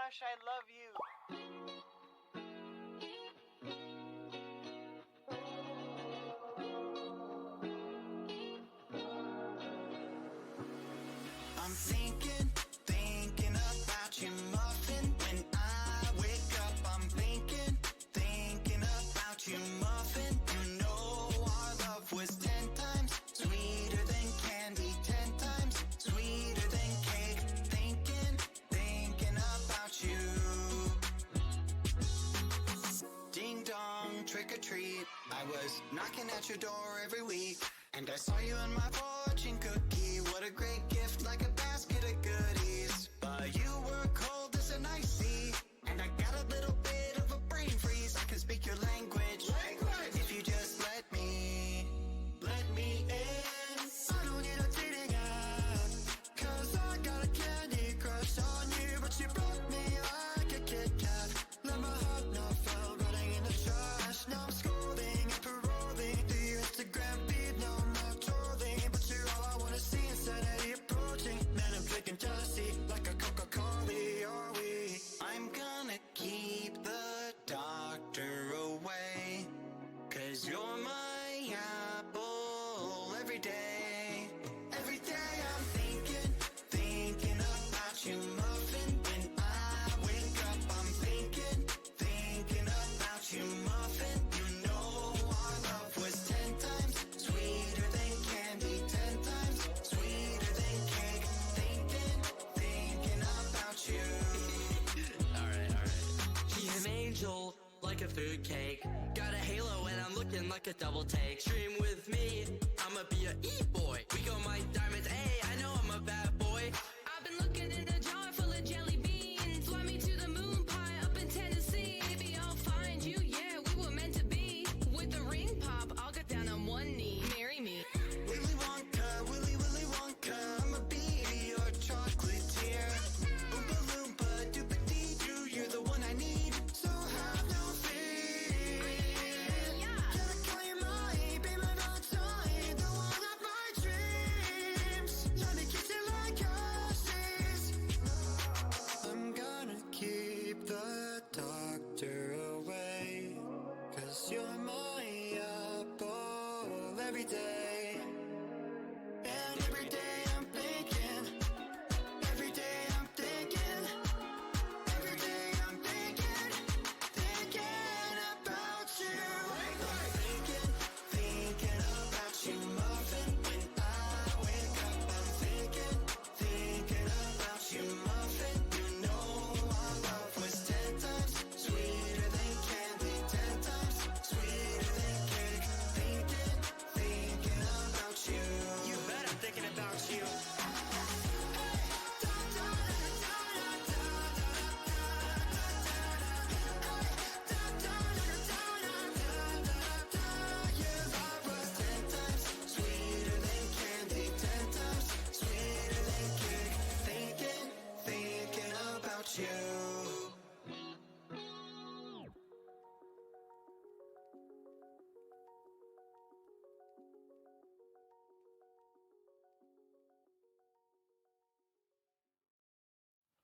gosh, I love you. I'm thinking about you, muffin. When I wake up, I'm thinking about you, muffin. You know our love was 10 times sweeter than candy, 10 times sweeter than cake. Thinking about you. Ding dong, trick or treat. I was knocking at your door every week, and I saw you in my fortune cookie. What a great gift, like a basket of goodies. But you were cold as an ice sea, and I got a little bit of a brain freeze. I can speak your language, if you just let me in. I don't need a dating app, 'cause I got a candy crush on you. But you broke me like a Kit Kat. Let my heart not fall, running in the trash. Now I'm scrolling and paroling through your Instagram feed. No more trolling, but you're all I wanna see. Insanity approaching, man, I'm drinking jealousy like a Coca-Cola. Are we? I'm gonna keep the doctor away, 'cause you're my apple every day. Every day I'm thinking about you, muffin. When I wake up, I'm thinking about you, muffin. You know our love was 10 times sweeter than candy, 10 times sweeter than cake. Thinking about you. Alright. He's an angel, like a fruit cake. Got a halo and I'm looking like a double take. Stream with me, I'ma be a e-boy. We got my diamonds, hey, I know I'm a bad boy. I've been looking in a jar full of jelly beans. Fly me to the moon pie up in Tennessee. Maybe I'll find you, yeah, we were meant to be. With the ring pop, I'll get down on one knee. Marry me. Willy Wonka, Willy Wonka, I'ma be your chocolatier. Oompa Loompa, Doopa-Dee-Doo, you're the one I need, so have no fear. Can I call you mine, be my Valentine, the one of my dreams? Let me kiss you like horses. I'm gonna keep the doctor away, 'cause you're my apple every day. And every day I'm thinking, every day I'm thinking, every day I'm thinking about you. I'm thinking about you, muffin. When I wake up, I'm thinking about you, muffin. You know our love was 10 times sweeter than candy, 10 times sweeter than cake. Thinking about you. You bet I'm thinking about you. Your love was 10 times sweeter than candy, 10 times sweeter than cake. Thinking about you.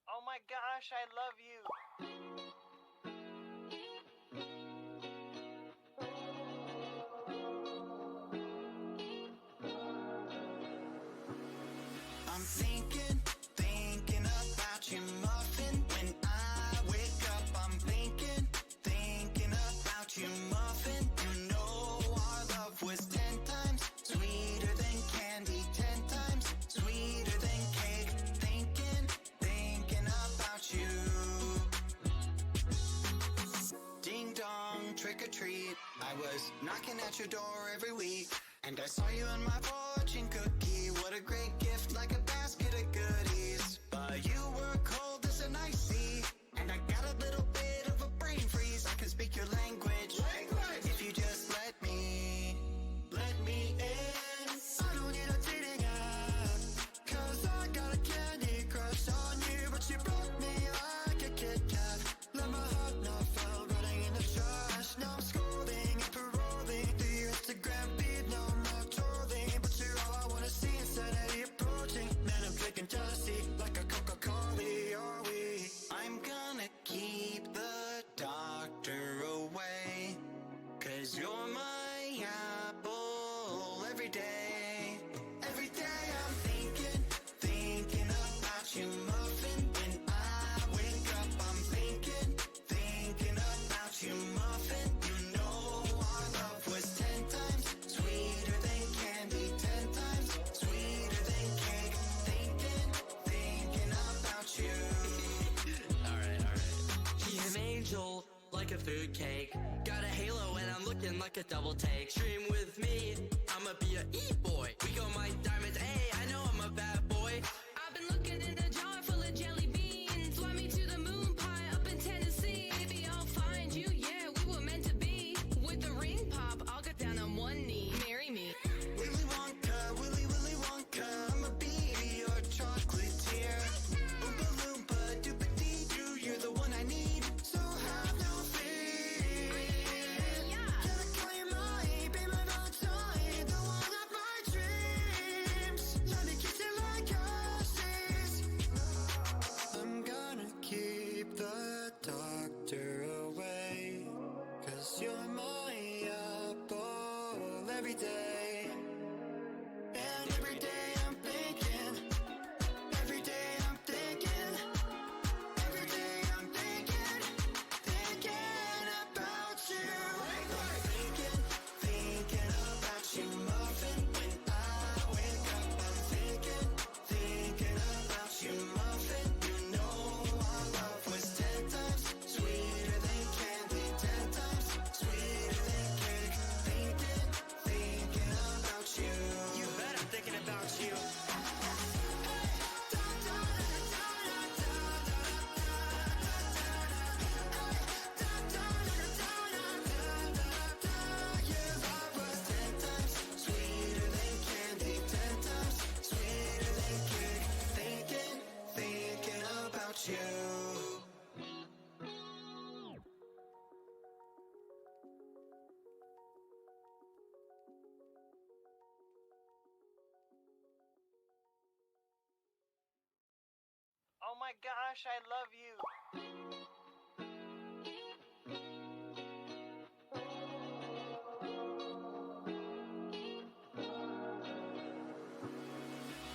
Oh my gosh, I love you. I'm thinking about you, muffin. When I wake up, I'm thinking about you, muffin. You know our love was 10 times sweeter than candy, 10 times sweeter than cake. Thinking about you. Ding dong, trick or treat. I was knocking at your door every week, and I saw you in my fortune cookie. What a great gift, like a basket of goodies. But you were cold as an ice sea, and I got a little bit of a brain freeze. I can speak your language, if you just let me in. I don't need a dating app, 'cause I got a candy crush on you. But you broke me like a Kit Kat. Let my heart not fall, running in the trash. Now I'm scrolling and paroling through your Instagram feed. No more trolling, but you're all I wanna see. Insanity approaching. like a food cake. Got a halo and I'm looking like a double take. Stream with me, I'ma be a e-boy. We go mine diamonds, hey, I know I'm a bad boy. I've been looking in a jar full of jelly beans. Fly me to the moon pie up in Tennessee. Maybe I'll find you, yeah, we were meant to be. With the ring pop, I'll get down on one knee. Marry me. Willy Wonka, Willy Wonka, I'ma be your chocolatier. Oompa Loompa, Doopa-Dee-Doo, you're the one I need, so have no fear. Gotta call you mine, be my Valentine, the one of my dreams. Let me kiss you like horses. I'm gonna keep the doctor away, 'cause you're my apple every day. And every day I'm thinking, every day I'm thinking, every day I'm thinking, thinking about you. Thinking about you, muffin. When I wake up, I'm thinking about you, muffin. You know our love was 10 times sweeter than candy, 10 times sweeter than cake. Thinking about you. You bet I'm thinking about you. Your love was 10 times sweeter than candy, 10 times sweeter than cake. Thinking about you. Oh my gosh, I love you.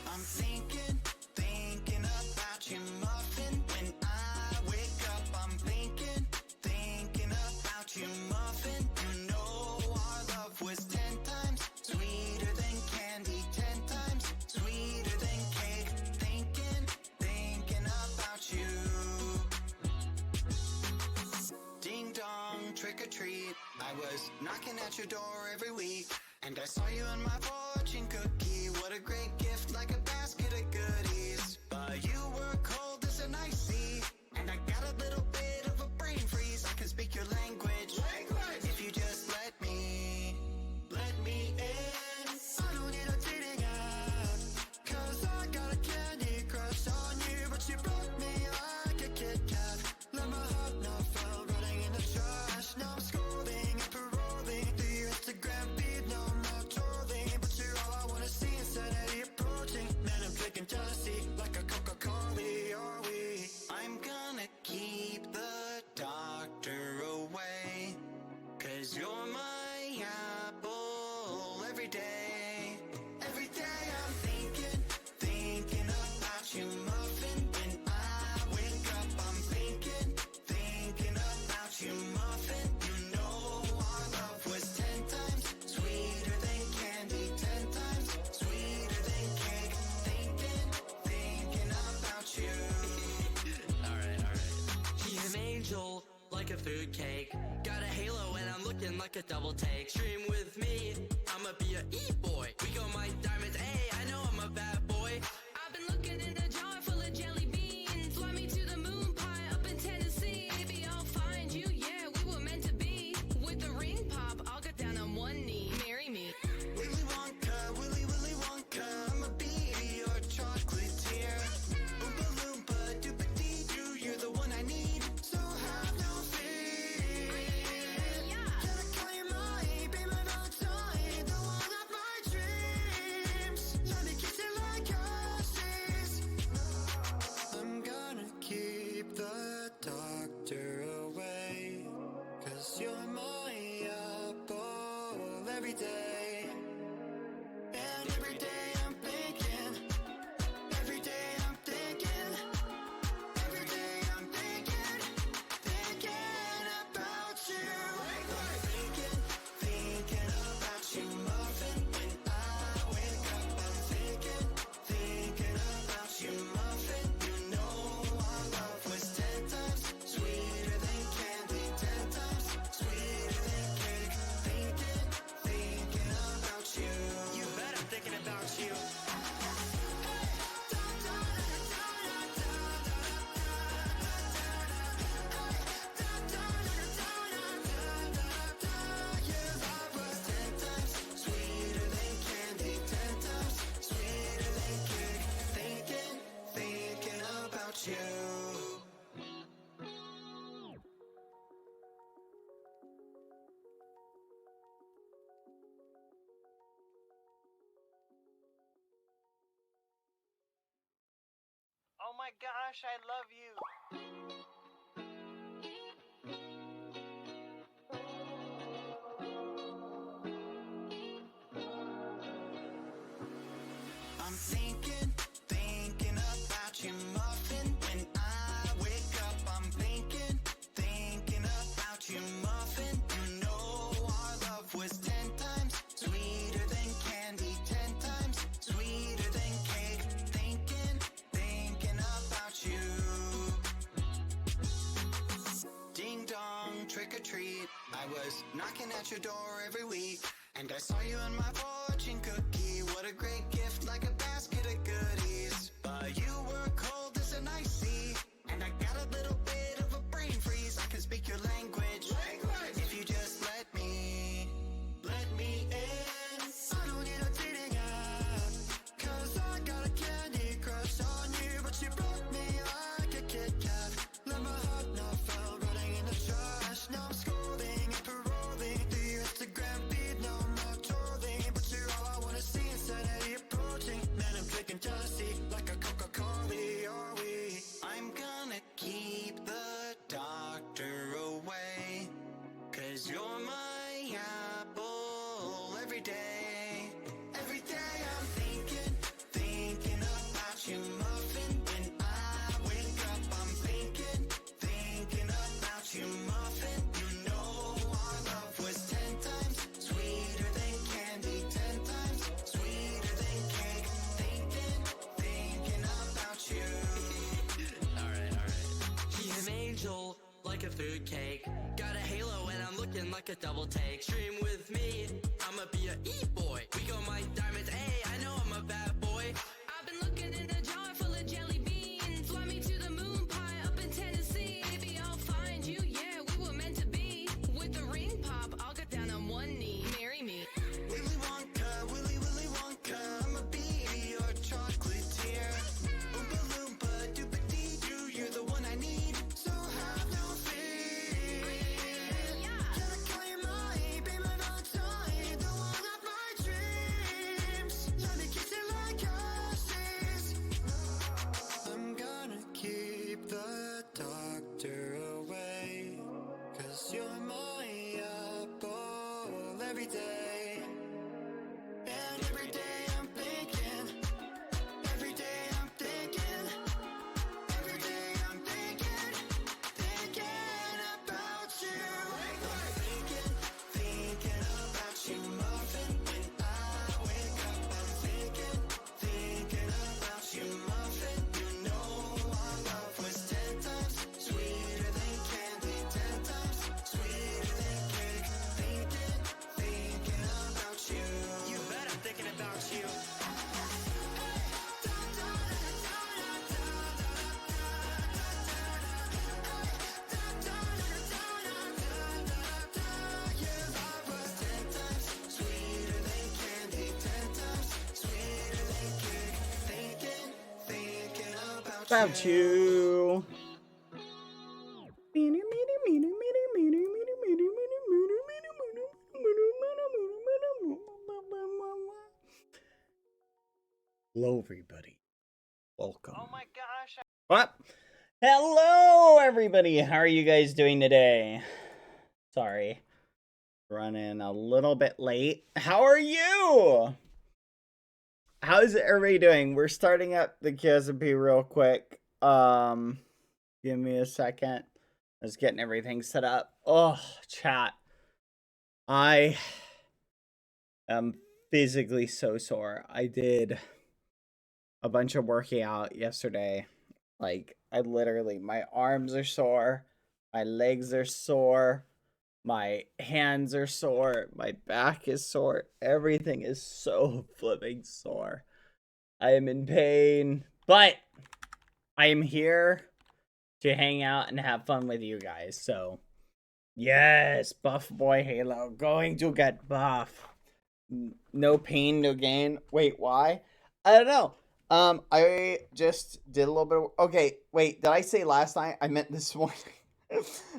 I'm thinking about you, muffin. When I wake up, I'm thinking about you, muffin. You know our love was 10 times sweeter than candy, 10 times sweeter than cake. Thinking about you. Ding dong, trick or treat. I was knocking at your door every week, and I saw you in my fortune cookie. What a great gift, like a basket of goodies. But you were cold as an ice sea, and I got a little bit of a brain freeze. I can speak your language, if you just let me in. I don't need a dating app, 'cause I got a candy crush on you. But you broke me like a Kit Kat. Let my heart not fall, running in the trash. Now I'm scrolling and paroling through your Instagram feed. No more trolling, but you're all I wanna see. Insanity approaching, man, I'm drinking jealousy like a Coca-Cola. Are we? I'm gonna keep the doctor away, 'cause you're my apple every day. Every day I'm thinking about you, muffin. When I wake up, I'm thinking about you, muffin. You know our love was 10 times sweeter than candy, 10 times sweeter than cake. Thinking about you. Alright. He's an angel, like a food cake. Got a halo and I'm looking like a double take. Stream with me, I'ma be a e-boy. We go mine diamonds, hey, I know I'm a bad boy. I've been looking in a jar full of jelly beans. Fly me to the moon pie up in Tennessee. Maybe I'll find you, yeah, we were meant to be. With the ring pop, I'll get down on one knee. Marry me. Willy Wonka, Willy Wonka, I'ma be your chocolatier. Oompa Loompa, Doopa-Dee-Doo, you're the one I need, so have no fear. Gotta call you mine, be my Valentine, the one of my dreams. Let me kiss you like horses. I'm gonna keep the doctor away, 'cause you're my apple every day. And every day I'm thinking, every day I'm thinking, every day I'm thinking about you. Thinking about you, muffin. When I wake up, I'm thinking about you, muffin. You know our love was 10 times sweeter than candy, 10 times my gosh, I love you. I'm thinking about you, muffin. When I wake up, I'm thinking about you, muffin. You know our love was 10 times sweeter than candy, 10 times sweeter than cake. Thinking about you. Ding dong, trick or treat. I was knocking at your door every week, and I saw you in my fortune cookie. What a great gift, like a basket of goodies. But you were cold as an ice sea, and I got a little bit of a brain freeze. I can speak your language. If you just let me in. I don't need a dating app, 'cause I got a candy crush on you. But you broke me like a Kit Kat. Let my heart not fell, running in the trash. Now I'm scrolling and paroling through your Instagram feed. No, I'm not trolling, but you're all I wanna see. Insanity approaching, man, I'm drinking jealousy like a Coca-Cola. Are we? I'm gonna keep the doctor away, 'cause you're my apple every day. Every day I'm thinking about you, muffin. When I wake up, I'm thinking about you, muffin. You know our love was 10 times sweeter than candy, 10 times sweeter than cake. Thinking about you. Alright. He's an angel, like a fruitcake. Got a halo and I'm looking like a double take. Stream with me, I'ma be a e-boy. We go mine diamonds, hey, I know I'm a bad boy. I've been looking in a jar full of jelly beans. Fly me to the moon pie up in Tennessee. Maybe I'll find you, yeah, we were meant to be. With the ring pop, I'll get down on one knee. Marry me. Willy Wonka, I'ma be your chocolatier. Oompa Loompa, Doopa-Dee-Doo, you're the one I need, so have no fear. Can I call you mine, be my Valentine, the one of my dreams? Let me kiss you like ashes. I'm gonna keep the doctor away, 'cause you're my apple every day. And every day I'm thinking, every day I'm thinking, every day I'm thinking about you. Thinking about you, muffin. When I wake up, I'm thinking about you, muffin. You know our love was 10 times sweeter than candy, 10 times sweeter than cake. Thinking about you. You bet I'm thinking about you. Your love was 10 times sweeter than candy, 10 times sweeter than cake. Thinking about you. Hello, everybody. Welcome. Oh my gosh, What? Hello, everybody. How are you guys doing today? Sorry, running a little bit late. How are you? How's everybody doing? We're starting up the QSMP real quick. Give me a second. I was getting everything set up. Oh, chat. I am physically so sore. I did a bunch of working out yesterday. Like, I literally, my arms are sore, my legs are sore, my hands are sore, my back is sore, everything is so flipping sore. I am in pain, but I am here to hang out and have fun with you guys. So, yes, buff boy Halo, going to get buff. No pain, no gain. Wait, why? I don't know. I just did a little bit of, okay, wait, did I say last night? I meant this morning.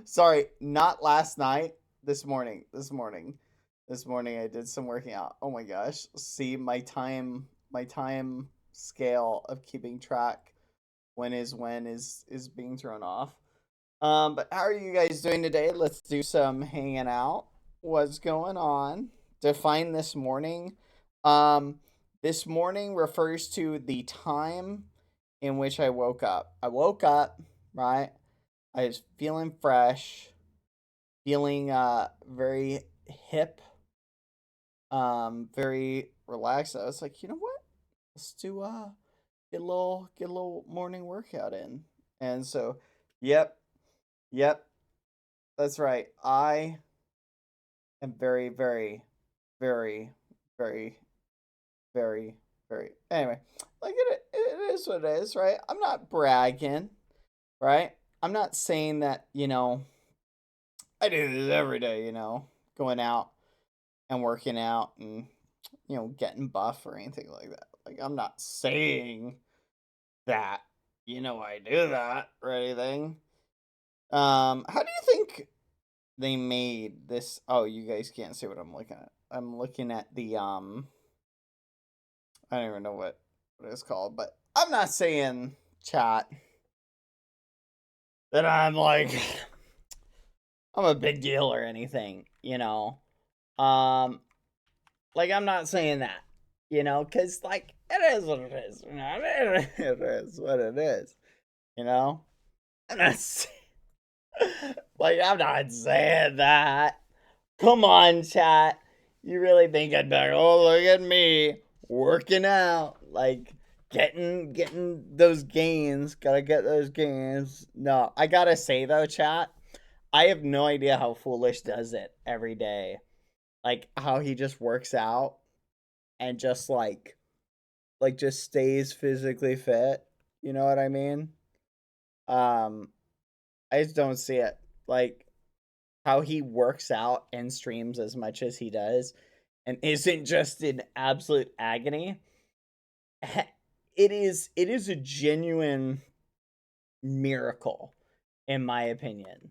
Sorry, not last night. This morning. This morning I did some working out. Oh my gosh. See, my time scale of keeping track when is being thrown off. But how are you guys doing today? Let's do some hanging out. What's going on? Define this morning. This morning refers to the time in which I woke up. I woke up, right? I was feeling fresh, feeling very hip, very relaxed. I was like, you know what? Let's do get a little morning workout in. And so, yep, yep, that's right. I am very, very, very, very, very, very. Anyway, like it is what it is, right? I'm not bragging, right? I'm not saying that, I do this every day, going out and working out and, getting buff or anything like that. Like, I'm not saying that, I do that or anything. How do you think they made this? Oh, you guys can't see what I'm looking at. I'm looking at the, I don't even know what it's called, but I'm not saying, chat, that I'm like, I'm a big deal or anything, like, I'm not saying that, because, like, it is what it is, it is what it is, I'm not saying, like, I'm not saying that. Come on, chat. You really think I'd be like, oh, look at me working out, like, getting those gains, gotta get those gains. No, I gotta say, though, chat, I have no idea how Foolish does it every day. Like, how he just works out and just, just stays physically fit. You know what I mean? I just don't see it. Like, how he works out and streams as much as he does and isn't just in absolute agony. It is a genuine miracle, in my opinion.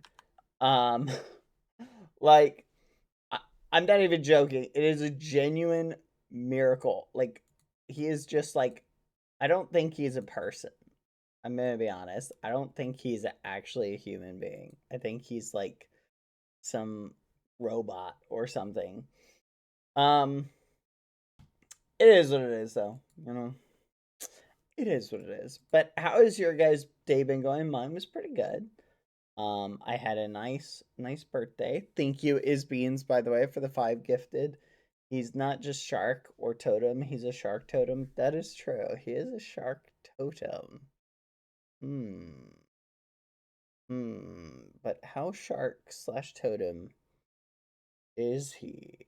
Like, I'm not even joking. It is a genuine miracle. Like, he is just like, I don't think he's a person. I'm gonna be honest. I don't think he's actually a human being. I think he's like some robot or something. It is what it is, though. It is what it is. But how has your guys' day been going? Mine was pretty good. I had a nice birthday. Thank you, Isbeans, by the way, for the 5 gifted. He's not just shark or totem, he's a shark totem. That is true. He is a shark totem. But how shark / totem is he?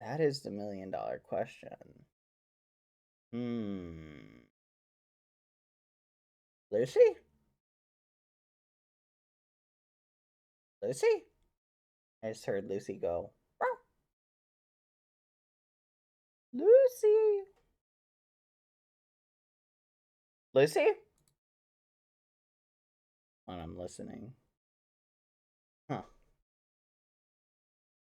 That is the $1 million question. Lucy? Lucy? I just heard Lucy go. Meow. Lucy? Lucy? When I'm listening. Huh.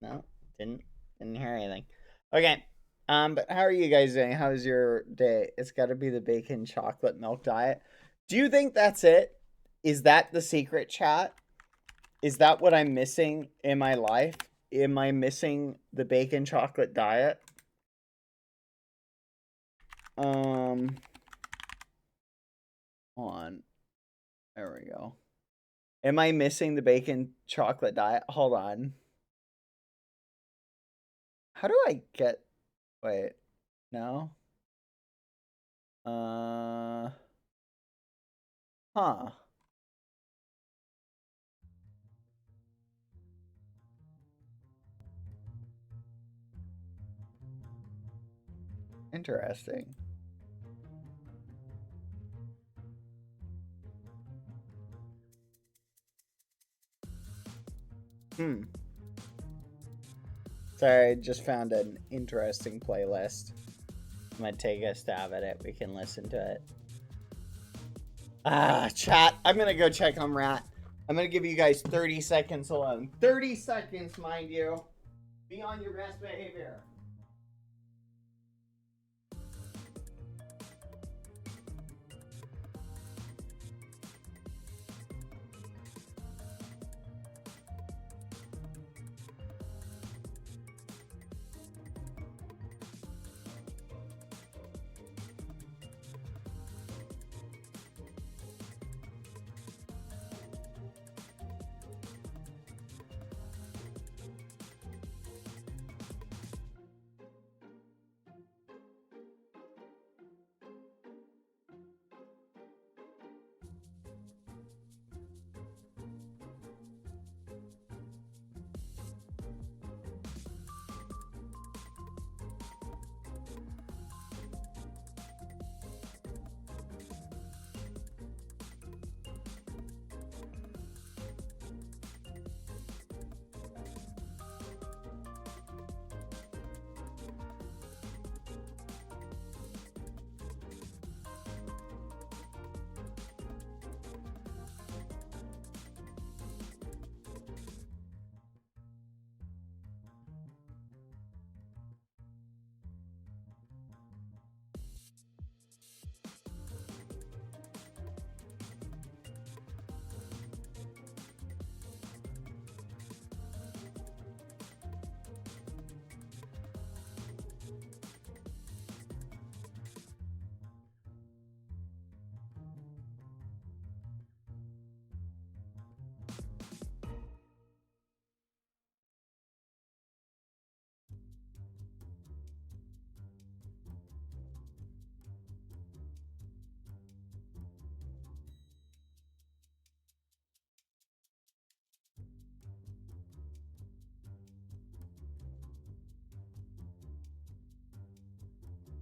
No, didn't hear anything. Okay. But how are you guys doing? How's your day? It's got to be the bacon chocolate milk diet. Do you think that's it? Is that the secret, chat? Is that what I'm missing in my life? Am I missing the bacon chocolate diet? Hold on. There we go. Am I missing the bacon chocolate diet? Hold on. How do I get... Wait. No? Huh. Interesting. Sorry, I just found an interesting playlist. I'm gonna take a stab at it. We can listen to it. Chat. I'm gonna go check on Rat. I'm gonna give you guys 30 seconds alone. 30 seconds, mind you. Be on your best behavior.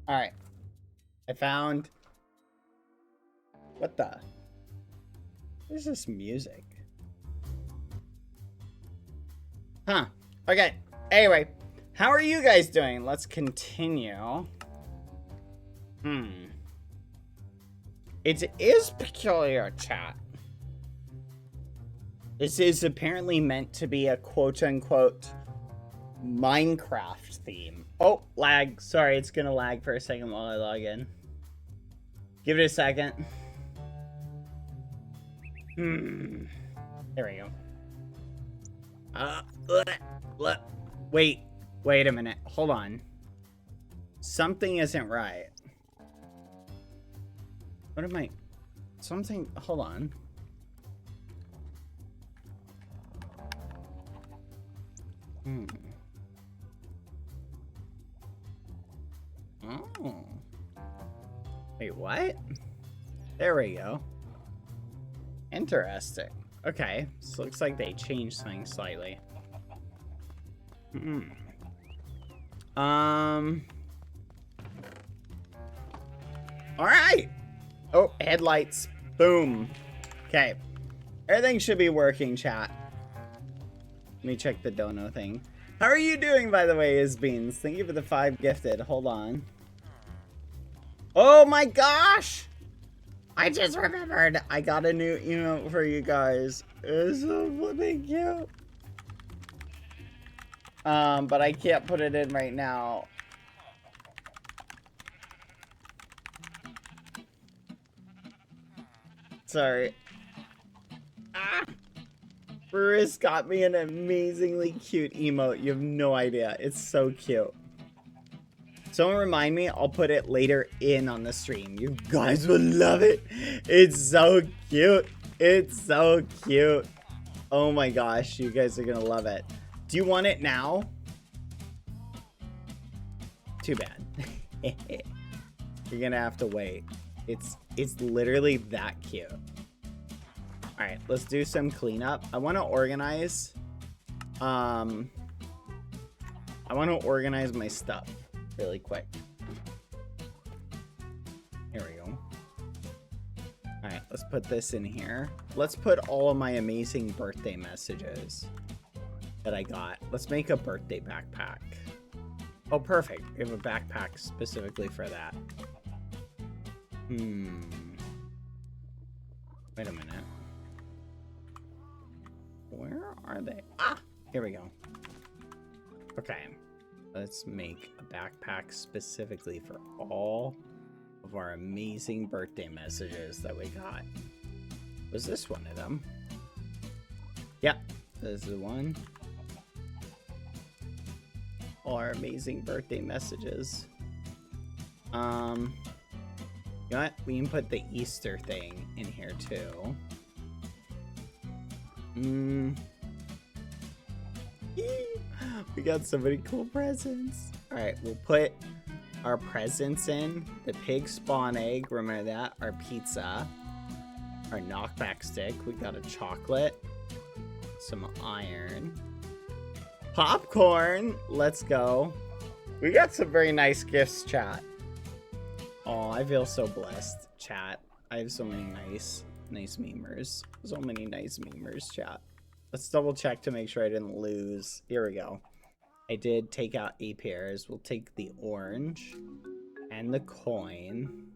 Alright. I found... What the? What is this music? Huh. Okay. Anyway. How are you guys doing? Let's continue. It is peculiar, chat. This is apparently meant to be a quote-unquote Minecraft theme. Oh, lag. Sorry, it's gonna lag for a second while I log in. Give it a second. There we go. Wait a minute. Hold on. Something isn't right. What am I... Something... Hold on. Oh. Wait, what? There we go. Interesting. Okay, so looks like they changed something slightly. Alright! Oh, headlights. Boom. Okay. Everything should be working, chat. Let me check the dono thing. How are you doing, by the way, Isbeans? Thank you for the 5 gifted. Hold on. Oh my gosh! I just remembered. I got a new emote for you guys. It's so flipping cute. But I can't put it in right now. Sorry. Bruce got me an amazingly cute emote. You have no idea. It's so cute. Someone remind me. I'll put it later in on the stream. You guys will love it. It's so cute. It's so cute. Oh my gosh. You guys are going to love it. Do you want it now? Too bad. You're going to have to wait. It's literally that cute. All right, let's do some cleanup. I want to organize. I want to organize my stuff really quick. Here we go. All right, let's put this in here. Let's put all of my amazing birthday messages that I got. Let's make a birthday backpack. Oh, perfect. We have a backpack specifically for that. Wait a minute. Where are they? Ah, here we go. Okay. Let's make a backpack specifically for all of our amazing birthday messages that we got. Was this one of them? Yep, this is one. All our amazing birthday messages. You know what? We can put the Easter thing in here too. We got so many cool presents. Alright, we'll put our presents in. The pig spawn egg, remember that. Our pizza. Our knockback stick. We got a chocolate. Some iron. Popcorn. Let's go. We got some very nice gifts, chat. Oh, I feel so blessed, chat. I have so many nice memers. So many nice memers, chat. Let's double check to make sure I didn't lose. Here we go. I did take out 8 pairs. We'll take the orange and the coin.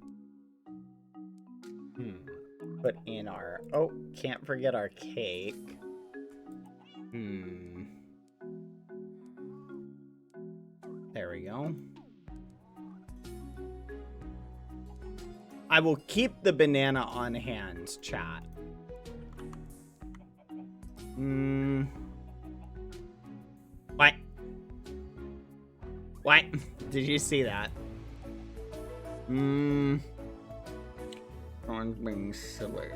Put in our... Oh, can't forget our cake. There we go. I will keep the banana on hand, chat. What? What? Did you see that? Someone's being silly.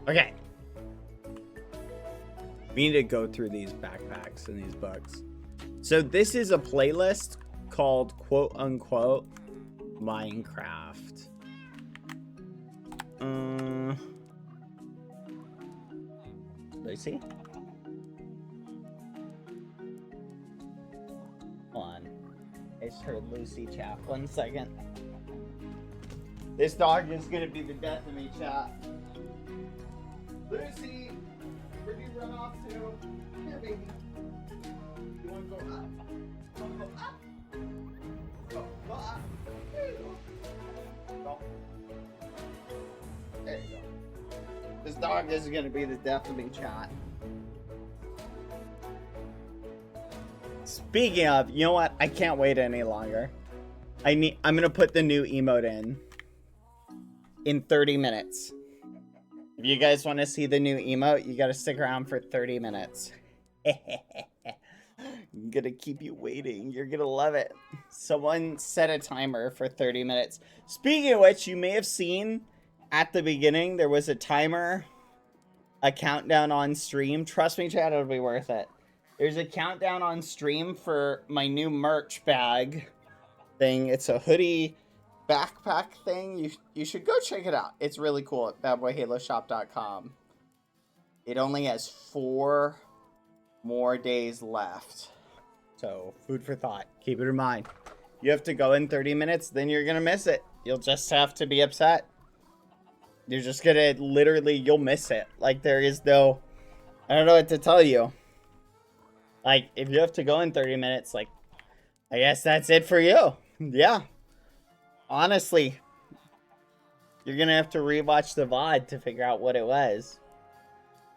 Okay. We need to go through these backpacks and these books. So this is a playlist called quote unquote Minecraft. Let me see. Hold on. I guys heard Lucy, chat. 1 second. This dog is gonna be the death of me, chat. Lucy, where'd you run off to? Here, baby. You wanna go up? You wanna go up? Go up. There you go. Go. There you go. This dog is gonna be the death of me, chat. Speaking of, you know what? I can't wait any longer. I'm gonna put the new emote in 30 minutes. If you guys want to see the new emote, you gotta stick around for 30 minutes. I'm gonna keep you waiting. You're gonna love it. Someone set a timer for 30 minutes. Speaking of which, you may have seen at the beginning there was a timer, a countdown on stream. Trust me, chat, it'll be worth it. There's a countdown on stream for my new merch bag thing. It's a hoodie backpack thing. You should go check it out. It's really cool at badboyhaloshop.com. It only has 4 more days left. So, food for thought. Keep it in mind. You have to go in 30 minutes, then you're gonna miss it. You'll just have to be upset. You're just gonna literally, you'll miss it. Like, there is no, I don't know what to tell you. Like, if you have to go in 30 minutes, like, I guess that's it for you. Yeah. Honestly, you're gonna have to rewatch the VOD to figure out what it was.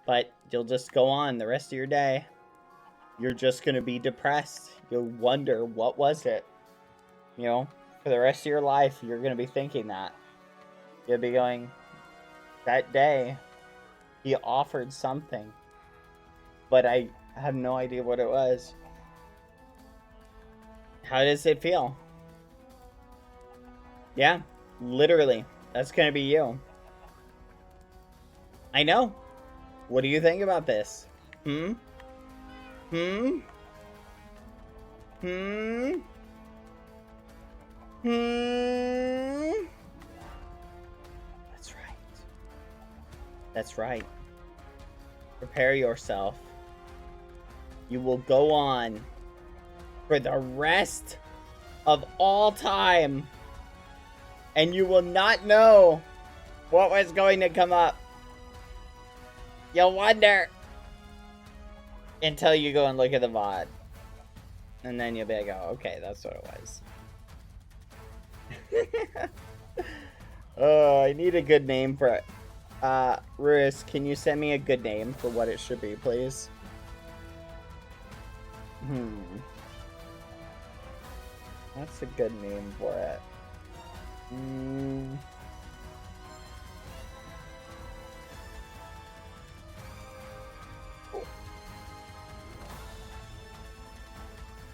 But you'll just go on the rest of your day. You're just gonna be depressed. You'll wonder, what was it? You know, for the rest of your life, you're gonna be thinking that. You'll be going, that day, he offered something. But I have no idea what it was. How does it feel? Yeah, literally. That's gonna be you. I know. What do you think about this? Hmm? Hmm? Hmm? Hmm? That's right. That's right. Prepare yourself. You will go on for the rest of all time, and you will not know what was going to come up. You'll wonder until you go and look at the VOD, and then you'll be like, oh, okay, that's what it was. Oh, I need a good name for it. Ruiz, can you send me a good name for what it should be, please? That's a good name for it.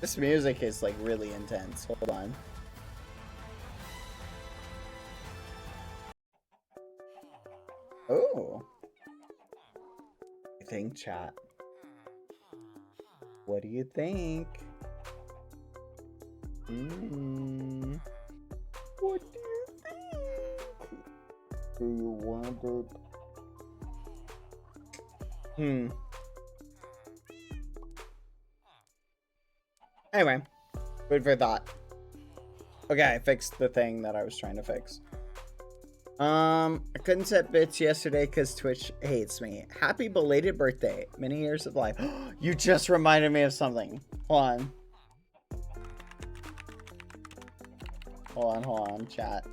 This music is like really intense. Hold on. Oh. What do you think, chat? What do you think? What do you think? Do you want it? Anyway, food for thought. Okay, I fixed the thing that I was trying to fix. I couldn't set bits yesterday because Twitch hates me. Happy belated birthday. Many years of life. You just reminded me of something. Hold on, chat.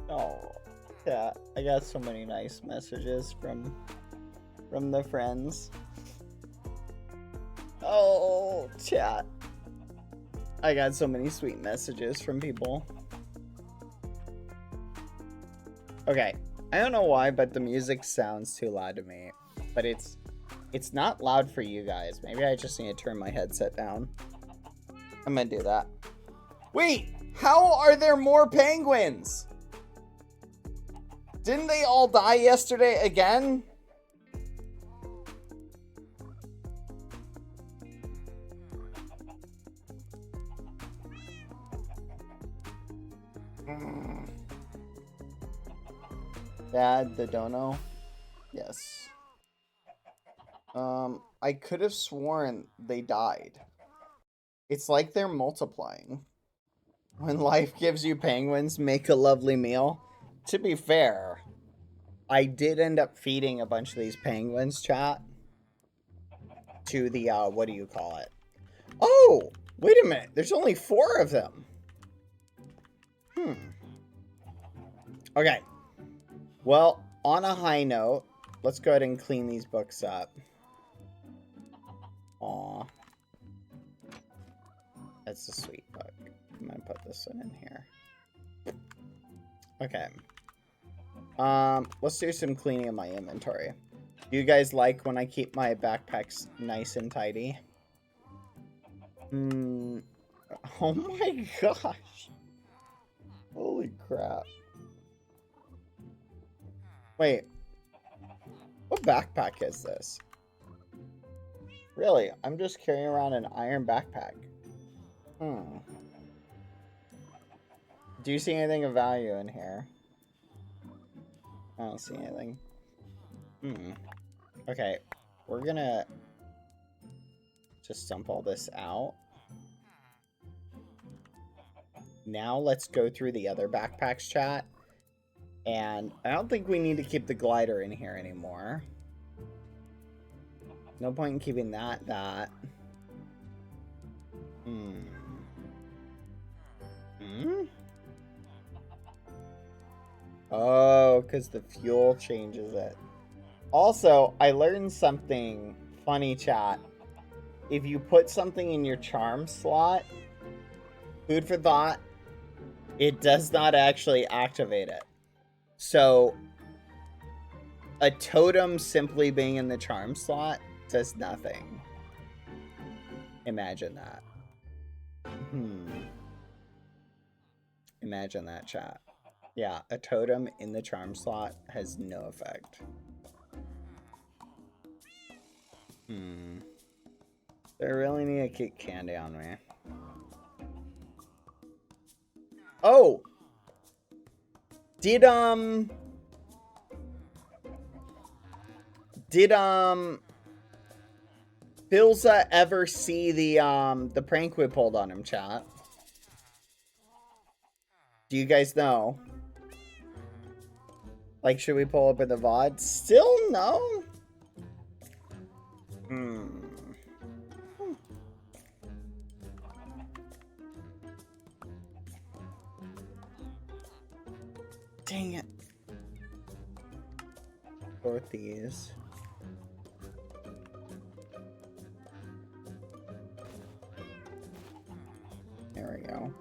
Oh, yeah, I got so many nice messages from the friends. Oh, chat. I got so many sweet messages from people. Okay, I don't know why, but the music sounds too loud to me. But it's not loud for you guys. Maybe I just need to turn my headset down. I'm gonna do that. Wait, how are there more penguins? Didn't they all die yesterday again? Dad, the dono? Yes. I could have sworn they died. It's like they're multiplying. When life gives you penguins, make a lovely meal. To be fair, I did end up feeding a bunch of these penguins, chat, to the, what do you call it? Oh, wait a minute. There's only 4 of them. Okay. Well, on a high note, let's go ahead and clean these books up. Aw. That's a sweet book. I'm gonna put this one in here. Okay. Let's do some cleaning of my inventory. Do you guys like when I keep my backpacks nice and tidy? Oh my gosh. Holy crap. Wait. What backpack is this? Really? I'm just carrying around an iron backpack. Do you see anything of value in here? I don't see anything. Okay. We're gonna just dump all this out. Now let's go through the other backpacks, chat. And I don't think we need to keep the glider in here anymore. No point in keeping that. Oh, because the fuel changes it. Also, I learned something funny, chat. If you put something in your charm slot, food for thought, it does not actually activate it. So, a totem simply being in the charm slot does nothing. Imagine that. Imagine that, chat. Yeah, a totem in the charm slot has no effect. I really need to keep candy on me. Oh! Did Bilza ever see the prank we pulled on him, chat? Do you guys know? Like, should we pull up in the VOD? Still no? Dang it. Both these. There we go.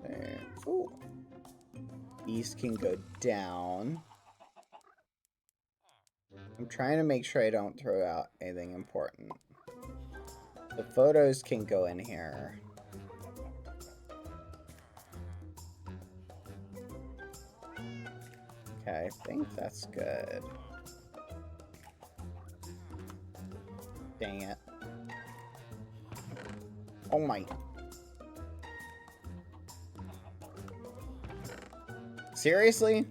There. Ooh. These can go down. I'm trying to make sure I don't throw out anything important. The photos can go in here. Okay, I think that's good. Dang it. Oh my. Seriously?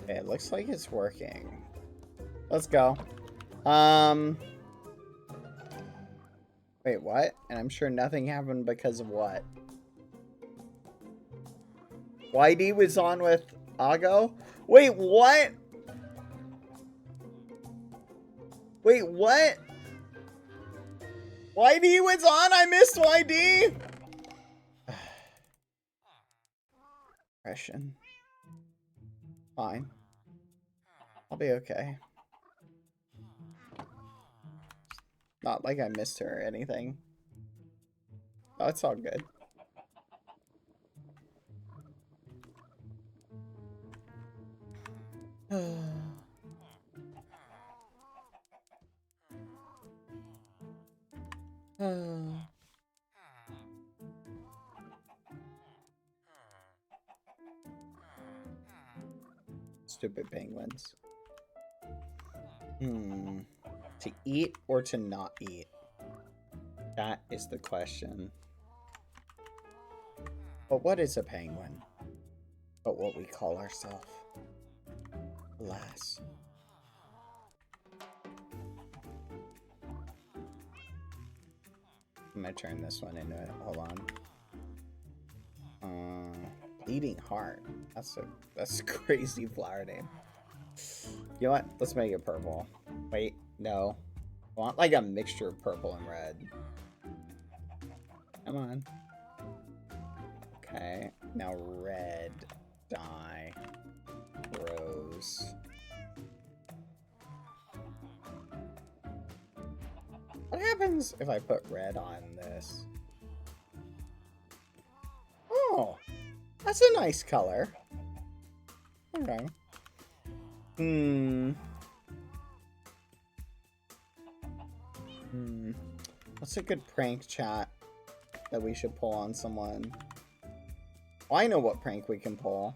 Okay, it looks like it's working. Let's go. Wait, what? And I'm sure nothing happened because of what? YD was on with Ago? Wait, what? Wait, what? YD was on? I missed YD? Depression. Fine. I'll be okay. Not like I missed her or anything. Oh, it's all good. Stupid penguins. To eat or to not eat? That is the question. But what is a penguin? But what we call ourselves. Alas. I'm gonna turn this one into it. Hold on. Bleeding Heart. That's a crazy flower name. You know what? Let's make it purple. Wait, no. I want like a mixture of purple and red. Come on. Okay. Now red. Dye. Rose. What happens if I put red on this? Oh, that's a nice color. Okay. What's a good prank, chat, that we should pull on someone? Well, I know what prank we can pull.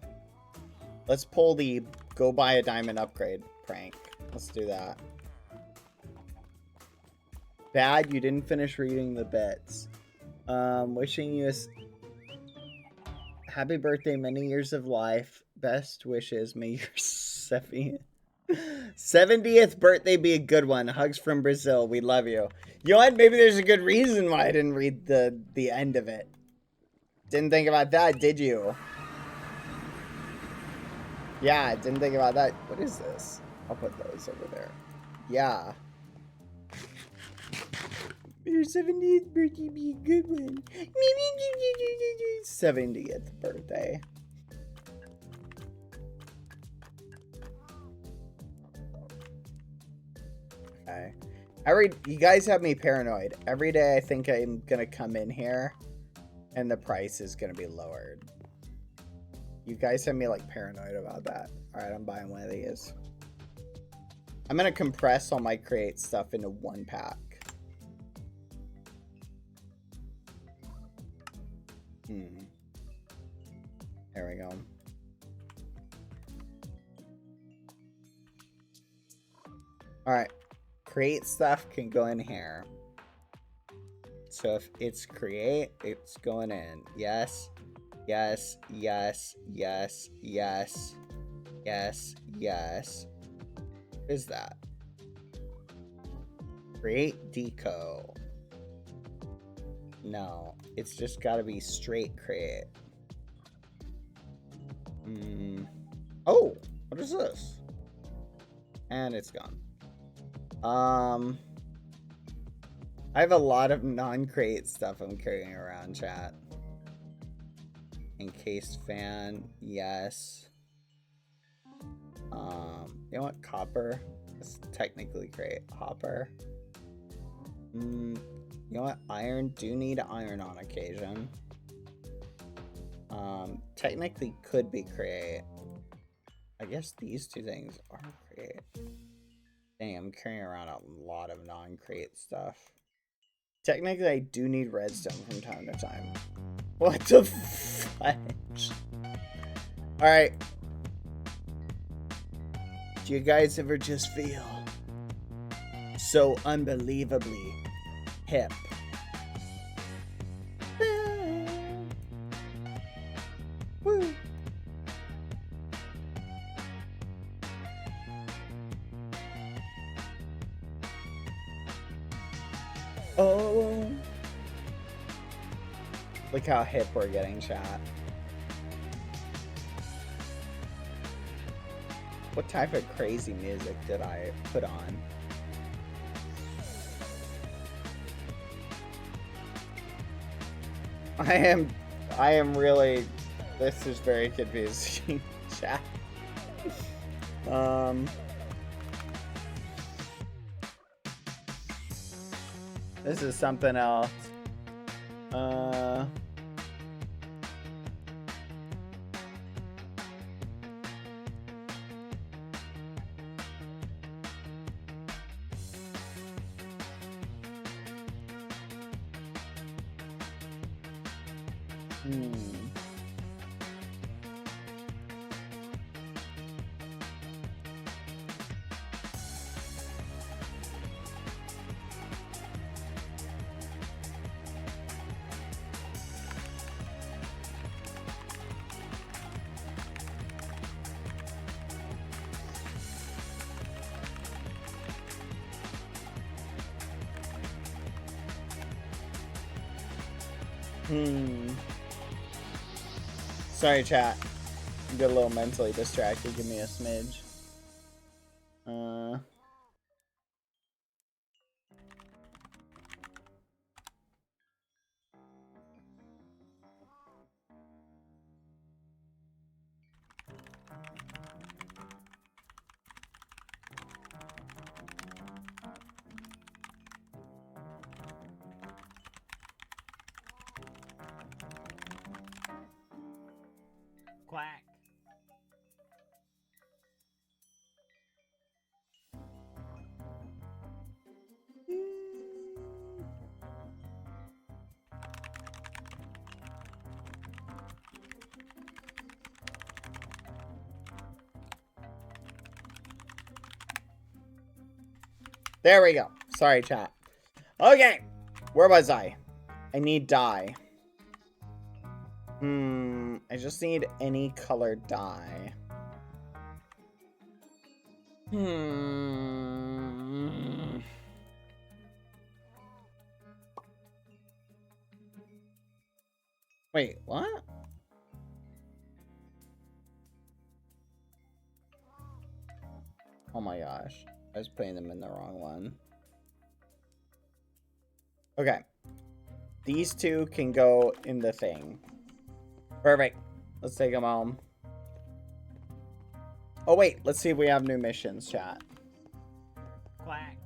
Let's pull the go buy a diamond upgrade prank. Let's do that. Bad, you didn't finish reading the bits. Wishing you a happy birthday, many years of life. Best wishes. May your 70th birthday be a good one. Hugs from Brazil. We love you. You know what? Maybe there's a good reason why I didn't read the end of it. Didn't think about that, did you? Yeah, didn't think about that. What is this? I'll put those over there. Yeah. Your 70th birthday be a good one. 70th birthday. Okay. You guys have me paranoid. Every day I think I'm gonna come in here and the price is gonna be lowered. You guys have me like paranoid about that. Alright, I'm buying one of these. I'm gonna compress all my create stuff into one pack. There we go. Alright. Create stuff can go in here. So if it's create, it's going in. Yes. Yes. Yes. Yes. Yes. Yes. Yes. What is that? Create deco. No. It's just gotta be straight create. Oh, what is this? And it's gone. I have a lot of non-create stuff I'm carrying around, chat. Encased fan, yes. You know what? Copper. It's technically create. Hopper. You know what? Iron. Do need iron on occasion. Technically could be create. I guess these two things are create. Dang, I'm carrying around a lot of non-create stuff. Technically, I do need redstone from time to time. What the fudge? Alright. Do you guys ever just feel so unbelievably hip? Woo. Oh, look how hip we're getting, chat. What type of crazy music did I put on? I am really, this is very confusing, chat. This is something else. Sorry, chat. I'm a little mentally distracted. Give me a smidge. Quack. There we go. Sorry, chat. Okay. Where was I? I need dye. I just need any colored dye. Wait, what? Oh my gosh. I was putting them in the wrong one. Okay. These two can go in the thing. Perfect. Let's take them home. Oh, wait. Let's see if we have new missions, chat. Quack.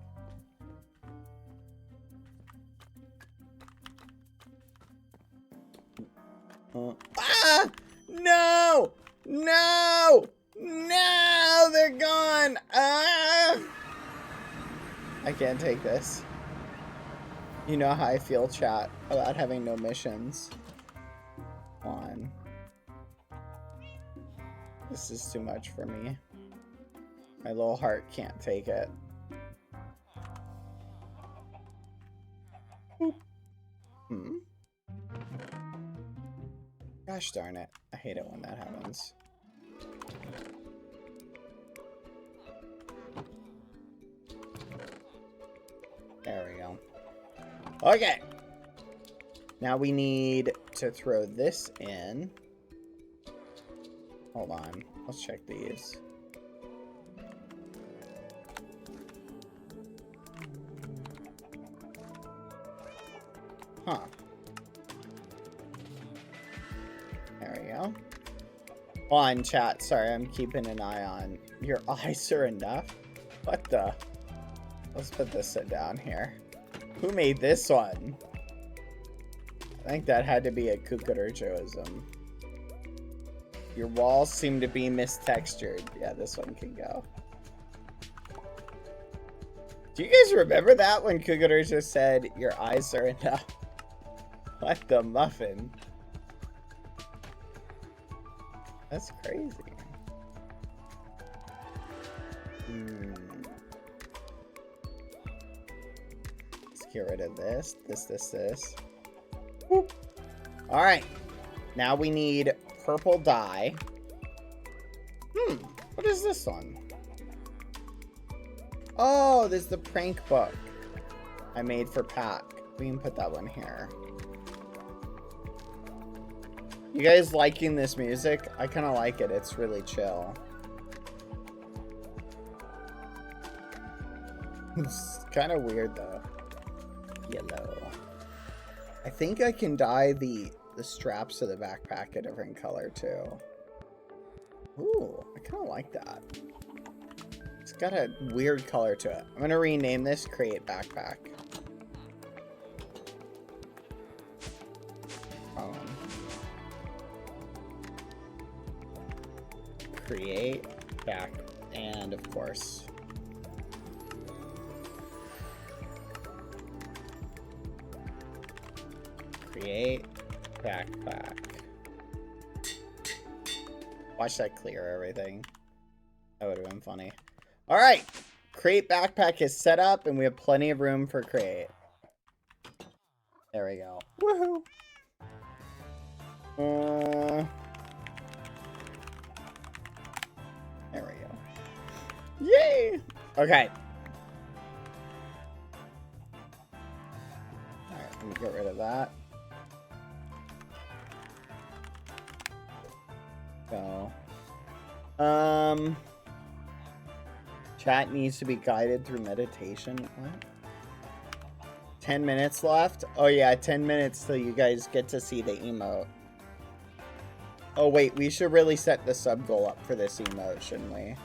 Ah! No! No! No! They're gone! Ah! I can't take this. You know how I feel, chat, about having no missions. Come on. This is too much for me. My little heart can't take it. Gosh darn it. I hate it when that happens. There we go. Okay. Now we need to throw this in. Hold on. Let's check these. Huh. There we go. Hold on, chat. Sorry, I'm keeping an eye on. Your eyes are enough? What the? Let's put this down here. Who made this one? I think that had to be a Kukurujoism. Your walls seem to be mistextured. Yeah, this one can go. Do you guys remember that when Kukurujo said, your eyes are enough? What the muffin? That's crazy. Let's get rid of this. This. Whoop. All right. Now we need purple dye. What is this one? Oh, there's the prank book I made for Pack. We can put that one here. You guys liking this music? I kind of like it. It's really chill. It's kind of weird though. Yellow. I think I can dye the straps of the backpack a different color too. Ooh, I kind of like that. It's got a weird color to it. I'm gonna rename this Create Backpack. create back, and of course, create backpack. Watch that clear everything. That would have been funny. All right, create backpack is set up, and we have plenty of room for create. There we go. Woohoo! There we go. Yay! Okay. Alright, let me get rid of that. Go. Chat needs to be guided through meditation. What? 10 minutes left? Oh yeah, 10 minutes till you guys get to see the emote. Oh wait, we should really set the sub goal up for this emote, shouldn't we?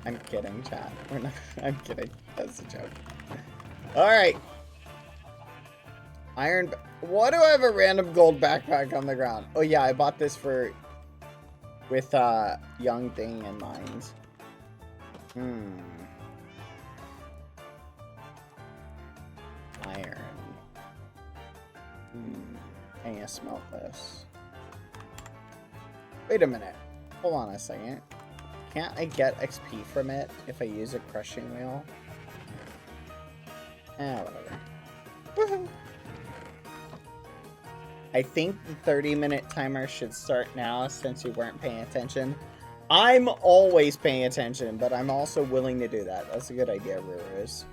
I'm kidding, chat. We're not. I'm kidding. That's a joke. Alright. Iron. Why do I have a random gold backpack on the ground? Oh yeah, I bought this for. With young thing in mind. Iron. I need to smelt this. Wait a minute. Hold on a second. Can't I get XP from it if I use a crushing wheel? Whatever. Woohoo! I think the 30-minute timer should start now since you weren't paying attention. I'm always paying attention, but I'm also willing to do that. That's a good idea, Rurus.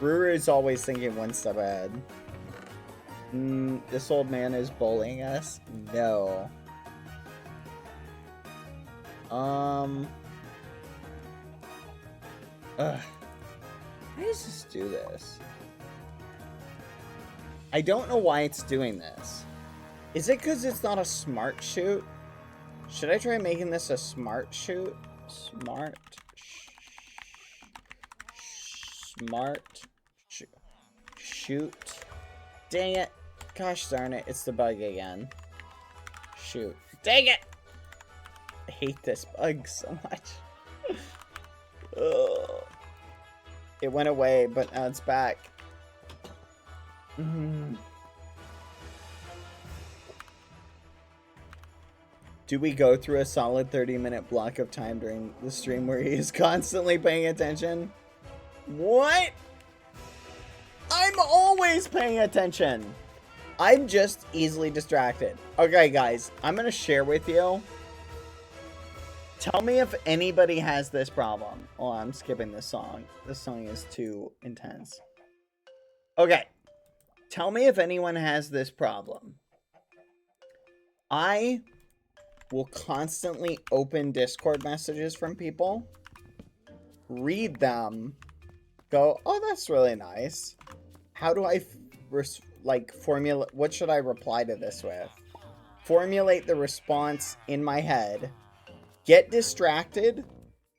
Ruru's always thinking one step ahead. This old man is bullying us? No. Ugh. Why does this do this? I don't know why it's doing this. Is it because it's not a smart shoot? Should I try making this a smart shoot? Smart shoot. Dang it. Gosh darn it. It's the bug again. Shoot. Dang it. I hate this bug so much. Ugh. It went away, but now it's back. Do we go through a solid 30-minute block of time during the stream where he is constantly paying attention? What? I'm always paying attention. I'm just easily distracted. Okay, guys, I'm going to share with you. Tell me if anybody has this problem. Oh, I'm skipping this song. This song is too intense. Okay. Tell me if anyone has this problem. I will constantly open Discord messages from people, read them, go, oh, that's really nice. How do I, formulate, what should I reply to this with? Formulate the response in my head, get distracted,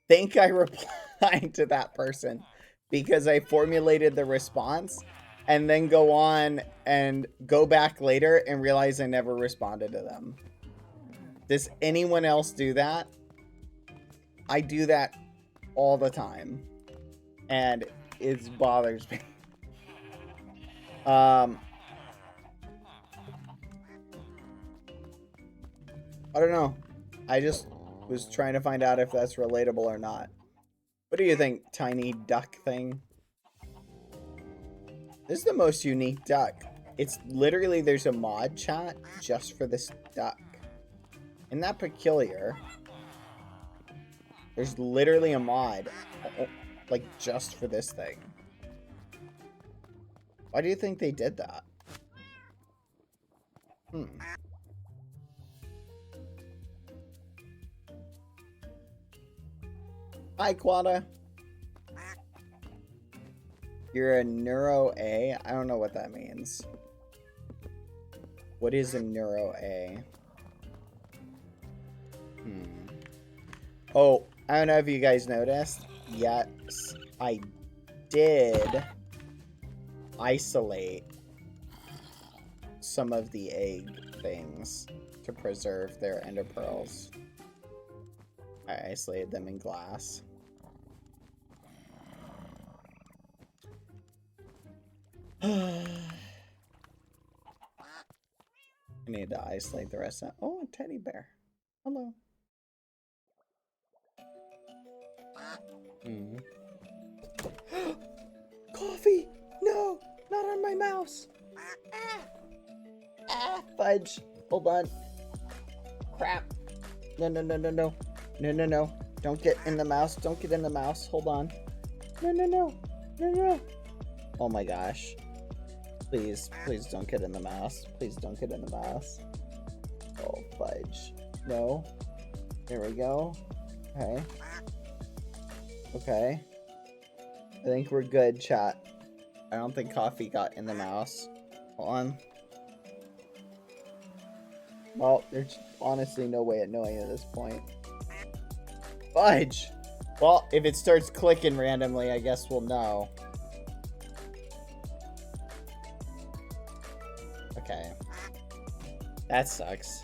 think I replied to that person because I formulated the response, and then go on and go back later and realize I never responded to them. Does anyone else do that? I do that all the time. And it bothers me. I don't know. I just was trying to find out if that's relatable or not. What do you think, tiny duck thing? This is the most unique duck. It's literally, there's a mod chat just for this duck. Isn't that peculiar? There's literally a mod, like, just for this thing. Why do you think they did that? Hi, Quada. You're a Neuro A? I don't know what that means. What is a Neuro A? Oh, I don't know if you guys noticed. Yes, I did isolate some of the egg things to preserve their ender pearls. I isolated them in glass. I need to isolate the rest of... Oh, a teddy bear. Hello. Mm. Coffee! No! Not on my mouse! Fudge! Hold on. Crap. No, no, no, no, no. No, no, no. Don't get in the mouse. Don't get in the mouse. Hold on. No, no, no. No, no. Oh my gosh. Please, please don't get in the mouse. Please don't get in the mouse. Oh, fudge. No. There we go. Okay. Okay. I think we're good, chat. I don't think coffee got in the mouse. Hold on. Well, there's honestly no way of knowing at this point. Fudge! Well, if it starts clicking randomly, I guess we'll know. Okay. That sucks.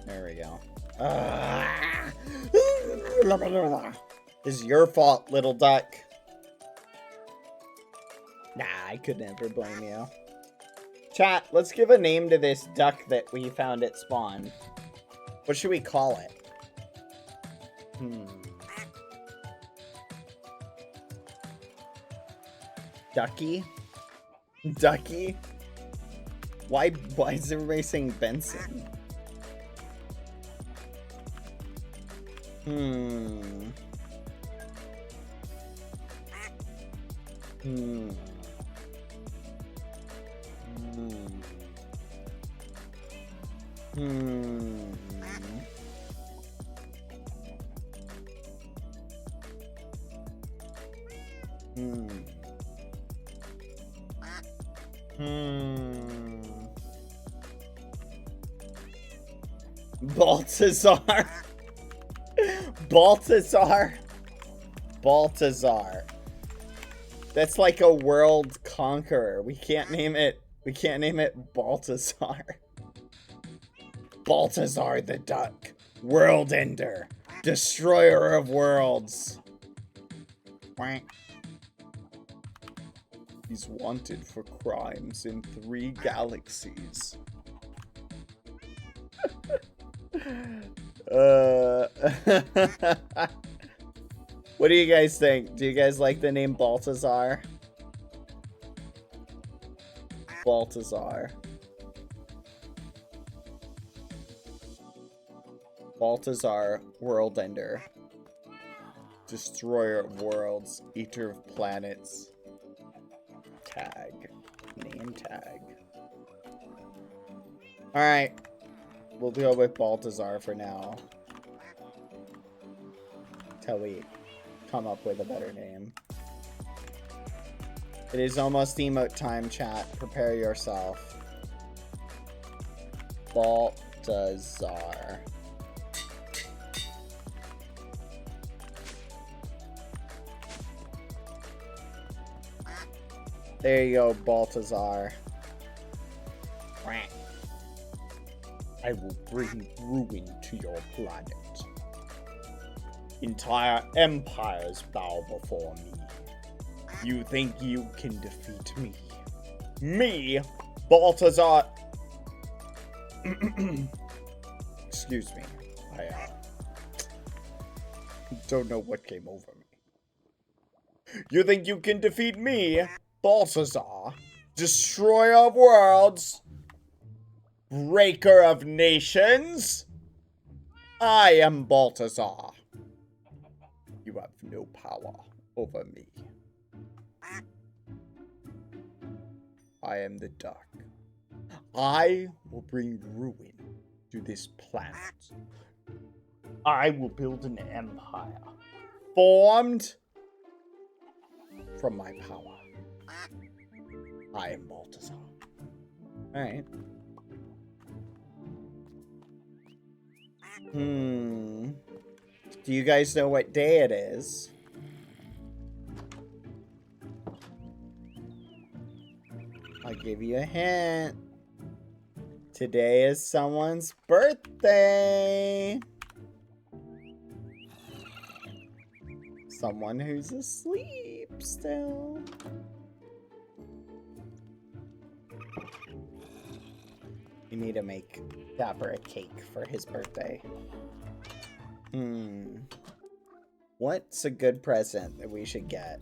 There we go. This is your fault, little duck. Nah, I could never blame you. Chat, let's give a name to this duck that we found at spawn. What should we call it? Ducky? Ducky? Why is everybody saying Benson? Baltazar. Baltazar. Baltazar. That's like a world conqueror. We can't name it. We can't name it Baltazar. Baltazar the duck. World ender. Destroyer of worlds. He's wanted for crimes in 3 galaxies. What do you guys think? Do you guys like the name Baltazar? Baltazar. Baltazar, world ender. Destroyer of worlds, eater of planets. Tag. Name tag. Alright. We'll go with Baltazar for now. Till we come up with a better name. It is almost emote time, chat. Prepare yourself. Baltazar. There you go, Baltazar. I will bring ruin to your planet. Entire empires bow before me. You think you can defeat me? Me, Baltazar. Excuse me. I don't know what came over me. You think you can defeat me, Baltazar, destroyer of worlds, breaker of nations? I am Baltazar. You have no power over me. I am the duck. I will bring ruin to this planet. I will build an empire formed from my power. I am Baltazar. Alright. Do you guys know what day it is? I'll give you a hint. Today is someone's birthday. Someone who's asleep still. You need to make Dapper a cake for his birthday. What's a good present that we should get?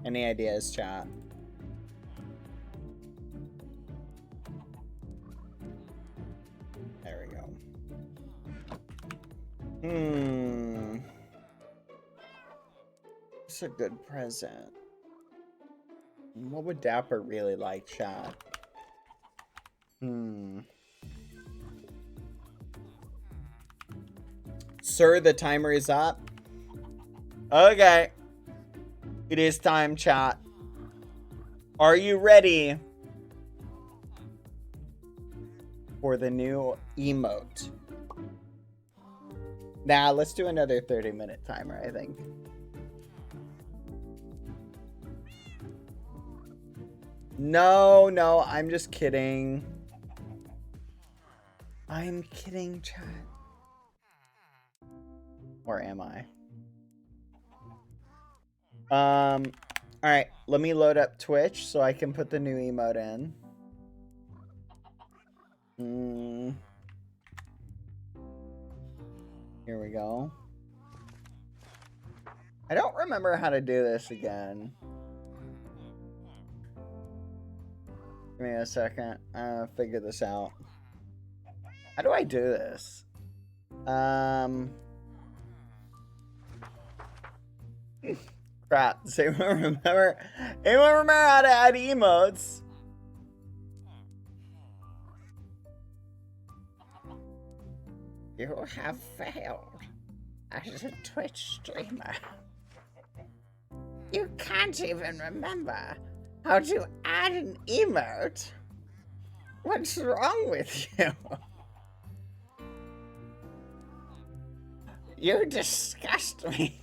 Any ideas, chat? There we go. What's a good present? What would Dapper really like, chat? Sir, the timer is up. Okay. It is time, chat. Are you ready for the new emote? Nah, let's do another 30-minute timer, I think. No, I'm just kidding. I'm kidding, chat. Or am I? Alright, let me load up Twitch so I can put the new emote in. Here we go. I don't remember how to do this again. Give me a second. Figure this out. How do I do this? Crap. Does anyone remember? Anyone remember how to add emotes? You have failed as a Twitch streamer. You can't even remember how to add an emote. What's wrong with you? You disgust me.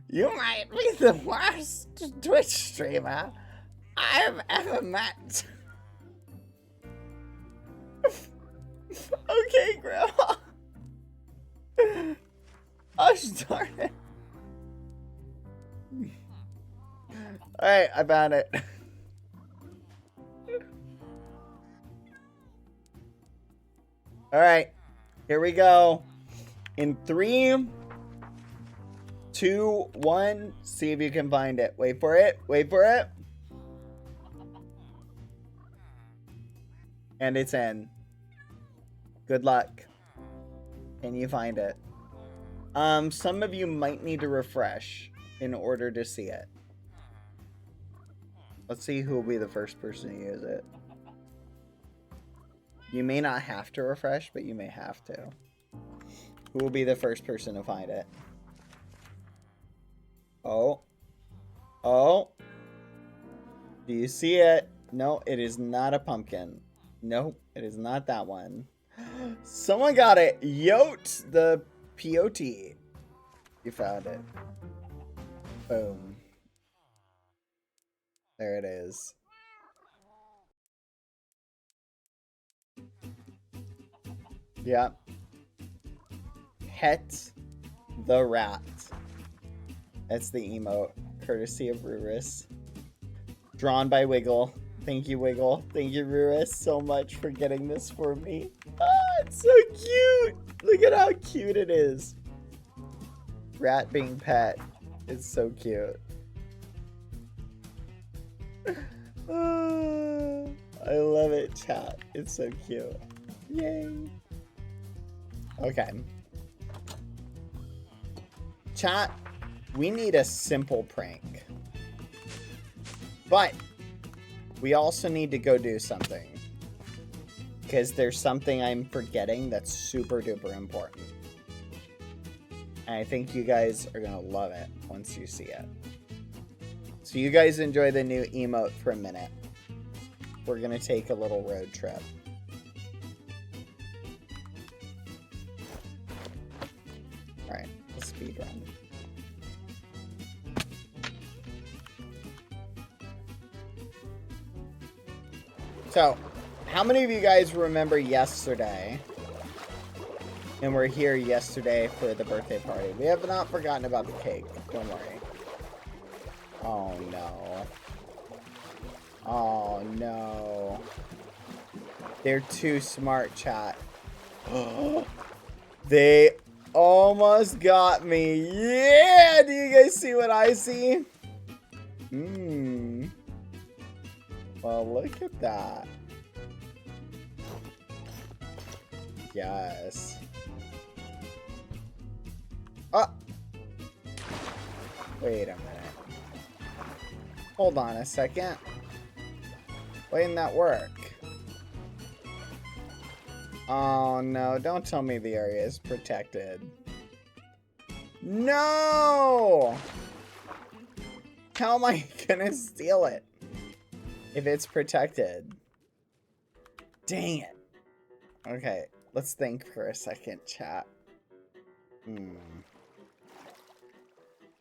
You might be the worst Twitch streamer I've ever met. Okay, Grandma. Oh, darn it. Alright, I found it. Alright, here we go. In 3, 2, 1, see if you can find it. Wait for it. Wait for it. And it's in. Good luck. Can you find it? Some of you might need to refresh in order to see it. Let's see who will be the first person to use it. You may not have to refresh, but you may have to. Who will be the first person to find it? Oh. Oh. Do you see it? No, it is not a pumpkin. Nope, it is not that one. Someone got it. Yote the P.O.T. You found it. Boom. There it is. Yep. Pet the rat. That's the emote, courtesy of Ruris. Drawn by Wiggle. Thank you, Wiggle. Thank you, Ruris, so much for getting this for me. Ah, it's so cute. Look at how cute it is. Rat being pet. It's so cute. I love it, chat. It's so cute. Yay. Okay. Chat, we need a simple prank. But we also need to go do something. Because there's something I'm forgetting that's super duper important. And I think you guys are going to love it once you see it. So you guys enjoy the new emote for a minute. We're going to take a little road trip. Alright, let's speed run. So, how many of you guys remember yesterday? And we're here yesterday for the birthday party. We have not forgotten about the cake. Don't worry. Oh, no. Oh, no. They're too smart, chat. They almost got me. Yeah! Do you guys see what I see? Well, look at that. Yes. Oh! Wait a minute. Hold on a second. Why didn't that work? Oh no, don't tell me the area is protected. No! How am I gonna steal it if it's protected? Dang it. Okay, let's think for a second, chat.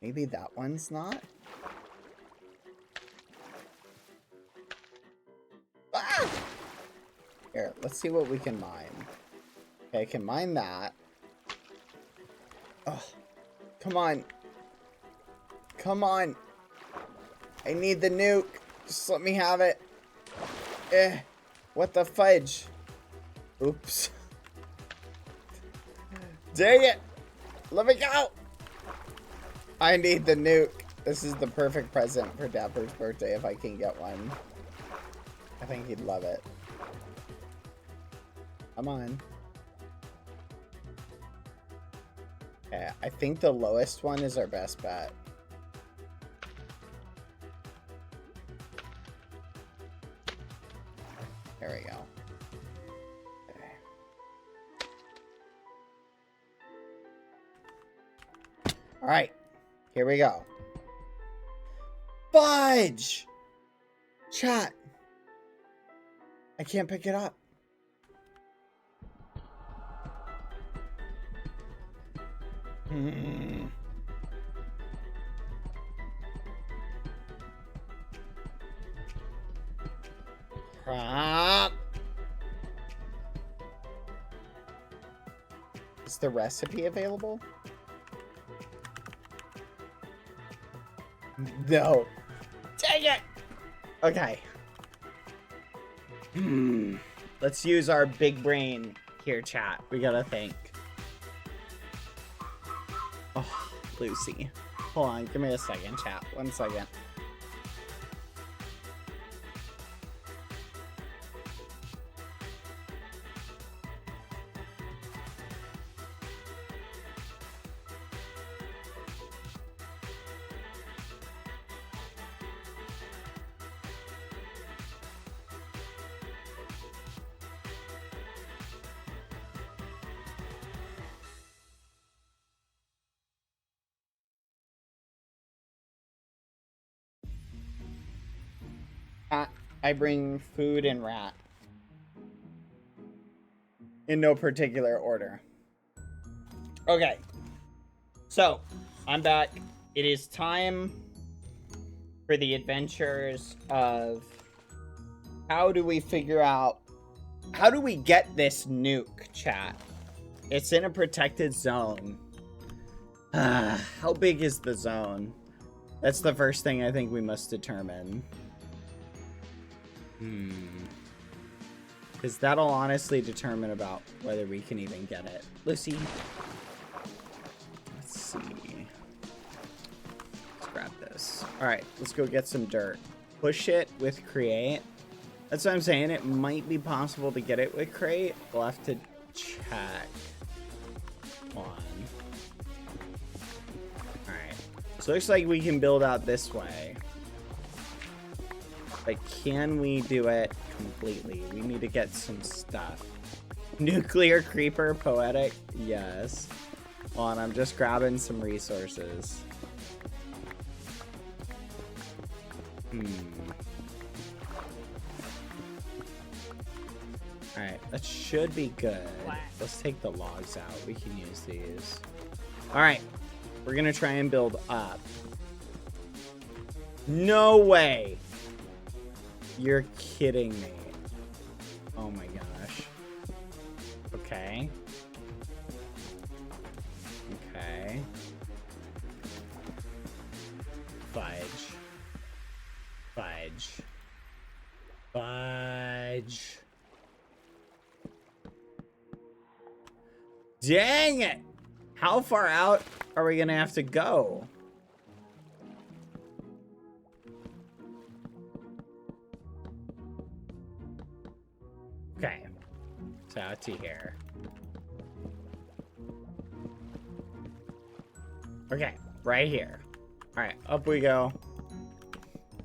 Maybe that one's not? Ah! Here, let's see what we can mine. Okay, I can mine that. Oh, come on. Come on. I need the nuke. Just let me have it. What the fudge? Oops. Dang it. Let me go. I need the nuke. This is the perfect present for Dapper's birthday if I can get one. I think he'd love it. Come on. Okay, I think the lowest one is our best bet. There we go. Okay. All right, here we go. Fudge! Chat. I can't pick it up. Crap. Is the recipe available? No. Dang it! Okay. Let's use our big brain here, chat. We gotta think. Oh, Lucy. Hold on, give me a second, chat. 1 second. I bring food and rat. In no particular order. Okay. So, I'm back. It is time for the adventures of how do we figure out, how do we get this nuke, chat? It's in a protected zone. How big is the zone? That's the first thing I think we must determine. Because that'll honestly determine about whether we can even get it. Lucy. Let's see. Let's grab this. Alright, let's go get some dirt. Push it with create. That's what I'm saying. It might be possible to get it with create. We'll have to check. One. Alright. So it looks like we can build out this way. But can we do it completely? We need to get some stuff. Nuclear creeper, poetic. Yes. Hold on, I'm just grabbing some resources. Alright, that should be good. Let's take the logs out. We can use these. Alright, we're gonna try and build up. No way! You're kidding me. Oh my gosh. Okay. Okay. Fudge. Fudge. Fudge. Dang it! How far out are we gonna have to go? Okay. So out to here. Okay, right here. Alright, up we go.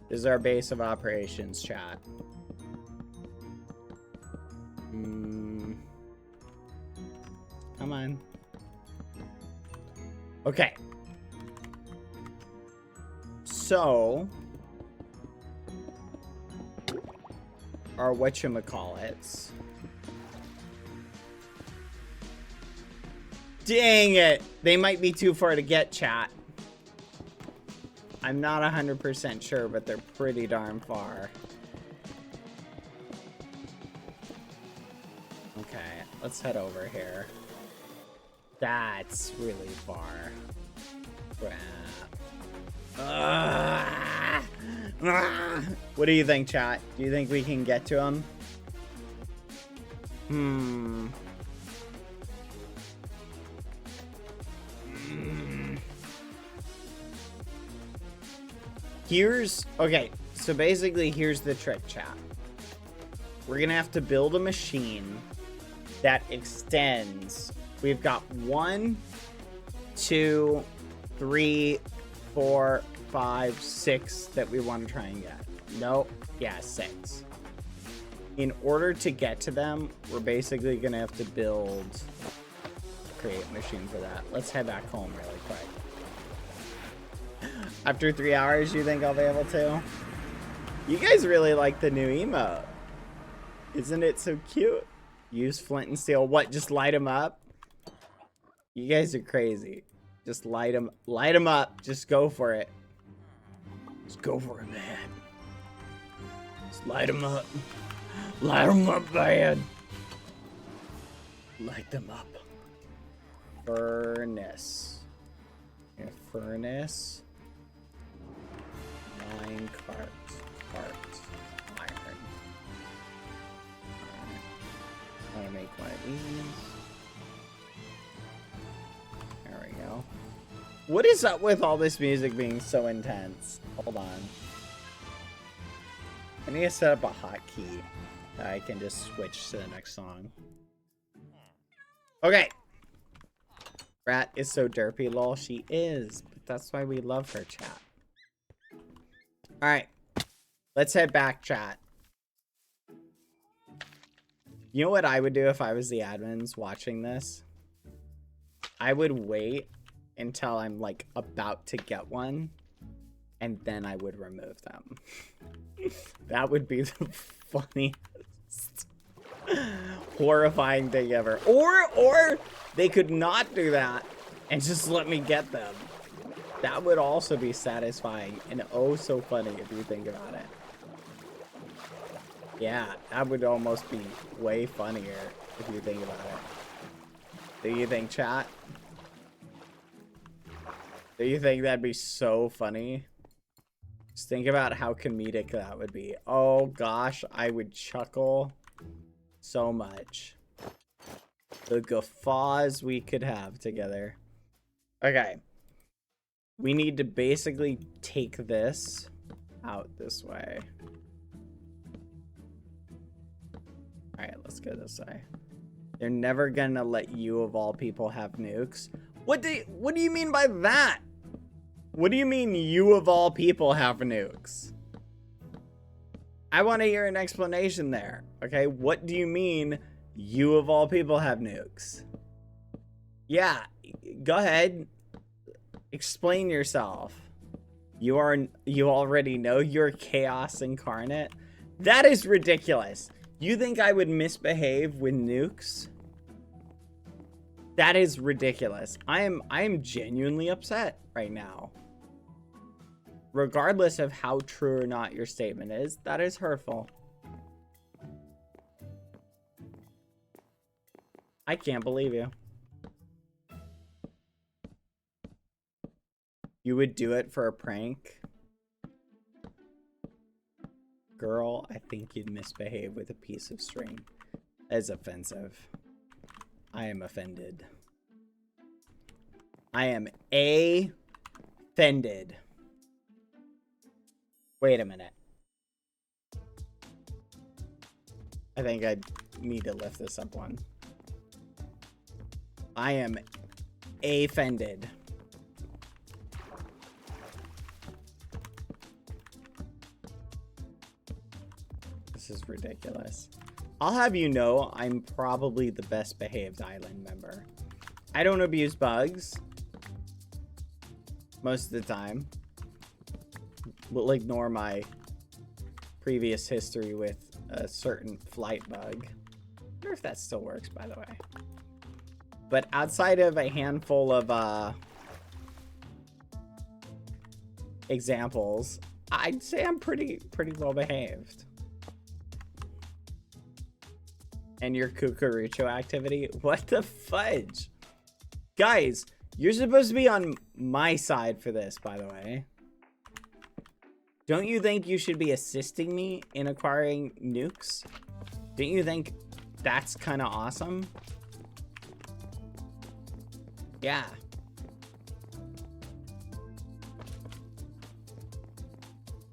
This is our base of operations, chat. Come on. Okay. So, our whatchamacallits. Dang it! They might be too far to get, chat. I'm not 100% sure, but they're pretty darn far. Okay, let's head over here. That's really far. What do you think, chat? Do you think we can get to them? Okay, so basically here's the trick, chat. We're gonna have to build a machine that extends. We've got 1, 2, 3, 4, 5, 6 that we want to try and get. Nope. Yeah, 6. In order to get to them, we're basically gonna have to create a machine for that. Let's head back home really quick. After 3 hours, you think I'll be able to? You guys really like the new emote. Isn't it so cute? Use flint and steel. What, just light them up? You guys are crazy. Just light them up. Just go for it. Just go for it, man. Just light them up. Light them up, man. Light them up. Furnace. Yeah, furnace. 9 carts. Iron. I'm gonna make one of these. There we go. What is up with all this music being so intense? Hold on. I need to set up a hotkey that I can just switch to the next song. Okay. Rat is so derpy, lol. She is, but that's why we love her, chat. Alright. Let's head back, chat. You know what I would do if I was the admins watching this? I would wait until I'm like about to get one, and then I would remove them. That would be the funniest, horrifying thing ever. Or they could not do that and just let me get them. That would also be satisfying and oh so funny if you think about it. Yeah, that would almost be way funnier if you think about it. Do you think, chat? Do you think that'd be so funny? Just think about how comedic that would be. Oh gosh, I would chuckle so much. The guffaws we could have together. Okay. We need to basically take this out this way. Alright, let's go this way. They're never gonna let you of all people have nukes. What do you mean by that? What do you mean you of all people have nukes? I want to hear an explanation there. Okay, what do you mean you of all people have nukes? Yeah, go ahead. Explain yourself. You already know you're chaos incarnate. That is ridiculous. You think I would misbehave with nukes? That is ridiculous. I am genuinely upset right now. Regardless of how true or not your statement is, that is hurtful. I can't believe you. You would do it for a prank? Girl, I think you'd misbehave with a piece of string. That is offensive. I am offended. I am offended. Wait a minute. I think I need to lift this up one. I am offended. This is ridiculous. I'll have you know, I'm probably the best behaved island member. I don't abuse bugs. Most of the time. We'll ignore my previous history with a certain flight bug. I wonder if that still works, by the way. But outside of a handful of examples, I'd say I'm pretty well behaved. And your cucurucho activity? What the fudge? Guys, you're supposed to be on my side for this, by the way. Don't you think you should be assisting me in acquiring nukes? Don't you think that's kind of awesome? Yeah.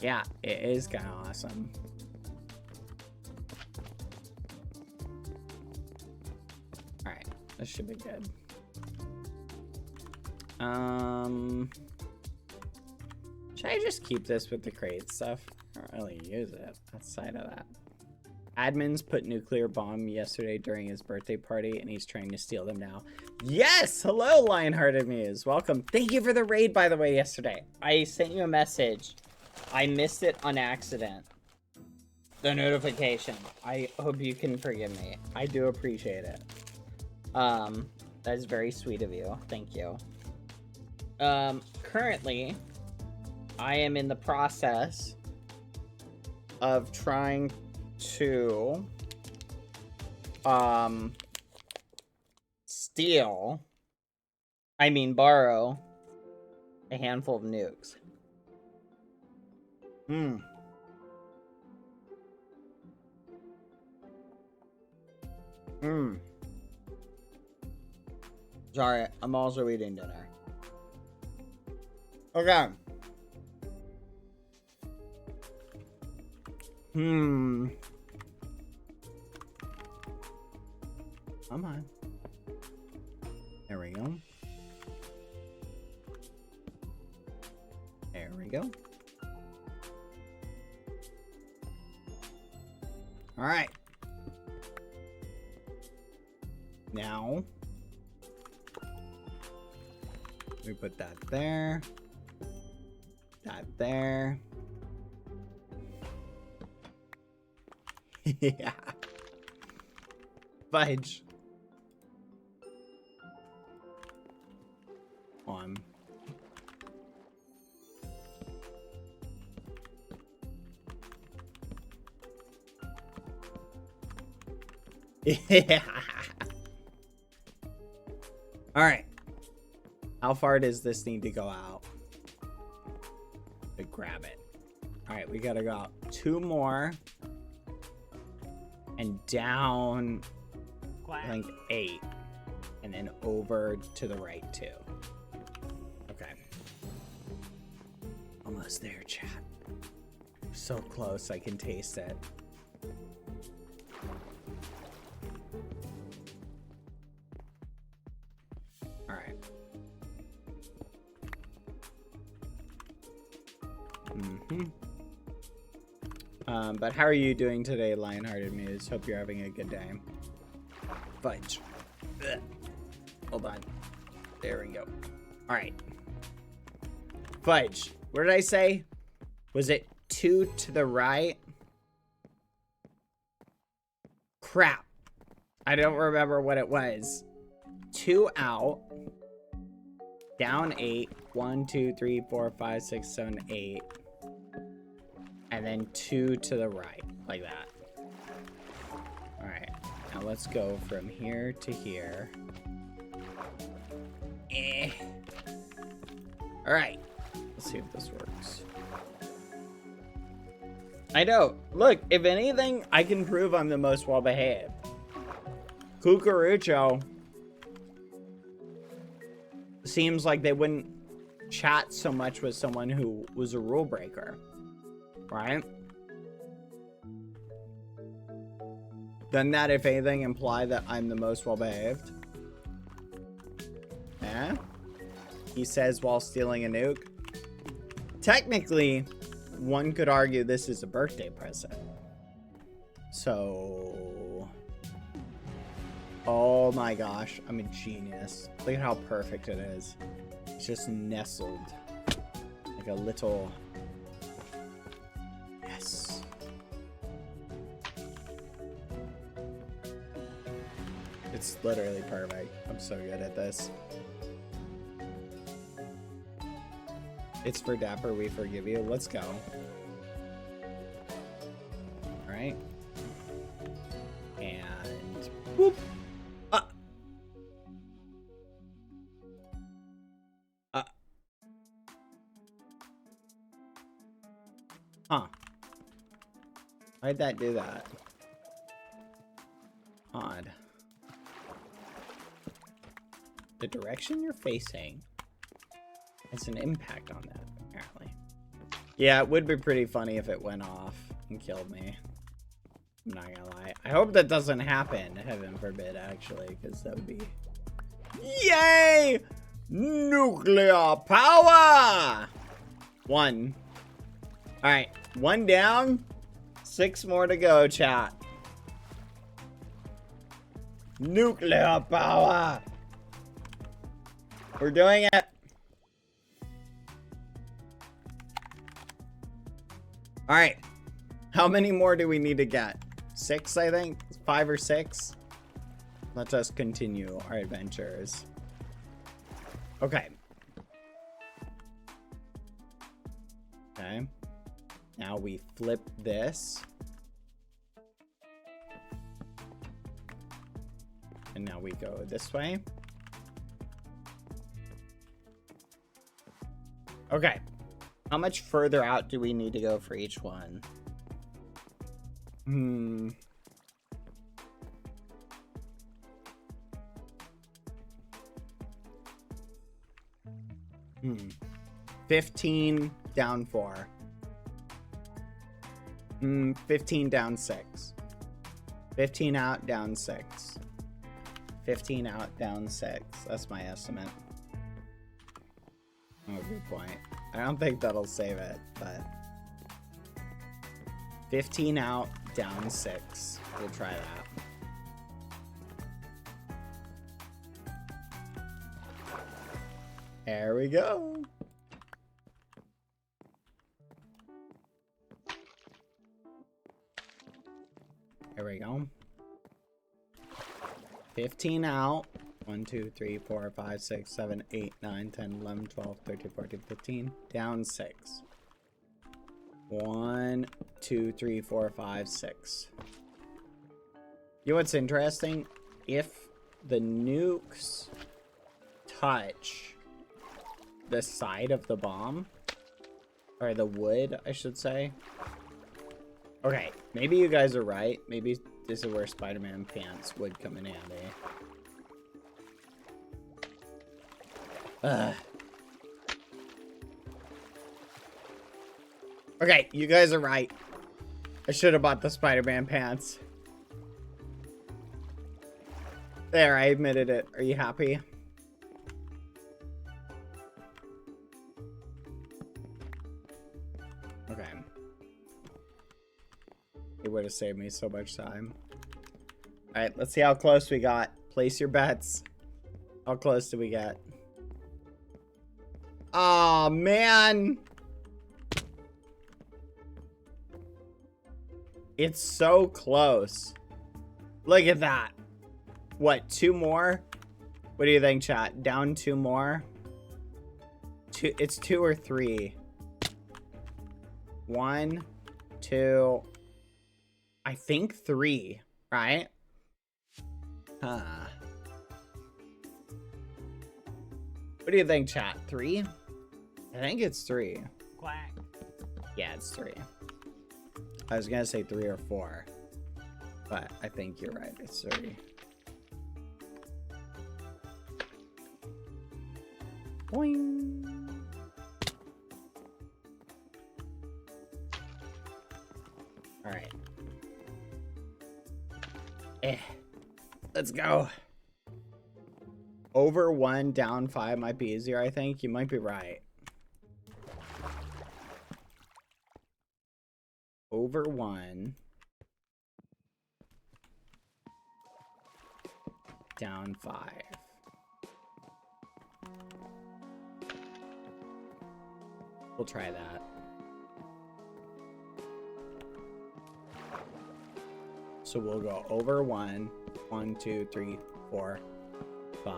Yeah, it is kind of awesome. Alright, this should be good. Should I just keep this with the crate stuff? I don't really use it outside of that. Admins put nuclear bomb yesterday during his birthday party, and he's trying to steal them now. Yes! Hello, Lionhearted Muse. Welcome. Thank you for the raid, by the way, yesterday. I sent you a message. I missed it on accident. The notification. I hope you can forgive me. I do appreciate it. That is very sweet of you. Thank you. Currently, I am in the process of trying to borrow a handful of nukes. Sorry, I'm also eating dinner. Okay. Come on. There we go. There we go. All right. Now, we put that there. That there. Yeah. Fudge. On. Yeah. All right. How far does this need to go out to grab it? All right, we gotta go out 2 more and down, I think 8, and then over to the right 2. Okay. Almost there, chat. So close, I can taste it. All right. But how are you doing today, Lionhearted Muse? Hope you're having a good day. Fudge. Ugh. Hold on. There we go. All right. Fudge. What did I say? Was it 2 to the right? Crap. I don't remember what it was. 2 out. Down 8. 1, 2, 3, 4, 5, 6, 7, 8. And then 2 to the right. Like that. Alright. Now let's go from here to here. Alright. Let's see if this works. I know. Look, if anything, I can prove I'm the most well-behaved. Cucurucho seems like they wouldn't chat so much with someone who was a rule breaker. Right? Doesn't that, if anything, imply that I'm the most well-behaved? Eh? He says while stealing a nuke. Technically, one could argue this is a birthday present. So... Oh my gosh, I'm a genius. Look at how perfect it is. It's just nestled. Like a little... Yes. It's literally perfect. I'm so good at this. It's for Dapper, we forgive you. Let's go. Alright. And... Whoop! Huh. Why'd that do that? Odd. The direction you're facing has an impact on that, apparently. Yeah, it would be pretty funny if it went off and killed me. I'm not gonna lie. I hope that doesn't happen, heaven forbid, actually, because that would be... Yay! Nuclear power! 1. Alright, 1 down. 6 more to go, chat. Nuclear power! We're doing it. Alright. How many more do we need to get? 6, I think? 5 or 6? Let us continue our adventures. Okay. Okay. Now we flip this. And now we go this way. Okay. How much further out do we need to go for each one? Hmm. 15 down 4. 15 down 6. 15 out, down 6. 15 out, down 6. That's my estimate. Oh, good point. I don't think that'll save it, but... 15 out, down 6. We'll try that. There we go. There we go. 15 out. 1, 2, 3, 4, 5, 6, 7, 8, 9, 10, 11, 12, 13, 14, 15. Down 6. 1, 2, 3, 4, 5, 6. You know what's interesting? If the nukes touch the side of the bomb, or the wood, I should say. Okay, maybe you guys are right. Maybe this is where Spider-Man pants would come in handy. Okay, you guys are right. I should have bought the Spider-Man pants. There, I admitted it. Are you happy? Okay. It would have saved me so much time. Alright, let's see how close we got. Place your bets. How close do we get? Oh man. It's so close. Look at that. What, 2 more? What do you think, chat? Down 2 more? It's 2 or 3. 1, 2. I think 3, right? Huh. What do you think, chat? 3? I think it's 3. Quack. Yeah, it's 3. I was gonna say 3 or 4, but I think you're right. It's 3. Boing. All right. Let's go. Over 1, down 5 might be easier, I think. You might be right. Over 1. Down 5. We'll try that. So we'll go over 1, 1, 2, 3, 4, 5.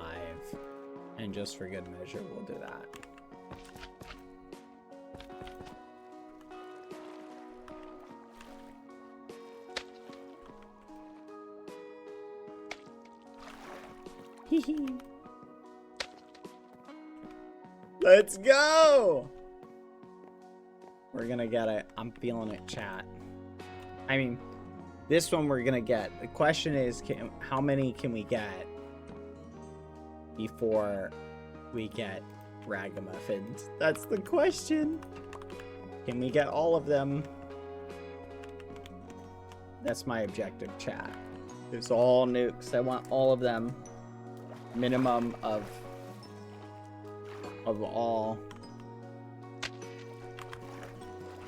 And just for good measure, we'll do that. Let's go! We're gonna get it. I'm feeling it, chat. I mean, this one we're gonna get. The question is, how many can we get before we get ragamuffins? That's the question. Can we get all of them? That's my objective, chat. It's all nukes. I want all of them. Minimum of all.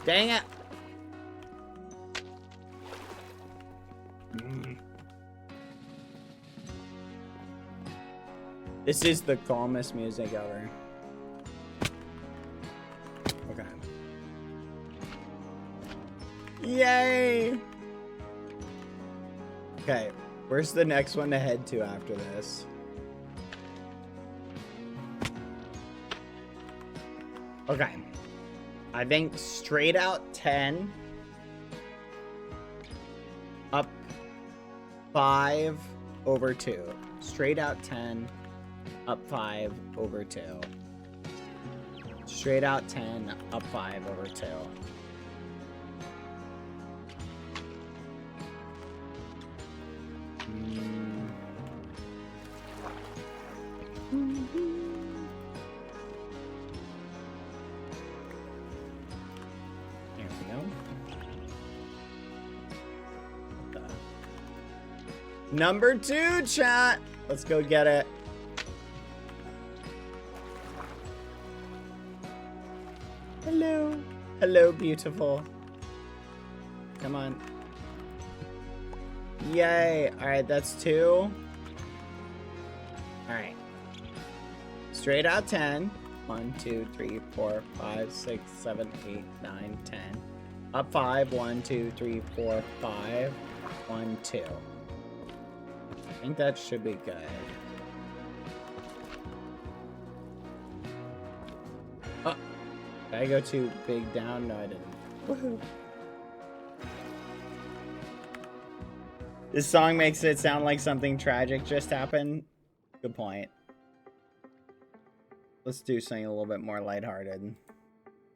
Dang it! This is the calmest music ever. Okay. Yay! Okay, where's the next one to head to after this? Okay. I think straight out 10. Up 5 over 2. Straight out 10. Up 5 over 2. Straight out 10. Up 5 over 2. Number 2, chat. Let's go get it. Hello. Hello, beautiful. Come on. Yay. All right, that's 2. All right. Straight out 10. 1, 2, 3, 4, 5, 6, 7, 8, 9, 10. Up 5. 1, 2, 3, 4, 5. 1, 2. I think that should be good. Oh, did I go too big down? No, I didn't. Woohoo. This song makes it sound like something tragic just happened. Good point. Let's do something a little bit more lighthearted.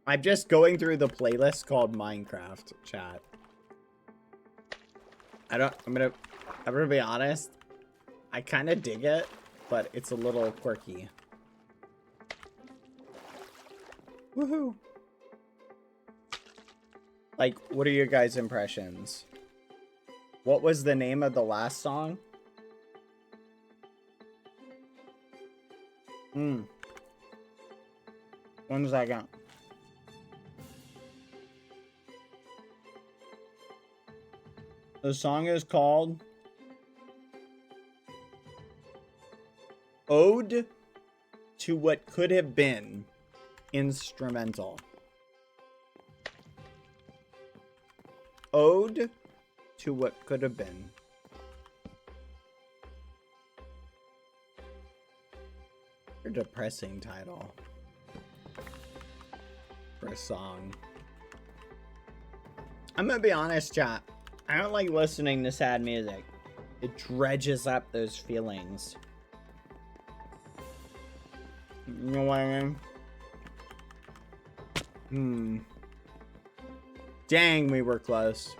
I'm just going through the playlist called Minecraft, chat. I'm gonna be honest. I kind of dig it, but it's a little quirky. Woohoo! Like, what are your guys' impressions? What was the name of the last song? 1 second. The song is called Ode to What Could Have Been, instrumental. Ode to What Could Have Been. A depressing title for a song. I'm gonna be honest, chat. I don't like listening to sad music. It dredges up those feelings. You know what I mean? Dang, we were close.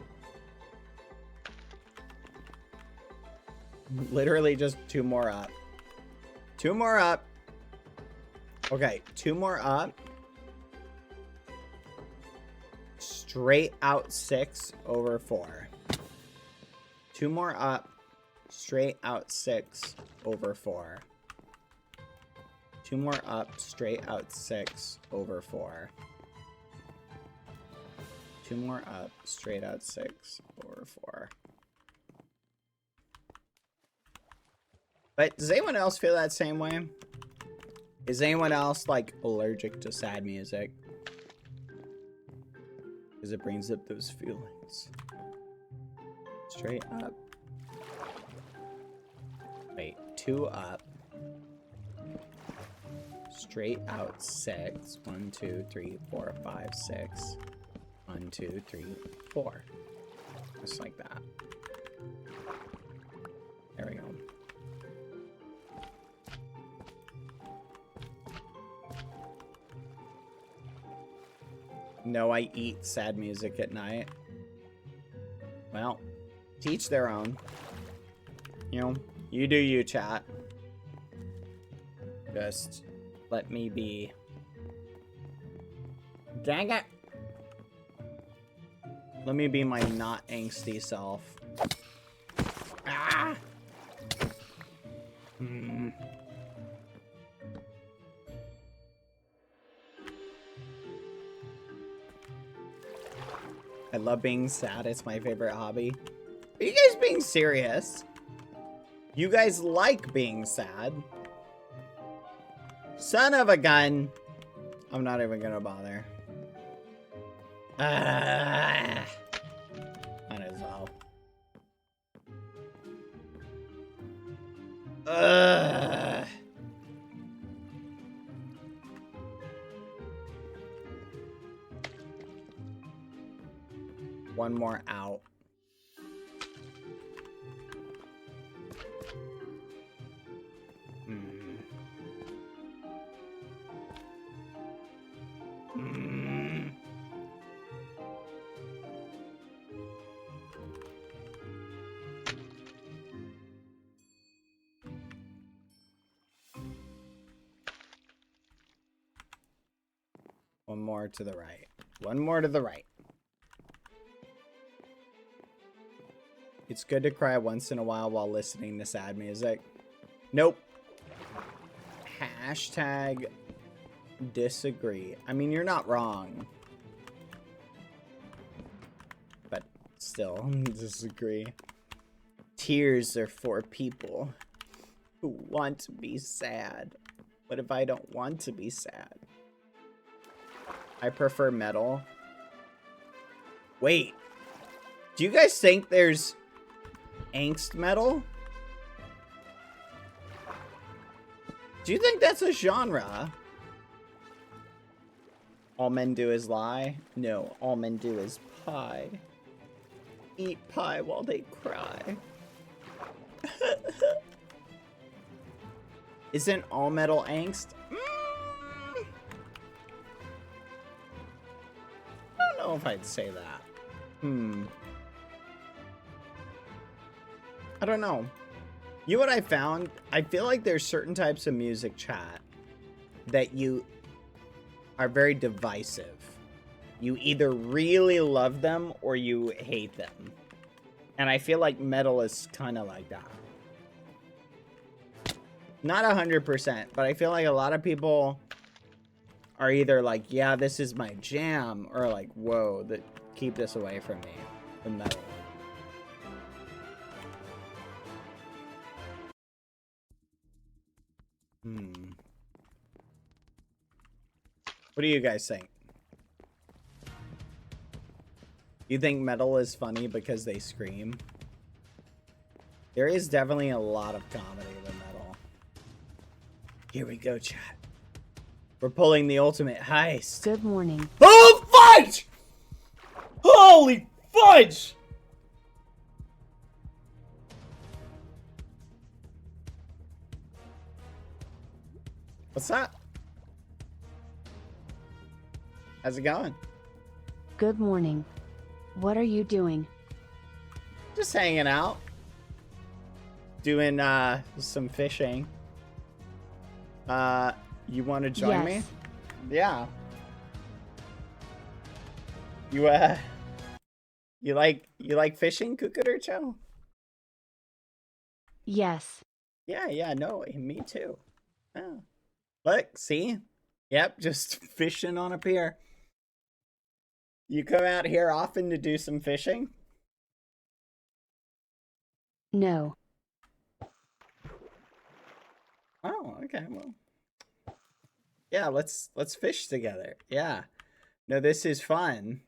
Literally just 2 more up. 2 more up. Okay, 2 more up. Straight out 6 over 4. 2 more up. Straight out 6 over 4. 2 more up. Straight out 6 over 4. 2 more up. Straight out 6 over 4. But does anyone else feel that same way? Is anyone else like allergic to sad music? Because it brings up those feelings. Straight up. Wait, 2 up. Straight out 6. 1, 2, 3, 4, 5, 6. 1, 2, 3, 4. Just like that. There we go. No, I eat sad music at night. Well, teach their own. You know, you do you, chat. Just let me be. Dang it! Let me be my not angsty self. Ah! I love being sad. It's my favorite hobby. Are you guys being serious? You guys like being sad? Son of a gun. I'm not even gonna bother. Might as well. One more out. One more to the right. One more to the right. It's good to cry once in a while listening to sad music. Nope. Hashtag disagree. I mean, you're not wrong. But still, disagree. Tears are for people who want to be sad. What if I don't want to be sad? I prefer metal. Wait. Do you guys think there's angst metal? Do you think that's a genre? All men do is lie? No, all men do is pie. Eat pie while they cry. Isn't all metal angst? I don't know if I'd say that. I don't know. You know what I found? I feel like there's certain types of music, chat, that you are very divisive. You either really love them or you hate them. And I feel like metal is kind of like that. Not 100%, but I feel like a lot of people are either like, yeah, this is my jam, or like, whoa, keep this away from me, the metal. What do you guys think? You think metal is funny because they scream? There is definitely a lot of comedy with metal. Here we go, chat. We're pulling the ultimate heist. Good morning. Oh, fudge! Holy fudge! What's up? How's it going? Good morning. What are you doing? Just hanging out. Doing some fishing. You want to join me? Yes. Yeah. You like fishing, Cucurcho? Yes. Yeah, no, me too. Yeah. Look, see? Yep, just fishing on a pier. You come out here often to do some fishing? No. Oh, okay, well. Yeah, let's fish together. Yeah. No, this is fun.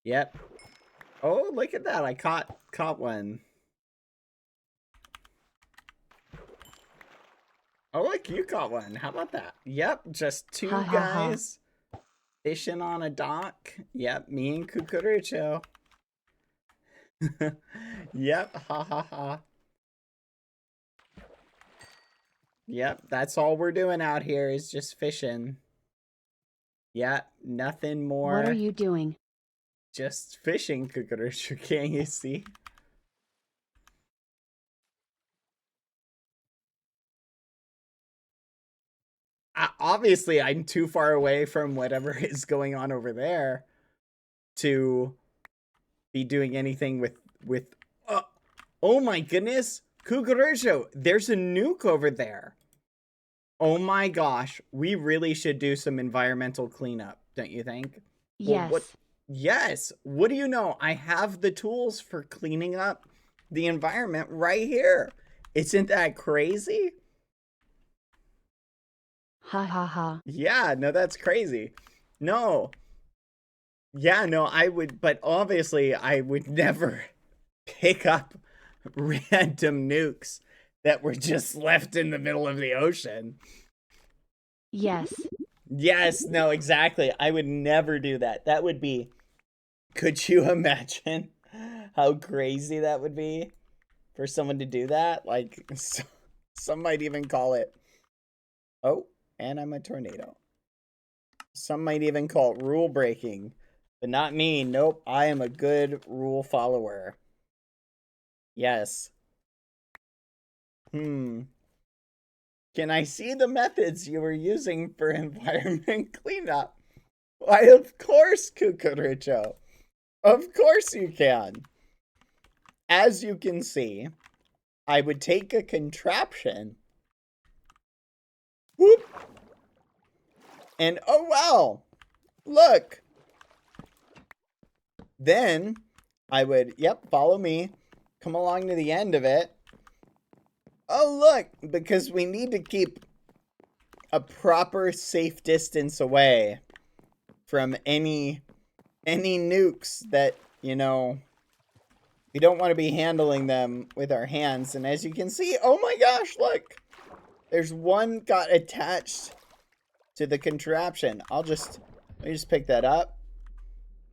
Yep. Oh, look at that. I caught one. Oh, look, you caught one. How about that? Yep, just two Ha, ha, ha. guys fishing on a dock. Yep, me and Cucurucho. Yep, ha ha ha. Yep, that's all we're doing out here is just fishing. Yep, nothing more. What are you doing? Just fishing, Cucurucho. Can't you see? Obviously, I'm too far away from whatever is going on over there to be doing anything with. Oh my goodness, Cucurucho, there's a nuke over there. Oh my gosh, we really should do some environmental cleanup, don't you think? Yes. Well, yes. What do you know? I have the tools for cleaning up the environment right here. Isn't that crazy? Ha ha ha. Yeah, no, that's crazy. No. Yeah, no, I would, but obviously I would never pick up random nukes that were just left in the middle of the ocean. Yes. Yes, no, exactly. I would never do that. That would be, could you imagine how crazy that would be for someone to do that? Like, some might even call it, oh, and I'm a tornado. Some might even call it rule breaking, but not me. Nope, I am a good rule follower. Yes. Can I see the methods you were using for environment cleanup? Why, of course, Cucurrucho. Of course you can. As you can see, I would take a contraption. Whoop. And oh wow, look. Then I would, yep, follow me. Come along to the end of it. Oh look, because we need to keep a proper safe distance away from any nukes that, you know, we don't want to be handling them with our hands. And as you can see, oh my gosh, look. There's one got attached to the contraption. Let me just pick that up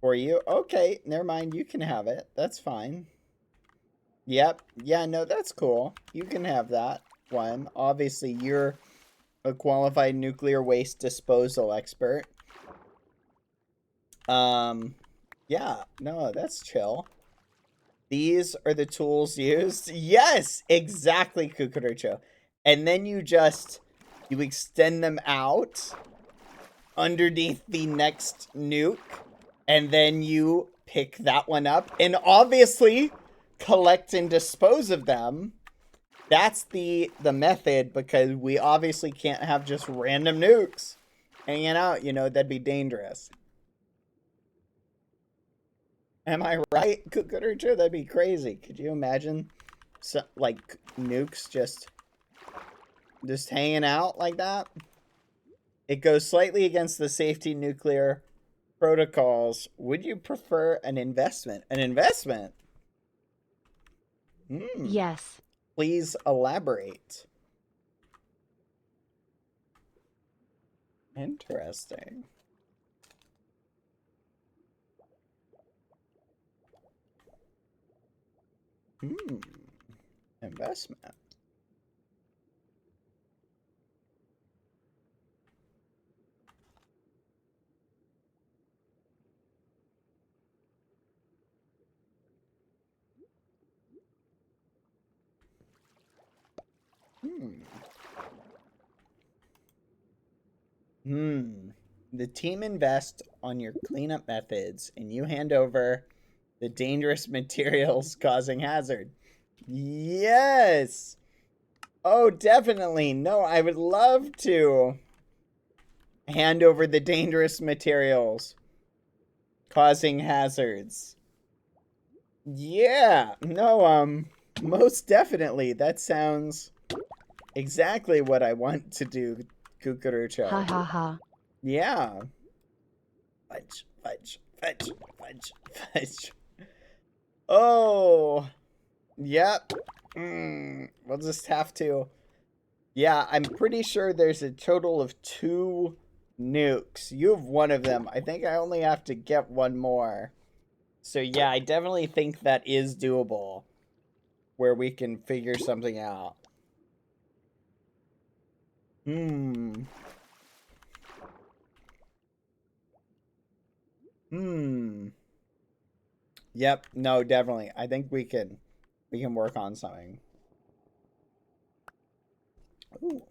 for you. Okay, never mind. You can have it. That's fine. Yep. Yeah, no, that's cool. You can have that one. Obviously, you're a qualified nuclear waste disposal expert. Yeah, no, that's chill. These are the tools used. Yes, exactly, Cucurrucho. And then you extend them out underneath the next nuke, and then you pick that one up and obviously collect and dispose of them. That's the method, because we obviously can't have just random nukes hanging out, you know, that'd be dangerous. Am I right, Cucurrucho? That'd be crazy. Could you imagine like nukes just hanging out like that? It goes slightly against the safety nuclear protocols. Would you prefer an investment? An investment? Yes. Please elaborate. Interesting. Investment. The team invests on your cleanup methods, and you hand over the dangerous materials causing hazard. Yes! Oh, definitely. No, I would love to hand over the dangerous materials causing hazards. Yeah. No, most definitely. That sounds exactly what I want to do, Cucurucho. Ha ha ha. Yeah. Fudge, fudge, fudge, fudge, fudge. Oh. Yep. We'll just have to. Yeah, I'm pretty sure there's a total of 2 nukes. You have one of them. I think I only have to get one more. So yeah, I definitely think that is doable. Where we can figure something out. Yep, no, definitely. I think we can work on something. Ooh.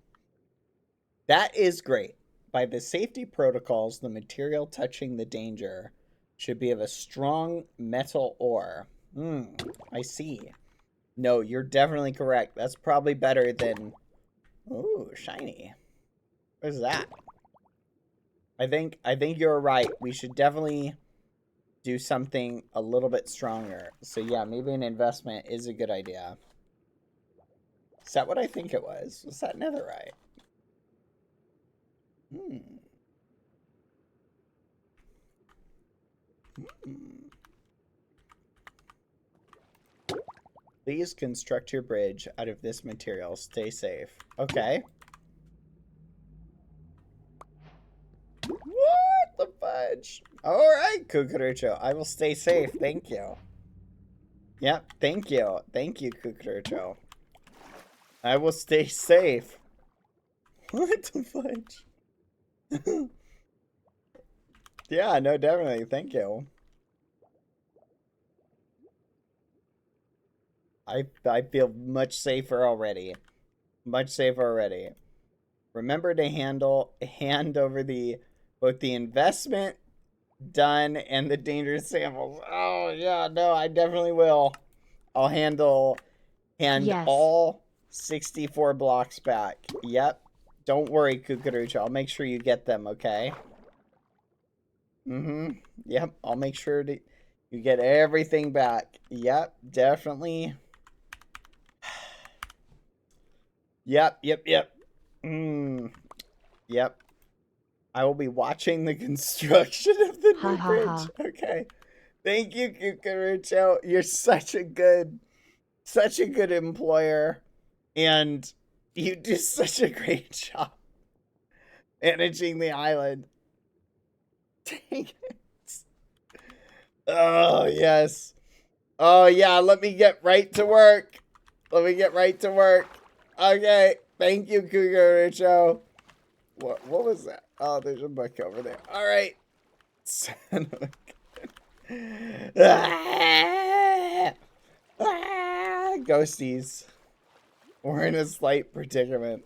That is great. By the safety protocols, the material touching the danger should be of a strong metal ore. I see. No, you're definitely correct. That's probably better than... Ooh, shiny. What is that? I think you're right. We should definitely do something a little bit stronger. So yeah, maybe an investment is a good idea. Is that what I think it was? Was that netherite? Please construct your bridge out of this material. Stay safe. Okay. What the fudge? Alright, Cucurucho. I will stay safe. Thank you. Yep, thank you. Thank you, Cucurucho. I will stay safe. What the fudge? Yeah, no, definitely. Thank you. I feel much safer already. Much safer already. Remember to hand over both the investment done and the dangerous samples. Oh yeah, no, I definitely will. I'll hand Yes. all 64 blocks back. Yep. Don't worry, Cucurucho. I'll make sure you get them, okay? Yep, I'll make sure you get everything back. Yep, definitely. Yep. Yep. I will be watching the construction of the new bridge. Okay. Thank you, Cucurucho. You're such a good employer. And you do such a great job managing the island. Dang it. Oh, yes. Oh, yeah. Let me get right to work. Okay. Thank you, Cucurucho. What was that? Oh, there's a book over there. All right. Son of a... Ghosties. We're in a slight predicament.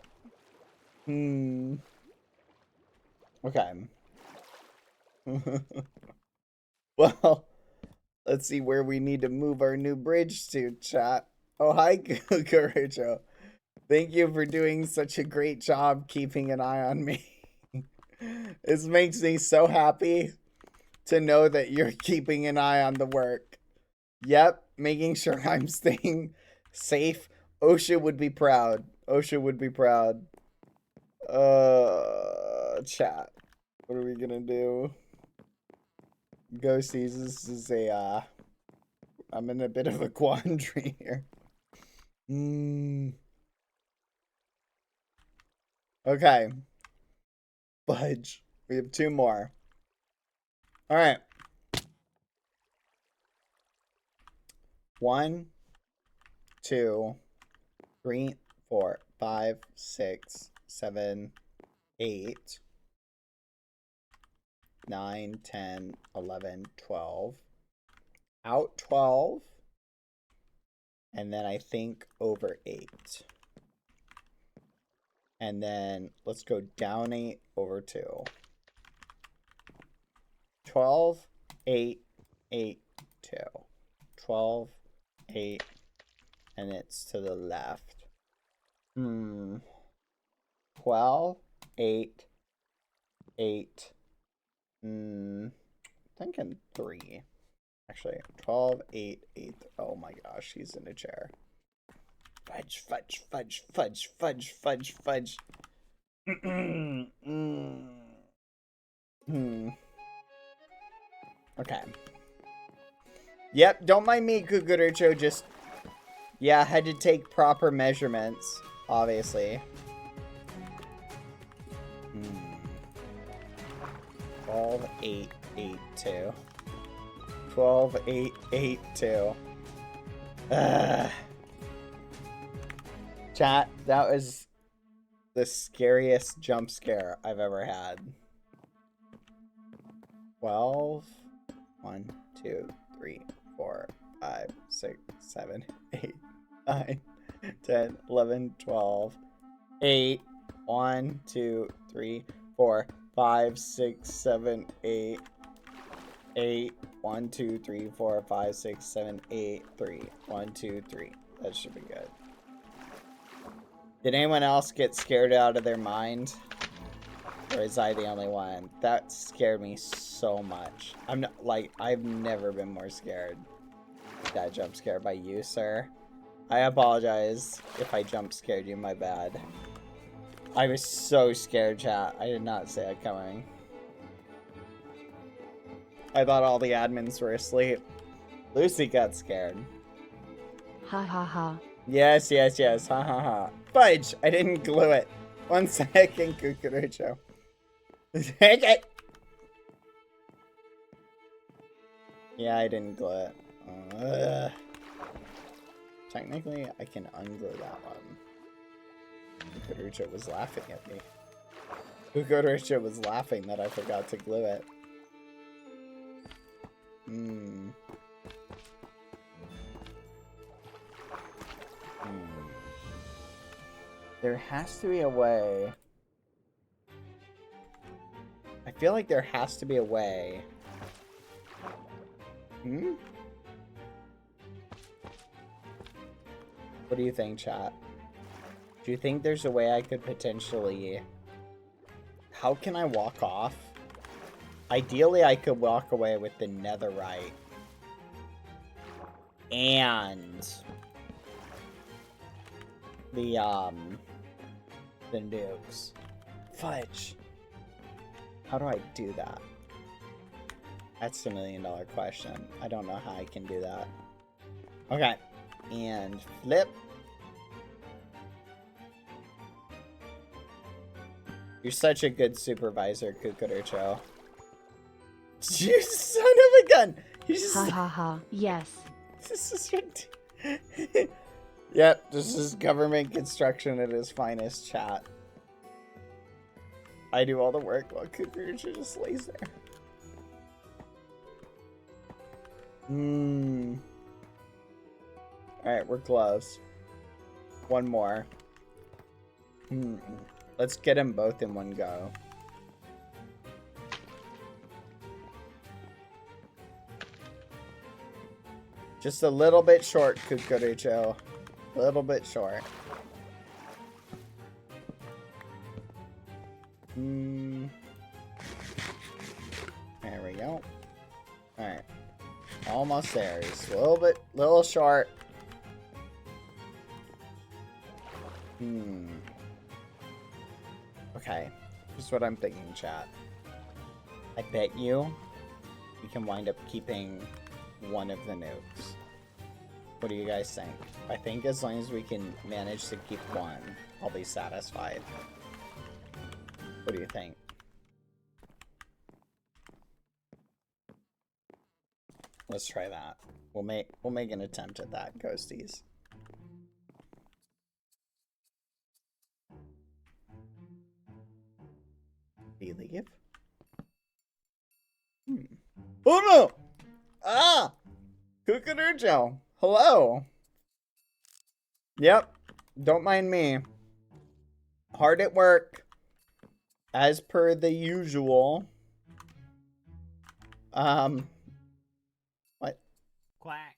Okay. Well, let's see where we need to move our new bridge to, chat. Oh, hi, Cucurucho. Thank you for doing such a great job keeping an eye on me. This makes me so happy to know that you're keeping an eye on the work. Yep, making sure I'm staying safe. OSHA would be proud. Chat. What are we gonna do? Ghosties, this is I'm in a bit of a quandary here. Okay. Fudge. We have 2 more. Alright. 1, 2, 3, 4, 5, 6, 7, 8, 9, 10, 11, 12. Out 12. And then I think over 8. And then let's go down 8 over 2. 12, 8, 8, 2. 12, 8, and it's to the left. 12, 8, 8. Thinking 3. Actually, 12, 8, 8. Oh my gosh, he's in a chair. Fudge, fudge, fudge, fudge, fudge, fudge, fudge. Okay. Yep, don't mind me, Kukurucho, just... Yeah, had to take proper measurements, obviously. 12, 8, 8, 2. 12, 8, 8, 2. Chat, that was the scariest jump scare I've ever had. 12, 1, 2, 3, 4, 5, 6, 7, 8, 9, 10, 11, 12, 8, 1, 2, 3, 4, 5, 6, 7, 8, 8, 1, 2, 3, 4, 5, 6, 7, 8, 3, 1, 2, 3. That should be good. Did anyone else get scared out of their mind? Or is I the only one? That scared me so much. I'm not, like, I've never been more scared. That jump scare by you, sir. I apologize if I jump scared you, my bad. I was so scared, chat. I did not see it coming. I thought all the admins were asleep. Lucy got scared. Ha ha ha. Yes, yes, yes. Ha ha ha. Fudge! I didn't glue it. 1 second, Kukurucho. Okay. Yeah, I didn't glue it. Technically, I can unglue that one. Kukurucho was laughing at me. Kukurucho was laughing that I forgot to glue it. There has to be a way. I feel like there has to be a way. What do you think, chat? Do you think there's a way I could potentially... How can I walk off? Ideally, I could walk away with the netherite. And... the nukes. Fudge. How do I do that? That's the $1 million question. I don't know how I can do that. Okay. And flip. You're such a good supervisor, Kukurucho. You son of a gun! You just... Ha ha ha. Yes. This is ridiculous. Yep, this is government construction at its finest, chat. I do all the work while Kukurucho just lays there. Alright, we're close. One more. Let's get them both in one go. Just a little bit short, Kukurucho. A little bit short. There we go. Alright. Almost there. Just a little short. Okay. Here's what I'm thinking, chat. I bet you we can wind up keeping one of the nukes. What do you guys think? I think as long as we can manage to keep one, I'll be satisfied. What do you think? Let's try that. We'll make an attempt at that, ghosties. Believe? Oh no! Ah! Kukurucho! Hello! Yep. Don't mind me. hard at work. As per the usual. What? Quack.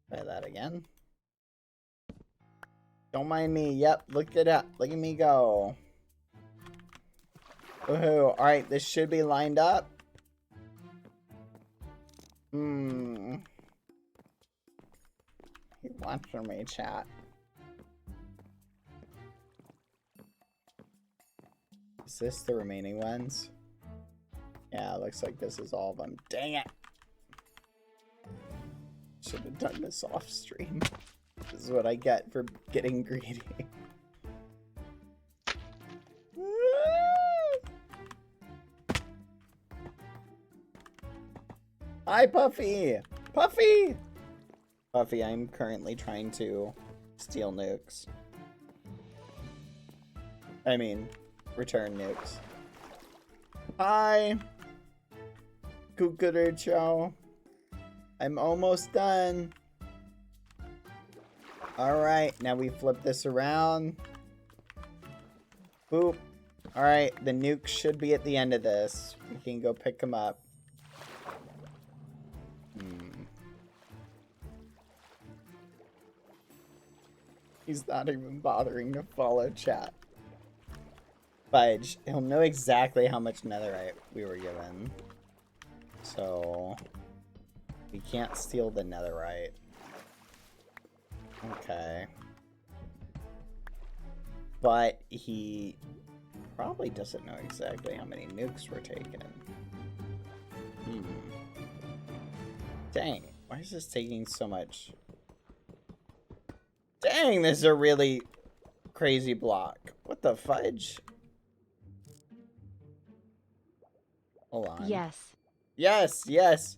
Try that again. Don't mind me. Yep, look it up. Look at me go. Woohoo. Alright, this should be lined up. He wants for me, chat. Is this the remaining ones? Yeah, it looks like this is all of them. Dang it! Should have done this off stream. This is what I get for getting greedy. Hi, Puffy! Puffy! Puffy, I'm currently trying to steal nukes. I mean, return nukes. Hi! Cucaracho. I'm almost done. Alright, now we flip this around. Boop. Alright, the nukes should be at the end of this. We can go pick them up. He's not even bothering to follow chat. Fudge. He'll know exactly how much netherite we were given. So we can't steal the netherite. Okay. But he probably doesn't know exactly how many nukes were taken. Dang, why is this taking so much? Dang, this is a really crazy block. What the fudge? Hold on. Yes. Yes, yes.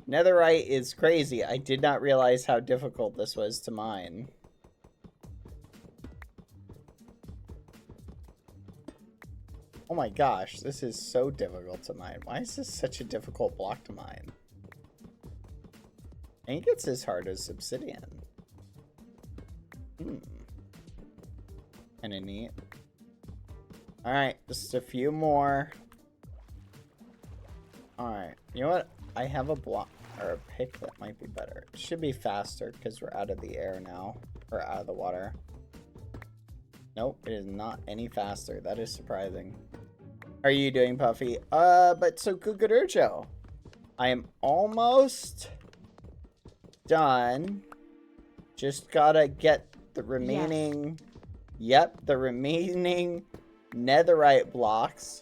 Netherite is crazy. I did not realize how difficult this was to mine. Oh my gosh, this is so difficult to mine. Why is this such a difficult block to mine? I think it's as hard as obsidian. Kinda neat. Alright, just a few more. Alright, you know what? I have a block or a pick that might be better. It should be faster because we're out of the air now. Or out of the water. Nope, it is not any faster. That is surprising. How are you doing, Puffy? But so Cucaracho. I am almost done. Just gotta get the remaining... Yep, the remaining netherite blocks.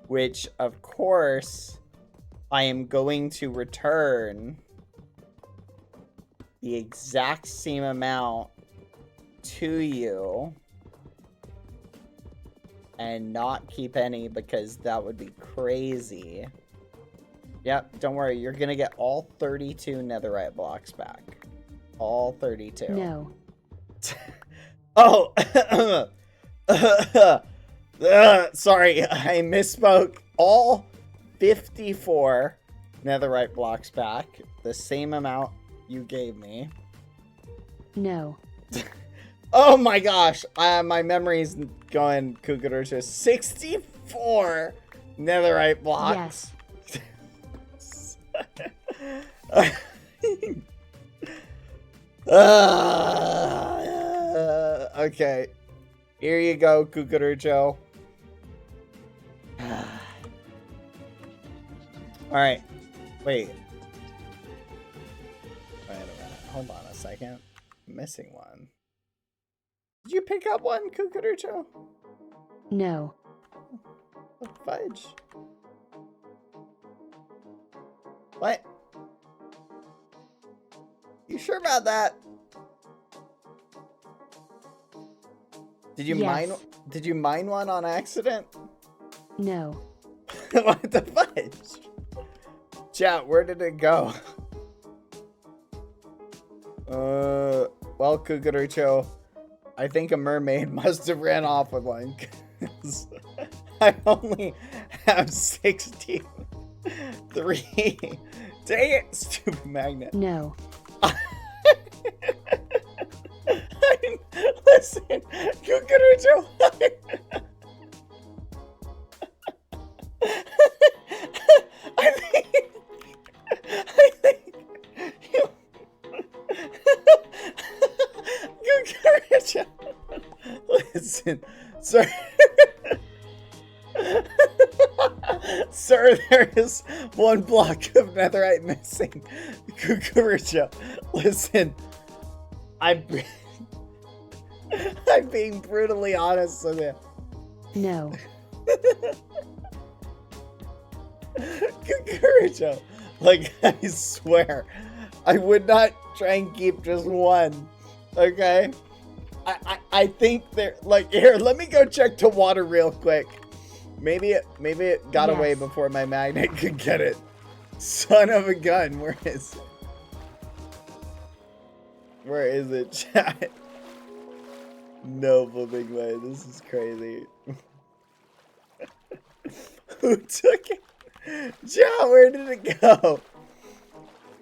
Which, of course, I am going to return the exact same amount to you. And not keep any because that would be crazy. Yep, don't worry. You're going to get all 32 netherite blocks back. All 32. No. Oh! Sorry, I misspoke. All 54 netherite blocks back. The same amount you gave me. No. Oh my gosh, my memory's going Cucaracho. 64 netherite blocks. Yes. Okay. Here you go, Cucaracho. Alright. Wait. Wait a minute. Hold on a second. I'm missing one. Did you pick up one, Cucaracho? No. Fudge. What? You sure about that? Did you Yes. mine? Did you mine one on accident? No. What the fudge? Chat, where did it go? Well, Cucaracho, I think a mermaid must have ran off with one. 'Cause I only have 63. Dang it, stupid magnet. No. Listen, Cucaracho. I think you. Cucaracho. Listen, sir. Sir, there is one block of netherite missing. Cucaracho, listen. I'm being brutally honest with you. No. Cucaracho, like, I swear, I would not try and keep just one, okay? I think they're, like, here, let me go check the water real quick. Maybe it got away Yes. before my magnet could get it. Son of a gun, where is it? Where is it, chat? No flipping way, this is crazy. Who took it? Chat, where did it go?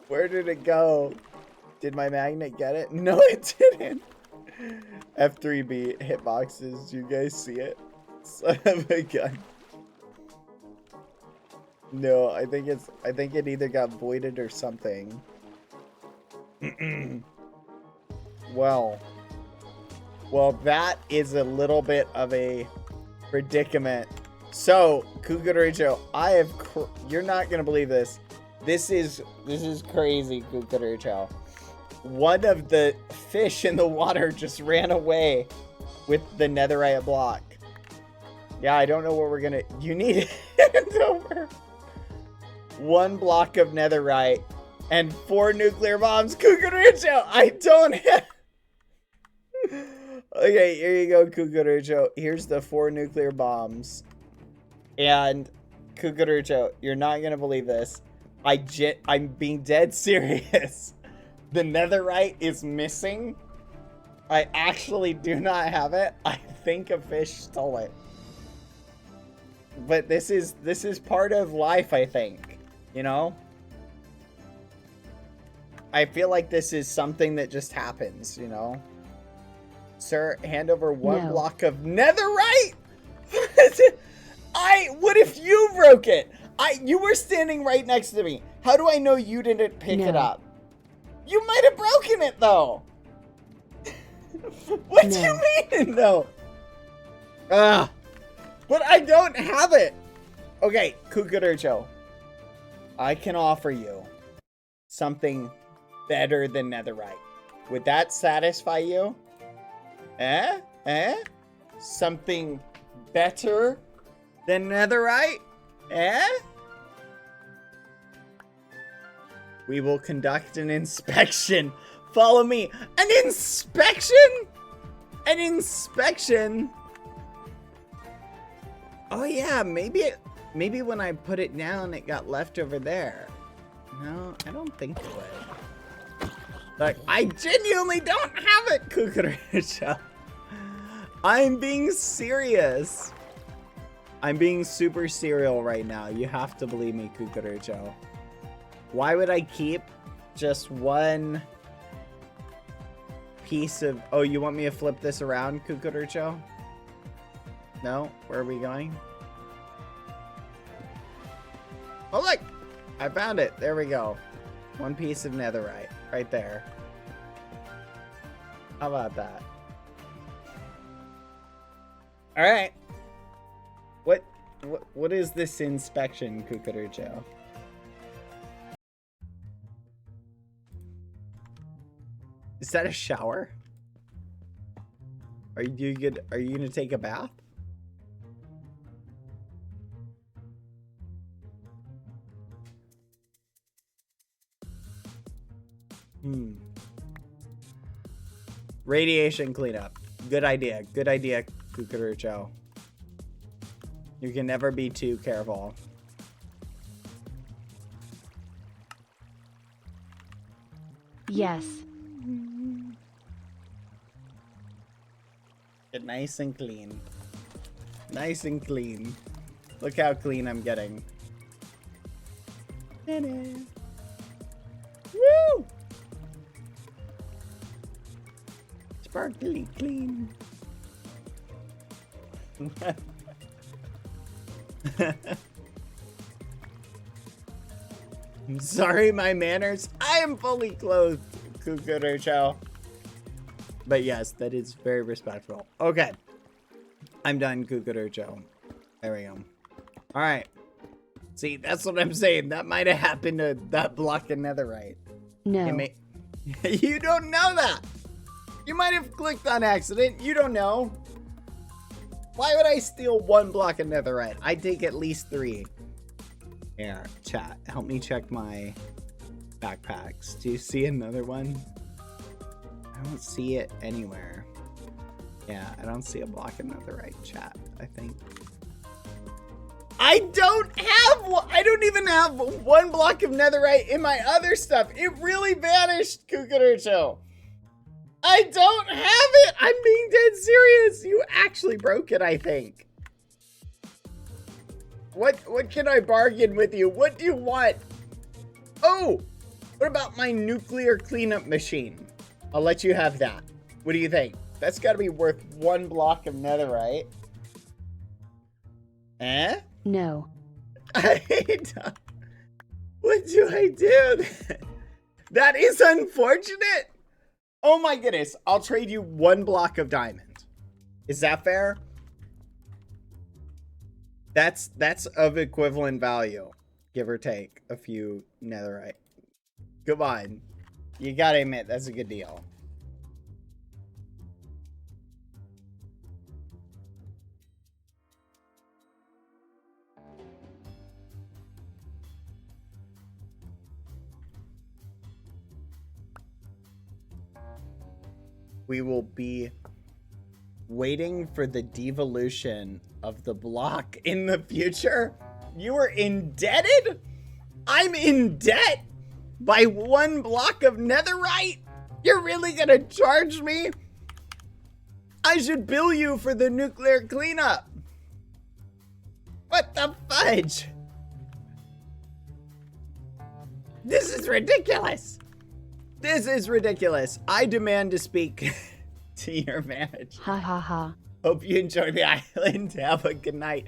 Where did it go? Did my magnet get it? No, it didn't. F3B hitboxes, do you guys see it? Son of a gun. No, I think it either got voided or something. Well, that is a little bit of a predicament. So, Cucaracho, you're not gonna believe this. This is crazy, Cucaracho. One of the fish in the water just ran away with the netherite block. Yeah, I don't know what we're gonna. You need to hand over 1 block of netherite and 4 nuclear bombs. Cucaracho, I don't have. Okay, here you go, Cucaracho. Here's the 4 nuclear bombs. And Cucaracho, you're not gonna believe this. I'm being dead serious. The netherite is missing. I actually do not have it. I think a fish stole it. But this is part of life, I think. You know? I feel like this is something that just happens, you know? Sir, hand over 1 No. block of netherite? What if you broke it? You were standing right next to me. How do I know you didn't pick it No. up? You might have broken it, though. What do you mean, though? But I don't have it. Okay, Cucaracho. I can offer you something better than netherite. Would that satisfy you? Something better than netherite? We will conduct an inspection. Follow me. An inspection? An inspection? Oh yeah, maybe when I put it down, it got left over there. No, I don't think it would. Like, I genuinely don't have it, Cucaracho. I'm being serious. I'm being super serial right now. You have to believe me, Cucaracho. Why would I keep just 1 piece of... Oh, you want me to flip this around, Cucaracho? No? Where are we going? Oh, look! I found it. There we go. 1 piece of netherite. Right there. How about that? Alright. What is this inspection, Cucaracho? Is that a shower? Are you gonna take a bath? Radiation cleanup. Good idea. Good idea, Cucaracho. You can never be too careful. Yes. Get nice and clean. Nice and clean. Look how clean I'm getting. Ta-da. Woo! sparkly clean. I'm sorry, my manners. I am fully clothed, Cucaracho. But yes, that is very respectful. Okay. I'm done, Cucaracho. There we go. Alright. See, that's what I'm saying. That might have happened to that block of netherite. No. You don't know that. You might have clicked on accident. You don't know. Why would I steal one block of netherite? I take at least 3. Here, chat. Help me check my backpacks. Do you see another one? I don't see it anywhere. Yeah, I don't see a block of netherite, chat, I think. I don't even have 1 block of netherite in my other stuff. It really vanished, Cucaracho. I don't have it. I'm being dead serious. You actually broke it, I think. What can I bargain with you? What do you want? Oh, what about my nuclear cleanup machine? I'll let you have that. What do you think? That's got to be worth 1 block of netherite. Eh? No. What do I do? That is unfortunate. Oh my goodness. I'll trade you 1 block of diamond. Is that fair? That's of equivalent value. Give or take a few netherite. Come on. You gotta admit, that's a good deal. We will be waiting for the devolution of the block in the future. You are indebted? I'm in debt by 1 block of netherite? You're really gonna charge me? I should bill you for the nuclear cleanup. What the fudge? This is ridiculous. This is ridiculous. I demand to speak to your manager. Ha ha ha. Hope you enjoy the island. Have a good night,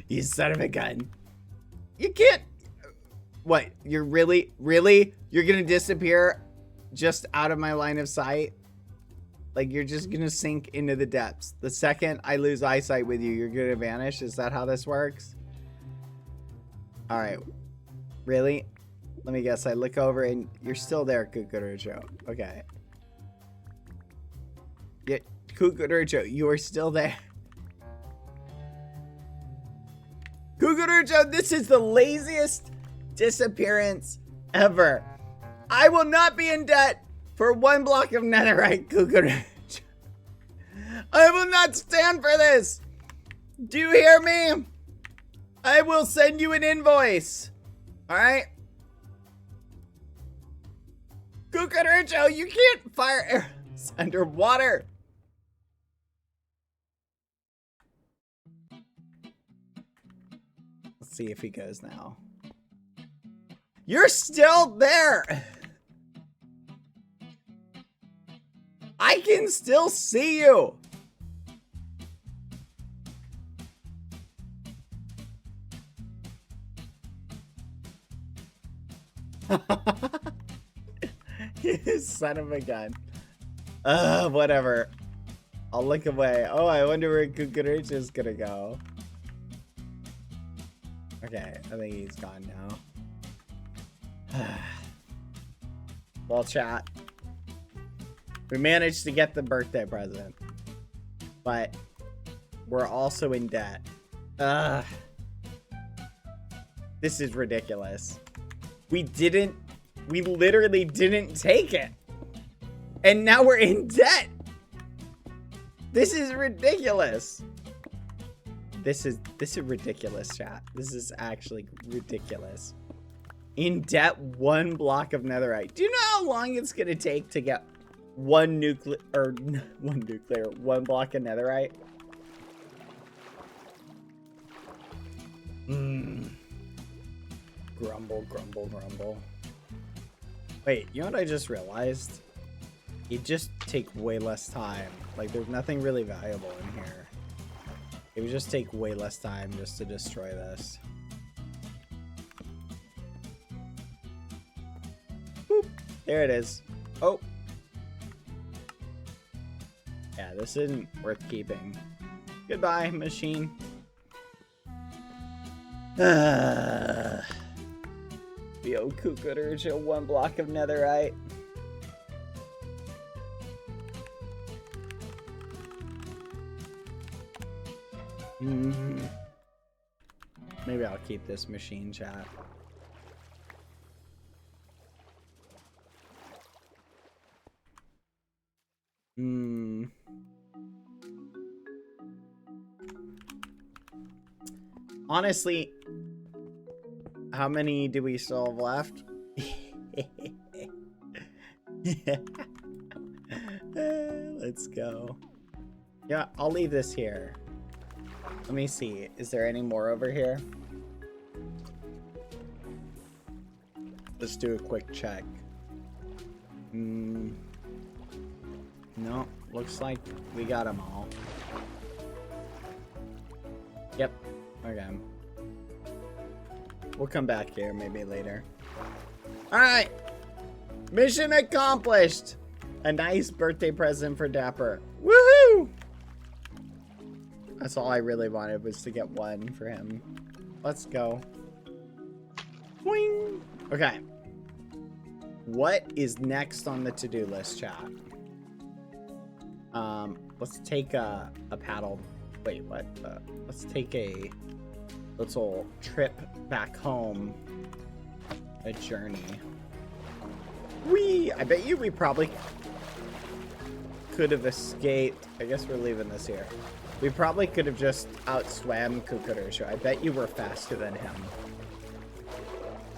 you son of a gun. You can't... What? You're really? You're gonna disappear just out of my line of sight? Like, you're just gonna sink into the depths. The second I lose eyesight with you, you're gonna vanish? Is that how this works? Alright. Really? Let me guess. I look over and you're still there, Cucaracho. Okay. Yeah, Cucaracho, you are still there. Cucaracho, this is the laziest disappearance ever. I will not be in debt for 1 block of netherite, Cucaracho. I will not stand for this. Do you hear me? I will send you an invoice. Alright? Cucaracho, you can't fire arrows underwater. Let's see if he goes now. You're still there. I can still see you. You son of a gun. Whatever. I'll look away. Oh, I wonder where Cucaracho's gonna go. Okay, I think he's gone now. Well, chat. We managed to get the birthday present. But we're also in debt. This is ridiculous. We literally didn't take it. And now we're in debt. This is ridiculous. This is ridiculous, chat. This is actually ridiculous. In debt, 1 block of netherite. Do you know how long it's gonna take to get 1 block of netherite? Grumble, grumble, grumble. Wait, you know what I just realized? It just take way less time. Like, there's nothing really valuable in here. It would just take way less time just to destroy this. Boop. There it is. Oh. Yeah, this isn't worth keeping. Goodbye, machine. The old Kukurucho, 1 block of netherite. Maybe I'll keep this machine, chat. Honestly, how many do we still have left? Let's go. Yeah, I'll leave this here. Let me see. Is there any more over here? Let's do a quick check. No, looks like we got them all. Yep. Okay. We'll come back here maybe later. Alright! Mission accomplished! A nice birthday present for Dapper. Woohoo! That's all I really wanted, was to get one for him. Let's go. Boing! Okay. What is next on the to-do list, chat? Let's take a paddle. Wait, what? Let's take a little trip back home. A journey. Whee! I bet you we probably could have escaped. I guess we're leaving this here. We probably could have just outswam Kukurucho. I bet you were faster than him.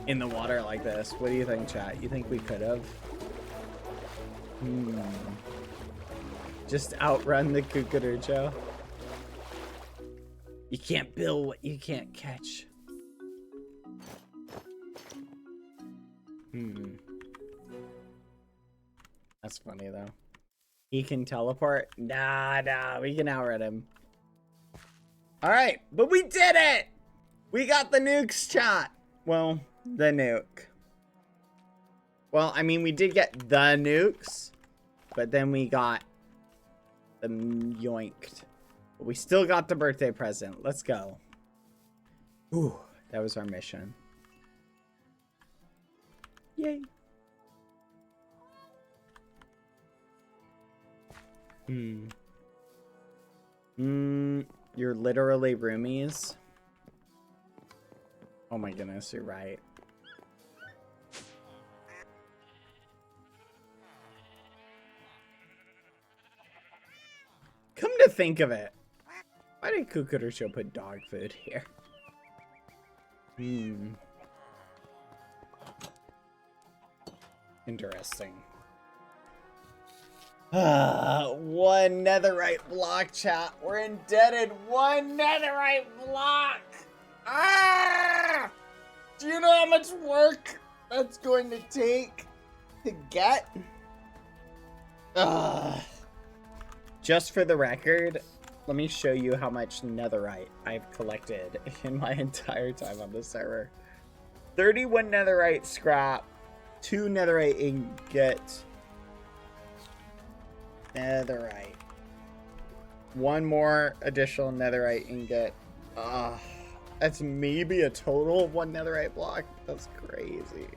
In the water like this. What do you think, chat? You think we could have? Just outrun the Kukurucho. You can't build what you can't catch. That's funny though. He can teleport? Nah, we can outrun him. Alright, but we did it! We got the nukes, chat. Well, the nuke. Well, I mean, we did get the nukes, but then we got them yoinked. But we still got the birthday present. Let's go. Ooh, that was our mission. Yay. You're literally roomies. Oh my goodness, you're right. Come to think of it, why did Kukurucho put dog food here? Interesting. One netherite block, chat. We're indebted. One netherite block. Ah! Do you know how much work that's going to take to get? Just for the record, let me show you how much netherite I've collected in my entire time on this server. 31 netherite scrap, 2 netherite ingot, netherite, 1 more additional netherite ingot. That's maybe a total of 1 netherite block. That's crazy.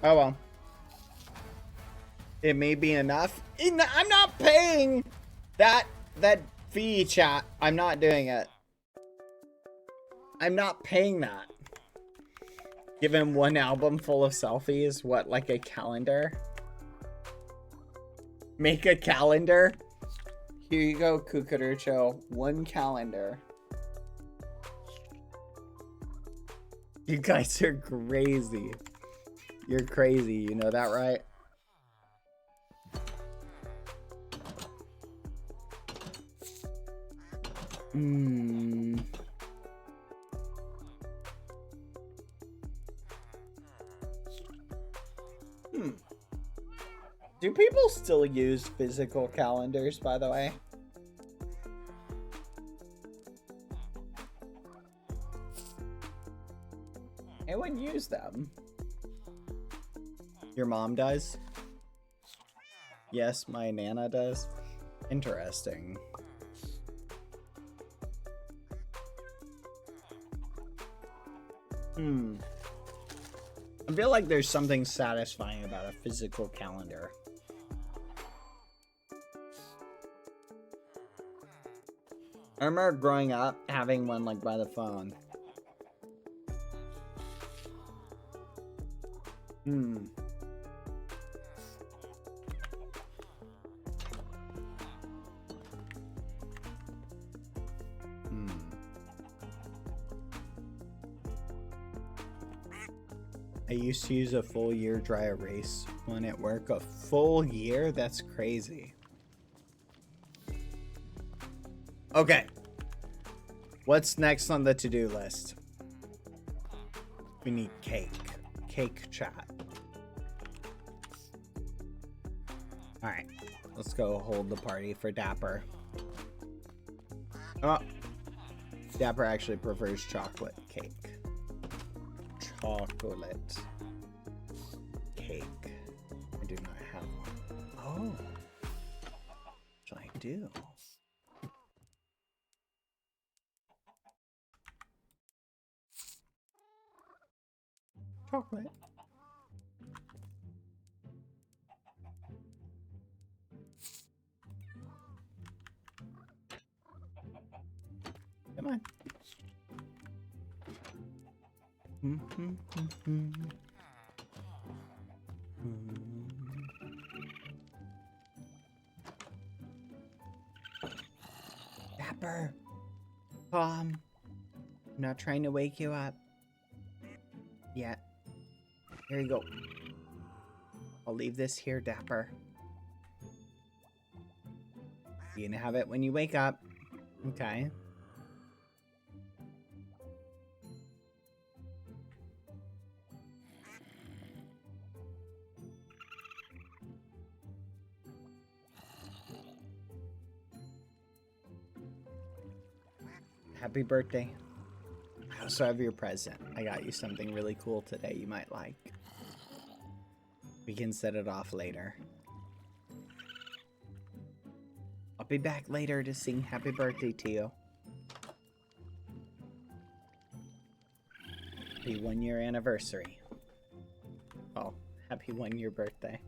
Oh well. It may be enough. I'm not paying that fee, chat. I'm not doing it. I'm not paying that. Give him 1 album full of selfies. What, like a calendar? Make a calendar. Here you go, Kukurucho. 1 calendar. You guys are crazy. You're crazy, you know that, right? Hmm. Do people still use physical calendars, by the way? I would use them. Your mom does? Yes, my Nana does. Interesting. I feel like there's something satisfying about a physical calendar. I remember growing up having one like by the phone. I used to use a full year dry erase one at work. A full year? That's crazy. Okay. What's next on the to-do list? We need cake. Cake chat. Alright. Let's go hold the party for Dapper. Oh. Dapper actually prefers chocolate cake. Chocolate cake. I do not have one. Oh. Which I do. Chocolate. Come on. Dapper. I'm not trying to wake you up yet. Here you go. I'll leave this here, Dapper. You're gonna have it when you wake up. Okay. Happy birthday. I also have your present. I got you something really cool today you might like. We can set it off later. I'll be back later to sing happy birthday to you. Happy 1 year anniversary. Oh, happy 1 year birthday.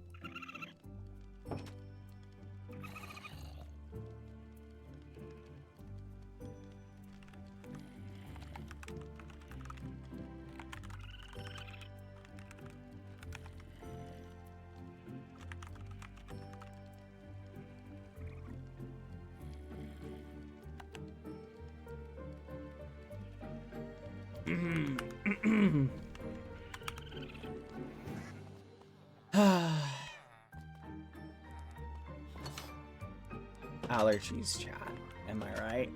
Allergies, chat. Am I right?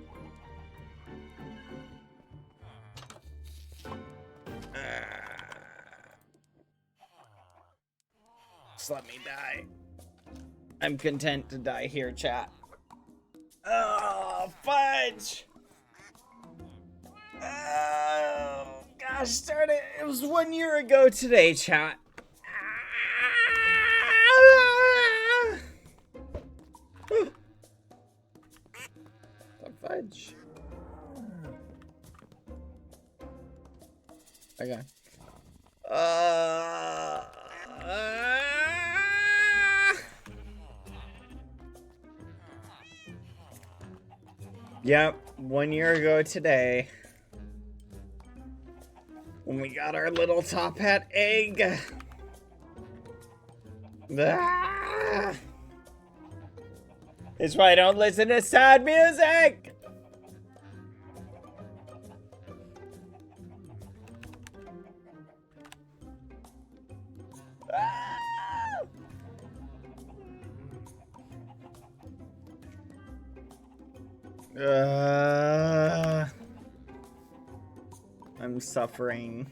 Just let me die. I'm content to die here, chat. Oh, fudge! Oh, gosh darn it. It was 1 year ago today, chat. Fudge. Okay. Yep, 1 year ago today, when we got our little top hat egg. It's why I don't listen to sad music. I'm suffering.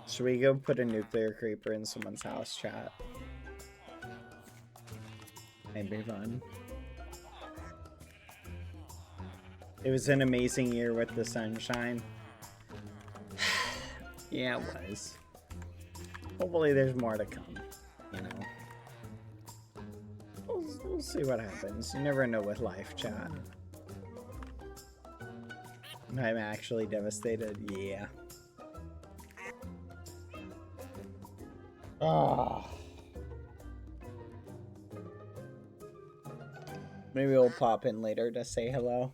Should we go put a nuclear creeper in someone's house, chat? Maybe fun. It was an amazing year with the sunshine. Yeah, it was. Hopefully there's more to come, you know. We'll see what happens. You never know with life, chat. I'm actually devastated. Yeah. Ah. Maybe we'll pop in later to say hello.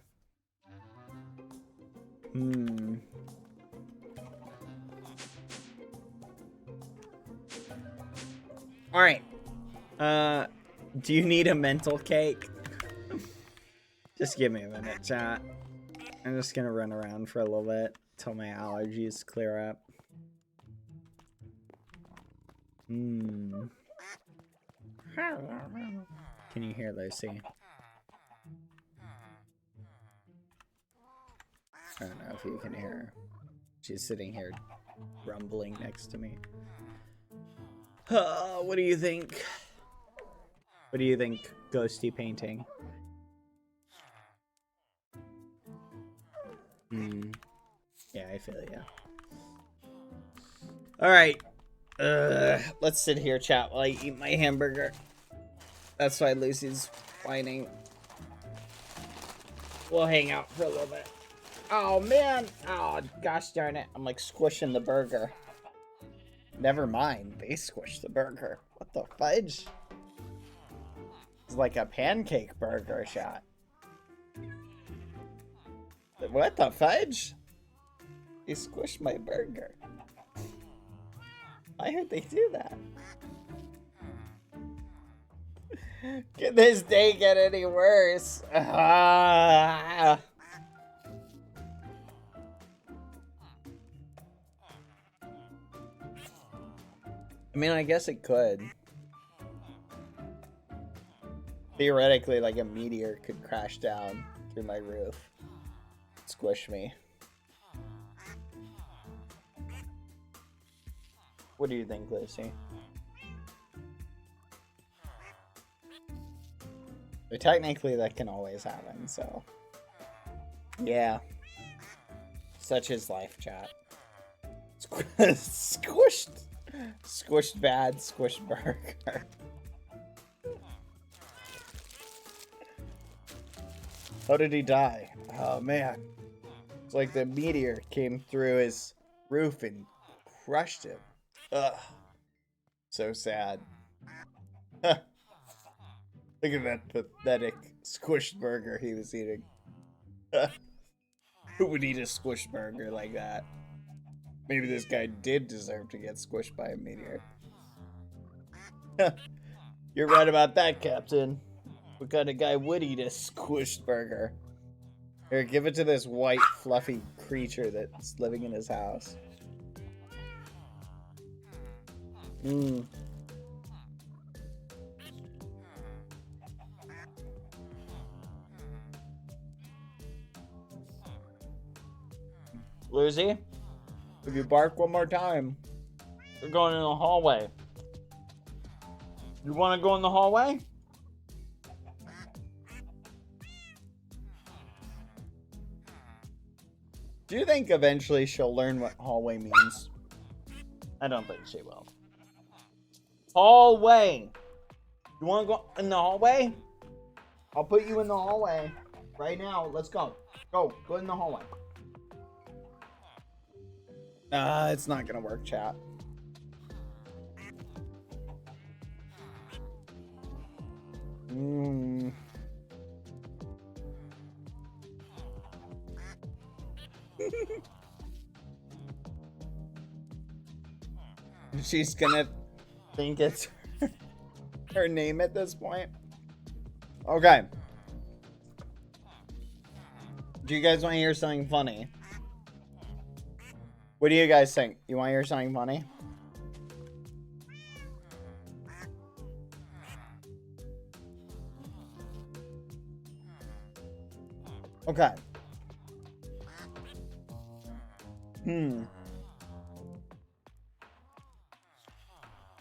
Alright. Do you need a mental cake? Just give me a minute, chat. I'm just gonna run around for a little bit till my allergies clear up. Can you hear Lucy? I don't know if you can hear her. She's sitting here rumbling next to me. What do you think? What do you think, ghosty painting? Yeah, I feel ya. Alright. Let's sit here, chat, while I eat my hamburger. That's why Lucy's whining. We'll hang out for a little bit. Oh, man. Oh, gosh darn it. I'm like squishing the burger. Never mind. They squished the burger. What the fudge? It's like a pancake burger shot. What the fudge? They squished my burger. I heard they do that. Can this day get any worse? I mean, I guess it could. Theoretically, like a meteor could crash down through my roof. Squish me. What do you think, Lucy? But technically, that can always happen, so... Yeah. Such is life, chat. Squished! Squished bad, squished burger. How did he die? Oh, man. It's like the meteor came through his roof and crushed him. Ugh. So sad. Look at that pathetic squished burger he was eating. Who would eat a squished burger like that? Maybe this guy did deserve to get squished by a meteor. You're right about that, Captain. What kind of guy would eat a squished burger? Here, give it to this white, fluffy creature that's living in his house. Lucy, if you bark one more time, you're going in the hallway. You want to go in the hallway? Do you think eventually she'll learn what hallway means? I don't think she will. Hallway! You want to go in the hallway? I'll put you in the hallway. Right now, let's go. Go in the hallway. It's not gonna work, chat. She's gonna think it's her name at this point. Okay. Do you guys want to hear something funny? What do you guys think? You want to hear something funny? Okay.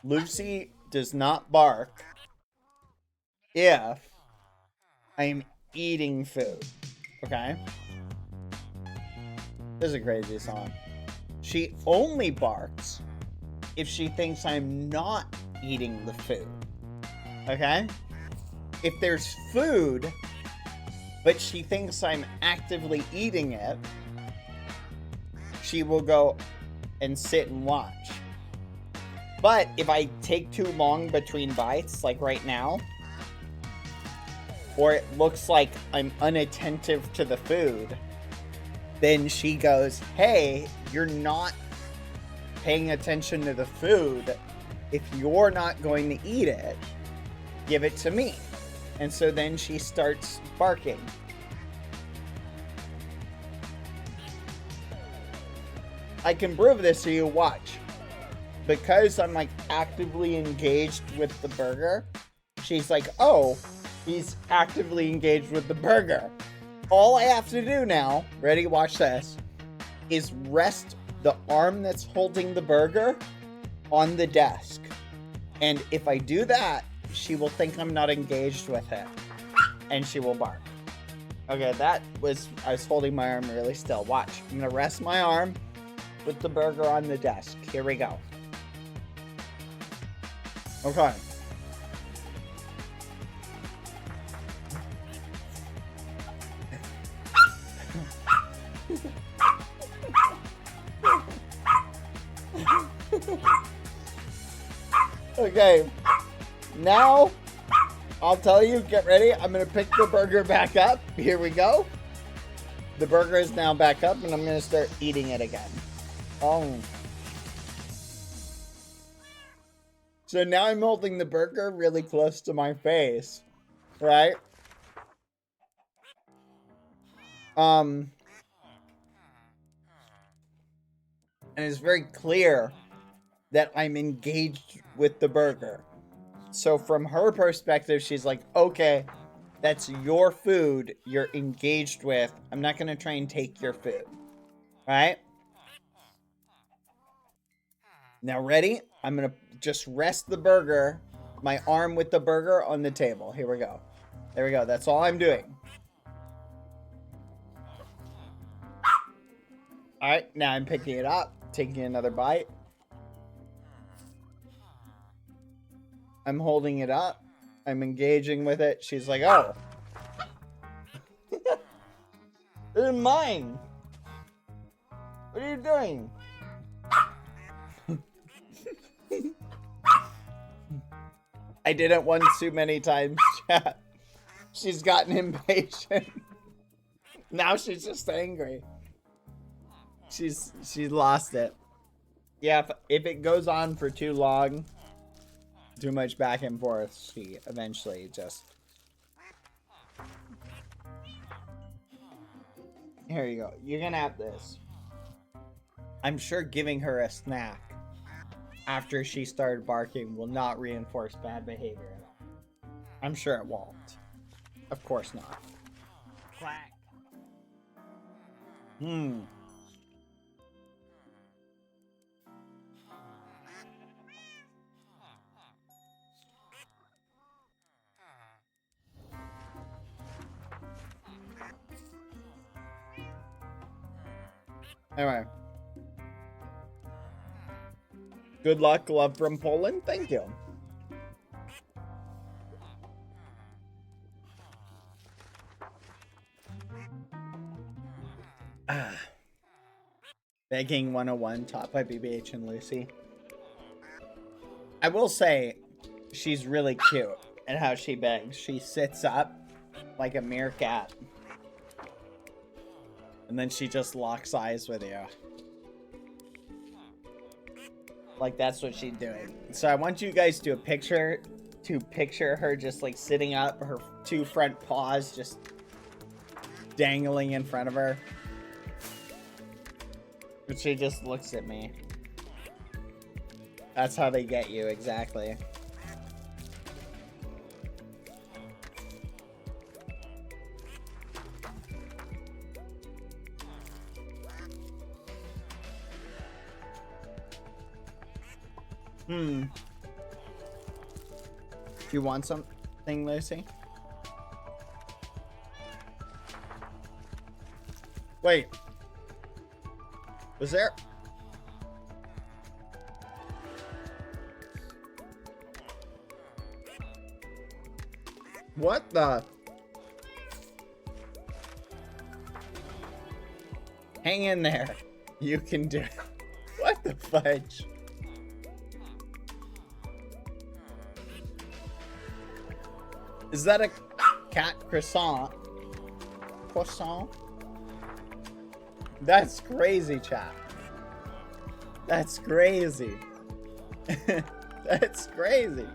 Lucy does not bark if I'm eating food. Okay? This is a crazy song. She only barks if she thinks I'm not eating the food. Okay? If there's food, but she thinks I'm actively eating it, she will go and sit and watch. But if I take too long between bites, like right now, or it looks like I'm unattentive to the food, then she goes, hey, you're not paying attention to the food. If you're not going to eat it, give it to me. And so then she starts barking. I can prove this to you, watch. Because I'm like actively engaged with the burger, she's like, oh, he's actively engaged with the burger. All I have to do now, ready, watch this, is rest the arm that's holding the burger on the desk. And if I do that, she will think I'm not engaged with it. And she will bark. Okay, I was holding my arm really still. Watch, I'm gonna rest my arm with the burger on the desk. Here we go. Okay. Okay. Now, I'll tell you, get ready. I'm going to pick the burger back up. Here we go. The burger is now back up, and I'm going to start eating it again. Oh. So now I'm holding the burger really close to my face, right? And it's very clear that I'm engaged with the burger. So from her perspective, she's like, okay, that's your food you're engaged with. I'm not going to try and take your food, right? Now ready? I'm going to just rest the burger, my arm with the burger on the table. Here we go. There we go. That's all I'm doing. All right, now I'm picking it up, taking another bite. I'm holding it up. I'm engaging with it. She's like, oh. This is mine. What are you doing? I did it one too many times, chat. She's gotten impatient. Now she's just angry. She's lost it. Yeah, if it goes on for too long, too much back and forth, she eventually just... Here you go. You're gonna have this. I'm sure giving her a snack after she started barking will not reinforce bad behavior at all. I'm sure it won't. Of course not. Quack. Anyway. Good luck, love from Poland. Thank you. Begging 101 taught by BBH and Lucy. I will say, she's really cute at how she begs. She sits up like a meerkat. And then she just locks eyes with you. Like, that's what she's doing. So I want you guys to picture her just like sitting up, her two front paws just dangling in front of her. And she just looks at me. That's how they get you, exactly. Do you want something, Lucy? Wait. Was there... What the... Hang in there. You can do it. What the fudge? Is that a cat croissant? Croissant? That's crazy, chat. That's crazy. That's crazy.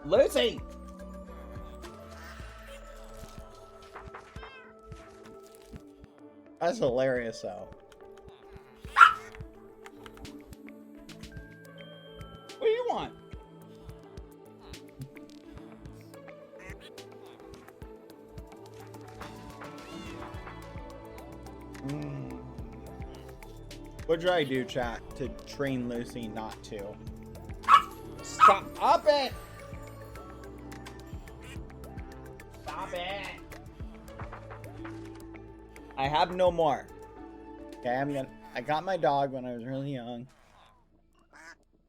Lucy! That's hilarious, though. What do you want? What did I do, chat, to train Lucy not to? Stop it! Stop it! I have no more. Okay, I got my dog when I was really young.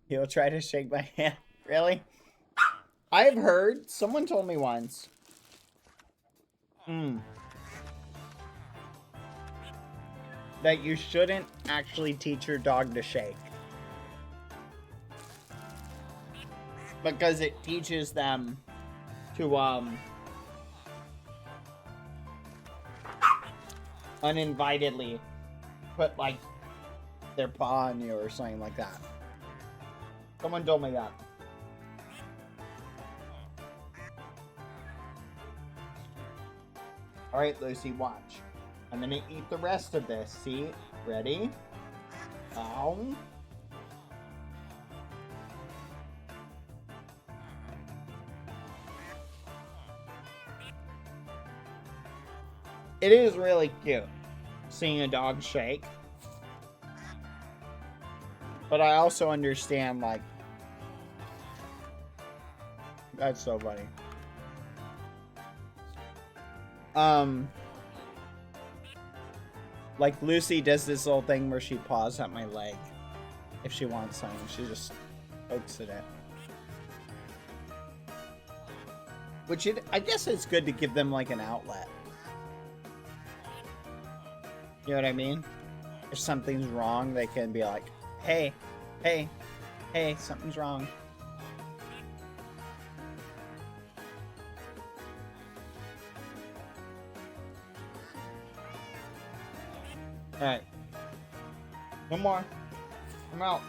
He'll try to shake my hand. Really? I've heard, someone told me once. That you shouldn't actually teach your dog to shake. Because it teaches them to, uninvitedly put, like, their paw on you or something like that. Someone told me that. Alright, Lucy, watch. I'm gonna eat the rest of this. See? Ready? Ow. It is really cute seeing a dog shake. But I also understand, like... That's so funny. Like, Lucy does this little thing where she paws at my leg. If she wants something, she just pokes at it. Which, I guess it's good to give them, like, an outlet. You know what I mean? If something's wrong, they can be like, hey, hey, hey, something's wrong. Alright. One more. I'm out.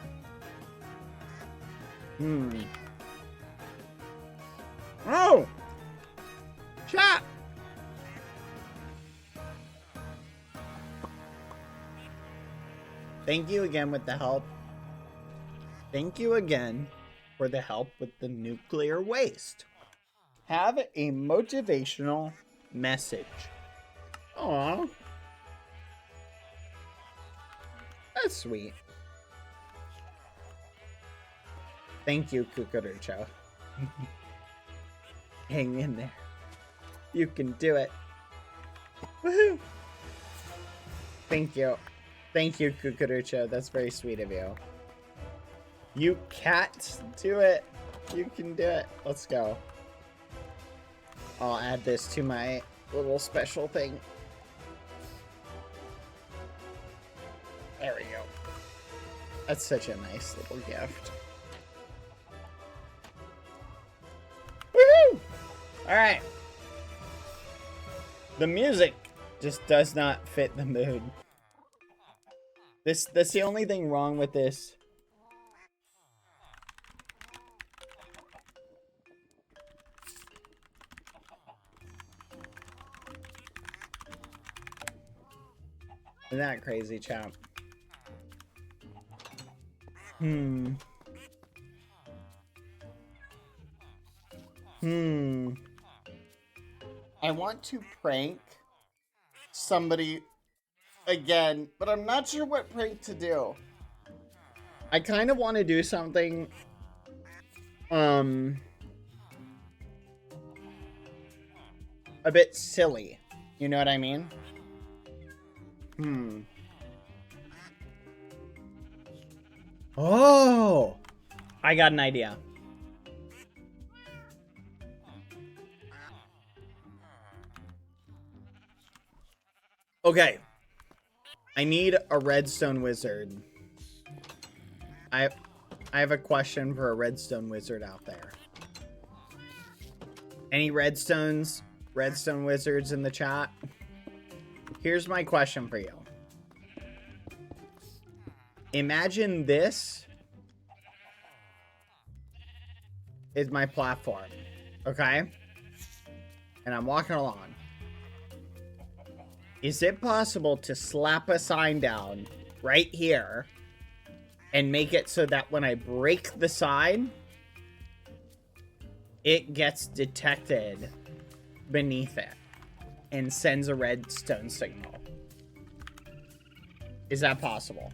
Oh! Chat! Thank you again with the help. Thank you again for the help with the nuclear waste. Have a motivational message. Aww. That's sweet. Thank you, Cucurucho. Hang in there. You can do it. Woohoo! Thank you. Thank you, Cucurucho. That's very sweet of you. You cat, do it. You can do it. Let's go. I'll add this to my little special thing. There we go. That's such a nice little gift. Woohoo! Alright. The music just does not fit the mood. That's the only thing wrong with this. Isn't that crazy, chap? I want to prank somebody again, but I'm not sure what prank to do. I kind of want to do something a bit silly. You know what I mean? Oh, I got an idea. Okay. I need a redstone wizard. I have a question for a redstone wizard out there. Any redstone wizards in the chat? Here's my question for you. Imagine this is my platform, okay? And I'm walking along. Is it possible to slap a sign down right here and make it so that when I break the sign, it gets detected beneath it and sends a redstone signal? Is that possible?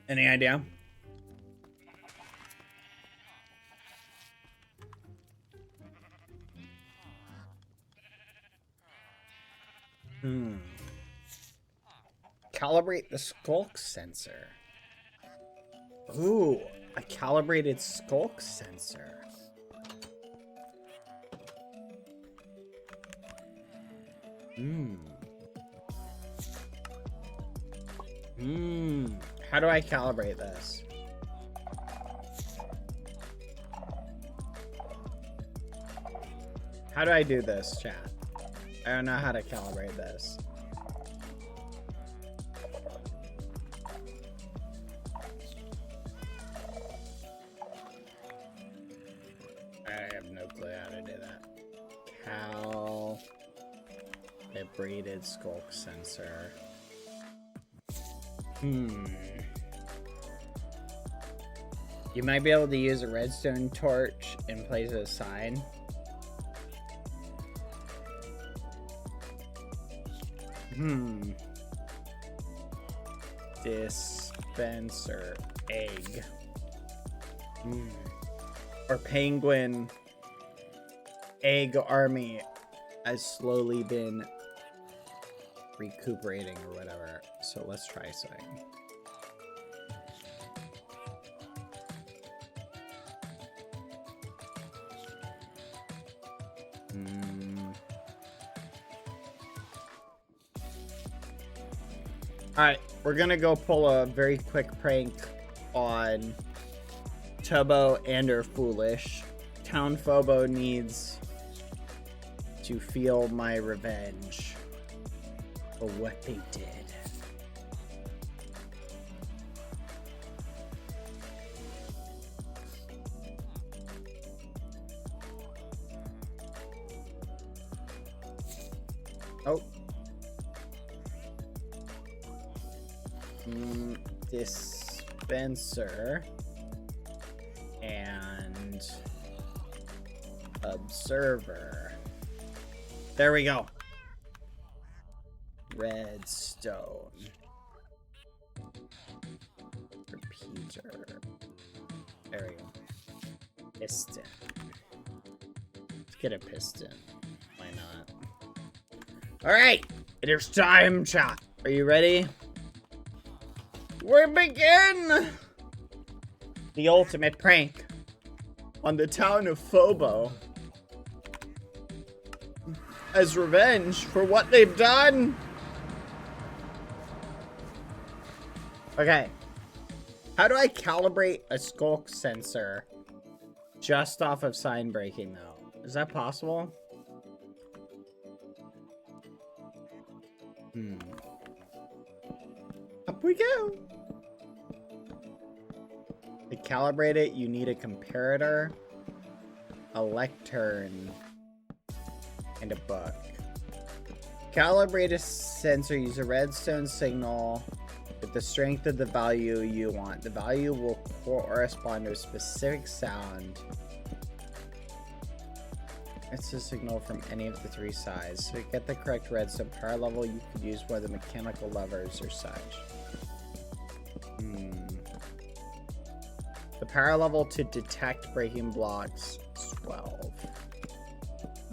Any idea? Calibrate the skulk sensor. Ooh, a calibrated skulk sensor. How do I calibrate this? How do I do this, chat? I don't know how to calibrate this. I have no clue how to do that. Calibrated skulk sensor. You might be able to use a redstone torch in place of a sign. Dispenser egg. Or penguin egg army has slowly been recuperating or whatever. So let's try something. Alright, we're gonna go pull a very quick prank on Tubbo and her Foolish. Town Phobo needs to feel my revenge for what they did. Oh. Dispenser and observer. There we go. Redstone. Repeater. There we go. Piston. Let's get a piston. Why not? Alright! It is time, chat. Are you ready? We begin the ultimate prank on the town of Phobo as revenge for what they've done. Okay. How do I calibrate a skulk sensor just off of sign breaking though? Is that possible? Up we go. To calibrate it, you need a comparator, a lectern, and a book. Calibrate a sensor, use a redstone signal with the strength of the value you want. The value will correspond to a specific sound It's a signal from any of the three sides. To get the correct redstone power level, you could use one of the mechanical levers or such. The power level to detect breaking blocks is 12.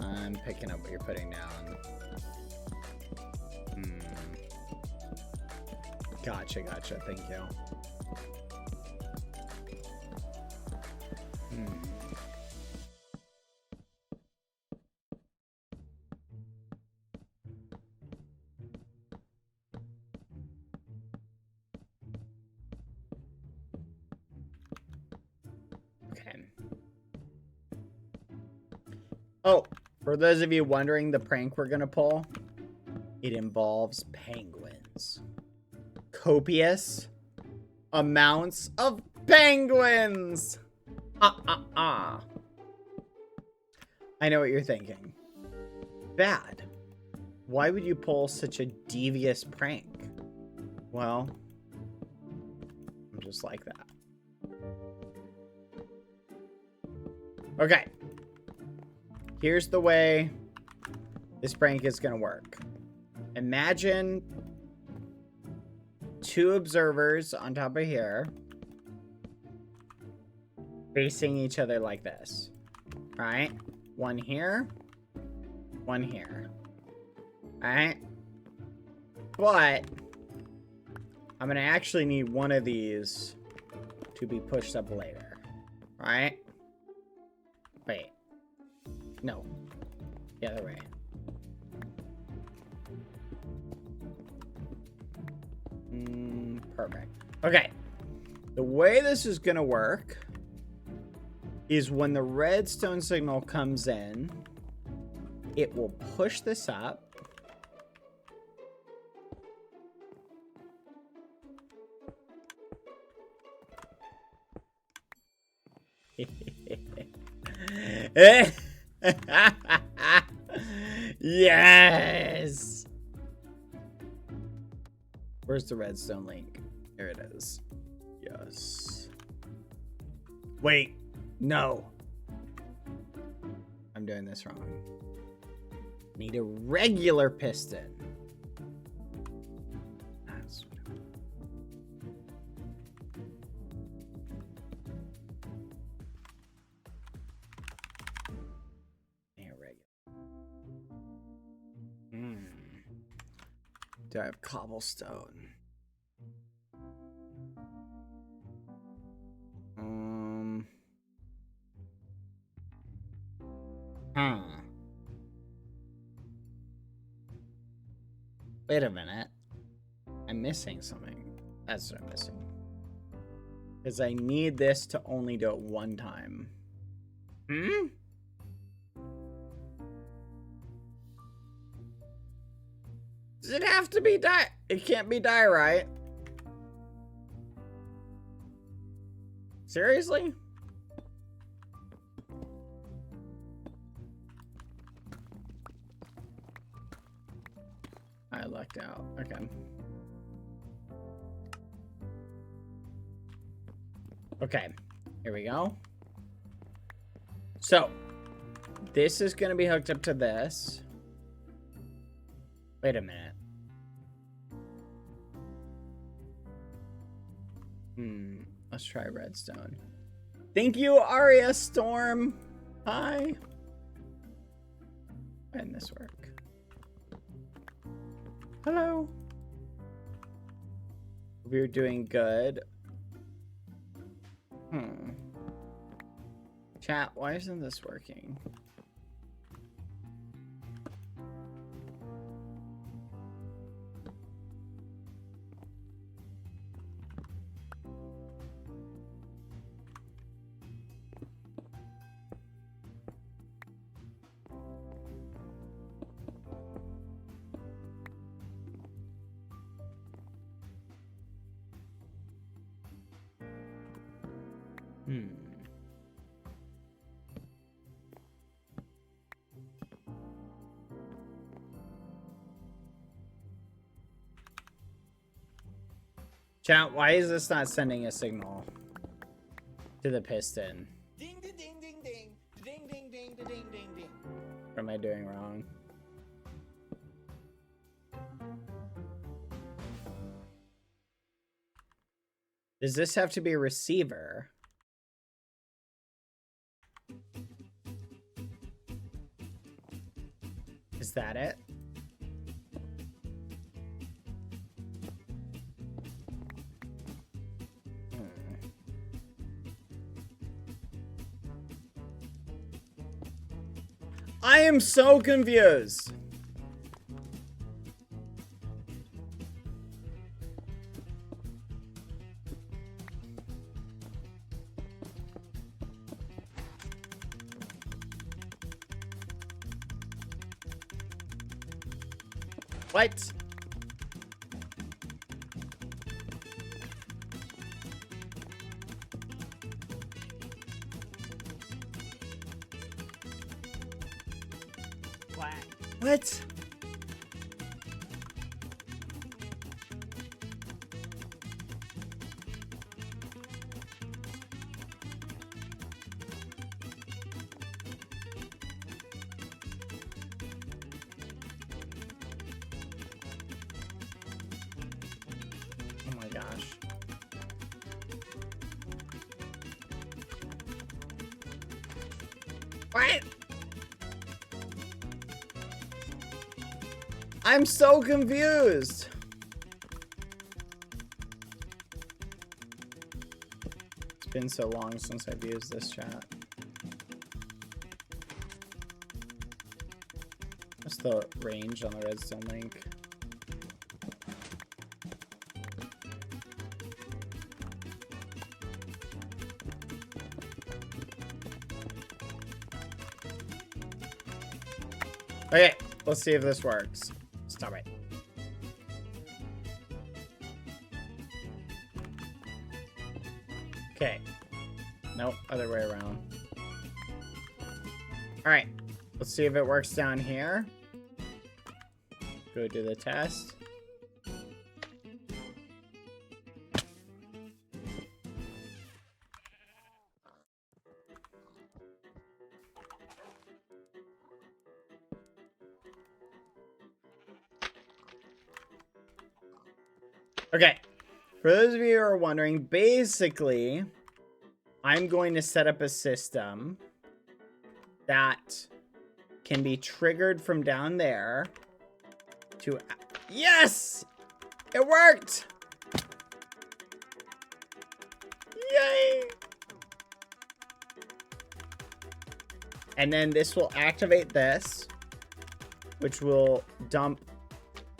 I'm picking up what you're putting down. Gotcha. Thank you. Okay. Oh, for those of you wondering the prank we're gonna pull, it involves penguins. Copious amounts of penguins! I know what you're thinking. Bad. Why would you pull such a devious prank? Well, I'm just like that. Okay. Here's the way this prank is gonna work. Imagine 2 observers on top of here facing each other like this. Right? One here, one here. Alright? But I'm gonna actually need one of these to be pushed up later. Right? Wait. No. The other way. Perfect. Okay. The way this is gonna work is when the redstone signal comes in, it will push this up. Yes! Where's the redstone link? Here it is. Yes. Wait. No. I'm doing this wrong. Need a regular piston. That's Do I have cobblestone? Wait a minute. I'm missing something. That's what I'm missing. Because I need this to only do it one time. Does it have to be It can't be diorite. Seriously? I lucked out. Okay. Okay. Here we go. So, this is going to be hooked up to this. Wait a minute. Let's try redstone. Thank you, Aria Storm. Hi. And this work. Hello. We're doing good. Chat, why isn't this working? Chat, why is this not sending a signal to the piston? Ding ding ding ding ding ding ding ding ding ding ding. What am I doing wrong? Does this have to be a receiver? Is that it? I am so confused. What? Quack. What? Oh my gosh. What? I'm so confused. It's been so long since I've used this chat. What's the range on the redstone link? Okay, let's see if this works. Stop it. Okay. Nope, other way around. Alright, let's see if it works down here. Go do the test. Okay, for those of you who are wondering, basically, I'm going to set up a system that can be triggered from down there to... Yes! It worked! Yay! And then this will activate this, which will dump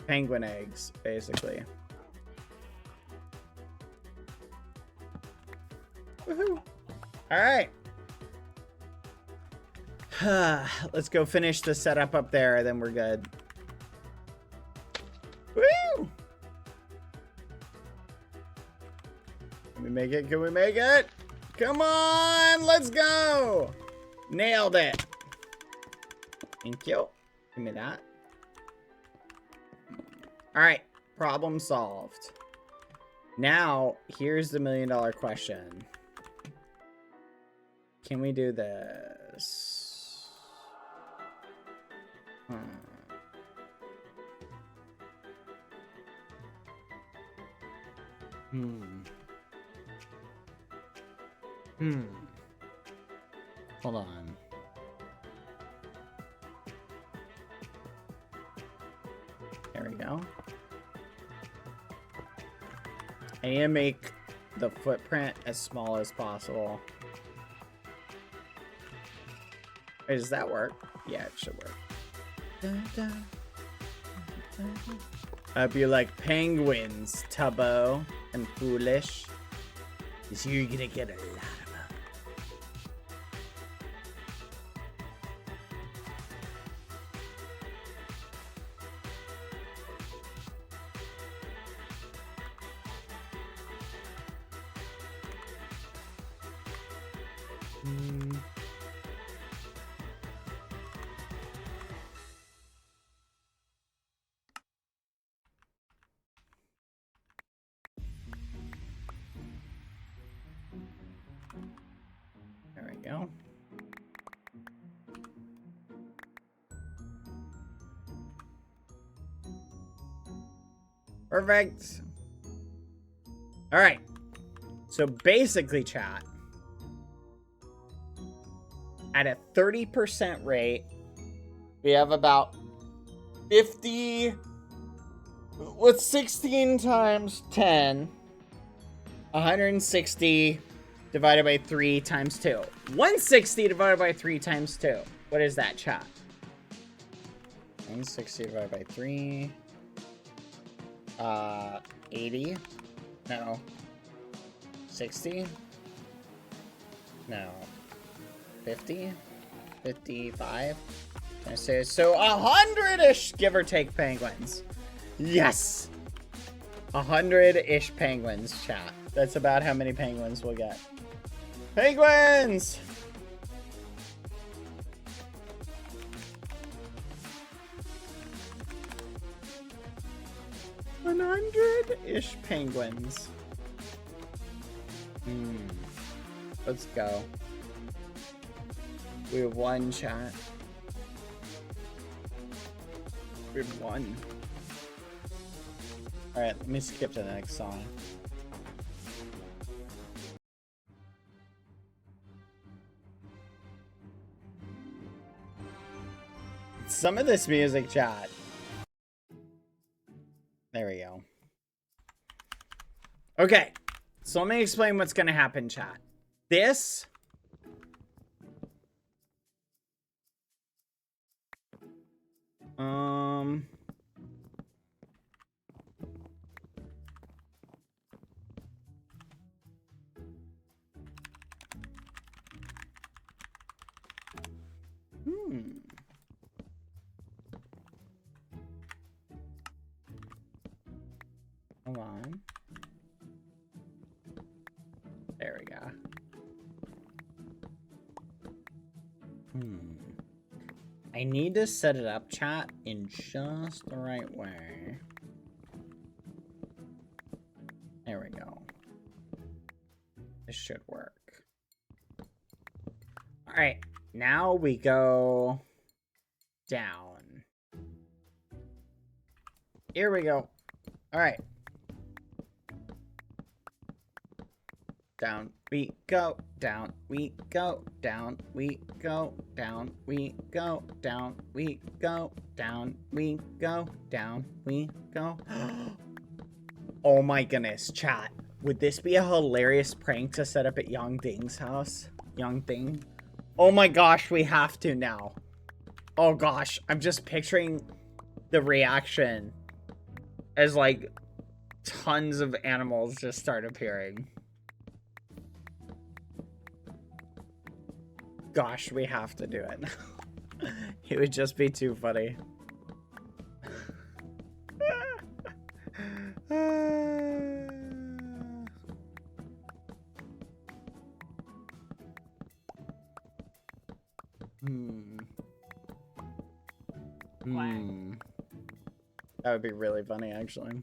penguin eggs, basically. Woohoo! Alright. Let's go finish the setup up there, then we're good. Woo! Can we make it? Can we make it? Come on! Let's go! Nailed it. Thank you. Give me that. Alright. Problem solved. Now, here's the $1 million question. Can we do this? Hold on. There we go. I need to make the footprint as small as possible. Wait, does that work? Yeah, it should work. I hope you like penguins, Tubbo and Foolish. Because you're gonna get a lot of them. There we go. Perfect. All right. So basically, chat, at a 30% rate, we have about 50. What's 16 times 10? 160 divided by 3 times 2. 160 divided by 3 times 2. What is that, chat? 160 divided by 3. 80. No. 60. No. 50. 55. So 100-ish, give or take, penguins. Yes! 100-ish penguins, chat. That's about how many penguins we'll get. Penguins! $100-ish penguins. Let's go. We have one, chat. We have one. Alright, let me skip to the next song. Some of this music, chat. There we go. Okay, so let me explain what's gonna happen, chat. This hold on. There we go. I need to set it up, chat, in just the right way. There we go. This should work. Alright, now we go down. Here we go. Alright. Down we go, down we go, down we go, down we go, down we go, down we go, down we go. Oh my goodness, chat. Would this be a hilarious prank to set up at Young Ding's house? Young Ding? Oh my gosh, we have to now. Oh gosh, I'm just picturing the reaction as like tons of animals just start appearing. Gosh, we have to do it. It would just be too funny. That would be really funny, actually.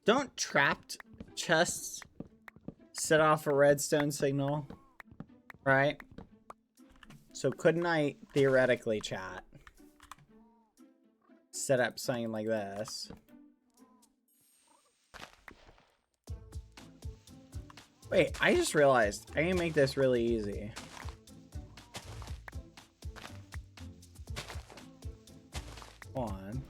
Don't trapped chests set off a redstone signal? Right? So couldn't I theoretically, chat, set up something like this? Wait, I just realized I can make this really easy. Hold on.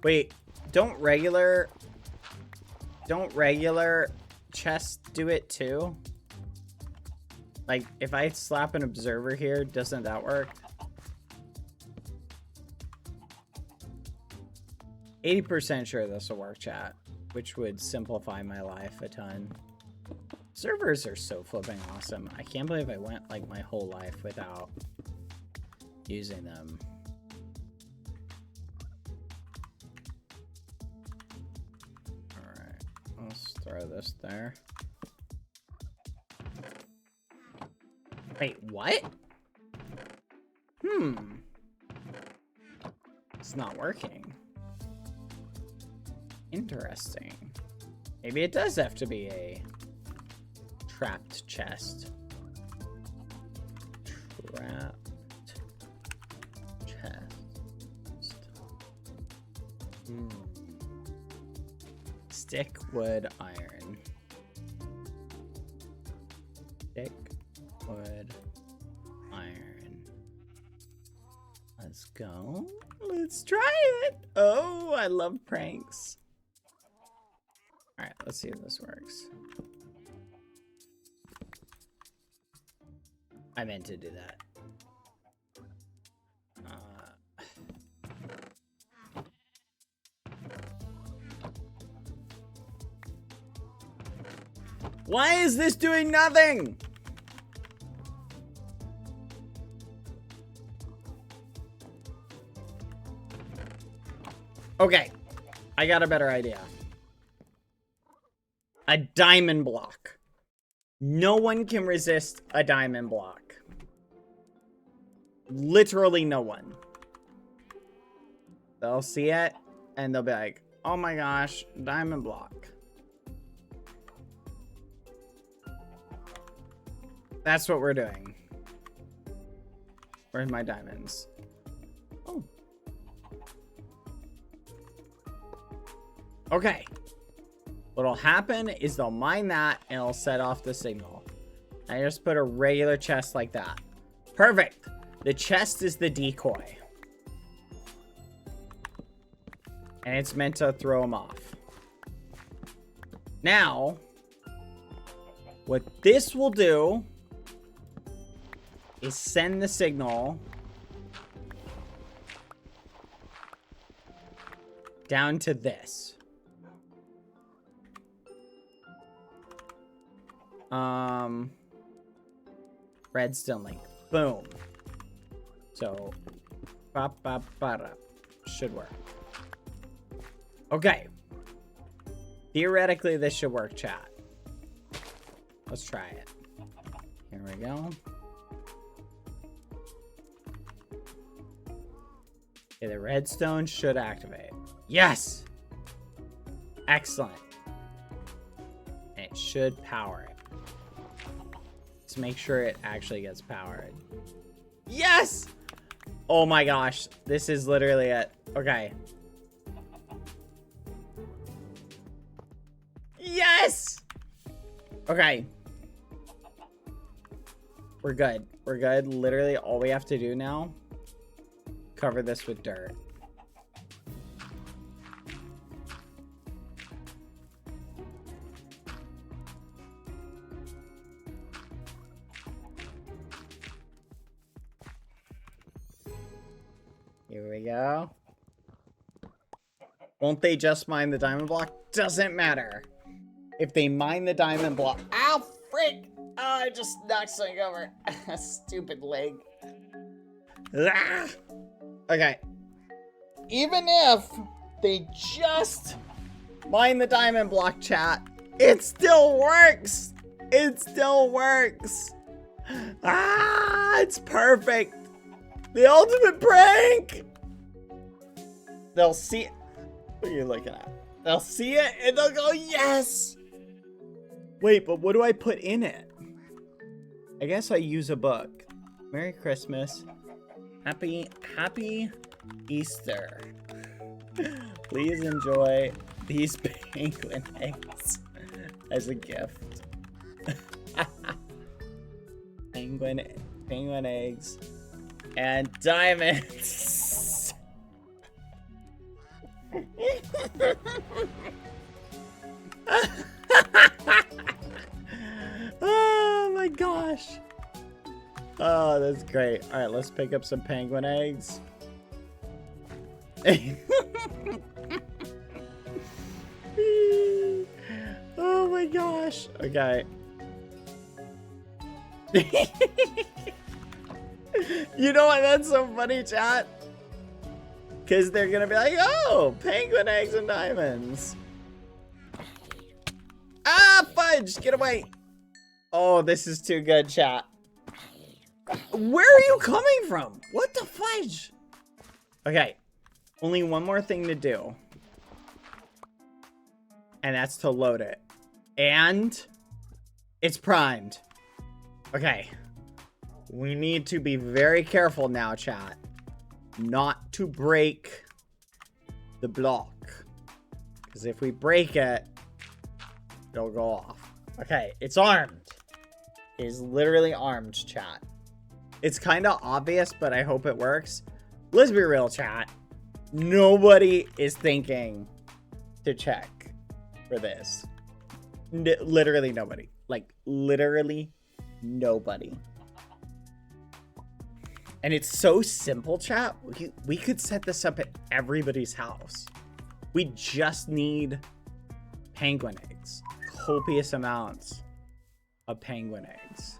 Wait, don't regular chests do it too? Like, if I slap an observer here, doesn't that work? 80% sure this will work, chat, which would simplify my life a ton. Servers are so flipping awesome. I can't believe I went like my whole life without using them. Alright, let's throw this there. Wait, what? It's not working. Interesting. Maybe it does have to be a trapped chest. Trapped chest. Stick, wood, iron. Stick, wood, iron. Let's go. Let's try it. Oh, I love pranks. All right, let's see if this works. I meant to do that. Why is this doing nothing? Okay, I got a better idea. A diamond block. No one can resist a diamond block. Literally no one. They'll see it and they'll be like, oh my gosh, diamond block. That's what we're doing. Where's my diamonds? Oh. Okay. What'll happen is they'll mine that and it'll set off the signal. I just put a regular chest like that. Perfect. The chest is the decoy. And it's meant to throw them off. Now, what this will do is send the signal down to this. Redstone link. Boom. So, should work. Okay. Theoretically, this should work, chat. Let's try it. Here we go. Okay, the redstone should activate. Yes! Excellent. And it should power it. Let's make sure it actually gets powered. Yes! Oh my gosh. This is literally it. Okay. Yes! Okay. We're good. We're good. Literally, all we have to do now, cover this with dirt. Here we go. Won't they just mine the diamond block? Doesn't matter. If they mine the diamond block... Ow, frick! Oh, I just knocked something over. Stupid leg. Ah! Okay. Even if they just mine the diamond block, chat, it still works! It still works! Ah! It's perfect! The ultimate prank! They'll see... What are you looking at? They'll see it and they'll go, yes! Wait, but what do I put in it? I guess I use a book. Merry Christmas. Happy Easter. Please enjoy these penguin eggs as a gift. Penguin eggs and diamonds. Oh my gosh. Oh, that's great. All right, let's pick up some penguin eggs. Oh my gosh. Okay. You know what? That's so funny, chat. Because they're going to be like, oh, penguin eggs and diamonds. Ah, fudge. Get away. Oh, this is too good, chat. Where are you coming from? What the fudge? Okay. Only one more thing to do. And that's to load it. And it's primed. Okay. We need to be very careful now, chat. Not to break the block. Because if we break it, it'll go off. Okay, it's armed. It is literally armed, chat. It's kind of obvious, but I hope it works. Let's be real, chat. Nobody is thinking to check for this. Literally nobody. Like, literally nobody. And it's so simple, chat. We could set this up at everybody's house. We just need penguin eggs. Copious amounts of penguin eggs.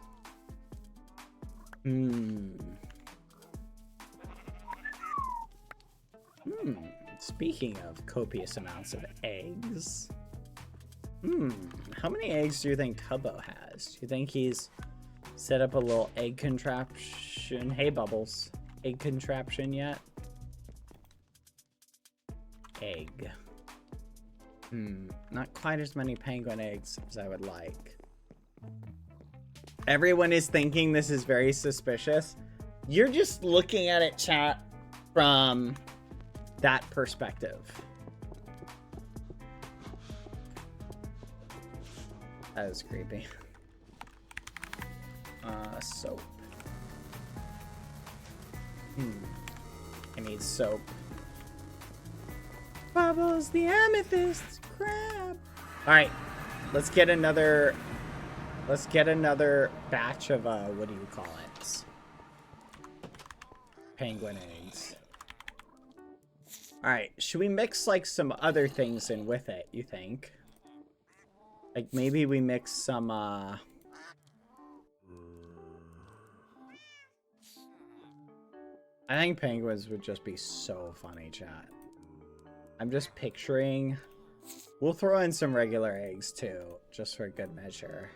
Speaking of copious amounts of eggs. How many eggs do you think Tubbo has? Do you think he's set up a little egg contraption? Hey, Bubbles. Egg contraption yet? Egg. Not quite as many penguin eggs as I would like. Everyone is thinking this is very suspicious. You're just looking at it, chat, from that perspective. That was creepy. Soap. I need soap. Bubbles, the amethyst crab. Alright, let's get another batch of what do you call it? Penguin eggs. Alright, should we mix like some other things in with it, you think? Like maybe we mix some I think penguins would just be so funny, chat. I'm just picturing. We'll throw in some regular eggs too, just for good measure.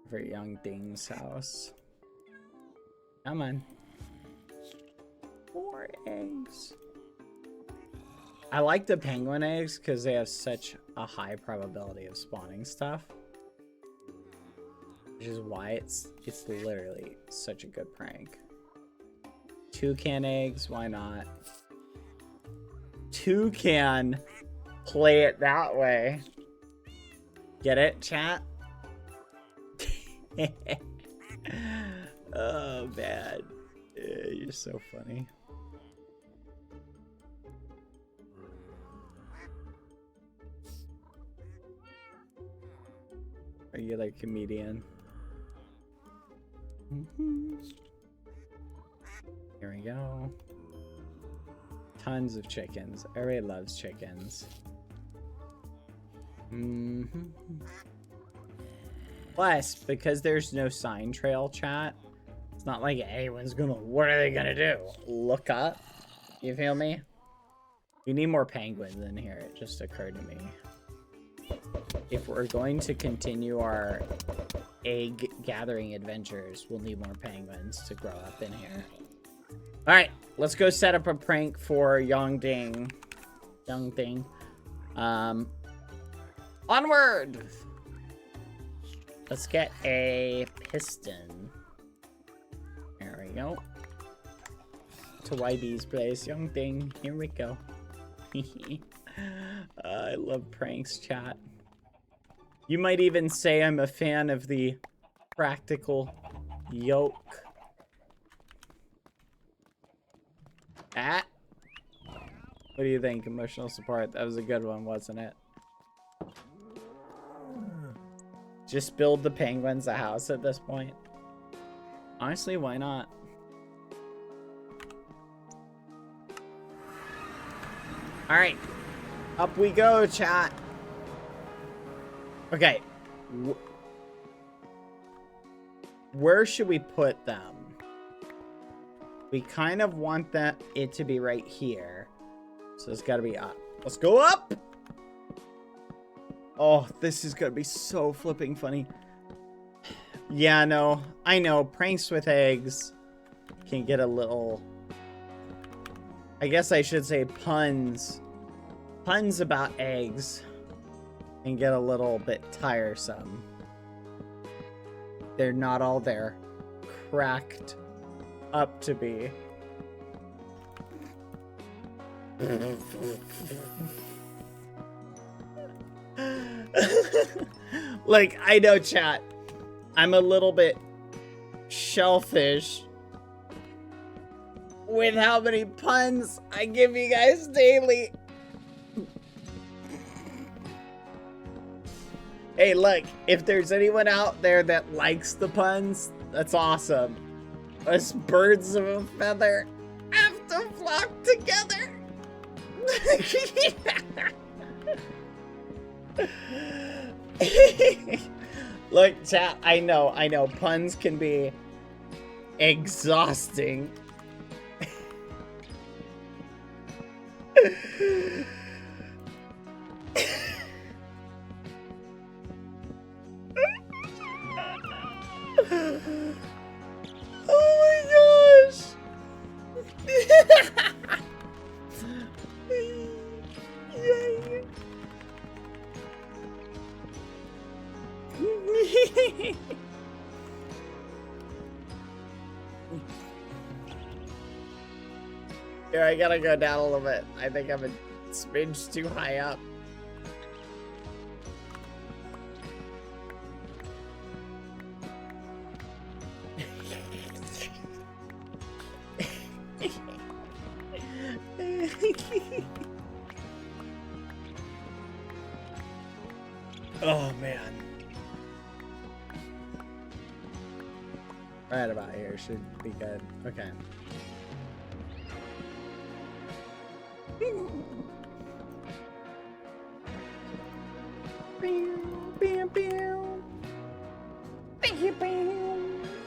For young Ding's house. Come on. 4 eggs. I like the penguin eggs because they have such a high probability of spawning stuff. Which is why it's literally such a good prank. Toucan eggs, why not? Toucan, play it that way. Get it, chat? Oh, man. You're so funny. Regular comedian. Here we go. Tons of chickens. Everybody loves chickens. Plus, because there's no sign trail, chat, it's not like anyone's gonna, what are they gonna do? Look up? You feel me? We need more penguins in here, it just occurred to me. If we're going to continue our egg gathering adventures, we'll need more penguins to grow up in here. Alright, let's go set up a prank for Young Ding. Young Ding. Onward! Let's get a piston. There we go. To YB's place. Young Ding. Here we go. I love pranks, chat. You might even say I'm a fan of the practical yoke. What do you think? Emotional support. That was a good one, wasn't it? Just build the penguins a house at this point. Honestly, why not? Alright. Up we go, chat. Okay. Where should we put them? We kind of want it to be right here. So it's got to be up. Let's go up! Oh, this is going to be so flipping funny. Yeah, no. I know. Pranks with eggs can get a little... I guess I should say puns. Puns about eggs and get a little bit tiresome. They're not all there cracked up to be. Like, I know, chat, I'm a little bit shellfish with how many puns I give you guys daily. Hey, look, if there's anyone out there that likes the puns, that's awesome. Us birds of a feather have to flock together. Look, chat, I know, puns can be exhausting. Oh my gosh! Yay! Here, I gotta go down a little bit. I think I'm a smidge too high up. Oh man. Right about here should be good. Okay.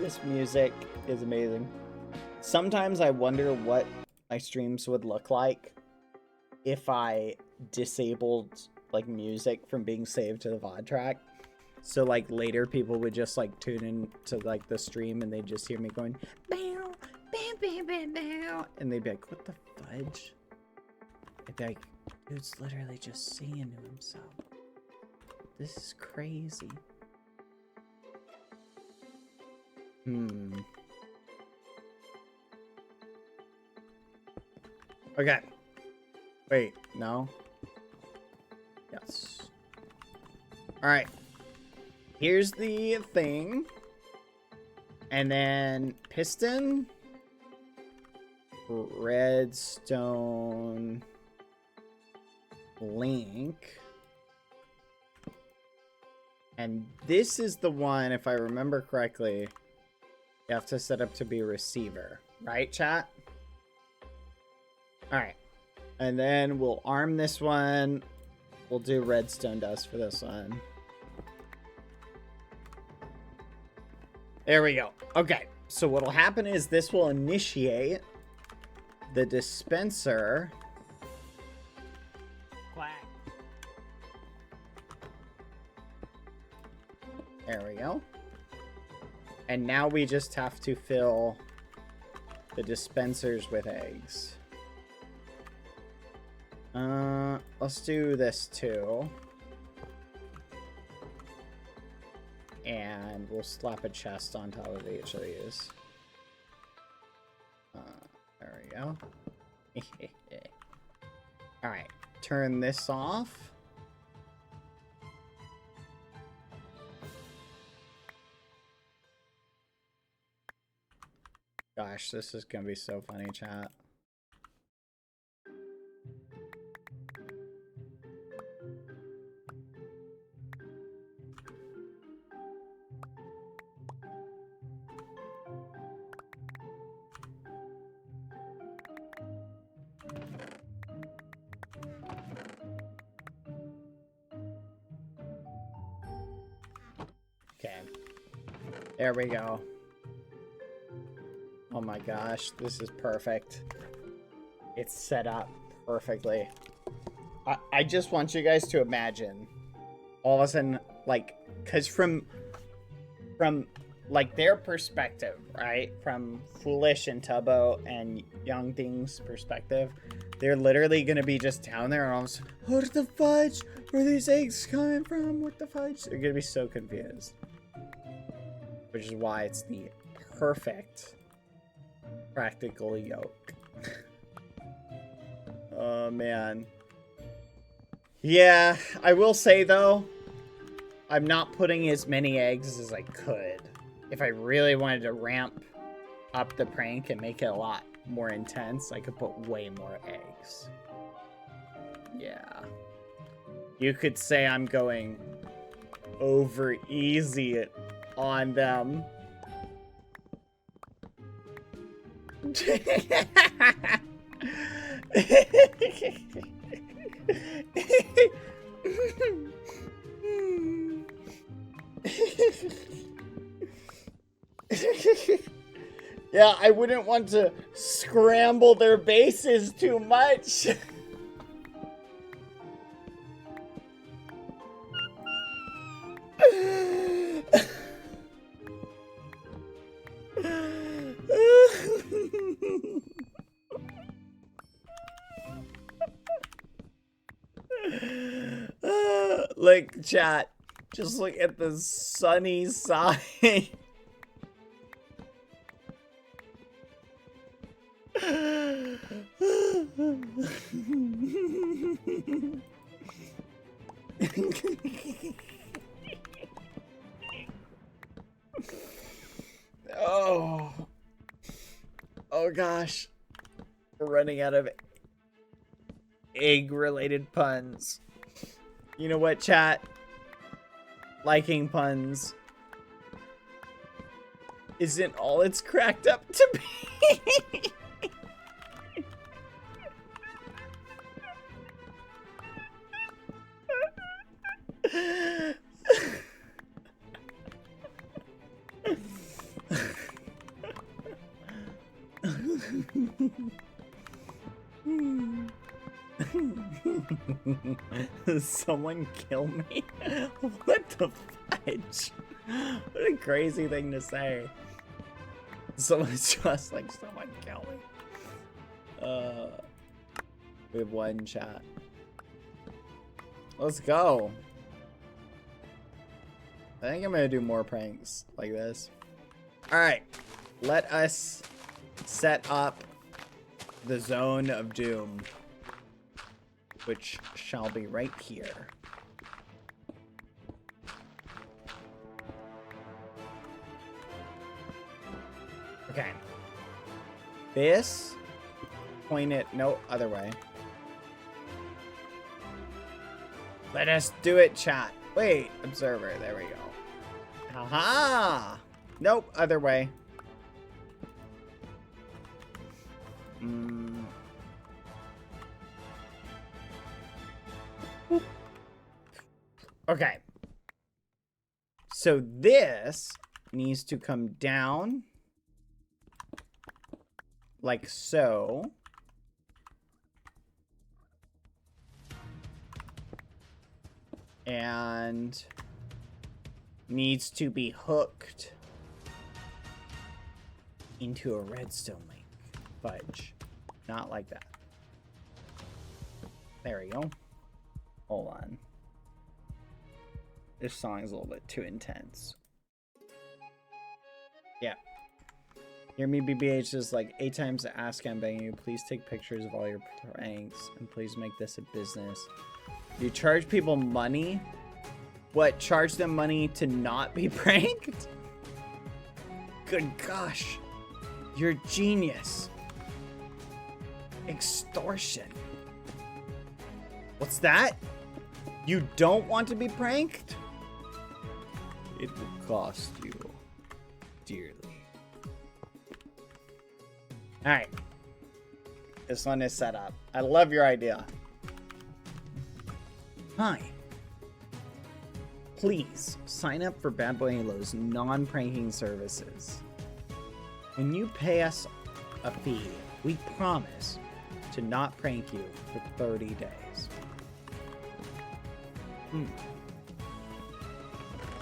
This music is amazing. Sometimes I wonder what my streams would look like if I disabled like music from being saved to the VOD track. So like later people would just like tune in to like the stream and they'd just hear me going bow, bow, bow, bow, bow, and they'd be like, what the fudge? I'd be like, dude's literally just singing to himself. This is crazy. Okay. Wait, no. Yes. Alright. Here's the thing. And then piston. Redstone. Link. And this is the one, if I remember correctly, you have to set up to be a receiver. Right, chat? Alright. And then we'll arm this one. We'll do redstone dust for this one. There we go. Okay. So what'll happen is this will initiate the dispenser. Quack. There we go. And now we just have to fill the dispensers with eggs. Let's do this too. And we'll slap a chest on top of each of these. There we go. Alright, turn this off. Gosh, this is gonna be so funny, chat. Okay. There we go. Oh my gosh, this is perfect. It's set up perfectly. I just want you guys to imagine all of a sudden, like, because from like their perspective, right? From Foolish and Tubbo and Young Thing's perspective, They're literally gonna be just down there and all of a sudden, what the fudge? Where are these eggs coming from? What the fudge? They're gonna be so confused. Which is why it's the perfect practical yolk. Oh, man. Yeah, I will say, though, I'm not putting as many eggs as I could. If I really wanted to ramp up the prank and make it a lot more intense, I could put way more eggs. Yeah. You could say I'm going over easy on them. Yeah, I wouldn't want to scramble their bases too much. Like, chat, just look at the sunny side. Oh gosh, we're running out of egg-related puns. You know what, chat? Liking puns isn't all it's cracked up to be. Someone kill me? What the fudge? What a crazy thing to say. Someone's just like, someone kill me. We have one chat. Let's go. I think I'm gonna do more pranks like this. Alright. Let us set up the zone of doom, which shall be right here. Okay. This, point it, no, other way. Let us do it, chat. Wait, observer, there we go. Haha! Nope, other way. Okay. So this needs to come down like so. And needs to be hooked into a redstone link. Fudge. Not like that. There we go. Hold on. This song is a little bit too intense. Yeah. Hear me, BBH is like 8 times to ask I'm begging you. Please take pictures of all your pranks and please make this a business. You charge people money? What, charge them money to not be pranked? Good gosh. You're a genius. Extortion. What's that? You don't want to be pranked? It will cost you dearly. Alright. This one is set up. I love your idea. Hi. Please sign up for Bad Boy Halo's non-pranking services. When you pay us a fee, we promise to not prank you for 30 days.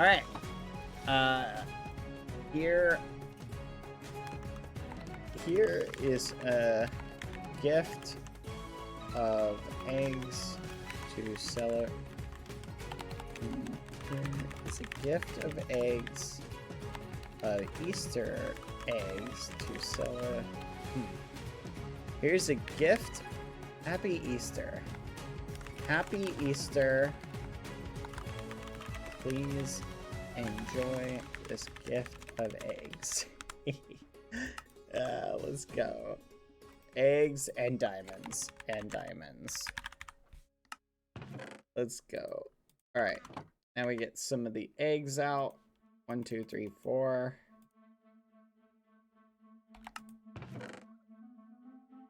Alright. Here is a gift of eggs to sell it. It's a gift of eggs, of Easter eggs to sell it. Here's a gift. Happy Easter. Happy Easter. Please enjoy this gift of eggs. Let's go. Eggs and diamonds. And diamonds. Let's go. Alright. Now we get some of the eggs out. 1, 2, 3, 4.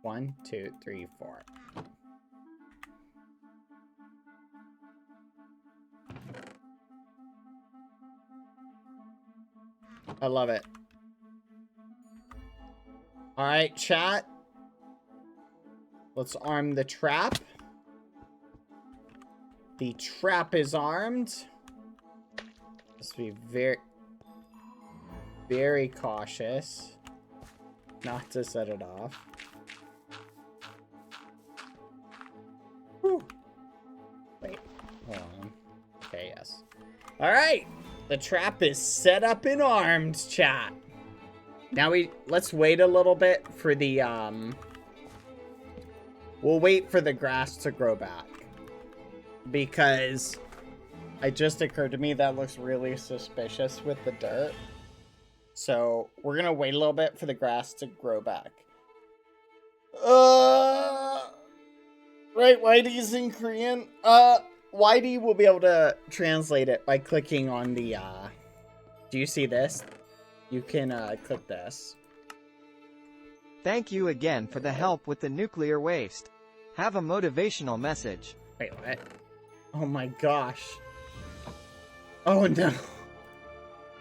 1, 2, 3, 4. I love it. Alright, chat. Let's arm the trap. The trap is armed. Let's be very cautious not to set it off. Whew. Wait, hold on. Okay, yes. Alright! The trap is set up and armed, chat. Now let's wait a little bit for the, we'll wait for the grass to grow back. Because it just occurred to me that looks really suspicious with the dirt. So we're gonna wait a little bit for the grass to grow back. Right, Whitey's in Korean. Whitey will be able to translate it by clicking on the, do you see this? You can, click this. Thank you again for the help with the nuclear waste. Have a motivational message. Wait, what? Oh my gosh. Oh no.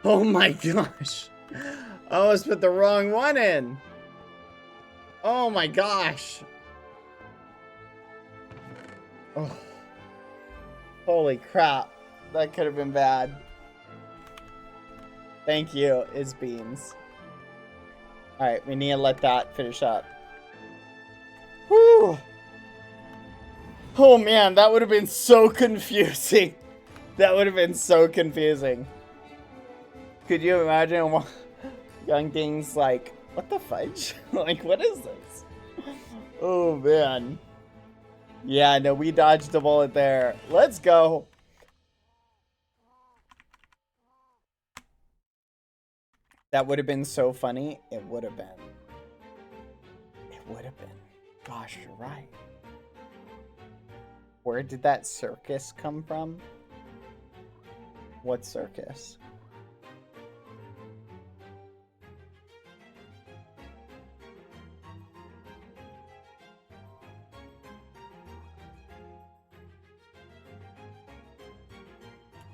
Oh my gosh. I almost put the wrong one in. Oh my gosh. Oh. Holy crap. That could have been bad. Thank you, Is Beans. Alright, we need to let that finish up. Whew. Oh man, that would have been so confusing. That would have been so confusing. Could you imagine young things like, what the fudge? Like, what is this? Oh man. Yeah, no, we dodged a bullet there. Let's go. That would have been so funny. It would have been. It would have been. Gosh, you're right. Where did that circus come from? What circus?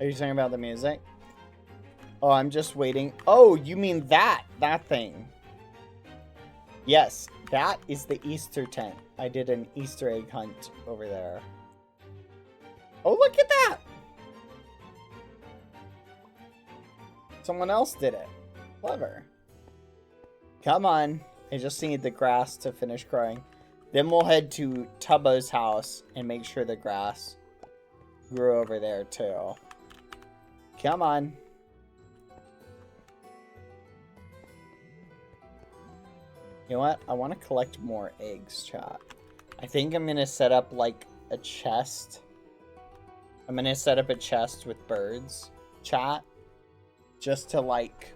Are you talking about the music? Oh, I'm just waiting. Oh, you mean that thing. Yes, that is the Easter tent. I did an Easter egg hunt over there. Oh, look at that! Someone else did it. Clever. Come on. I just need the grass to finish growing. Then we'll head to Tubbo's house and make sure the grass grew over there too. Come on. You know what? I want to collect more eggs, chat. I think I'm going to set up like a chest. I'm going to set up a chest with birds, chat. Just to like...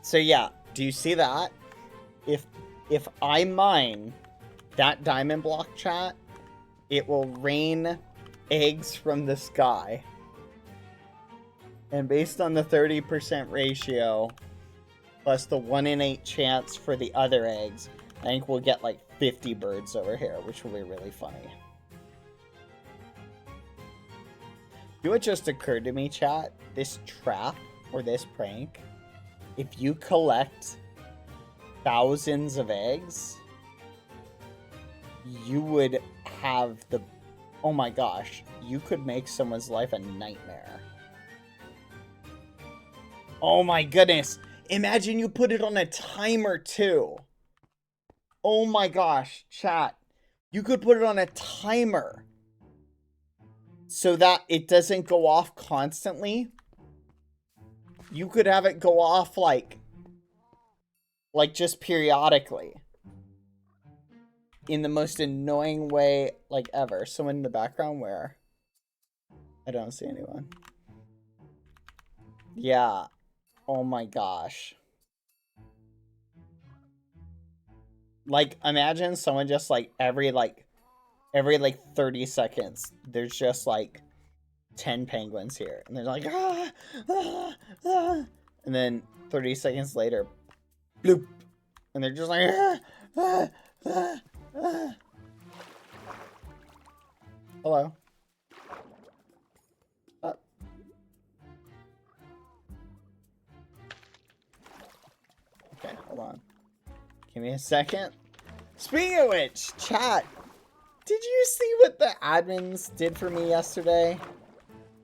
So yeah, do you see that? If I mine that diamond block, chat, it will rain eggs from the sky. And based on the 30% ratio, plus the 1 in 8 chance for the other eggs, I think we'll get like 50 birds over here, which will be really funny. You know what just occurred to me, chat? This trap, or this prank, if you collect thousands of eggs, you would have the... Oh my gosh, you could make someone's life a nightmare. Oh my goodness. Imagine you put it on a timer too. Oh my gosh, chat. You could put it on a timer so that it doesn't go off constantly. You could have it go off like just periodically. In the most annoying way like ever. Someone in the background where? I don't see anyone. Yeah. Oh my gosh. Like, imagine someone just like every 30 seconds, there's just like 10 penguins here. And they're like, ah, ah, ah. And then 30 seconds later, bloop. And they're just like, ah, ah, ah, ah. Hello. Okay, hold on. Give me a second. Speaking of which, chat, did you see what the admins did for me yesterday?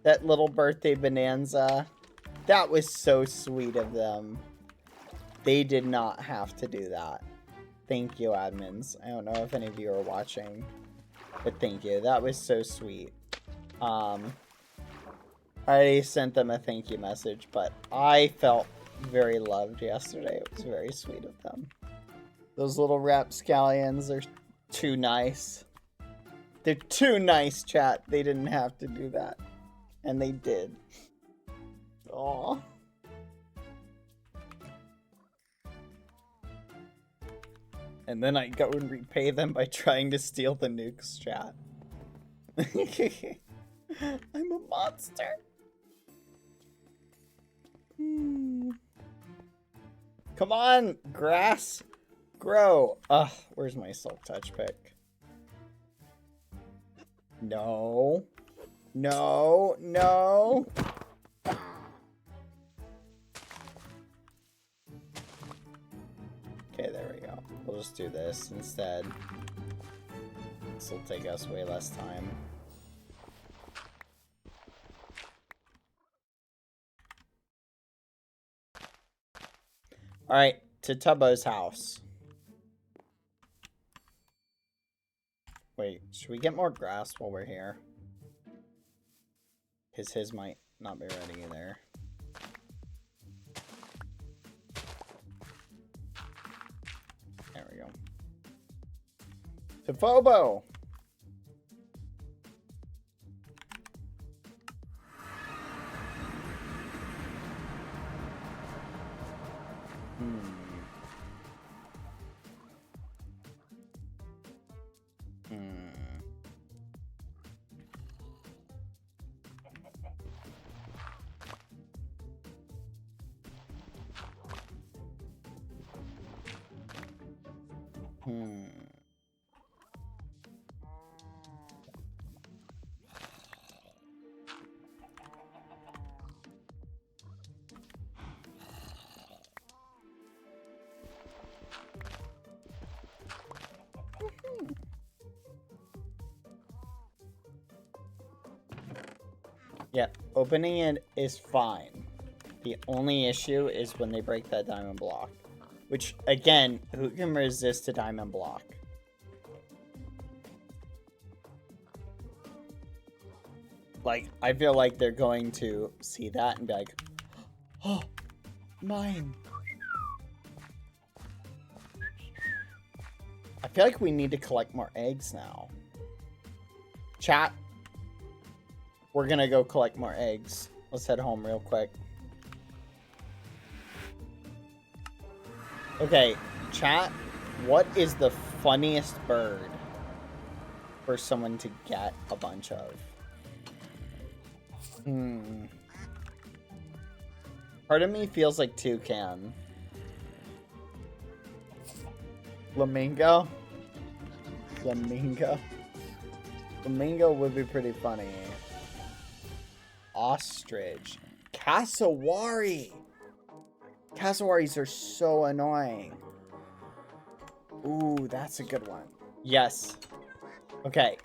That little birthday bonanza. That was so sweet of them. They did not have to do that. Thank you, admins. I don't know if any of you are watching, but thank you. That was so sweet. I already sent them a thank you message, but I felt very loved yesterday. It was very sweet of them. Those little rapscallions are too nice. They're too nice, chat. They didn't have to do that. And they did. Aww. And then I go and repay them by trying to steal the nukes, chat. I'm a monster. Come on, grass. Grow. Ugh, where's my silk touch pick? No. No, no. Okay, there we go. We'll just do this instead. This will take us way less time. Alright, to Tubbo's house. Wait, should we get more grass while we're here? Because his might not be ready either. There we go. To Phobo! Yep, opening it is fine. The only issue is when they break that diamond block. Which, again, who can resist a diamond block? Like, I feel like they're going to see that and be like, oh, mine. I feel like we need to collect more eggs now. Chat. We're gonna go collect more eggs. Let's head home real quick. Okay, chat, what is the funniest bird for someone to get a bunch of? Part of me feels like toucan. Flamingo? Flamingo? Flamingo would be pretty funny. Ostrich. Cassowary! Cassowaries are so annoying. Ooh, that's a good one. Yes. Okay.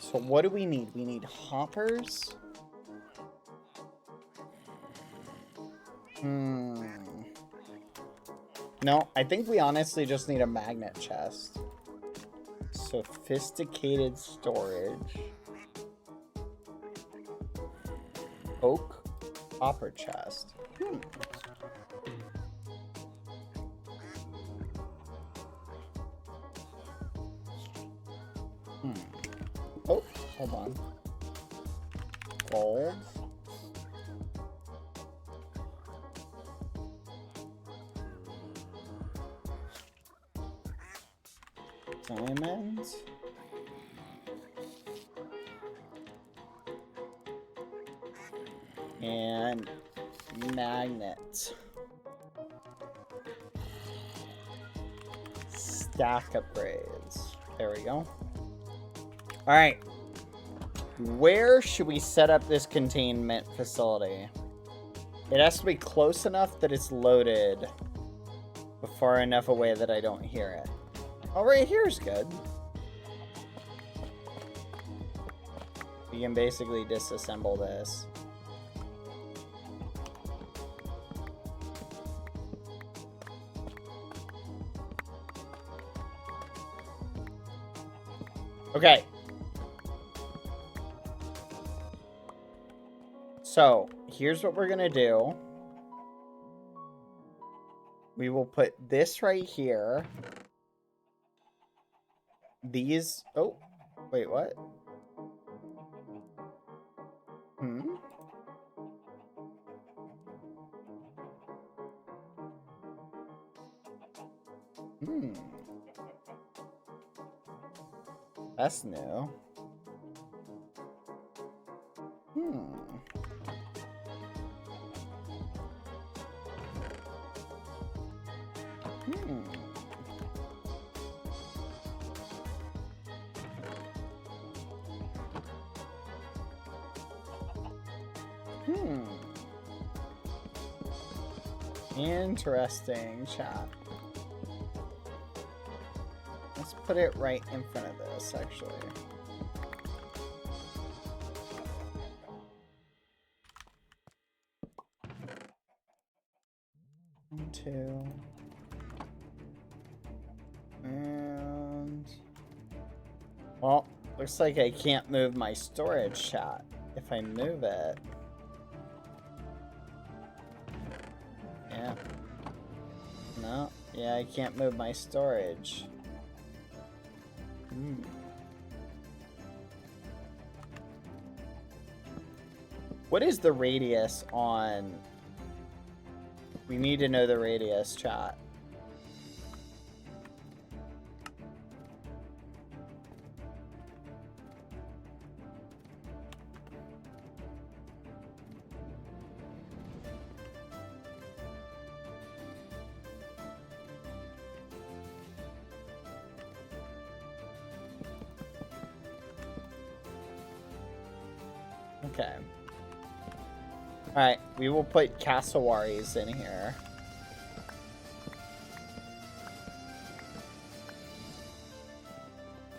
So what do we need? We need hoppers. No, I think we honestly just need a magnet chest. Sophisticated storage. Oak copper chest. Oh, hold on. Gold. Diamonds. And magnet. Stack upgrades. There we go. Alright. Where should we set up this containment facility? It has to be close enough that it's loaded, but far enough away that I don't hear it. Oh, right here is good. You can basically disassemble this. Okay. So, here's what we're gonna do. We will put this right here. These... Oh, wait, what? That's new. Interesting, chat. Let's put it right in front of this, actually. One, two. And... well, looks like I can't move my storage, chat. If I move it... yeah. No. Yeah, I can't move my storage. What is the radius on... we need to know the radius, chat. Okay. Alright, we will put cassowaries in here.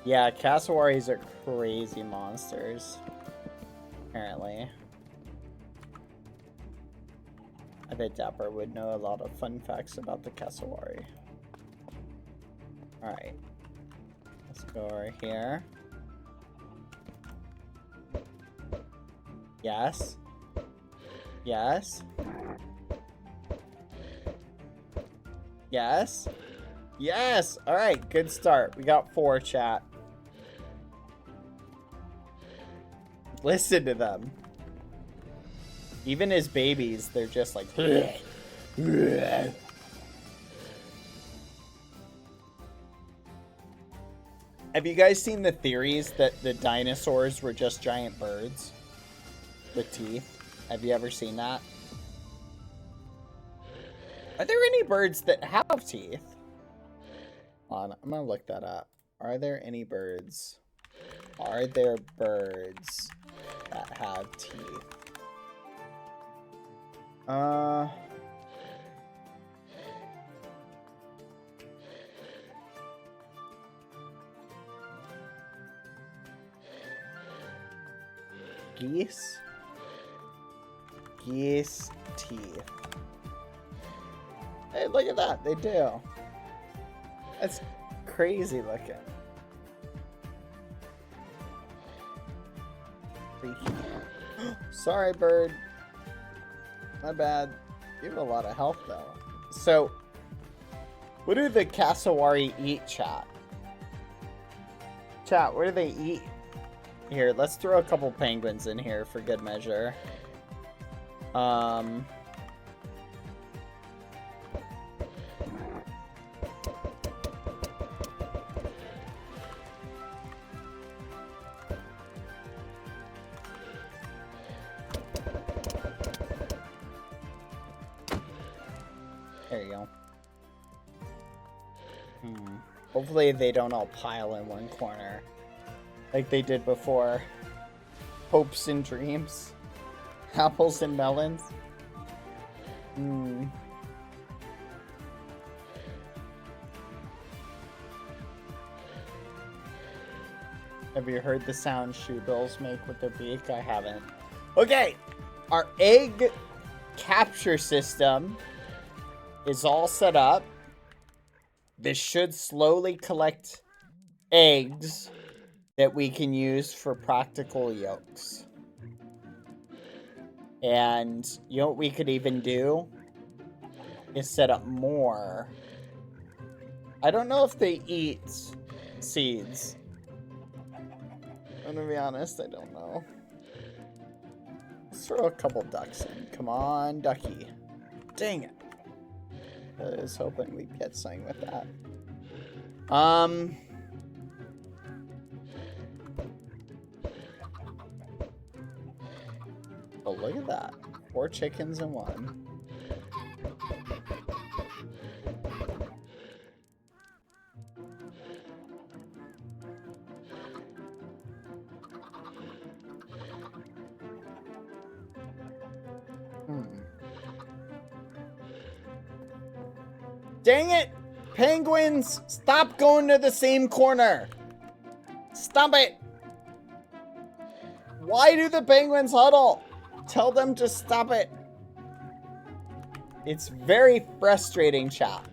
Yeah, cassowaries are crazy monsters. Apparently. I bet Dapper would know a lot of fun facts about the cassowary. Alright. Let's go over here. Yes. Yes. Yes. Yes! Alright, good start. We got 4, chat. Listen to them. Even as babies, they're just like... Have you guys seen the theories that the dinosaurs were just giant birds with teeth? Have you ever seen that? Are there any birds that have teeth? Hold on, I'm gonna look that up. Are there any birds? Are there birds that have teeth? Geese? Geese teeth. Hey, look at that. They do. That's crazy looking. Freaky. Sorry, bird. My bad. You have a lot of health, though. So, what do the cassowary eat, chat? Chat, what do they eat? Here, let's throw a couple penguins in here for good measure. There you go. Hopefully they don't all pile in one corner like they did before. Hopes and dreams. Apples and melons. Have you heard the sound shoebills make with their beak? I haven't. Okay, our egg capture system is all set up. This should slowly collect eggs that we can use for practical yolks. And you know what we could even do is set up more. I don't know if they eat seeds. I'm gonna be honest, I don't know. Let's throw a couple ducks in. Come on, ducky. Dang it. I was hoping we'd get something with that. Oh, look at that. 4 chickens in one. Dang it! Penguins! Stop going to the same corner! Stop it! Why do the penguins huddle? Tell them to stop it. It's very frustrating, chat.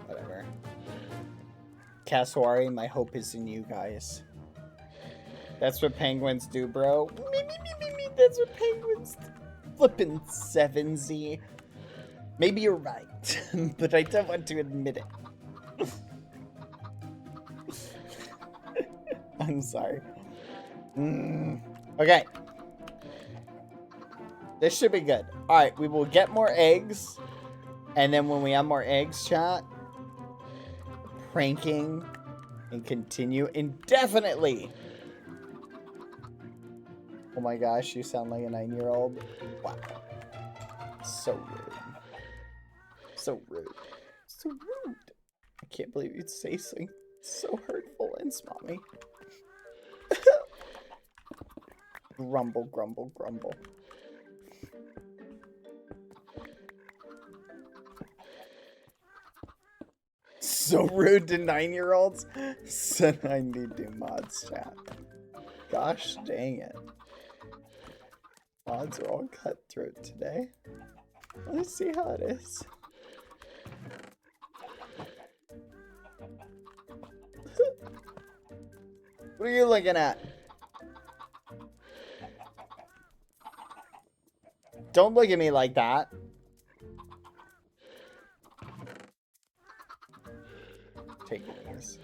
Whatever. Cassowary, my hope is in you guys. That's what penguins do, bro. Me. That's what penguins do. Flippin' 7Z. Maybe you're right, but I don't want to admit it. I'm sorry. Okay. This should be good. Alright, we will get more eggs. And then when we have more eggs, chat, pranking and continue indefinitely. Oh my gosh, you sound like a 9-year-old. Wow. So rude. So rude. So rude. I can't believe you'd say something so hurtful and smarmy. Grumble, grumble, grumble. So rude to 9-year-olds. Said I need to mods, chat. Gosh dang it. Mods are all cutthroat today. Let's see how it is. What are you looking at? Don't look at me like that. Take these.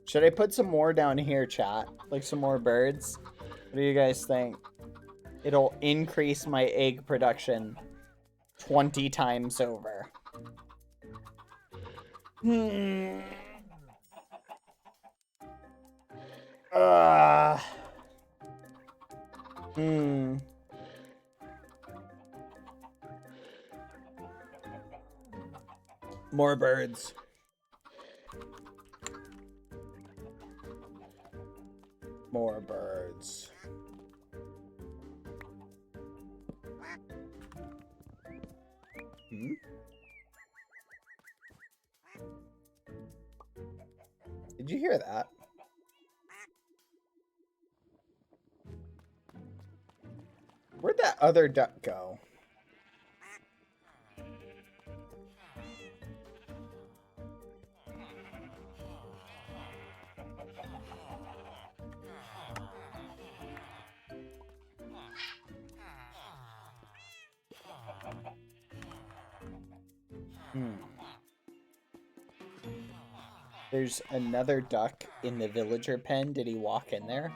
Should I put some more down here, chat? Like some more birds? What do you guys think? It'll increase my egg production 20 times over. More birds. More birds. Did you hear that? Where'd that other duck go? Hmm. There's another duck in the villager pen. Did he walk in there?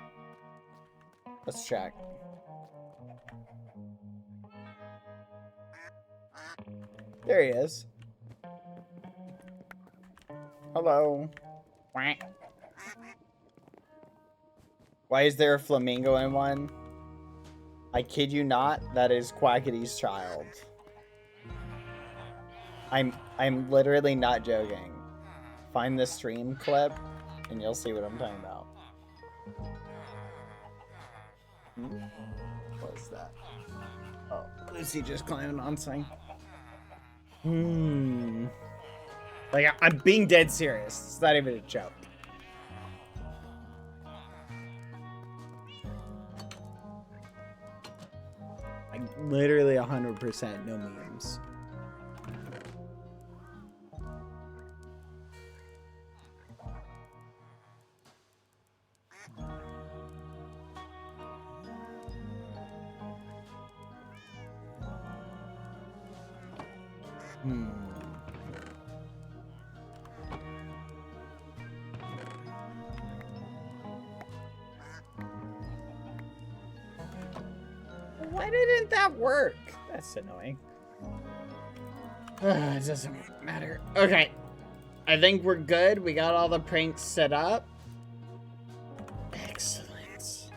Let's check. There he is. Hello. Quack. Why is there a flamingo in one? I kid you not, that is Quackity's child. I'm literally not joking. Find the stream clip and you'll see what I'm talking about. What is that? Oh, Lucy just climbing on something. Like, I'm being dead serious. It's not even a joke. Like, literally 100% no memes. Why didn't that work? That's annoying. It doesn't matter. Okay. I think we're good. We got all the pranks set up. Excellent.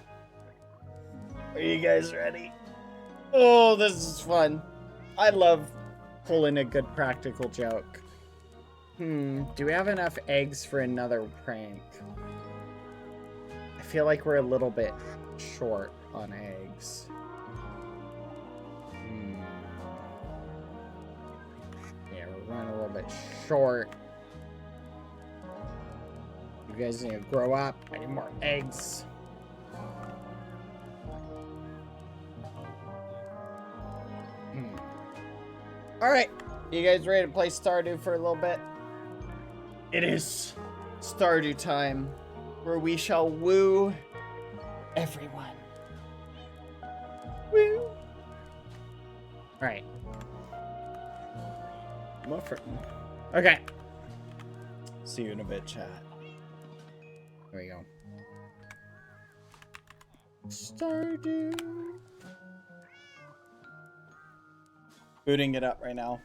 Are you guys ready? Oh, this is fun. I love pulling a good practical joke. Do we have enough eggs for another prank? I feel like we're a little bit short on eggs. Yeah, we're running a little bit short. You guys need to grow up. I need more eggs. Alright, you guys ready to play Stardew for a little bit? It is Stardew time, where we shall woo everyone. Woo! Alright. Okay. See you in a bit, chat. There we go. Stardew. Booting it up right now.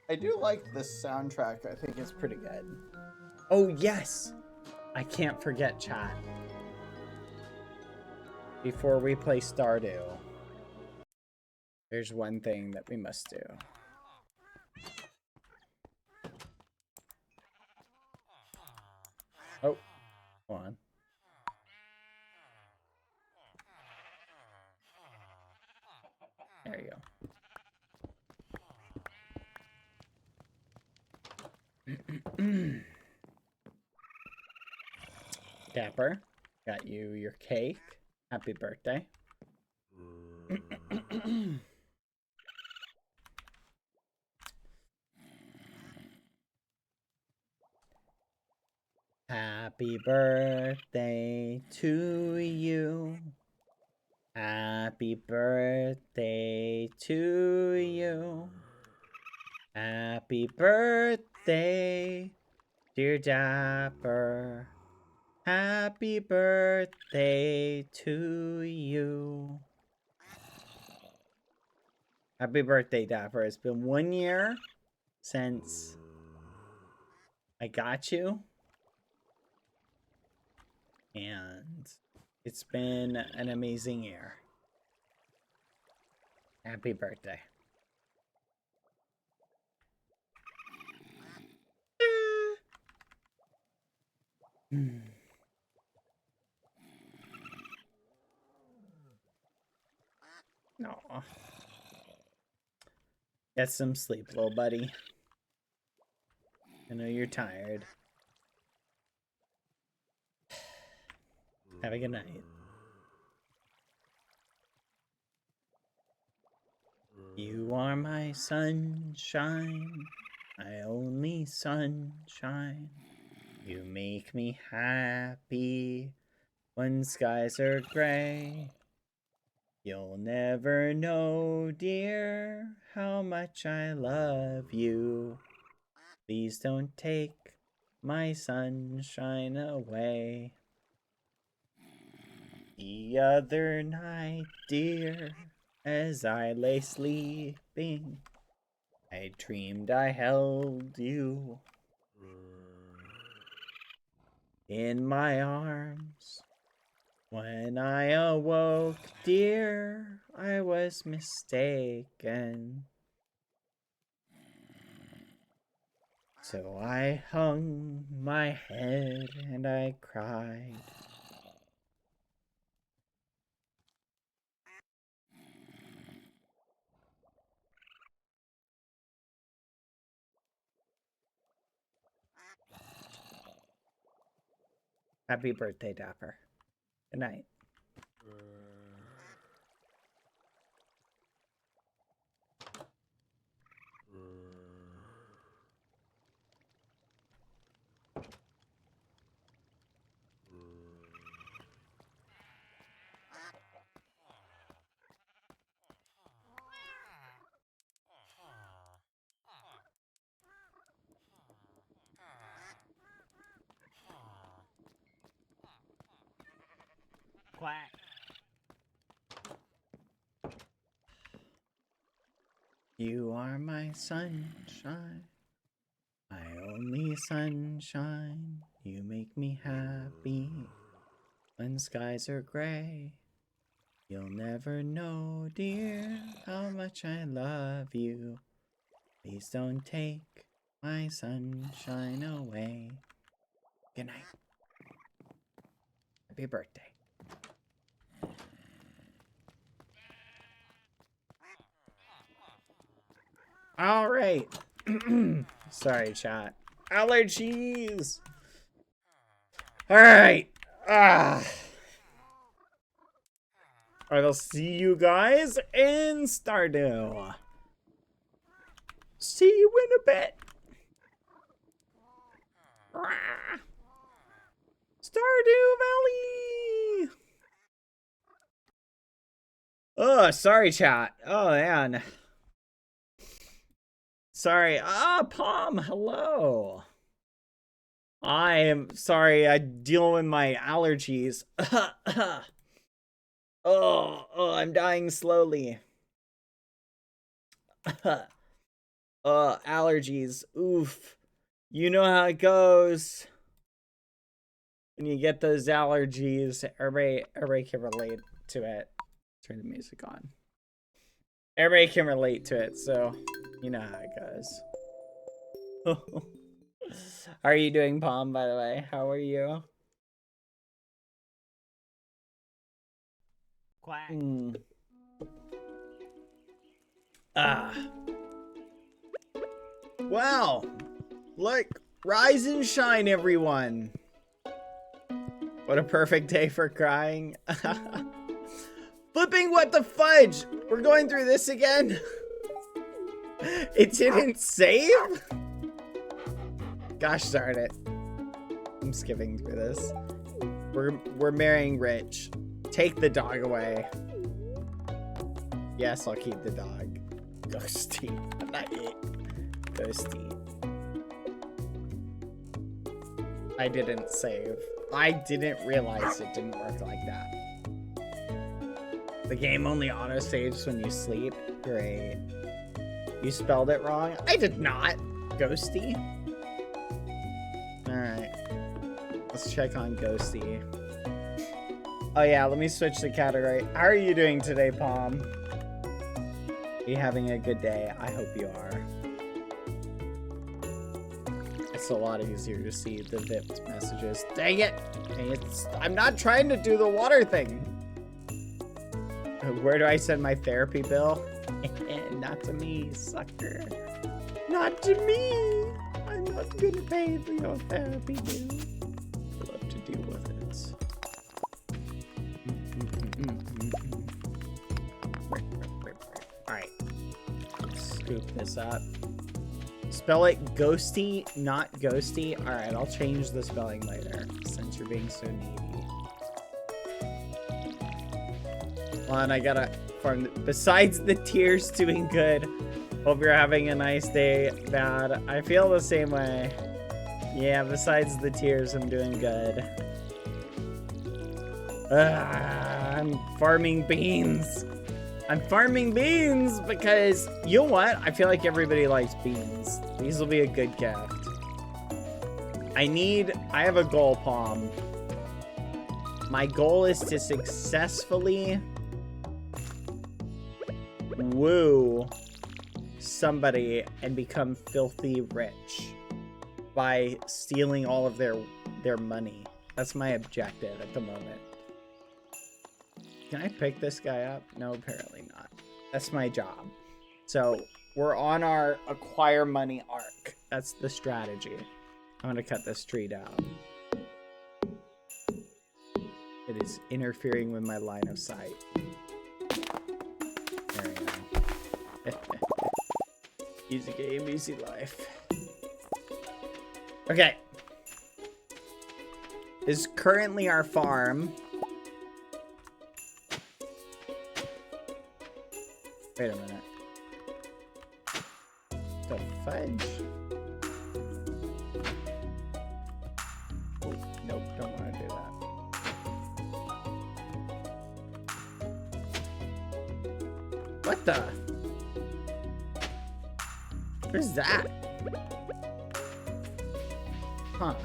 I do like this soundtrack. I think it's pretty good. Oh, yes! I can't forget chat. Before we play Stardew, there's one thing that we must do. Oh, hold on. There you go. Dapper, got you your cake. Happy birthday. Happy birthday to you. Happy birthday to you. Happy birthday, dear Dapper. Happy birthday to you. Happy birthday, Dapper. It's been 1 year since I got you. And it's been an amazing year. Happy birthday. No. Get some sleep, little buddy. I know you're tired. Have a good night. You are my sunshine, my only sunshine. You make me happy when skies are gray. You'll never know, dear, how much I love you. Please don't take my sunshine away. The other night, dear, as I lay sleeping, I dreamed I held you in my arms. When I awoke, dear, I was mistaken. So I hung my head and I cried. Happy birthday, Dapper. Good night. Quack. You are my sunshine, my only sunshine. You make me happy when skies are gray. You'll never know, dear, how much I love you. Please don't take my sunshine away. Good night. Happy birthday. All right. Sorry, chat. Allergies. All right. Alright, I'll see you guys in Stardew. See you in a bit. Stardew Valley. Oh, sorry, chat. Oh, man. Sorry. Ah, Palm, hello. I am sorry. I deal with my allergies. I'm dying slowly. Allergies. Oof. You know how it goes. When you get those allergies, everybody can relate to it. Turn the music on. Everybody can relate to it, so you know how it goes. How are you doing, Palm, by the way? How are you? Quack. Wow. Look, rise and shine, everyone. What a perfect day for crying. Flipping what the fudge? We're going through this again? It didn't save? Gosh darn it. I'm skipping through this. We're marrying Rich. Take the dog away. Yes, I'll keep the dog. Ghosty. Not yet. Ghosty. I didn't save. I didn't realize it didn't work like that. The game only auto-saves when you sleep? Great. You spelled it wrong? I did not. Ghosty. Alright. Let's check on Ghosty. Oh yeah, let me switch the category. How are you doing today, Palm? Are you having a good day? I hope you are. It's a lot easier to see the VIP'd messages. Dang it! I'm not trying to do the water thing. Where do I send my therapy bill? Not to me, sucker. Not to me! I'm not gonna pay for your therapy bill. I'll have to deal with it. Alright. Scoop this up. Spell it ghosty, not ghosty. Alright, I'll change the spelling later, since you're being so needy. on, I gotta farm. Besides the tears doing good, hope you're having a nice day, Bad. I feel the same way. Yeah, besides the tears, I'm doing good. I'm farming beans. I'm farming beans because, you know what? I feel like everybody likes beans. These will be a good gift. I have a goal, Palm. My goal is to successfully woo somebody and become filthy rich by stealing all of their money. That's my objective at the moment. Can I pick this guy up? No, apparently not. That's my job. So we're on our acquire money arc. That's the strategy. I'm gonna cut this tree down. It is interfering with my line of sight. There we go. Easy game, easy life. Okay. This is currently our farm. Wait a minute. The fudge? Oh, nope, don't want to do that. What the? Where's that? Huh.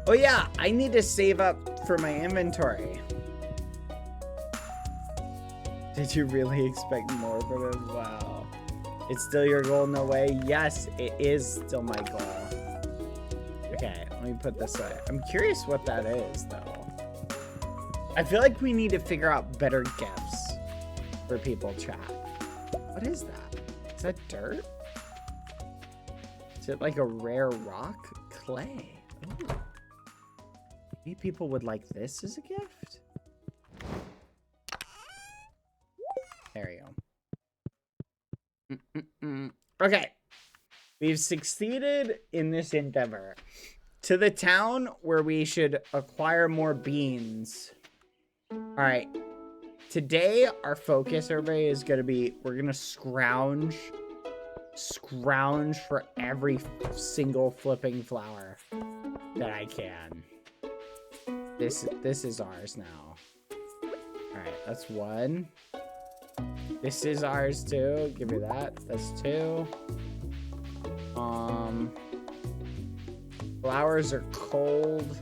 Oh yeah, I need to save up for my inventory. Did you really expect more from him? Wow. It's still your goal, no way? Yes, it is still my goal. Okay, let me put this away. I'm curious what that is, though. I feel like we need to figure out better gifts for people, chat. What is that? Is that dirt? Is it like a rare rock? Clay. Ooh. Maybe people would like this as a gift? There you go. Okay. We've succeeded in this endeavor. To the town where we should acquire more beans. Alright. Today, our focus, everybody, is going to be, we're going to scrounge for every single flipping flower that I can. This is ours now. Alright, that's one. This is ours too. Give me that. That's two. Flowers are cold.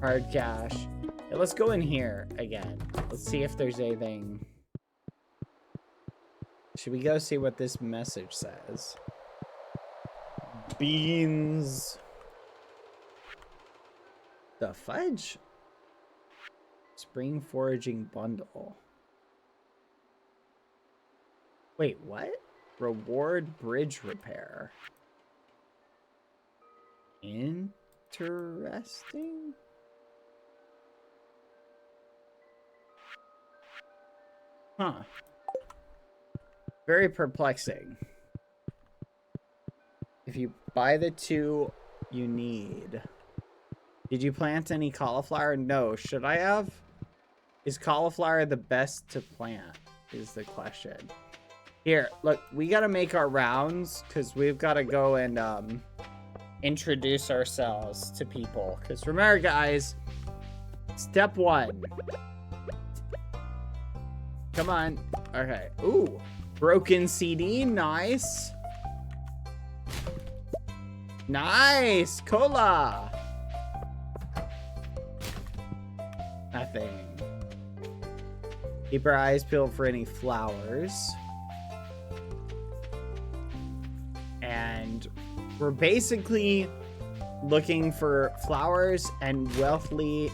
Hard cash. Yeah, let's go in here again. Let's see if there's anything. Should we go see what this message says? Beans. The fudge? Spring foraging bundle. Wait, what? Reward bridge repair. Interesting. Huh. Very perplexing. If you buy the two you need. Did you plant any cauliflower? No. Should I have? Is cauliflower the best to plant? Is the question. Here, look, we gotta make our rounds because we've got to go and introduce ourselves to people. Because remember, guys, step one. Come on. Okay. Ooh, broken CD. Nice. Nice. Cola. Nothing. Keep our eyes peeled for any flowers. And we're basically looking for flowers and wealthy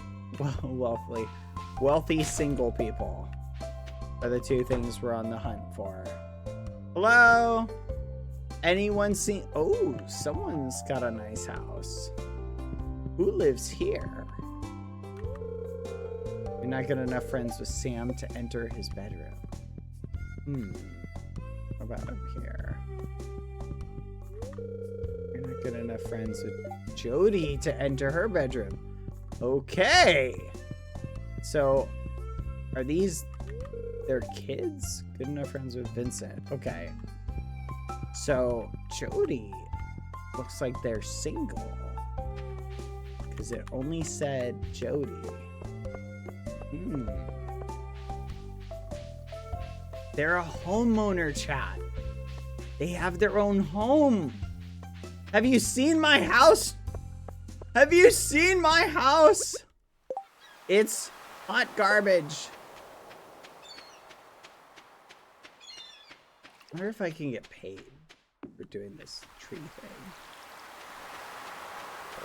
single people are the two things we're on the hunt for. Hello? Anyone seen? Oh, someone's got a nice house. Who lives here? You're not good enough friends with Sam to enter his bedroom. How about up here? You're not good enough friends with Jody to enter her bedroom. Okay. So, are these They're kids? Good enough friends with Vincent. Okay. So, Jody looks like they're single. Because it only said Jody. They're a homeowner, chat. They have their own home. Have you seen my house? Have you seen my house? It's hot garbage. I wonder if I can get paid for doing this tree thing.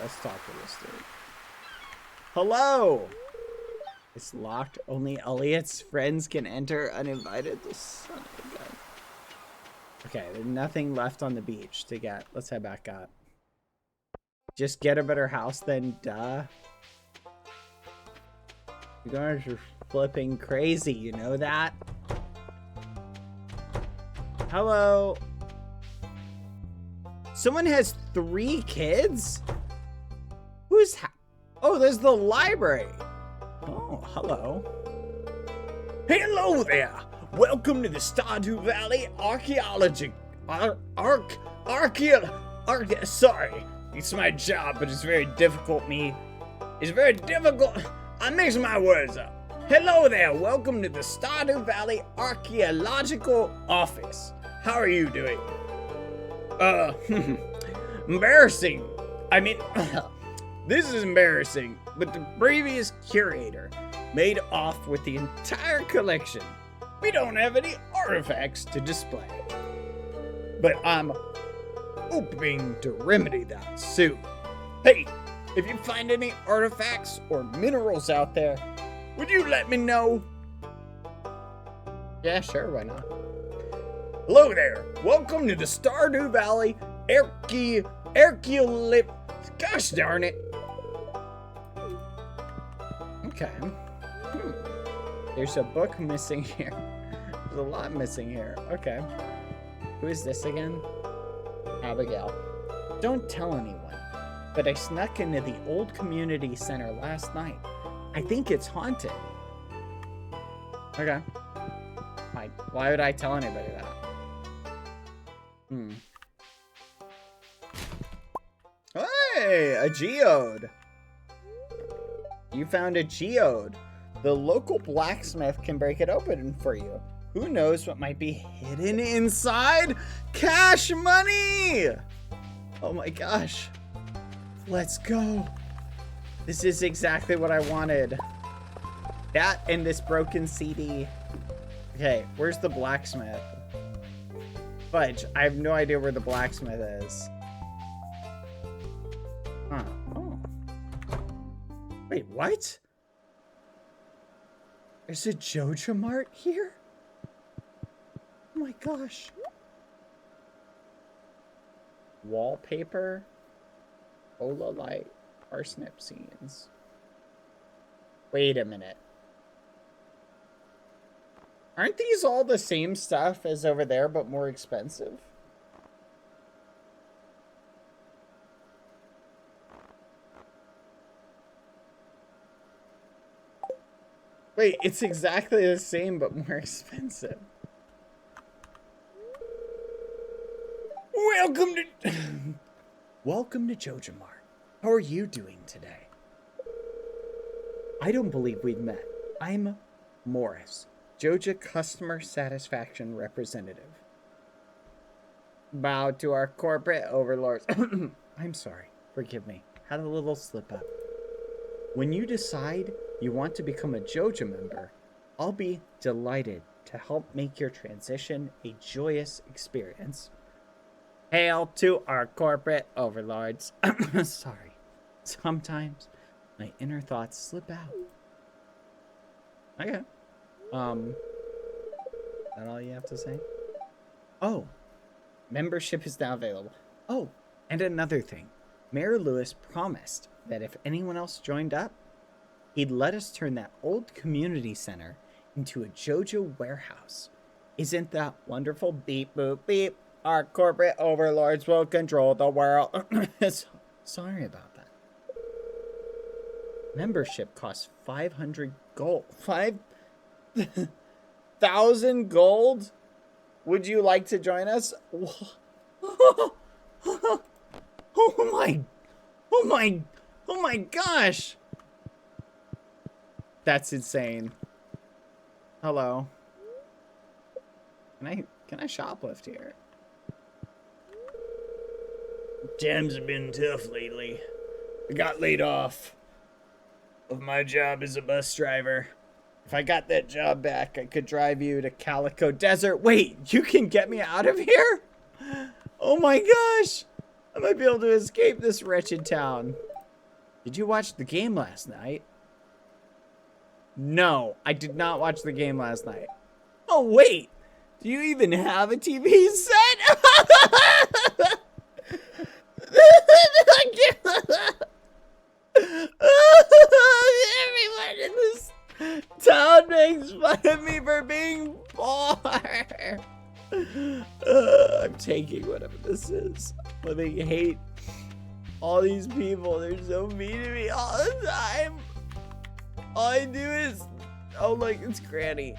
Let's talk to this dude. Hello! It's locked. Only Elliot's friends can enter uninvited. This son of a gun. Okay, there's nothing left on the beach to get. Let's head back up. Just get a better house then, duh. You guys are flipping crazy, you know that? Hello? Someone has 3 kids? Who's oh, there's the library. Oh, hello. Hello there. Welcome to the Stardew Valley Archaeology. Sorry. It's my job, but it's very difficult, It's very difficult. I mix my words up. Hello there. Welcome to the Stardew Valley Archaeological Office. How are you doing? Embarrassing. I mean, this is embarrassing, but the previous curator made off with the entire collection. We don't have any artifacts to display. But I'm hoping to remedy that soon. Hey, if you find any artifacts or minerals out there, would you let me know? Yeah, sure, why not? Hello there. Welcome to the Stardew Valley Archaeolip. Gosh darn it. Okay. There's a book missing here. There's a lot missing here. Okay. Who is this again? Abigail. Don't tell anyone, but I snuck into the old community center last night. I think it's haunted. Okay. Why would I tell anybody that? Hey, a geode. You found a geode. The local blacksmith can break it open for you. Who knows what might be hidden inside? Cash money! Oh my gosh. Let's go. This is exactly what I wanted. That and this broken CD. Okay, where's the blacksmith? Fudge, I have no idea where the blacksmith is. Huh. Oh. Wait, what? There's a Joja Mart here? Oh my gosh. Wallpaper. Ola light. Parsnip scenes. Wait a minute. Aren't these all the same stuff as over there, but more expensive? Wait, it's exactly the same, but more expensive. Welcome to... Welcome to Joja Mart. How are you doing today? I don't believe we've met. I'm Morris, Joja Customer Satisfaction Representative. Bow to our corporate overlords. I'm sorry. Forgive me. Had a little slip up. When you decide you want to become a Joja member, I'll be delighted to help make your transition a joyous experience. Hail to our corporate overlords. Sorry. Sometimes my inner thoughts slip out. Okay. Is that all you have to say? Oh. Membership is now available. Oh, and another thing. Mayor Lewis promised that if anyone else joined up, he'd let us turn that old community center into a Joja warehouse. Isn't that wonderful? Beep, boop, beep. Our corporate overlords will control the world. Sorry about that. Membership costs 500 gold. 1,000 gold? Would you like to join us? Oh my gosh. That's insane. Hello. Can I shoplift here? Times have been tough lately. I got laid off of my job as a bus driver. If I got that job back, I could drive you to Calico Desert. Wait, you can get me out of here? Oh my gosh. I might be able to escape this wretched town. Did you watch the game last night? No, I did not watch the game last night. Oh, wait. Do you even have a TV set? Everyone in this town makes fun of me for being poor. I'm taking whatever this is. But they hate all these people. They're so mean to me all the time. All I do is... Oh, look, it's Granny.